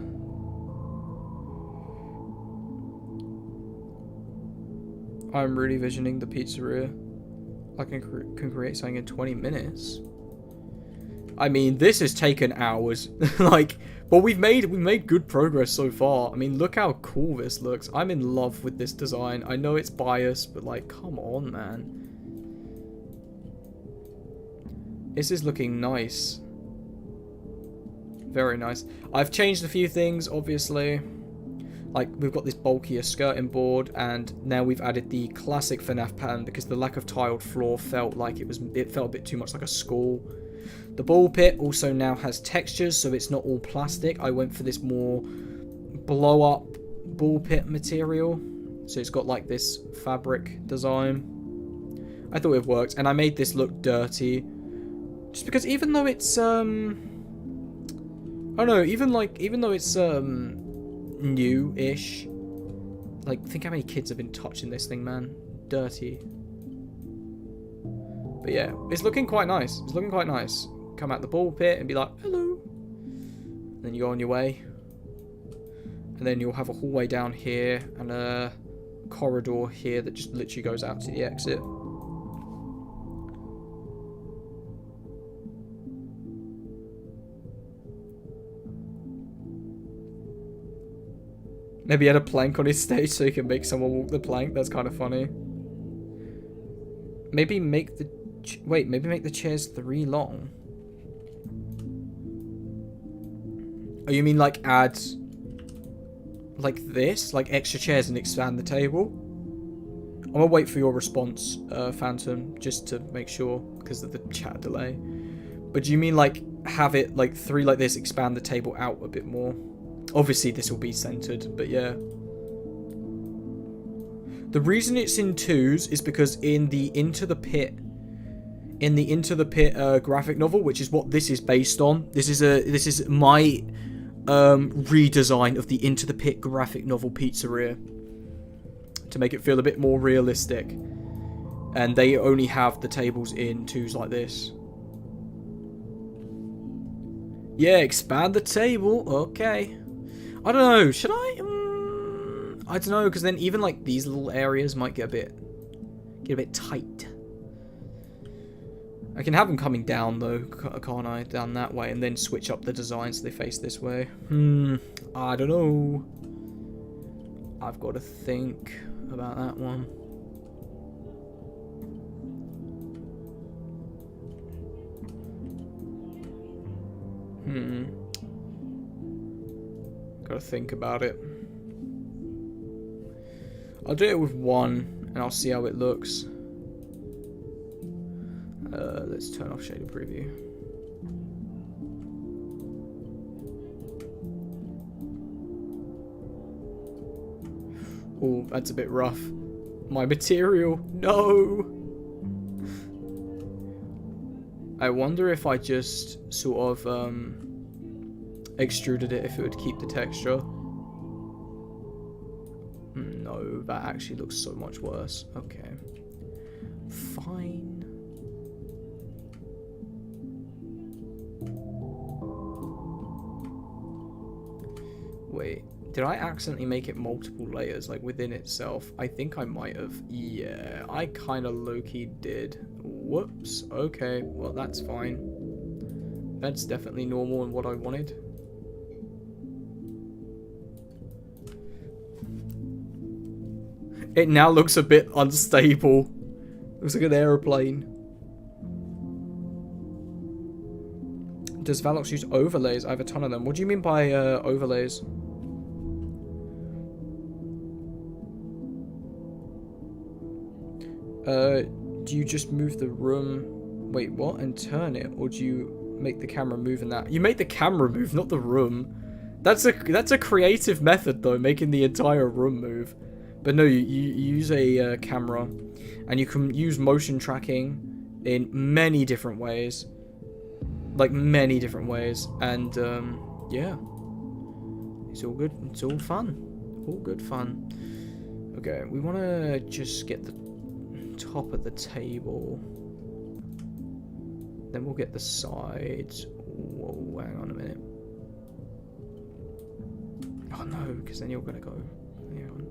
B: I'm really visioning the pizzeria. I can create something in 20 minutes. I mean, this has taken hours. Like, but we've made good progress so far. I mean, look how cool this looks. I'm in love with this design. I know it's biased, but like, come on, man. This is looking nice. Very nice. I've changed a few things, obviously. Like, we've got this bulkier skirting board, and now we've added the classic FNAF pattern because the lack of tiled floor felt like it felt a bit too much like a school. The ball pit also now has textures, so it's not all plastic. I went for this more blow-up ball pit material, so it's got like this fabric design. I thought it worked, and I made this look dirty, just because even though it's I don't know, even though it's new-ish, like, think how many kids have been touching this thing, man. Dirty. But yeah, it's looking quite nice. It's looking quite nice. Come out the ball pit and be like, hello. And then you go on your way. And then you'll have a hallway down here and a corridor here that just literally goes out to the exit. Maybe he had a plank on his stage so he can make someone walk the plank. That's kind of funny. Maybe make the... maybe make the chairs 3 long. Oh, you mean like add... like this? Like extra chairs and expand the table? I'm gonna wait for your response, Phantom, just to make sure, because of the chat delay. But do you mean like have it like 3 like this, expand the table out a bit more? Obviously, this will be centered, but yeah. The reason it's in 2s is because in the Into the Pit graphic novel, which is what this is based on, this is my redesign of the Into the Pit graphic novel pizzeria to make it feel a bit more realistic. And they only have the tables in 2s like this. Yeah, expand the table. Okay. I don't know, should I? I don't know, because then even like these little areas might get a bit tight. I can have them coming down though, can't I? Down that way, and then switch up the design so they face this way. I don't know. I've got to think about that one. Gotta think about it. I'll do it with 1 and I'll see how it looks. Let's turn off shader preview. Oh, that's a bit rough. My material, no! I wonder if I just sort of extruded it if it would keep the texture. No, that actually looks so much worse. Okay. Fine. Wait, did I accidentally make it multiple layers, like within itself? I think I might have. Yeah, I kind of low-key did. Whoops. Okay, well that's fine. That's definitely normal and what I wanted. It now looks a bit unstable. Looks like an aeroplane. Does Valox use overlays? I have a ton of them. What do you mean by overlays? Do you just move the room... Wait, what? And turn it? Or do you make the camera move in that? You make the camera move, not the room. That's a creative method, though, making the entire room move. But no, you use a camera. And you can use motion tracking in many different ways. Like, many different ways. And, yeah. It's all good. It's all fun. All good fun. Okay, we want to just get the top of the table. Then we'll get the sides. Whoa, hang on a minute. Oh no, because then you're going to go. Hang on.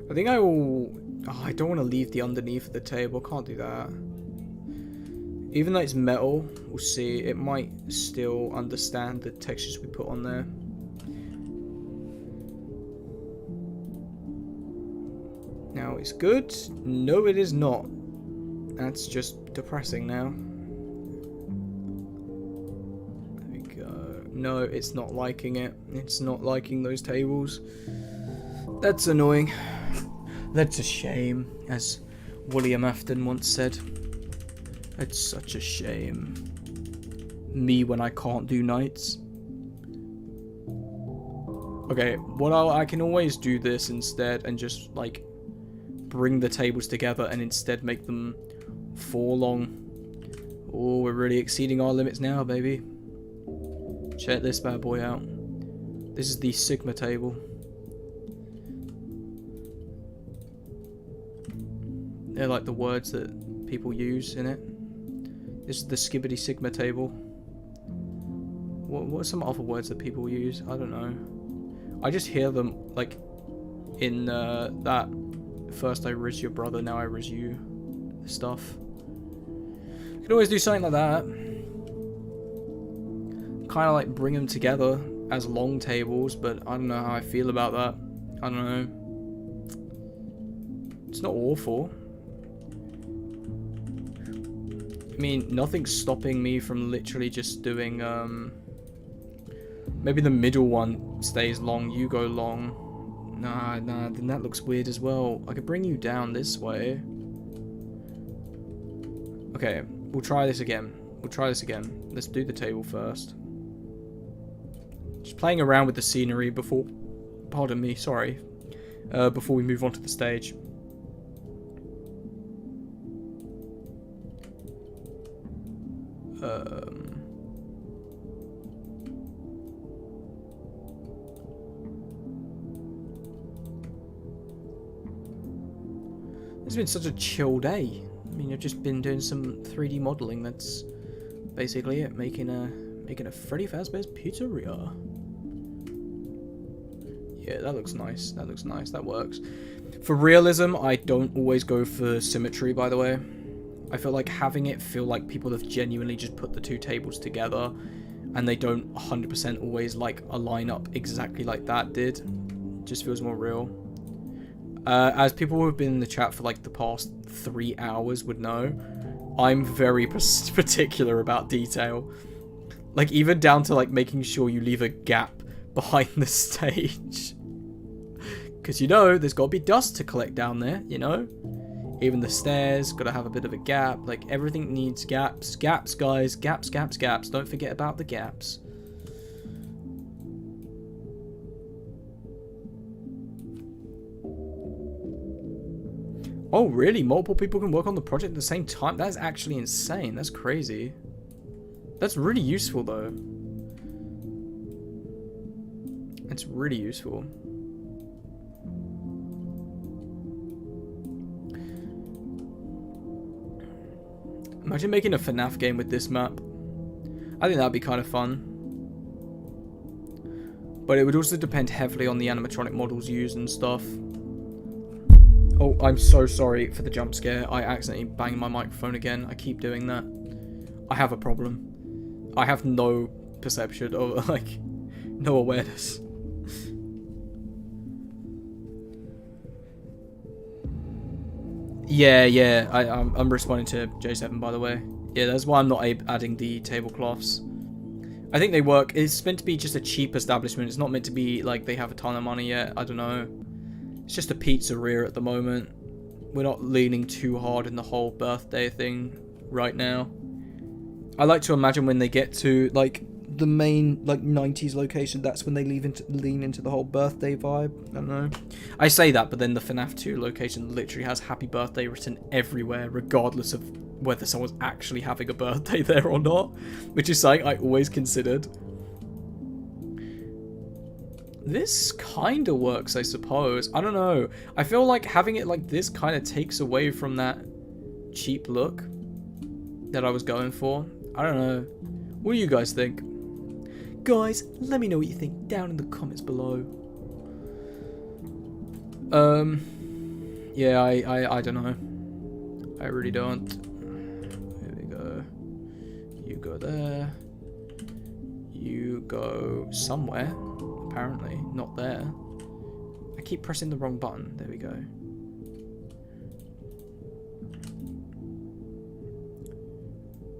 B: I think I will... Oh, I don't want to leave the underneath of the table. Can't do that. Even though it's metal, we'll see. It might still understand the textures we put on there. Now, it's good. No, it is not. That's just depressing now. There we go. No, it's not liking it. It's not liking those tables. That's annoying. That's a shame, as William Afton once said. It's such a shame. Me when I can't do nights. Okay, I can always do this instead and just, like, bring the tables together and instead make them 4 long. Oh, we're really exceeding our limits now, baby. Check this bad boy out. This is the Sigma table. They're like the words that people use in it. This is the Skibbity Sigma table. What are some other words that people use? I don't know. I just hear them like in that first I riz your brother, now I riz you stuff. You could always do something like that. Kind of like bring them together as long tables, but I don't know how I feel about that. I don't know. It's not awful. I mean, nothing's stopping me from literally just doing, maybe the middle one stays long, you go long. Nah, then that looks weird as well. I could bring you down this way. Okay, we'll try this again. Let's do the table first. Just playing around with the scenery before, pardon me, sorry, before we move on to the stage. It's been such a chill day. I mean, I've just been doing some 3D modeling. That's basically it. Making a Freddy Fazbear's Pizzeria. Yeah, that looks nice. That looks nice. That works. For realism, I don't always go for symmetry, by the way. I feel like having it feel like people have genuinely just put the 2 tables together and they don't 100% always like align up exactly like that did. Just feels more real. As people who have been in the chat for like the past 3 hours would know, I'm very particular about detail. Like even down to like making sure you leave a gap behind the stage. Because you know, there's got to be dust to collect down there, you know? Even the stairs, gotta have a bit of a gap. Like, everything needs gaps. Gaps, guys. Gaps, gaps, gaps. Don't forget about the gaps. Oh, really? Multiple people can work on the project at the same time? That's actually insane. That's crazy. That's really useful, though. It's really useful. Imagine making a FNAF game with this map. I think that'd be kind of fun. But it would also depend heavily on the animatronic models used and stuff. Oh, I'm so sorry for the jump scare. I accidentally banged my microphone again. I keep doing that. I have a problem. I have no perception of, like, no awareness. Yeah, I'm responding to J7, by the way. Yeah, that's why I'm not adding the tablecloths. I think they work. It's meant to be just a cheap establishment. It's not meant to be like they have a ton of money yet. I don't know. It's just a pizzeria at the moment. We're not leaning too hard in the whole birthday thing right now. I like to imagine when they get to like the main like 90s location, that's when they lean into the whole birthday vibe. I don't know. I say that, but then the FNAF 2 location literally has happy birthday written everywhere, regardless of whether someone's actually having a birthday there or not, which is something I always considered. This kind of works, I suppose. I don't know. I feel like having it like this kind of takes away from that cheap look that I was going for. I don't know. What do you guys think? Guys, let me know what you think down in the comments below. Yeah, I don't know. I really don't. Here we go. You go there. You go somewhere. Apparently, not there. I keep pressing the wrong button. There we go.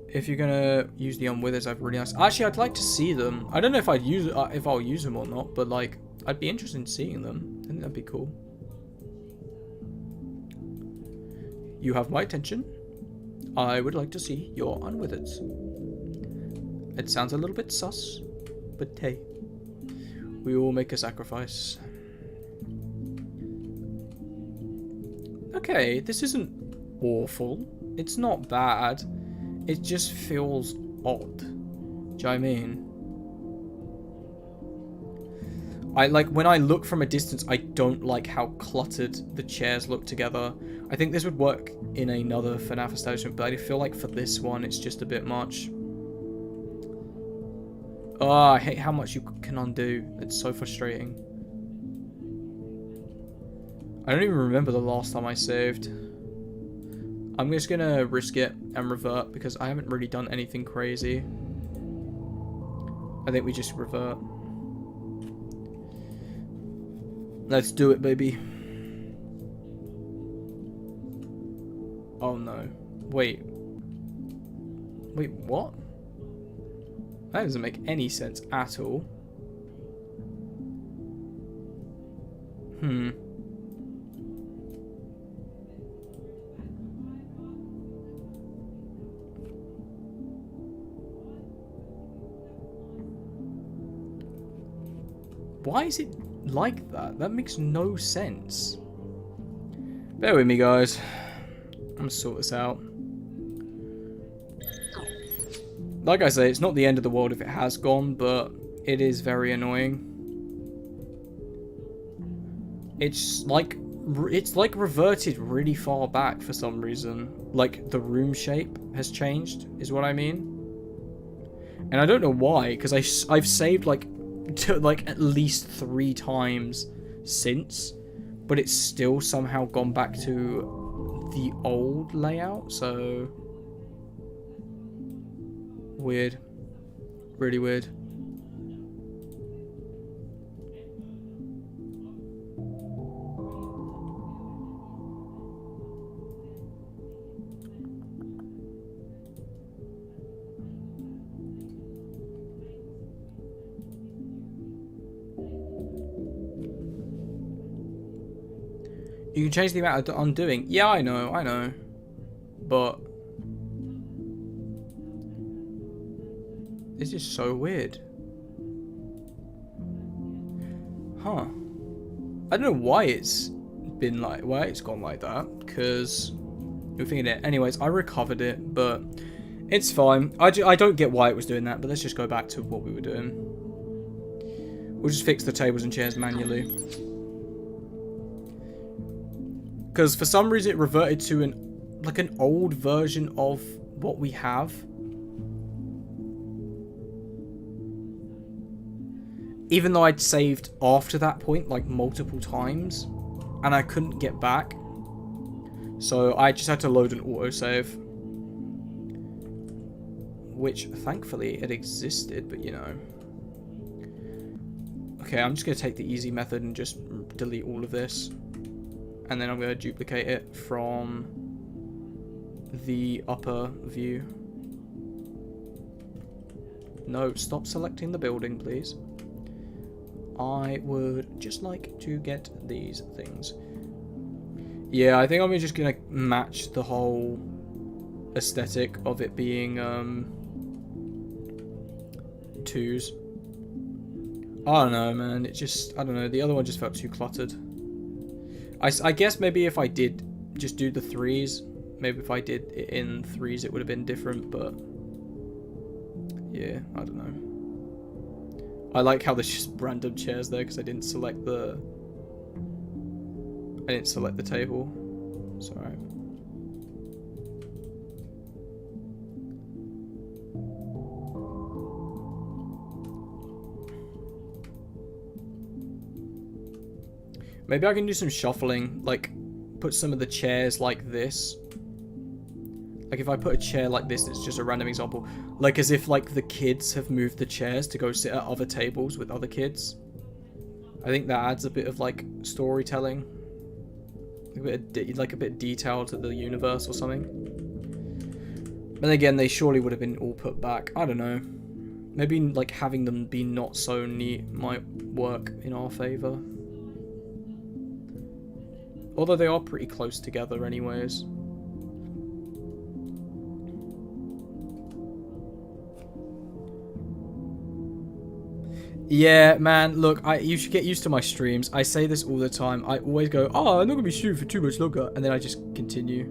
B: If you're gonna use the unwithers, I've really nice. Actually, I'd like to see them. I don't know if I'll use them or not, but like, I'd be interested in seeing them. I think that'd be cool. You have my attention. I would like to see your unwithers. It sounds a little bit sus, but hey, we all make a sacrifice. Okay, this isn't awful. It's not bad. It just feels odd. Do you know what I mean? When I look from a distance, I don't like how cluttered the chairs look together. I think this would work in another FNAF establishment, but I feel like for this one, it's just a bit much. Oh, I hate how much you can undo. It's so frustrating. I don't even remember the last time I saved. I'm just gonna risk it and revert because I haven't really done anything crazy. I think we just revert. Let's do it, baby. Oh no. Wait. Wait, what? That doesn't make any sense at all. Why is it like that? That makes no sense. Bear with me, guys. I'm gonna sort this out. Like I say, it's not the end of the world if it has gone, but it is very annoying. It's like reverted really far back for some reason. Like the room shape has changed, is what I mean. And I don't know why, because I've saved like at least 3 times since, but it's still somehow gone back to the old layout. So weird, really weird. You can change the amount of undoing. Yeah, I know. But this is so weird. Huh. I don't know why it's been like, why it's gone like that, because you're thinking it. Anyways, I recovered it, but it's fine. I don't get why it was doing that, but let's just go back to what we were doing. We'll just fix the tables and chairs manually. Because for some reason it reverted to an old version of what we have. Even though I'd saved after that point, like, multiple times. And I couldn't get back. So I just had to load an autosave. Which, thankfully, it existed, but, you know. Okay, I'm just going to take the easy method and just delete all of this. And then I'm going to duplicate it from the upper view. No, stop selecting the building, please. I would just like to get these things. Yeah, I think I'm just going to match the whole aesthetic of it being 2s. I don't know, man. It just, I don't know. The other one just felt too cluttered. I guess maybe if I did just do the 3s, maybe if I did it in 3s, it would have been different, but yeah, I don't know. I like how there's just random chairs there because I didn't select the table. It's alright. Maybe I can do some shuffling, like put some of the chairs like this. Like if I put a chair like this, it's just a random example. Like as if like the kids have moved the chairs to go sit at other tables with other kids. I think that adds a bit of like storytelling. Like a bit of detail to the universe or something. And again, they surely would have been all put back. I don't know. Maybe like having them be not so neat might work in our favour. Although they are pretty close together anyways. Yeah, man, look, you should get used to my streams. I say this all the time. I always go, oh, I'm not going to be streaming for too much longer. And then I just continue.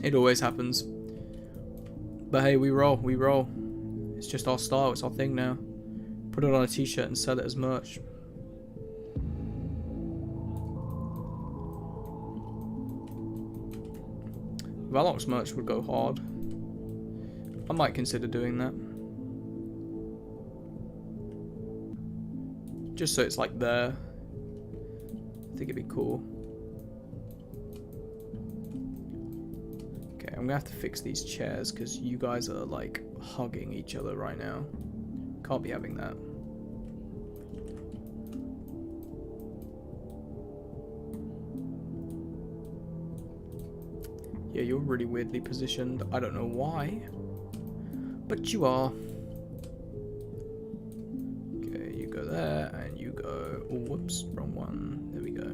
B: It always happens. But hey, we roll. It's just our style. It's our thing now. Put it on a t-shirt and sell it as merch. Valor's merch would go hard. I might consider doing that. Just so it's like there. I think it'd be cool. Okay, I'm gonna have to fix these chairs because you guys are like hugging each other right now. Can't be having that. Yeah, you're really weirdly positioned. I don't know why, but you are. Okay, you go there, and you go... Oh, whoops, wrong one. There we go.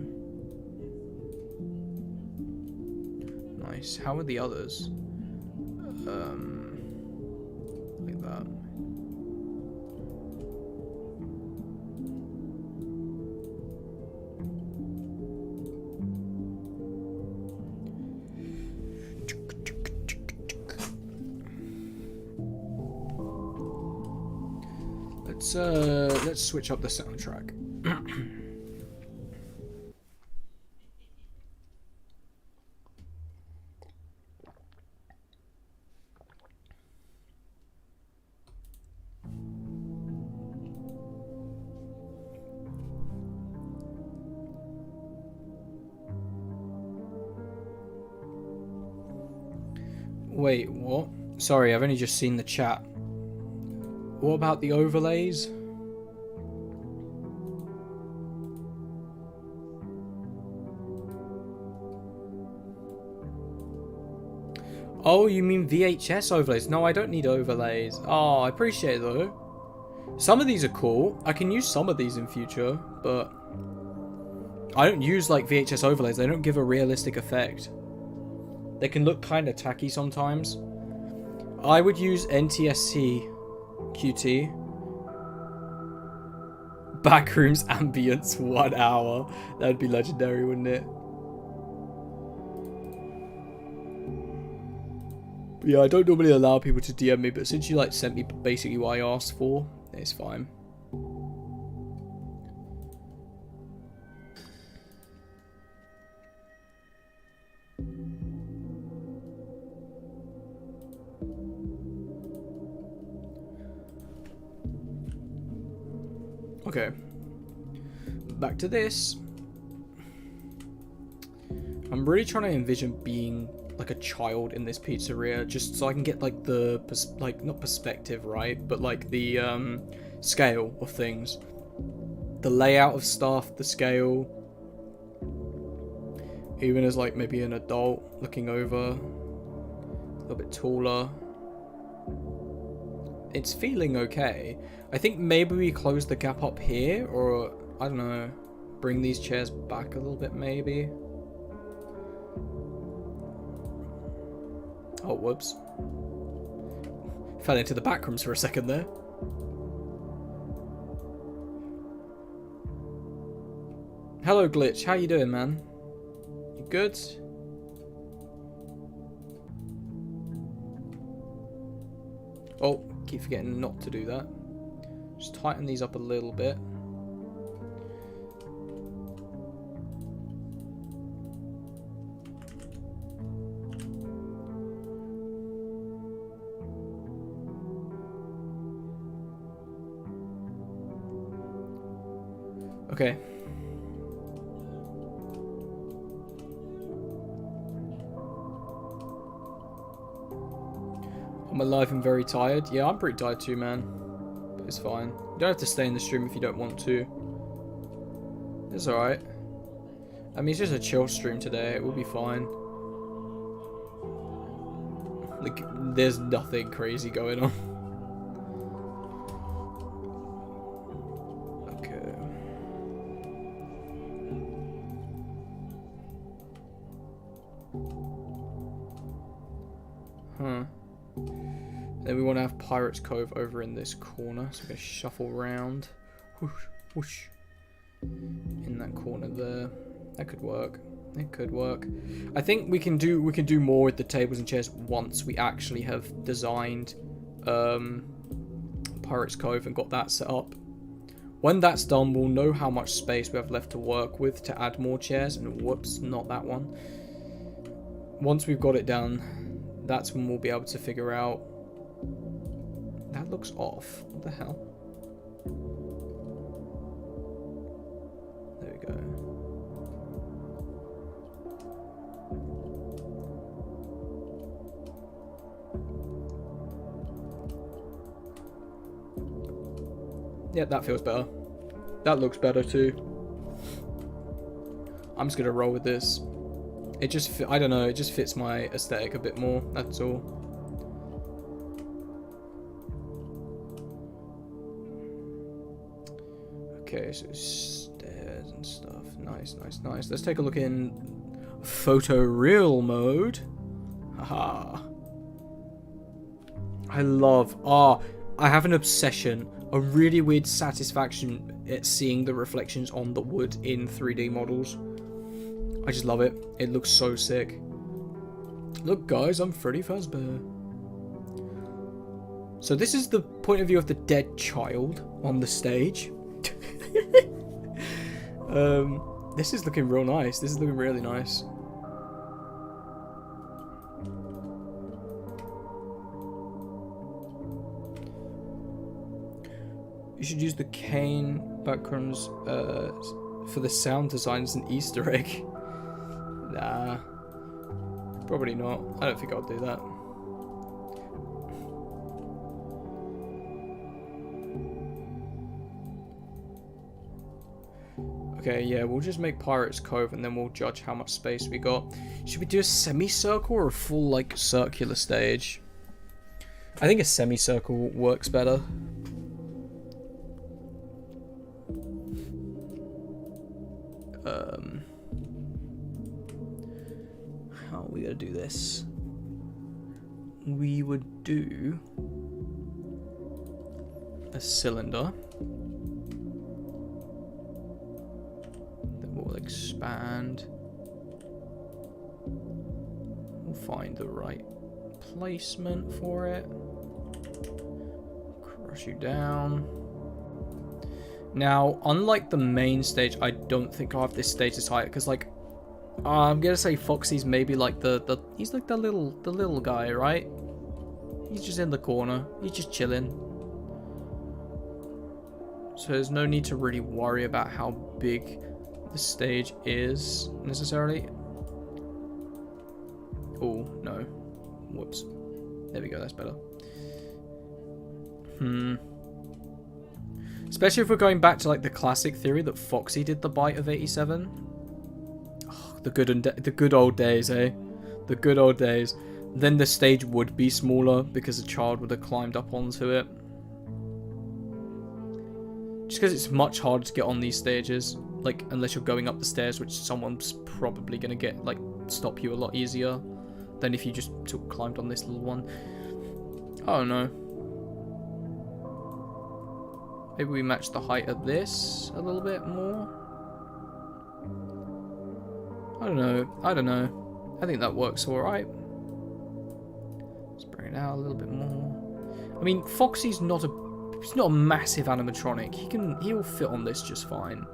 B: Nice. How are the others? Like that. Let's switch up the soundtrack. Wait, what? Sorry, I've only just seen the chat. What about the overlays? Oh, you mean VHS overlays? No, I don't need overlays. Oh, I appreciate it though. Some of these are cool. I can use some of these in future, but I don't use like VHS overlays. They don't give a realistic effect. They can look kind of tacky sometimes. I would use NTSC QT. Backrooms ambience 1 hour. That would be legendary, wouldn't it? But yeah, I don't normally allow people to DM me, but since you like sent me basically what I asked for, it's fine. Okay, back to this. I'm really trying to envision being like a child in this pizzeria, just so I can get like the not perspective, right, but like the scale of things, the layout of stuff, the scale. Even as like maybe an adult looking over, a little bit taller. It's feeling okay. I think maybe we close the gap up here, or I don't know, bring these chairs back a little bit maybe. Oh, whoops. Fell into the backrooms for a second there. Hello, Glitch. How you doing, man? You good? Oh, keep forgetting not to do that. Just tighten these up a little bit. Okay. I'm alive and very tired. Yeah, I'm pretty tired too, man. But it's fine. You don't have to stay in the stream if you don't want to. It's alright. I mean, it's just a chill stream today. It will be fine. Like, there's nothing crazy going on. Then we want to have Pirate's Cove over in this corner, so we're going to shuffle around. Whoosh, whoosh. In that corner there. That could work. It could work. I think we can do more with the tables and chairs once we actually have designed Pirate's Cove and got that set up. When that's done, we'll know how much space we have left to work with to add more chairs. And whoops, not that one. Once we've got it done, that's when we'll be able to figure out. That looks off. What the hell? There we go. Yeah, that feels better. That looks better too. I'm just gonna roll with this. It just, I don't know, it just fits my aesthetic a bit more, that's all. Okay, so stairs and stuff. Nice, nice, nice. Let's take a look in photoreal mode. Haha. I have an obsession, a really weird satisfaction at seeing the reflections on the wood in 3D models. I just love it. It looks so sick. Look, guys, I'm Freddy Fazbear. So this is the point of view of the dead child on the stage. This is looking real nice. This is looking really nice. You should use the cane backgrounds for the sound design as an Easter egg. Nah, probably not. I don't think I'll do that. Okay, yeah, we'll just make Pirate's Cove and then we'll judge how much space we got. Should we do a semicircle or a full, like, circular stage? I think a semicircle works better. to do this? We would do a cylinder. Then we'll expand. We'll find the right placement for it. Crush you down. Now, unlike the main stage, I don't think I'll have this stage as high, because like I'm gonna say Foxy's maybe like he's like the little guy, right? He's just in the corner. He's just chilling. So there's no need to really worry about how big the stage is necessarily. Oh no. Whoops. There we go, that's better. Especially if we're going back to like the classic theory that Foxy did the bite of 87. Oh, the good old days, eh? The good old days. Then the stage would be smaller because a child would have climbed up onto it. Just because it's much harder to get on these stages. Like, unless you're going up the stairs, which someone's probably going to get, like, stop you a lot easier than if you just climbed on this little one. I don't know. Maybe we match the height of this a little bit more. I don't know. I think that works alright. Let's bring it out a little bit more. I mean, Foxy's not a massive animatronic. He'll fit on this just fine.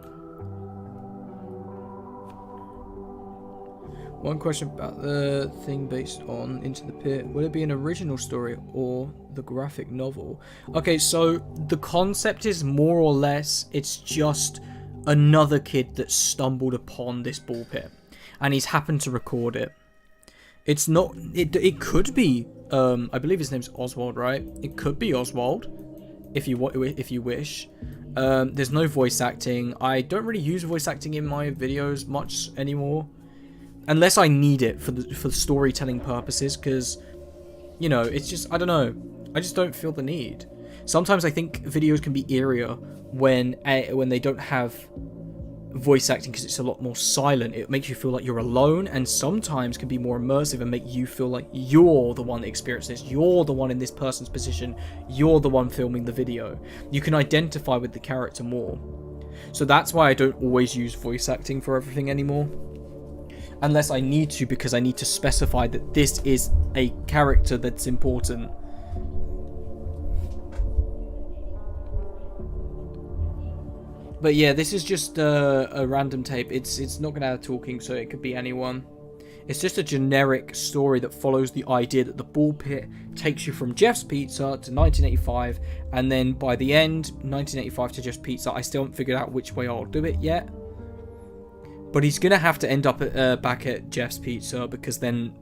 B: One question about the thing based on Into the Pit. Will it be an original story or the graphic novel? Okay, so the concept is more or less, it's just another kid that stumbled upon this ball pit. And he's happened to record it. It's not, it could be, I believe his name's Oswald, right? It could be Oswald, if you wish. There's no voice acting. I don't really use voice acting in my videos much anymore. Unless I need it for storytelling purposes, because, you know, it's just, I don't know. I just don't feel the need. Sometimes I think videos can be eerier when they don't have voice acting because it's a lot more silent. It makes you feel like you're alone, and sometimes can be more immersive and make you feel like you're the one experiencing this. You're the one in this person's position. You're the one filming the video. You can identify with the character more. So that's why I don't always use voice acting for everything anymore. Unless I need to, because I need to specify that this is a character that's important. But yeah, this is just a random tape. It's not going to have talking, so it could be anyone. It's just a generic story that follows the idea that the ball pit takes you from Jeff's Pizza to 1985, and then by the end, 1985 to Jeff's Pizza. I still haven't figured out which way I'll do it yet. But he's going to have to end up back at Jeff's Pizza, because then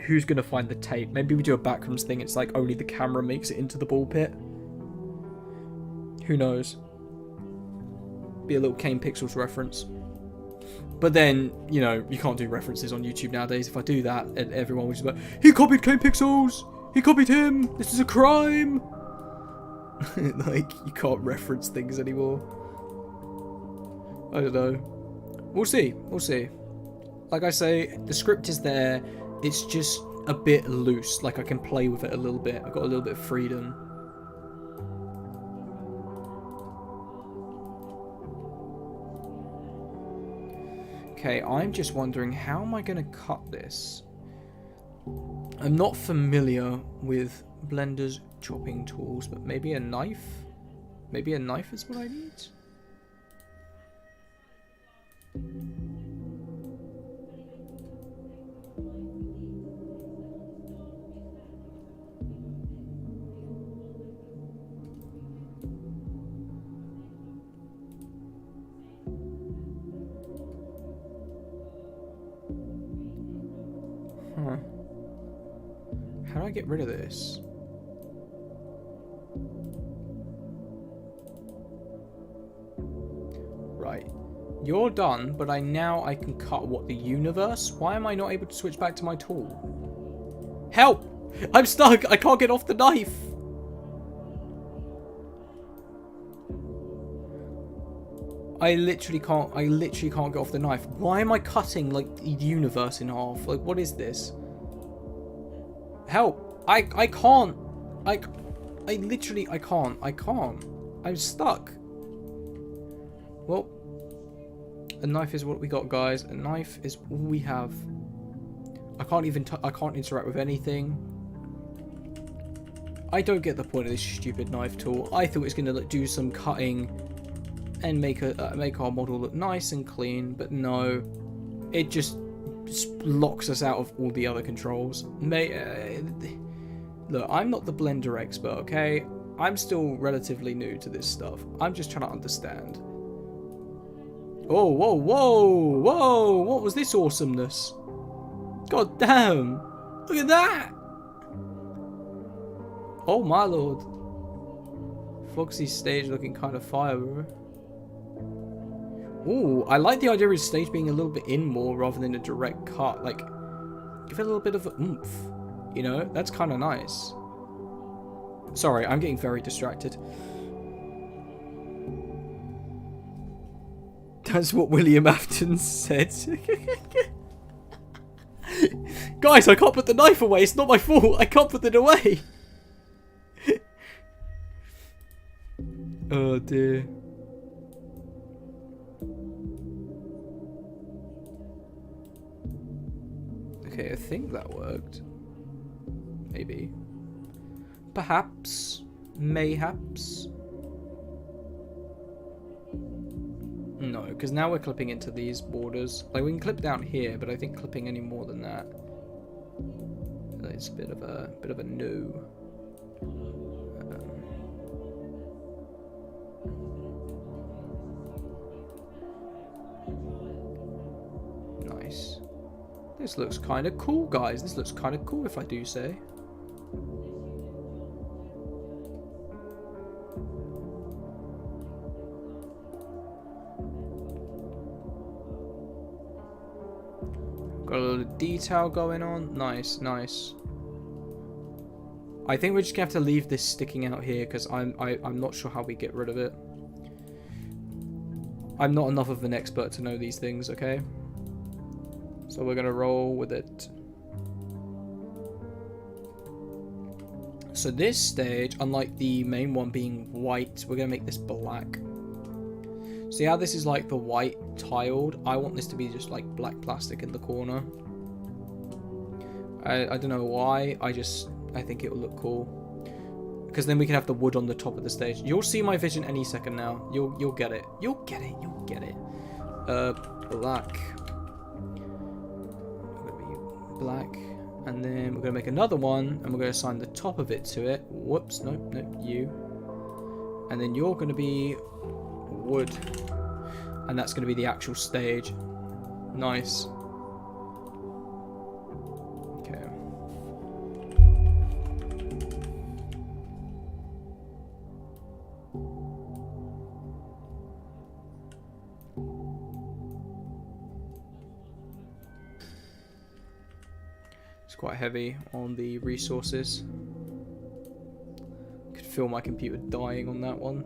B: who's going to find the tape? Maybe we do a backrooms thing. It's like only the camera makes it into the ball pit. Who knows? Be a little Kane Pixels reference. But then, you know, you can't do references on YouTube nowadays. If I do that, everyone will just be like, he copied Kane Pixels! He copied him! This is a crime! Like, you can't reference things anymore. I don't know. We'll see. We'll see. Like I say, the script is there. It's just a bit loose. Like, I can play with it a little bit. I've got a little bit of freedom. Okay, I'm just wondering, how am I going to cut this? I'm not familiar with Blender's chopping tools, but maybe a knife? Maybe a knife is what I need? Huh. How do I get rid of this? Right. You're done, but I can cut what, the universe? Why am I not able to switch back to my tool? Help! I'm stuck! I can't get off the knife! I literally can't get off the knife. Why am I cutting, like, the universe in half? Like, what is this? Help! I can't. I literally, I can't. I'm stuck. Well, a knife is what we got, guys. A knife is all we have. I can't even, I can't interact with anything. I don't get the point of this stupid knife tool. I thought it was going to do some cutting and make our model look nice and clean, but no. It just locks us out of all the other controls. Look, I'm not the Blender expert, okay? I'm still relatively new to this stuff. I'm just trying to understand. Oh, whoa, whoa, whoa! What was this awesomeness? God damn! Look at that! Oh my lord. Foxy's stage looking kind of fire, bro. Ooh, I like the idea of his stage being a little bit in more rather than a direct cut. Like, give it a little bit of oomph. You know, that's kind of nice. Sorry, I'm getting very distracted. That's what William Afton said. Guys, I can't put the knife away. It's not my fault. I can't put it away. Oh dear. Okay, I think that worked. Maybe. Perhaps. Mayhaps. No, because now we're clipping into these borders. Like, we can clip down here, but I think clipping any more than that, it's a bit of a no. Nice. This looks kind of cool, guys. This looks kind of cool, if I do say. Got a little detail going on. Nice, nice. I think we're just gonna have to leave this sticking out here because I'm not sure how we get rid of it. I'm not enough of an expert to know these things, okay? So we're gonna roll with it. So this stage, unlike the main one being white, we're gonna make this black. See how this is like the white tiled? I want this to be just like black plastic in the corner. I don't know why, I think it will look cool. Because then we can have the wood on the top of the stage. You'll see my vision any second now. You'll get it. You'll get it. You'll get it. Black. Black, and then we're going to make another one, and we're going to assign the top of it to it. Whoops, nope, you. And then you're going to be wood, and that's going to be the actual stage. Nice. Okay. Quite heavy on the resources. Could feel my computer dying on that one.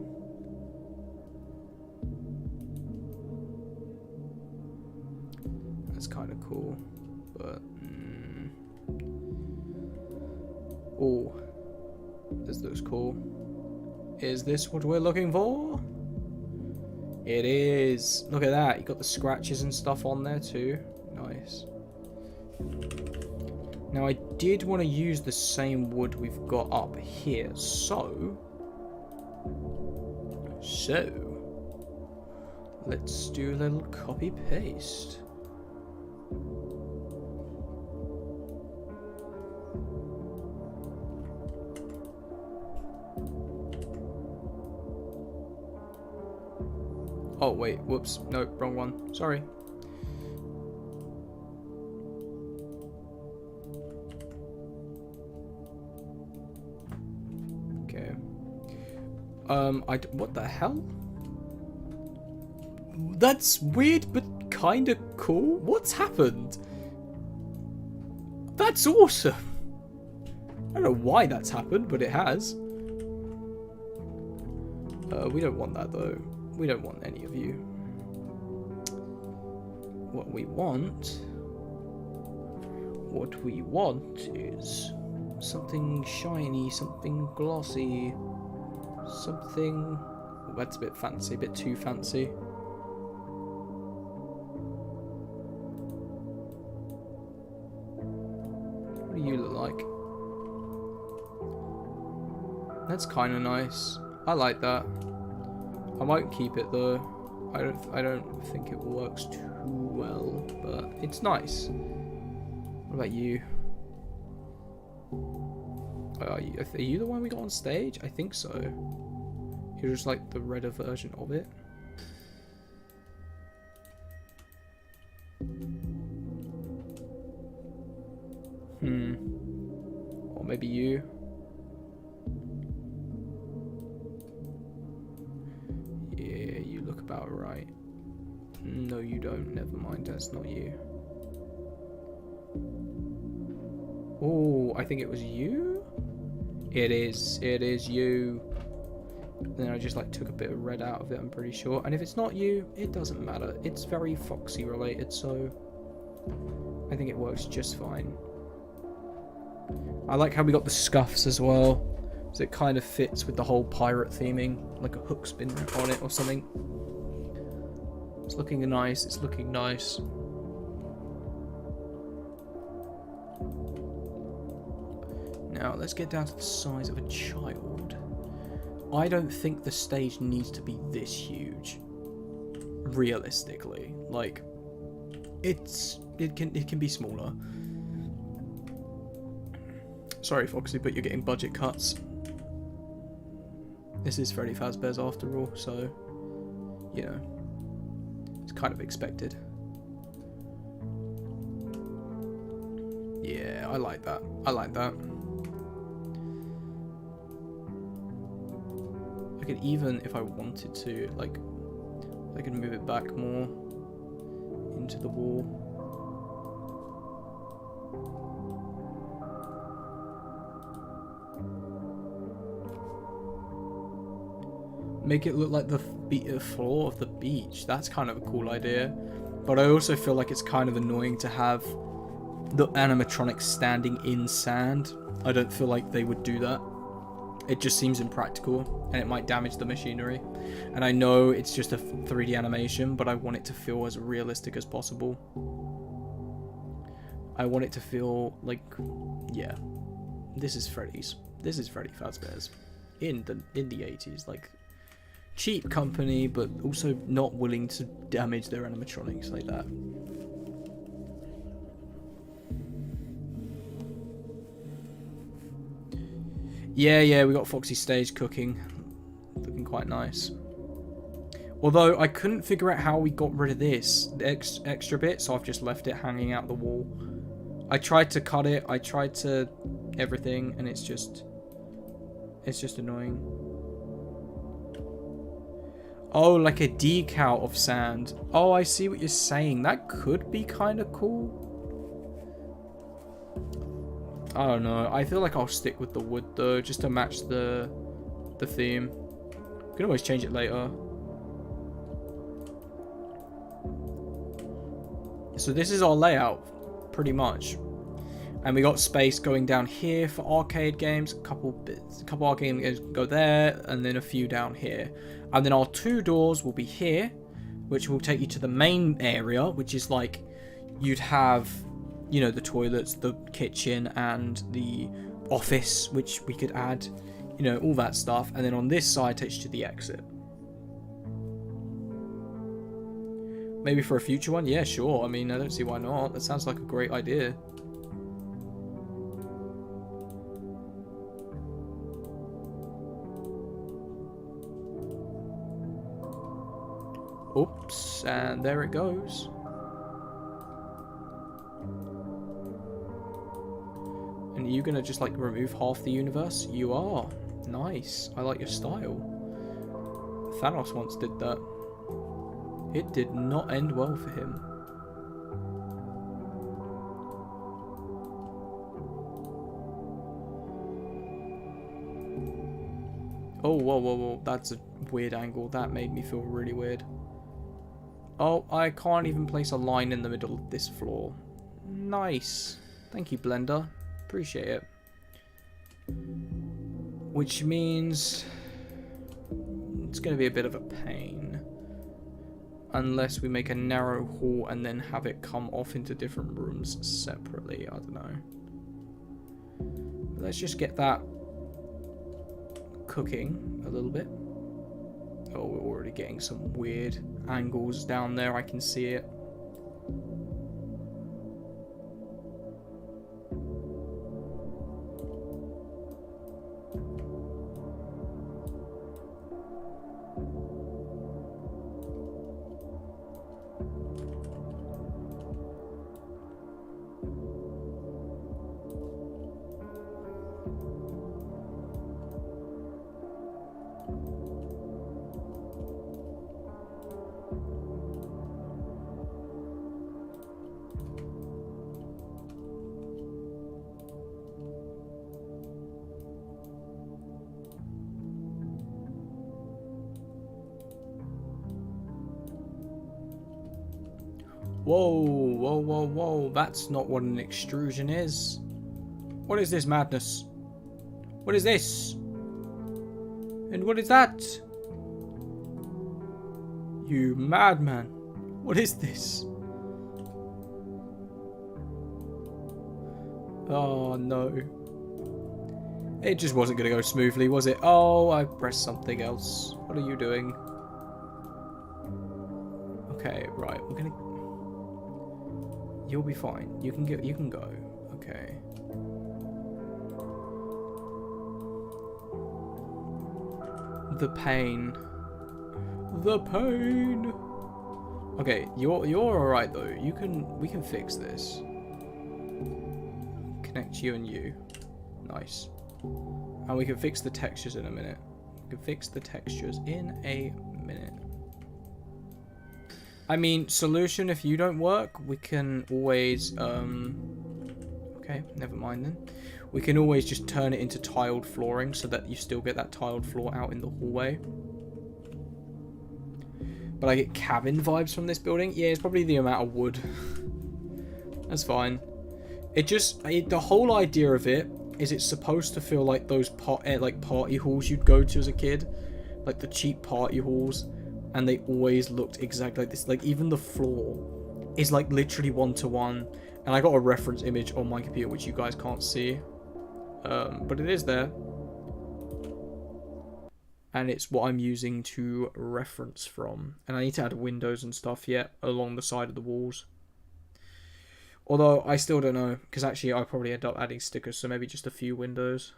B: That's kind of cool, but oh, this looks cool. Is this what we're looking for? It is. Look at that. You got the scratches and stuff on there too. Nice. Now I did want to use the same wood we've got up here, so let's do a little copy paste. Oh wait, whoops, nope, wrong one, sorry. What the hell? That's weird, but kind of cool. What's happened? That's awesome. I don't know why that's happened, but it has. We don't want that, though. We don't want any of you. What we want is Something shiny, something glossy, something... Oh, that's a bit fancy, a bit too fancy. What do you look like? That's kind of nice. I like that. I might keep it though. I don't think it works too well, but it's nice. What about you? Are you the one we got on stage? I think so. You're just like the redder version of it. Or maybe you. Yeah, you look about right. No, you don't. Never mind, that's not you. Oh, I think it was you? It is you. Then I just like took a bit of red out of it, I'm pretty sure. And if it's not you, it doesn't matter. It's very Foxy related, so I think it works just fine. I like how we got the scuffs as well, so it kind of fits with the whole pirate theming, like a hook spin on it or something. It's looking nice, it's looking nice. Now, let's get down to the size of a child. I don't think the stage needs to be this huge. Realistically. Like, it can be smaller. Sorry, Foxy, but you're getting budget cuts. This is Freddy Fazbear's after all, so, you know, it's kind of expected. Yeah, I like that. I like that. I could even, if I wanted to, like, I could move it back more into the wall. Make it look like the floor of the beach. That's kind of a cool idea. But I also feel like it's kind of annoying to have the animatronics standing in sand. I don't feel like they would do that. It just seems impractical, and it might damage the machinery. And I know it's just a 3D animation, but I want it to feel as realistic as possible. I want it to feel like, yeah, this is Freddy's. This is Freddy Fazbear's in the 80s. Like, cheap company, but also not willing to damage their animatronics like that. Yeah, we got Foxy stage cooking. Looking quite nice. Although, I couldn't figure out how we got rid of this extra bit, so I've just left it hanging out the wall. I tried to cut it, I tried to everything, and it's just annoying. Oh, like a decal of sand. Oh, I see what you're saying. That could be kind of cool. I don't know. I feel like I'll stick with the wood though, just to match the theme. You can always change it later. So this is our layout, pretty much. And we got space going down here for arcade games. A couple arcade games go there, and then a few down here. And then our two doors will be here, which will take you to the main area, which is like, you'd have, you know, the toilets, the kitchen, and the office, which we could add, you know, all that stuff. And then on this side takes you to the exit. Maybe for a future one? Yeah, sure. I mean, I don't see why not. That sounds like a great idea. Oops, and there it goes. And are you gonna just like remove half the universe? You are. Nice. I like your style. Thanos once did that. It did not end well for him. Oh, whoa. That's a weird angle. That made me feel really weird. Oh, I can't even place a line in the middle of this floor. Nice. Thank you, Blender. Appreciate it. Which means it's going to be a bit of a pain. Unless we make a narrow hall and then have it come off into different rooms separately. I don't know. But let's just get that cooking a little bit. Oh, we're already getting some weird angles down there. I can see it. Whoa, whoa, whoa, whoa. That's not what an extrusion is. What is this madness? What is this? And what is that? You madman. What is this? Oh, no. It just wasn't going to go smoothly, was it? Oh, I pressed something else. What are you doing? Okay, right. We're going to... You'll be fine. You can go. Okay. The pain. The pain. Okay, you're alright though. We can fix this. Connect you and you. Nice. And we can fix the textures in a minute. We can fix the textures in a minute. I mean, solution, if you don't work, we can always, okay, never mind then. We can always just turn it into tiled flooring so that you still get that tiled floor out in the hallway. But I get cabin vibes from this building. Yeah, it's probably the amount of wood. That's fine. The whole idea of it is it's supposed to feel like those party halls you'd go to as a kid. Like the cheap party halls. And they always looked exactly like this. Like, even the floor is, like, literally one-to-one. And I got a reference image on my computer, which you guys can't see. But it is there. And it's what I'm using to reference from. And I need to add windows and stuff yet along the side of the walls. Although, I still don't know. Because actually, I'll probably end up adding stickers. So maybe just a few windows.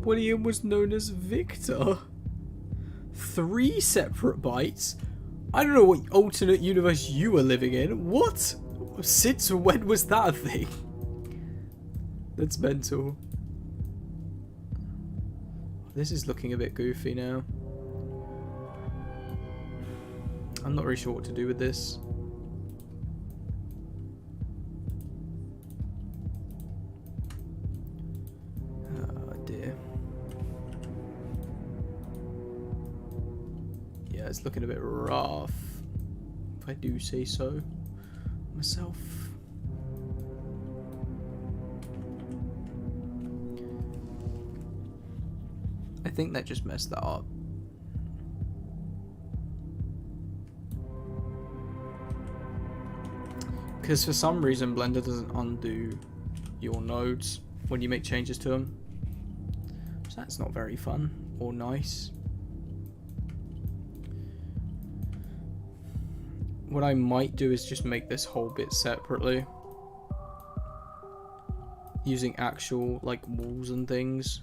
B: William was known as Victor. 3 separate bites? I don't know what alternate universe you were living in. What? Since when was that a thing? That's mental. This is looking a bit goofy now. I'm not really sure what to do with this. It's looking a bit rough, if I do say so myself. I think that just messed that up. Because for some reason Blender doesn't undo your nodes when you make changes to them. So that's not very fun or nice. What I might do is just make this whole bit separately. Using actual, like, walls and things.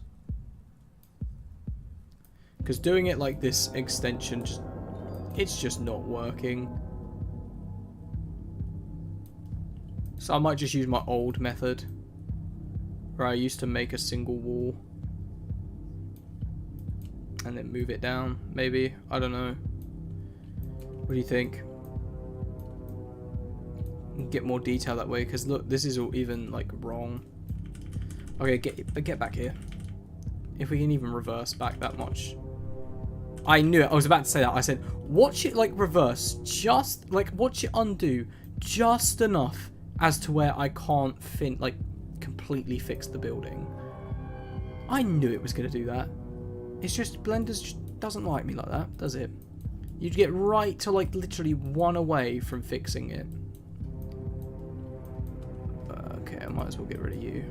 B: Because doing it like this extension, it's just not working. So I might just use my old method. Where I used to make a single wall. And then move it down, maybe. I don't know. What do you think? Get more detail that way, because look, this is all even like wrong. Okay, get back here. If we can even reverse back that much. I knew it. I was about to say that. I said, watch it like reverse. Just like watch it undo just enough as to where I can't completely fix the building. I knew it was going to do that. It's just Blender's just doesn't like me like that, does it? You'd get right to like literally one away from fixing it. Okay, I might as well get rid of you.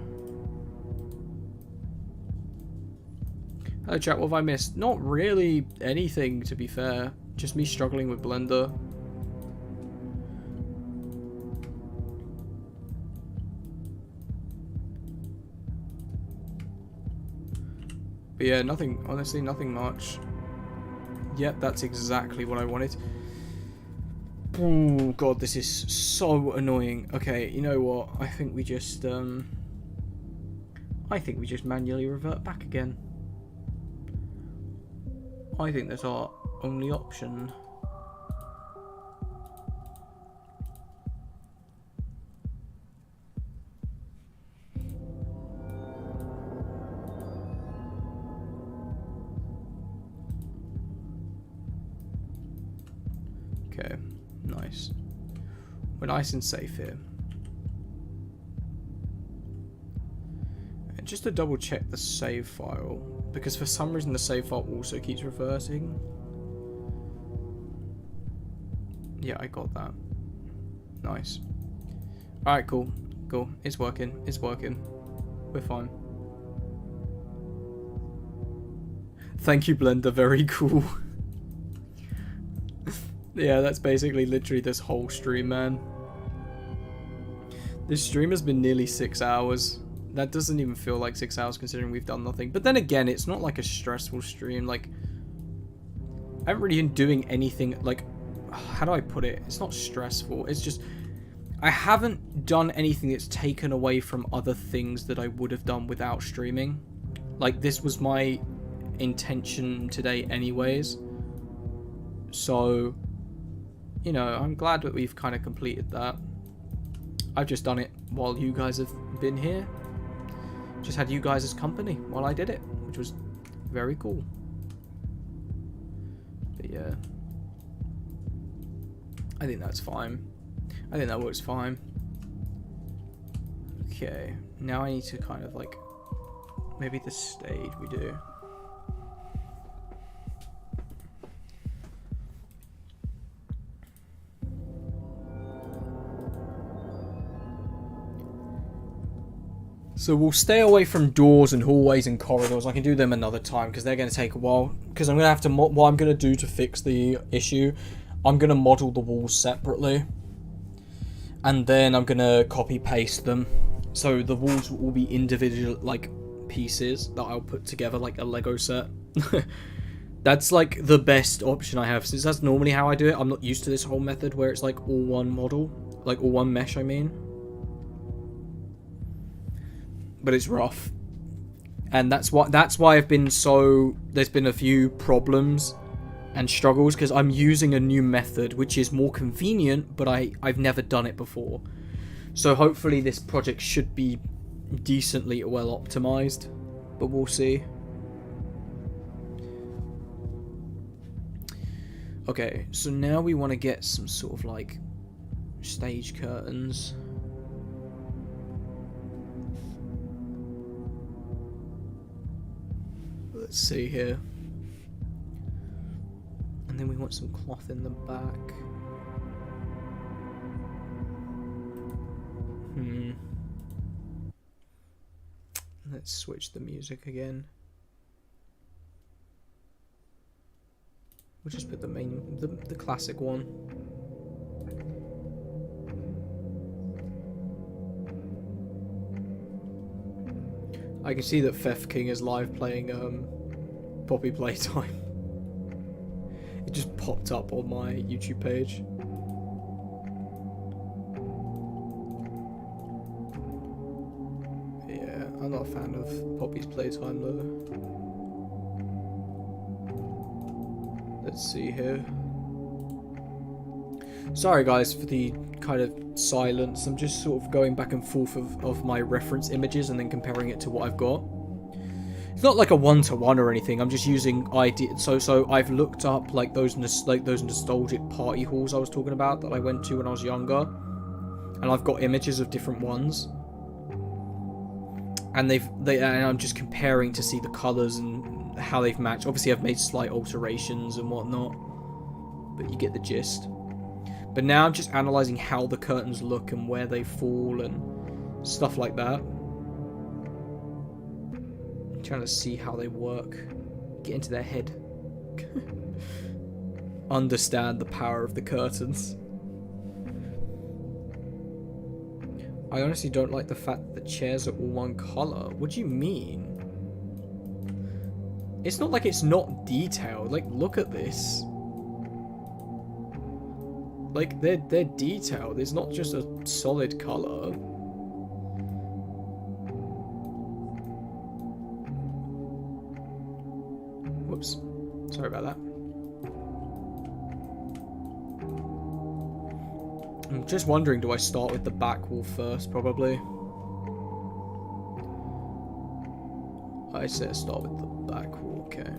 B: Hello chat, what have I missed? Not really anything, to be fair. Just me struggling with Blender. But yeah, nothing, honestly, nothing much. Yep, that's exactly what I wanted. Oh god, this is so annoying. Okay, you know what? I think we just manually revert back again. I think that's our only option. Okay, nice. We're nice and safe here. And just to double check the save file, because for some reason the save file also keeps reversing. Yeah, I got that. Nice. Alright, cool. Cool. It's working. It's working. We're fine. Thank you, Blender. Very cool. Yeah, that's basically literally this whole stream, man. This stream has been nearly 6 hours. That doesn't even feel like 6 hours considering we've done nothing. But then again, it's not like a stressful stream. Like, I haven't really been doing anything, like, how do I put it? It's not stressful. It's just, I haven't done anything that's taken away from other things that I would have done without streaming. Like, this was my intention today anyways. So, you know, I'm glad that we've kind of completed that. I've just done it while you guys have been here. Just had you guys as company while I did it, which was very cool. But yeah, I think that's fine. I think that works fine. Okay, now I need to kind of like, maybe the stage we do. So we'll stay away from doors and hallways and corridors. I can do them another time because they're going to take a while. Because I'm going to have to, what I'm going to do to fix the issue, I'm going to model the walls separately. And then I'm going to copy paste them. So the walls will all be individual, like, pieces that I'll put together like a Lego set. That's like the best option I have. Since that's normally how I do it, I'm not used to this whole method where it's like all one model. Like all one mesh, I mean. But it's rough, and that's why I've been so, there's been a few problems and struggles because I'm using a new method which is more convenient, but I've never done it before. So hopefully this project should be decently well optimized, but we'll see. Okay, so now we want to get some sort of like stage curtains. Let's see here. And then we want some cloth in the back. Let's switch the music again. We'll just put the classic one. I can see that Theft King is live playing Poppy Playtime. It just popped up on my YouTube page. Yeah, I'm not a fan of Poppy's Playtime though. Let's see here. Sorry guys for the kind of silence. I'm just sort of going back and forth of my reference images and then comparing it to what I've got. It's not like a one-to-one or anything. I'm just using ideas. So I've looked up like those nostalgic party halls I was talking about that I went to when I was younger, and I've got images of different ones. And and I'm just comparing to see the colours and how they've matched. Obviously, I've made slight alterations and whatnot, but you get the gist. But now I'm just analysing how the curtains look and where they fall and stuff like that. I'm trying to see how they work. Get into their head. Understand the power of the curtains. I honestly don't like the fact that the chairs are all one colour. What do you mean? It's not like it's not detailed. Like, look at this. Like, they're detailed. It's not just a solid colour. Whoops. Sorry about that. I'm just wondering, do I start with the back wall first, probably? I say start with the back wall, okay.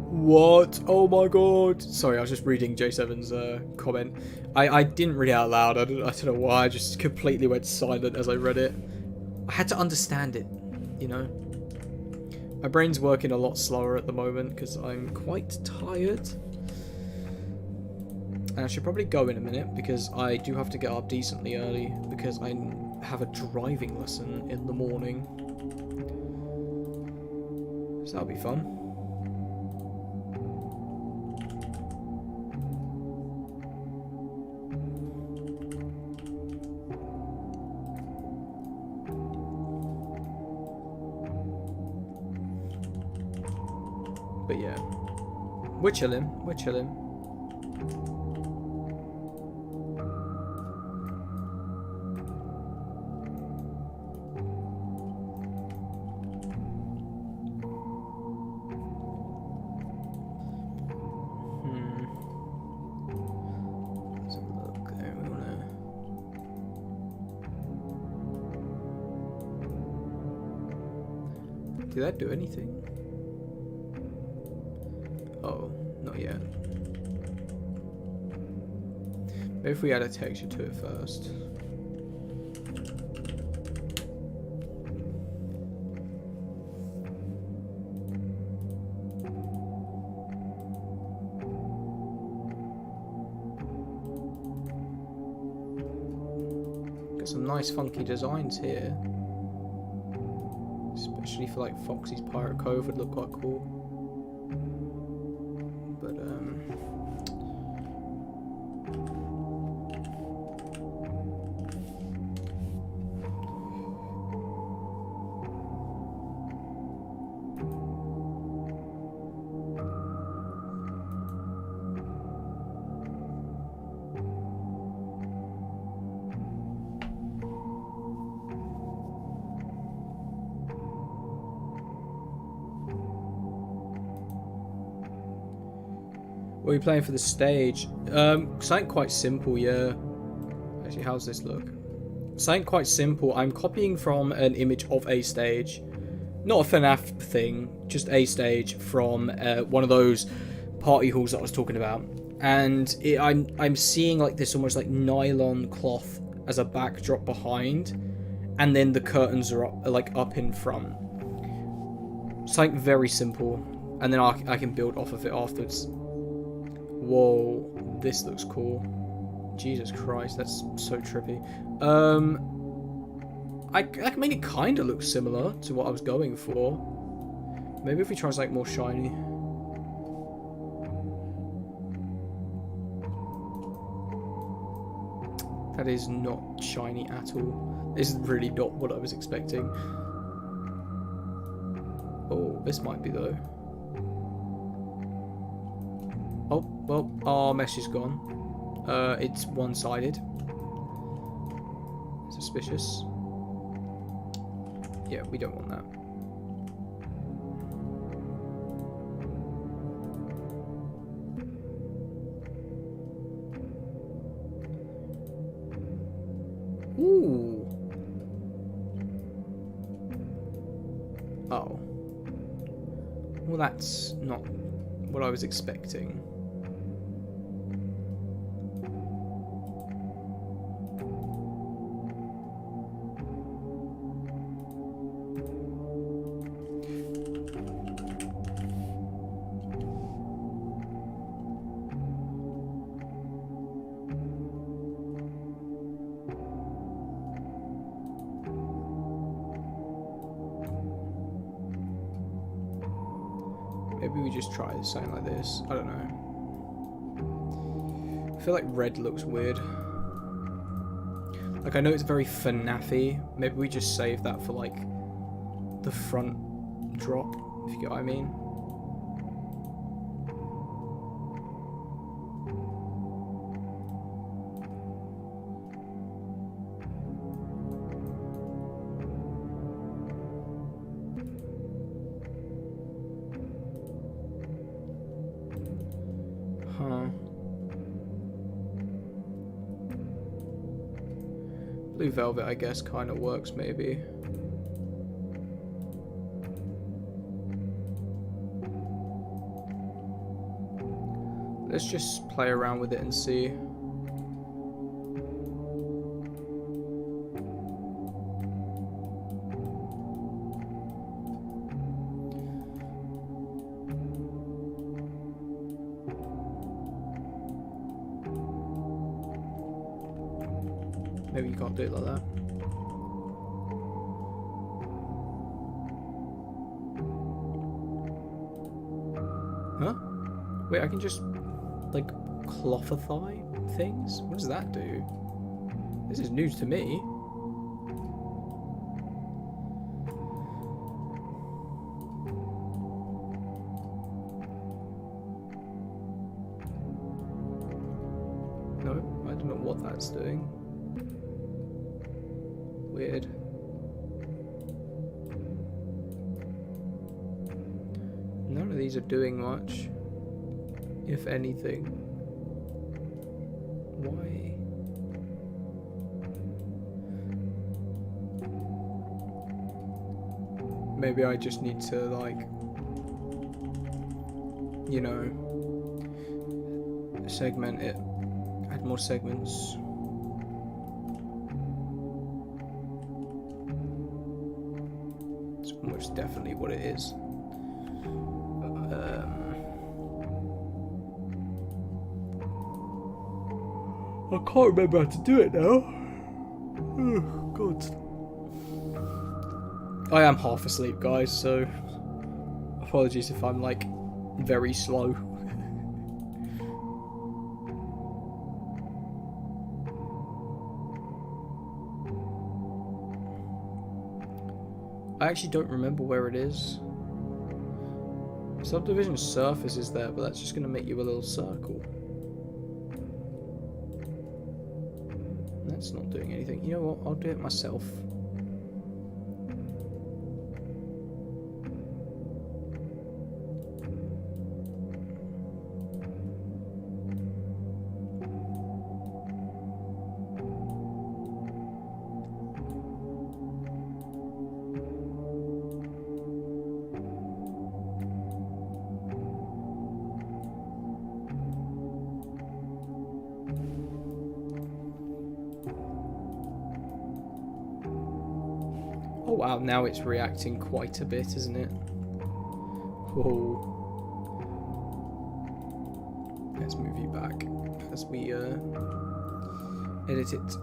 B: What? Oh my god. Sorry, I was just reading J7's comment. I didn't read it out loud. I don't know why. I just completely went silent as I read it. I had to understand it, you know? My brain's working a lot slower at the moment because I'm quite tired. And I should probably go in a minute because I do have to get up decently early because I have a driving lesson in the morning. So that'll be fun. But yeah, we're chilling, we're chilling. Let's have a look there, we wanna... Did that do anything? Oh, not yet. Maybe if we add a texture to it first. Got some nice funky designs here. Especially for like Foxy's Pirate Cove would look quite cool. What are you playing for the stage? Something quite simple, yeah. Actually, how's this look? Something quite simple. I'm copying from an image of a stage. Not a FNAF thing, just a stage from one of those party halls that I was talking about. And I'm seeing like this almost like nylon cloth as a backdrop behind. And then the curtains are up in front. Something very simple. And then I can build off of it afterwards. Whoa, this looks cool. Jesus Christ, that's so trippy. I mean, it kind of looks similar to what I was going for. Maybe if we try something more shiny. That is not shiny at all. This is really not what I was expecting. Oh, this might be though. Oh, well, our mesh is gone. It's one-sided. Suspicious. Yeah, we don't want that. Ooh. Oh. Well, that's not what I was expecting. Maybe we just try something like this. I don't know. I feel like red looks weird. Like, I know it's very FNAF-y. Maybe we just save that for, like, the front drop, if you get what I mean. Huh. Blue velvet, I guess, kind of works, maybe. Let's just play around with it and see. Maybe you can't do it like that. Huh? Wait, I can just, like, clothify things? What does that do? This is news to me. No, I don't know what that's doing. Weird. None of these are doing much, if anything. Why? Maybe I just need to, like, you know, segment it, add more segments. Almost definitely what it is. I can't remember how to do it now. Oh, God. I am half asleep, guys, so apologies if I'm, like, very slow. I actually don't remember where it is. Subdivision surface is there, but that's just going to make you a little circle. That's not doing anything. You know what? I'll do it myself. Oh wow, now it's reacting quite a bit, isn't it? Whoa. Let's move you back as we edit it.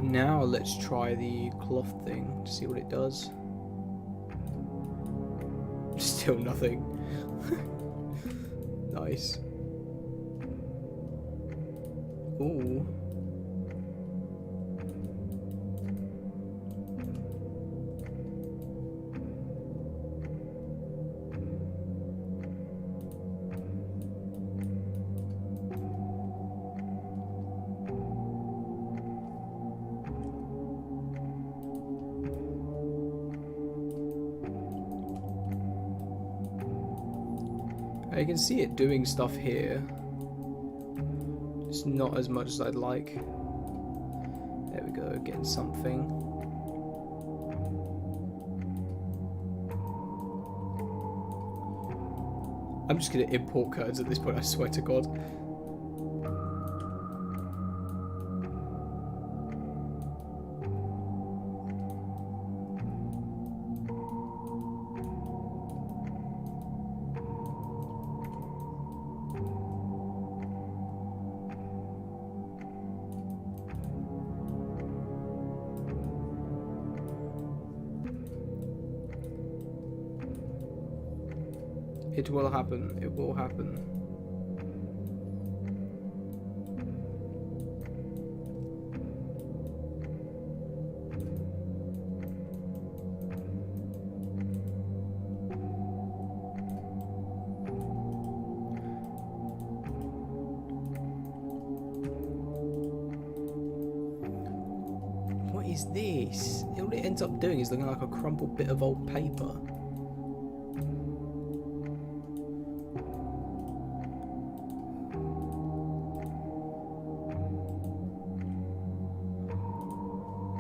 B: Now let's try the cloth thing to see what it does. Still nothing. Nice. Ooh. I can see it doing stuff here. It's not as much as I'd like. There we go, getting something. I'm just gonna import curtains at this point, I swear to God. It will happen. It will happen. What is this? All it ends up doing is looking like a crumpled bit of old paper.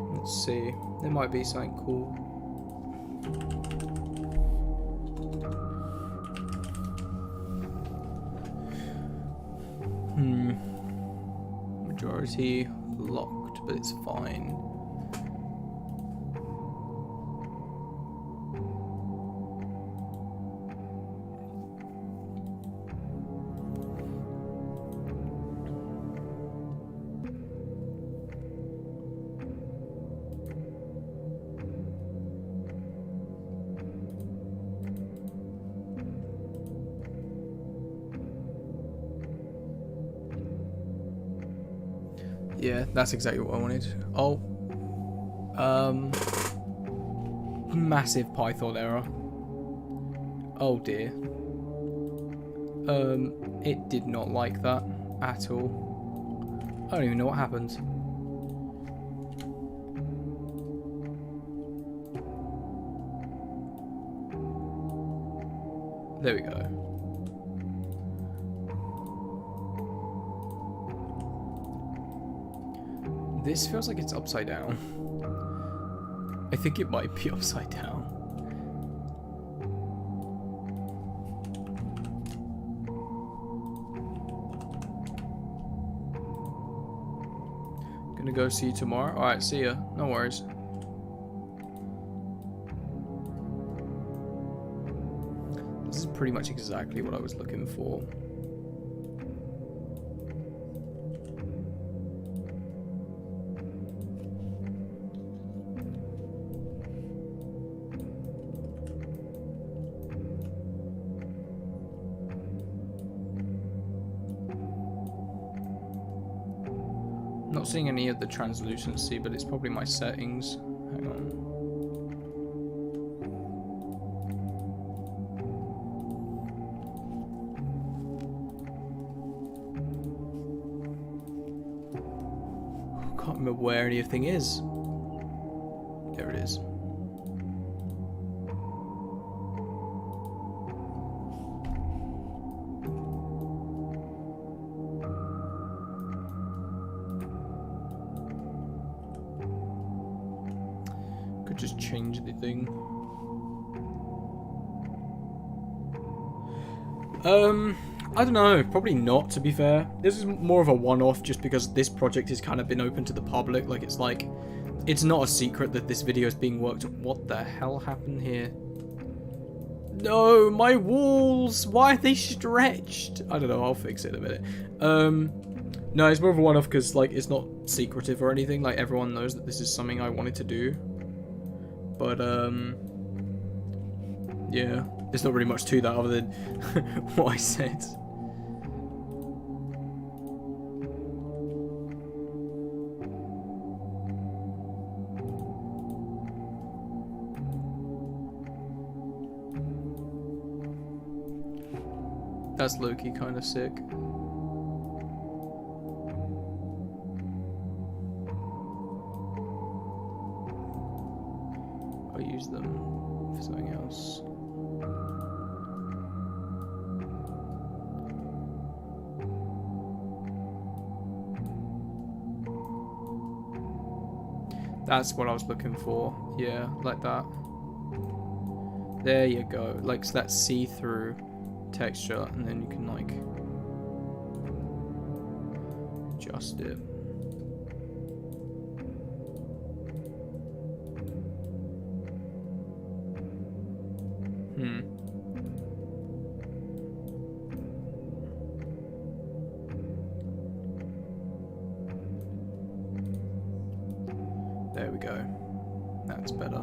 B: Let's see. There might be something cool. Majority locked, but it's fine. Yeah, that's exactly what I wanted. Oh. Massive Python error. Oh dear. It did not like that at all. I don't even know what happened. There we go. This feels like it's upside down. I think it might be upside down. Gonna go see you tomorrow. Alright, see ya. No worries. This is pretty much exactly what I was looking for. Not seeing any of the translucency, but it's probably my settings. Hang on. Can't remember where anything is. There it is. Just change the thing. I don't know, probably not, to be fair. This is more of a one-off just because this project has kind of been open to the public. Like, it's not a secret that this video is being worked on. What the hell happened here? No, my walls! Why are they stretched? I don't know, I'll fix it in a minute. No, it's more of a one-off because, like, it's not secretive or anything. Like, everyone knows that this is something I wanted to do. But, yeah, there's not really much to that other than what I said. That's low-key kind of sick. I'll use them for something else. That's what I was looking for. Yeah, like that. There you go. Like so that see-through texture, and then you can like adjust it. There we go. That's better.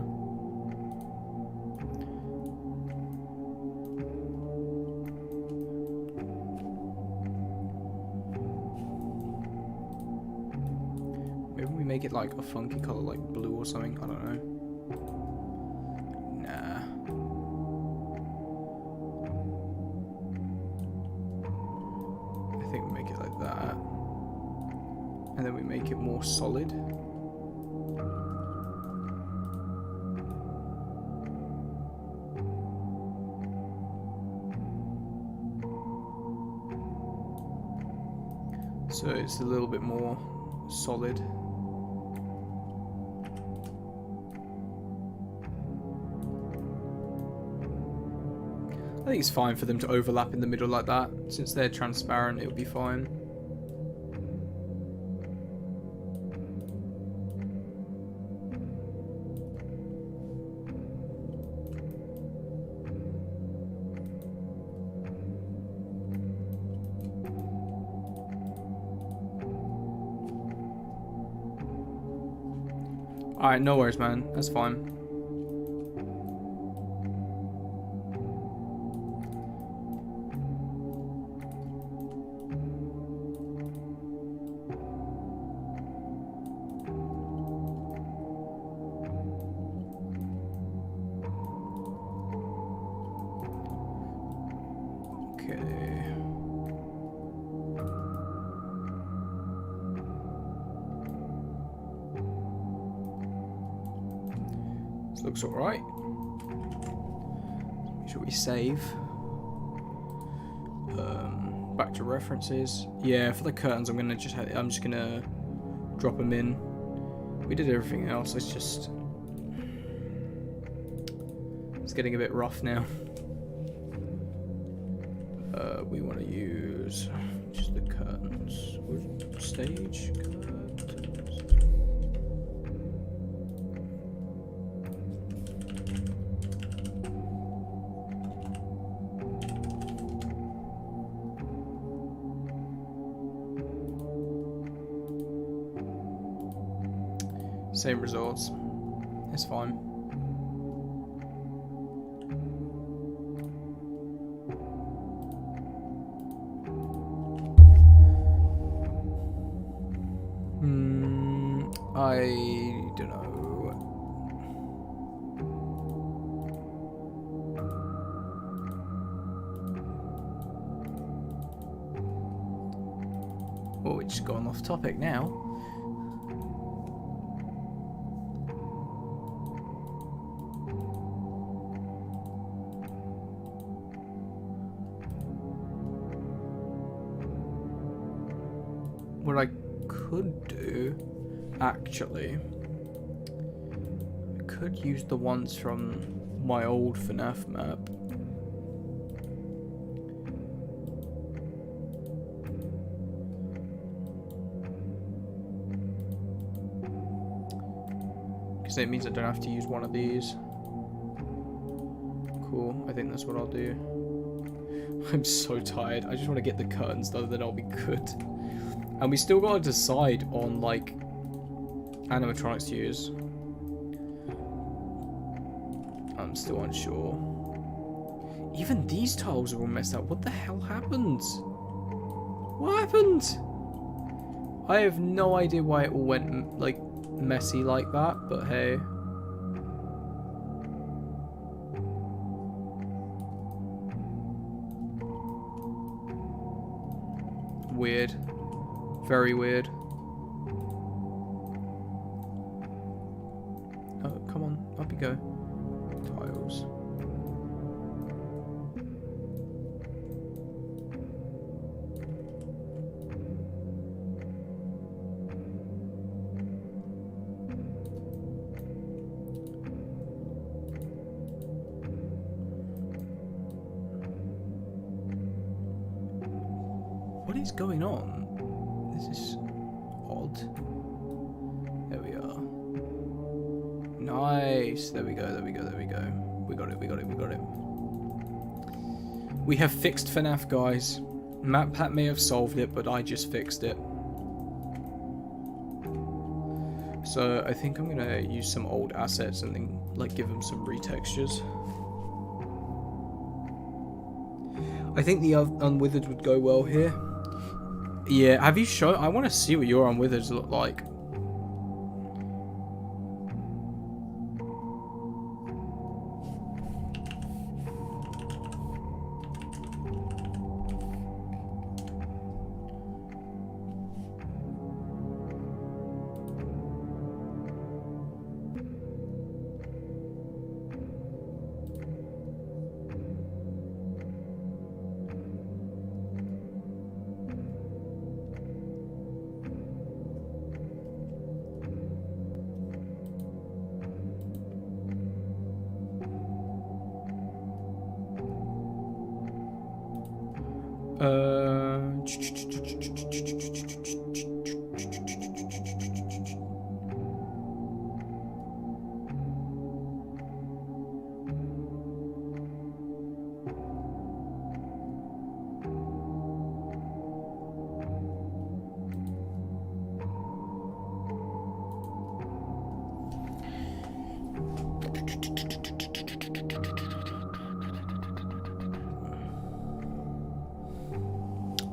B: Maybe we make it like a funky color, like blue or something. I don't know. Nah. I think we make it like that. And then we make it more solid. So it's a little bit more solid. I think it's fine for them to overlap in the middle like that. Since they're transparent, it'll be fine. Alright, no worries, man. That's fine. Looks alright. Make sure we save. Back to references. Yeah, for the curtains, I'm just gonna drop them in. We did everything else. It's getting a bit rough now. We want to use just the curtains. Stage curtains. Same results. It's fine. I don't know. Oh, we're just going off topic now. What I could do, actually, I could use the ones from my old FNAF map. Because it means I don't have to use one of these. Cool, I think that's what I'll do. I'm so tired. I just want to get the curtains though, then I'll be good. And we still gotta decide on, like, animatronics to use. I'm still unsure. Even these tiles are all messed up. What the hell happened? What happened? I have no idea why it all went, like, messy like that, but hey. Weird. Very weird. Oh, come on. Up you go. Tiles. is going on? This is odd. There we are. Nice. There we go. There we go. There we go. We got it. We got it. We got it. We have fixed FNAF, guys. MatPat may have solved it, but I just fixed it. So I think I'm gonna use some old assets and then like give them some retextures. I think the unwithered would go well here. Yeah, have you shown? I want to see what your unwithers look like.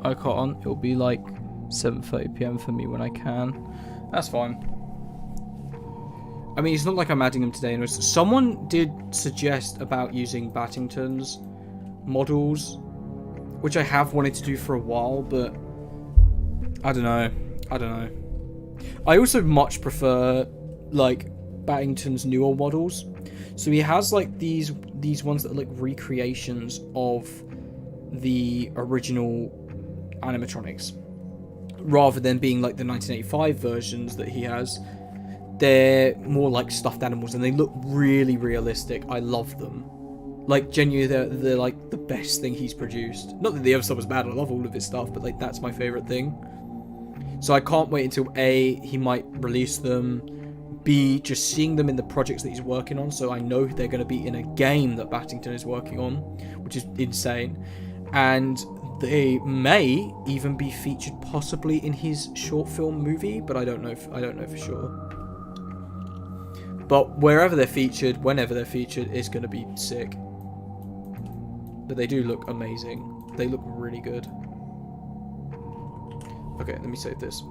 B: I can't. It'll be like 7:30 PM for me when I can. That's fine. I mean, it's not like I'm adding them today. And someone did suggest about using Battington's models, which I have wanted to do for a while, but I don't know. I don't know. I also much prefer like Battington's newer models. So he has like these ones that are like recreations of the original animatronics, rather than being like the 1985 versions that he has. They're more like stuffed animals and they look really realistic. I love them. Like genuinely, they're like the best thing he's produced. Not that the other stuff was bad, I love all of his stuff, but like that's my favorite thing. So I can't wait until A, he might release them, B, just seeing them in the projects that he's working on, so I know they're going to be in a game that Battington is working on, which is insane. And they may even be featured possibly in his short film movie, but I don't know for sure. But wherever they're featured, whenever they're featured, it's going to be sick. But they do look amazing. They look really good. Okay, let me save this.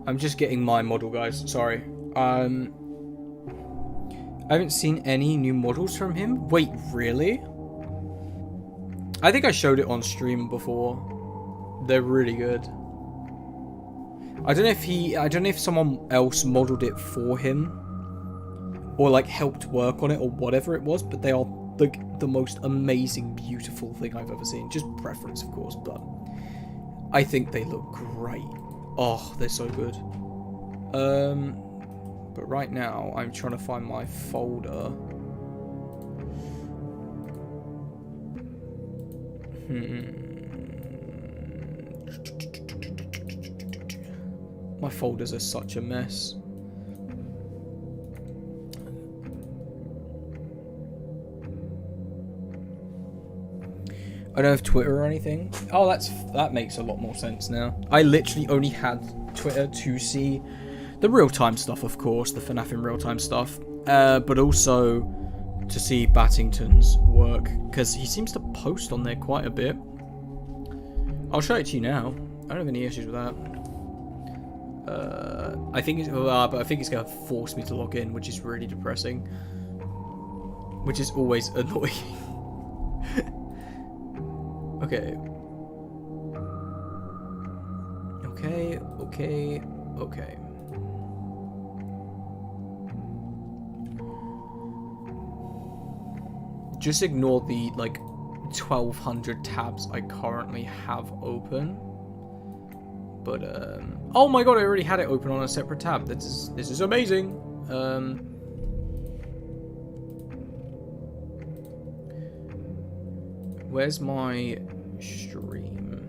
B: I'm just getting my model, guys. Sorry. I haven't seen any new models from him. Wait, really? I think I showed it on stream before. They're really good. I don't know if someone else modeled it for him, or like helped work on it, or whatever it was, but they are like the most amazing, beautiful thing I've ever seen. Just preference, of course, but I think they look great. Oh, they're so good. But right now I'm trying to find my folder. My folders are such a mess. I don't have Twitter or anything. Oh, that makes a lot more sense now. I literally only had Twitter to see the real-time stuff, of course, the FNAF in real-time stuff, but also to see Battington's work, because he seems to post on there quite a bit. I'll show it to you now. I don't have any issues with that. I think it's, but I think it's gonna force me to log in, which is really depressing. Which is always annoying. Okay. Okay. Just ignore the, like, 1,200 tabs I currently have open. But, oh my god, I already had it open on a separate tab. This is amazing. Where's my stream?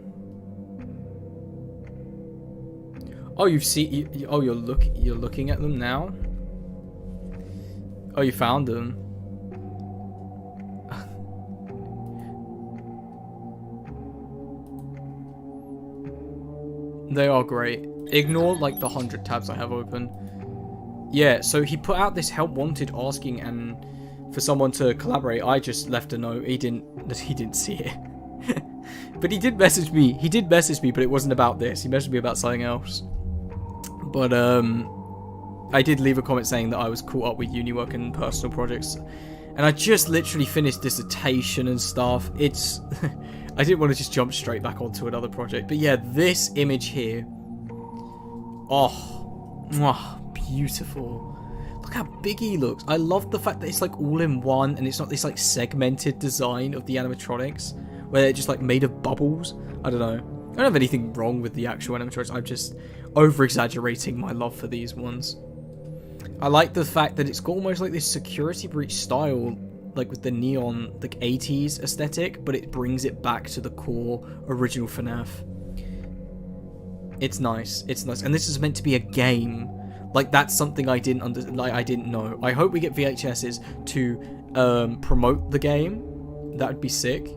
B: Oh, you've seen. Oh, you're looking at them now. Oh, you found them. They are great. Ignore like the 100 tabs I have open. Yeah, so he put out this help wanted asking and for someone to collaborate. I just left a note. He didn't see it. But he did message me. But it wasn't about this. He messaged me about something else. But I did leave a comment saying that I was caught up with uni work and personal projects. And I just literally finished dissertation and stuff. It's I didn't want to just jump straight back onto another project. But yeah, this image here. Oh, mwah, beautiful. Look how big he looks. I love the fact that it's like all in one and it's not this like segmented design of the animatronics where they're just like made of bubbles. I don't know. I don't have anything wrong with the actual animatronics. I'm just over-exaggerating my love for these ones. I like the fact that it's got almost like this security breach style, like with the neon, like 80s aesthetic, but it brings it back to the core original FNAF. It's nice. It's nice. And this is meant to be a game. Like, that's something I didn't I didn't know. I hope we get VHSs to promote the game. That would be sick.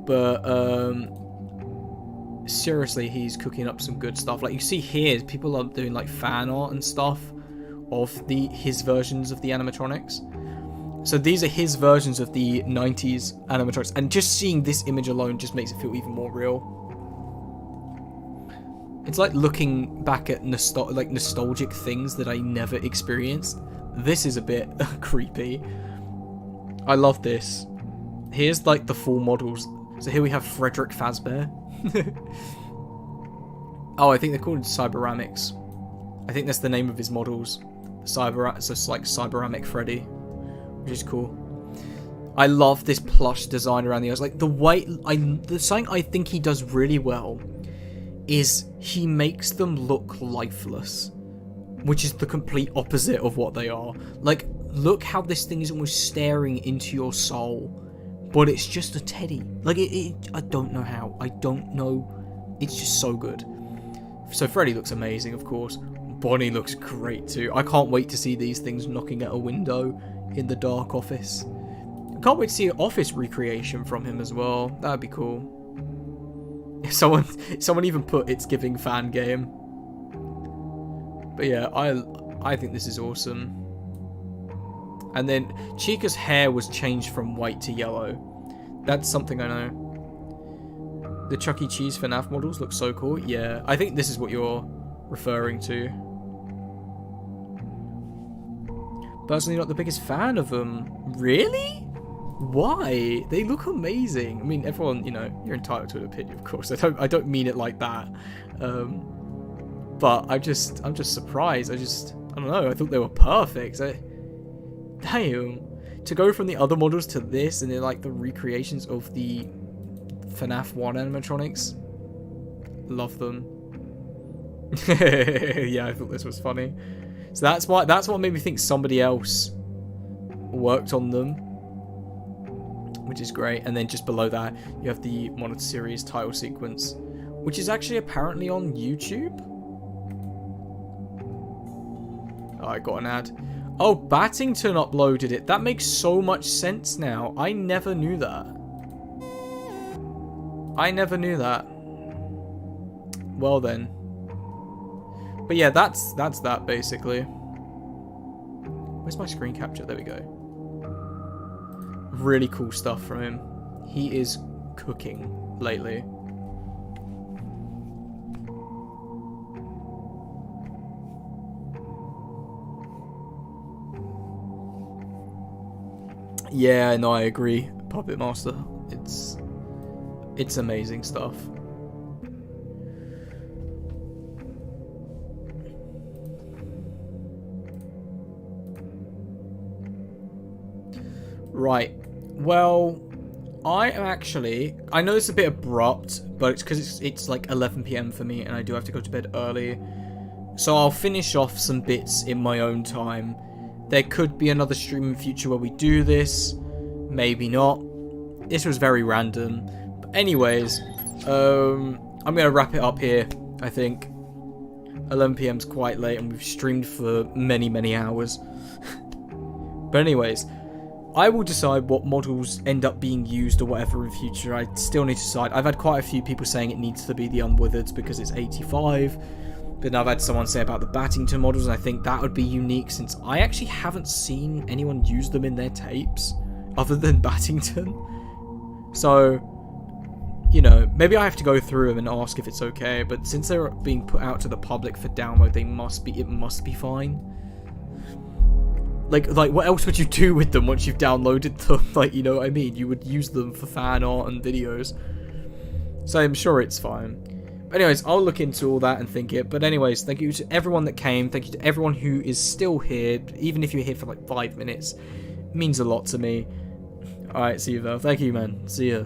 B: But seriously, he's cooking up some good stuff. Like you see here, people are doing like fan art and stuff of his versions of the animatronics. So these are his versions of the 90s animatronics, and just seeing this image alone just makes it feel even more real. It's like looking back at nostalgic things that I never experienced. This is a bit creepy. I love this. Here's like the full models. So here we have Frederick Fazbear. Oh, I think they're called Cyberamics. I think that's the name of his models. So it's like Cyberamic Freddy, which is cool. I love this plush design around the eyes. Like the way something I think he does really well is he makes them look lifeless, which is the complete opposite of what they are. Like, look how this thing is almost staring into your soul, but it's just a teddy. Like, I don't know how. I don't know. It's just so good. So Freddy looks amazing, of course. Bonnie looks great too. I can't wait to see these things knocking at a window in the dark office. I can't wait to see an office recreation from him as well. That'd be cool. If someone even put "it's giving fan game." But yeah, I think this is awesome. And then Chica's hair was changed from white to yellow. That's something I know. The Chuck E. Cheese FNAF models look so cool. Yeah, I think this is what you're referring to. Personally, not the biggest fan of them. Really? Why? They look amazing. I mean, everyone, you know, you're entitled to an opinion, of course. I don't mean it like that. But I'm just surprised. I don't know. I thought they were perfect. Damn. To go from the other models to this, and they're like the recreations of the FNAF 1 animatronics. Love them. Yeah, I thought this was funny. So that's what made me think somebody else worked on them, which is great. And then just below that, you have the Monitor Series title sequence, which is actually apparently on YouTube. Oh, I got an ad. Oh, Battington uploaded it. That makes so much sense now. I never knew that. I never knew that. Well then. But yeah, that's that basically. Where's my screen capture? There we go. Really cool stuff from him. He is cooking lately.
A: Yeah, no, I agree. Puppet Master, it's amazing stuff. Right. Well, I know it's a bit abrupt, but it's because it's like 11 p.m. for me, and I do have to go to bed early. So I'll finish off some bits in my own time. There could be another stream in future where we do this. Maybe not. This was very random. But anyways, I'm going to wrap it up here, I think. 11 p.m. is quite late, and we've streamed for many, many hours. But anyways, I will decide what models end up being used or whatever in future. I still need to decide. I've had quite a few people saying it needs to be the Unwithered because it's 85. But now I've had someone say about the Battington models, and I think that would be unique since I actually haven't seen anyone use them in their tapes other than Battington. So, you know, maybe I have to go through them and ask if it's okay. But since they're being put out to the public for download, it must be fine. Like, what else would you do with them once you've downloaded them? Like, you know what I mean? You would use them for fan art and videos. So I'm sure it's fine. But anyways, I'll look into all that and think it. But anyways, thank you to everyone that came. Thank you to everyone who is still here. Even if you're here for like 5 minutes. It means a lot to me. Alright, see you though. Thank you, man. See ya.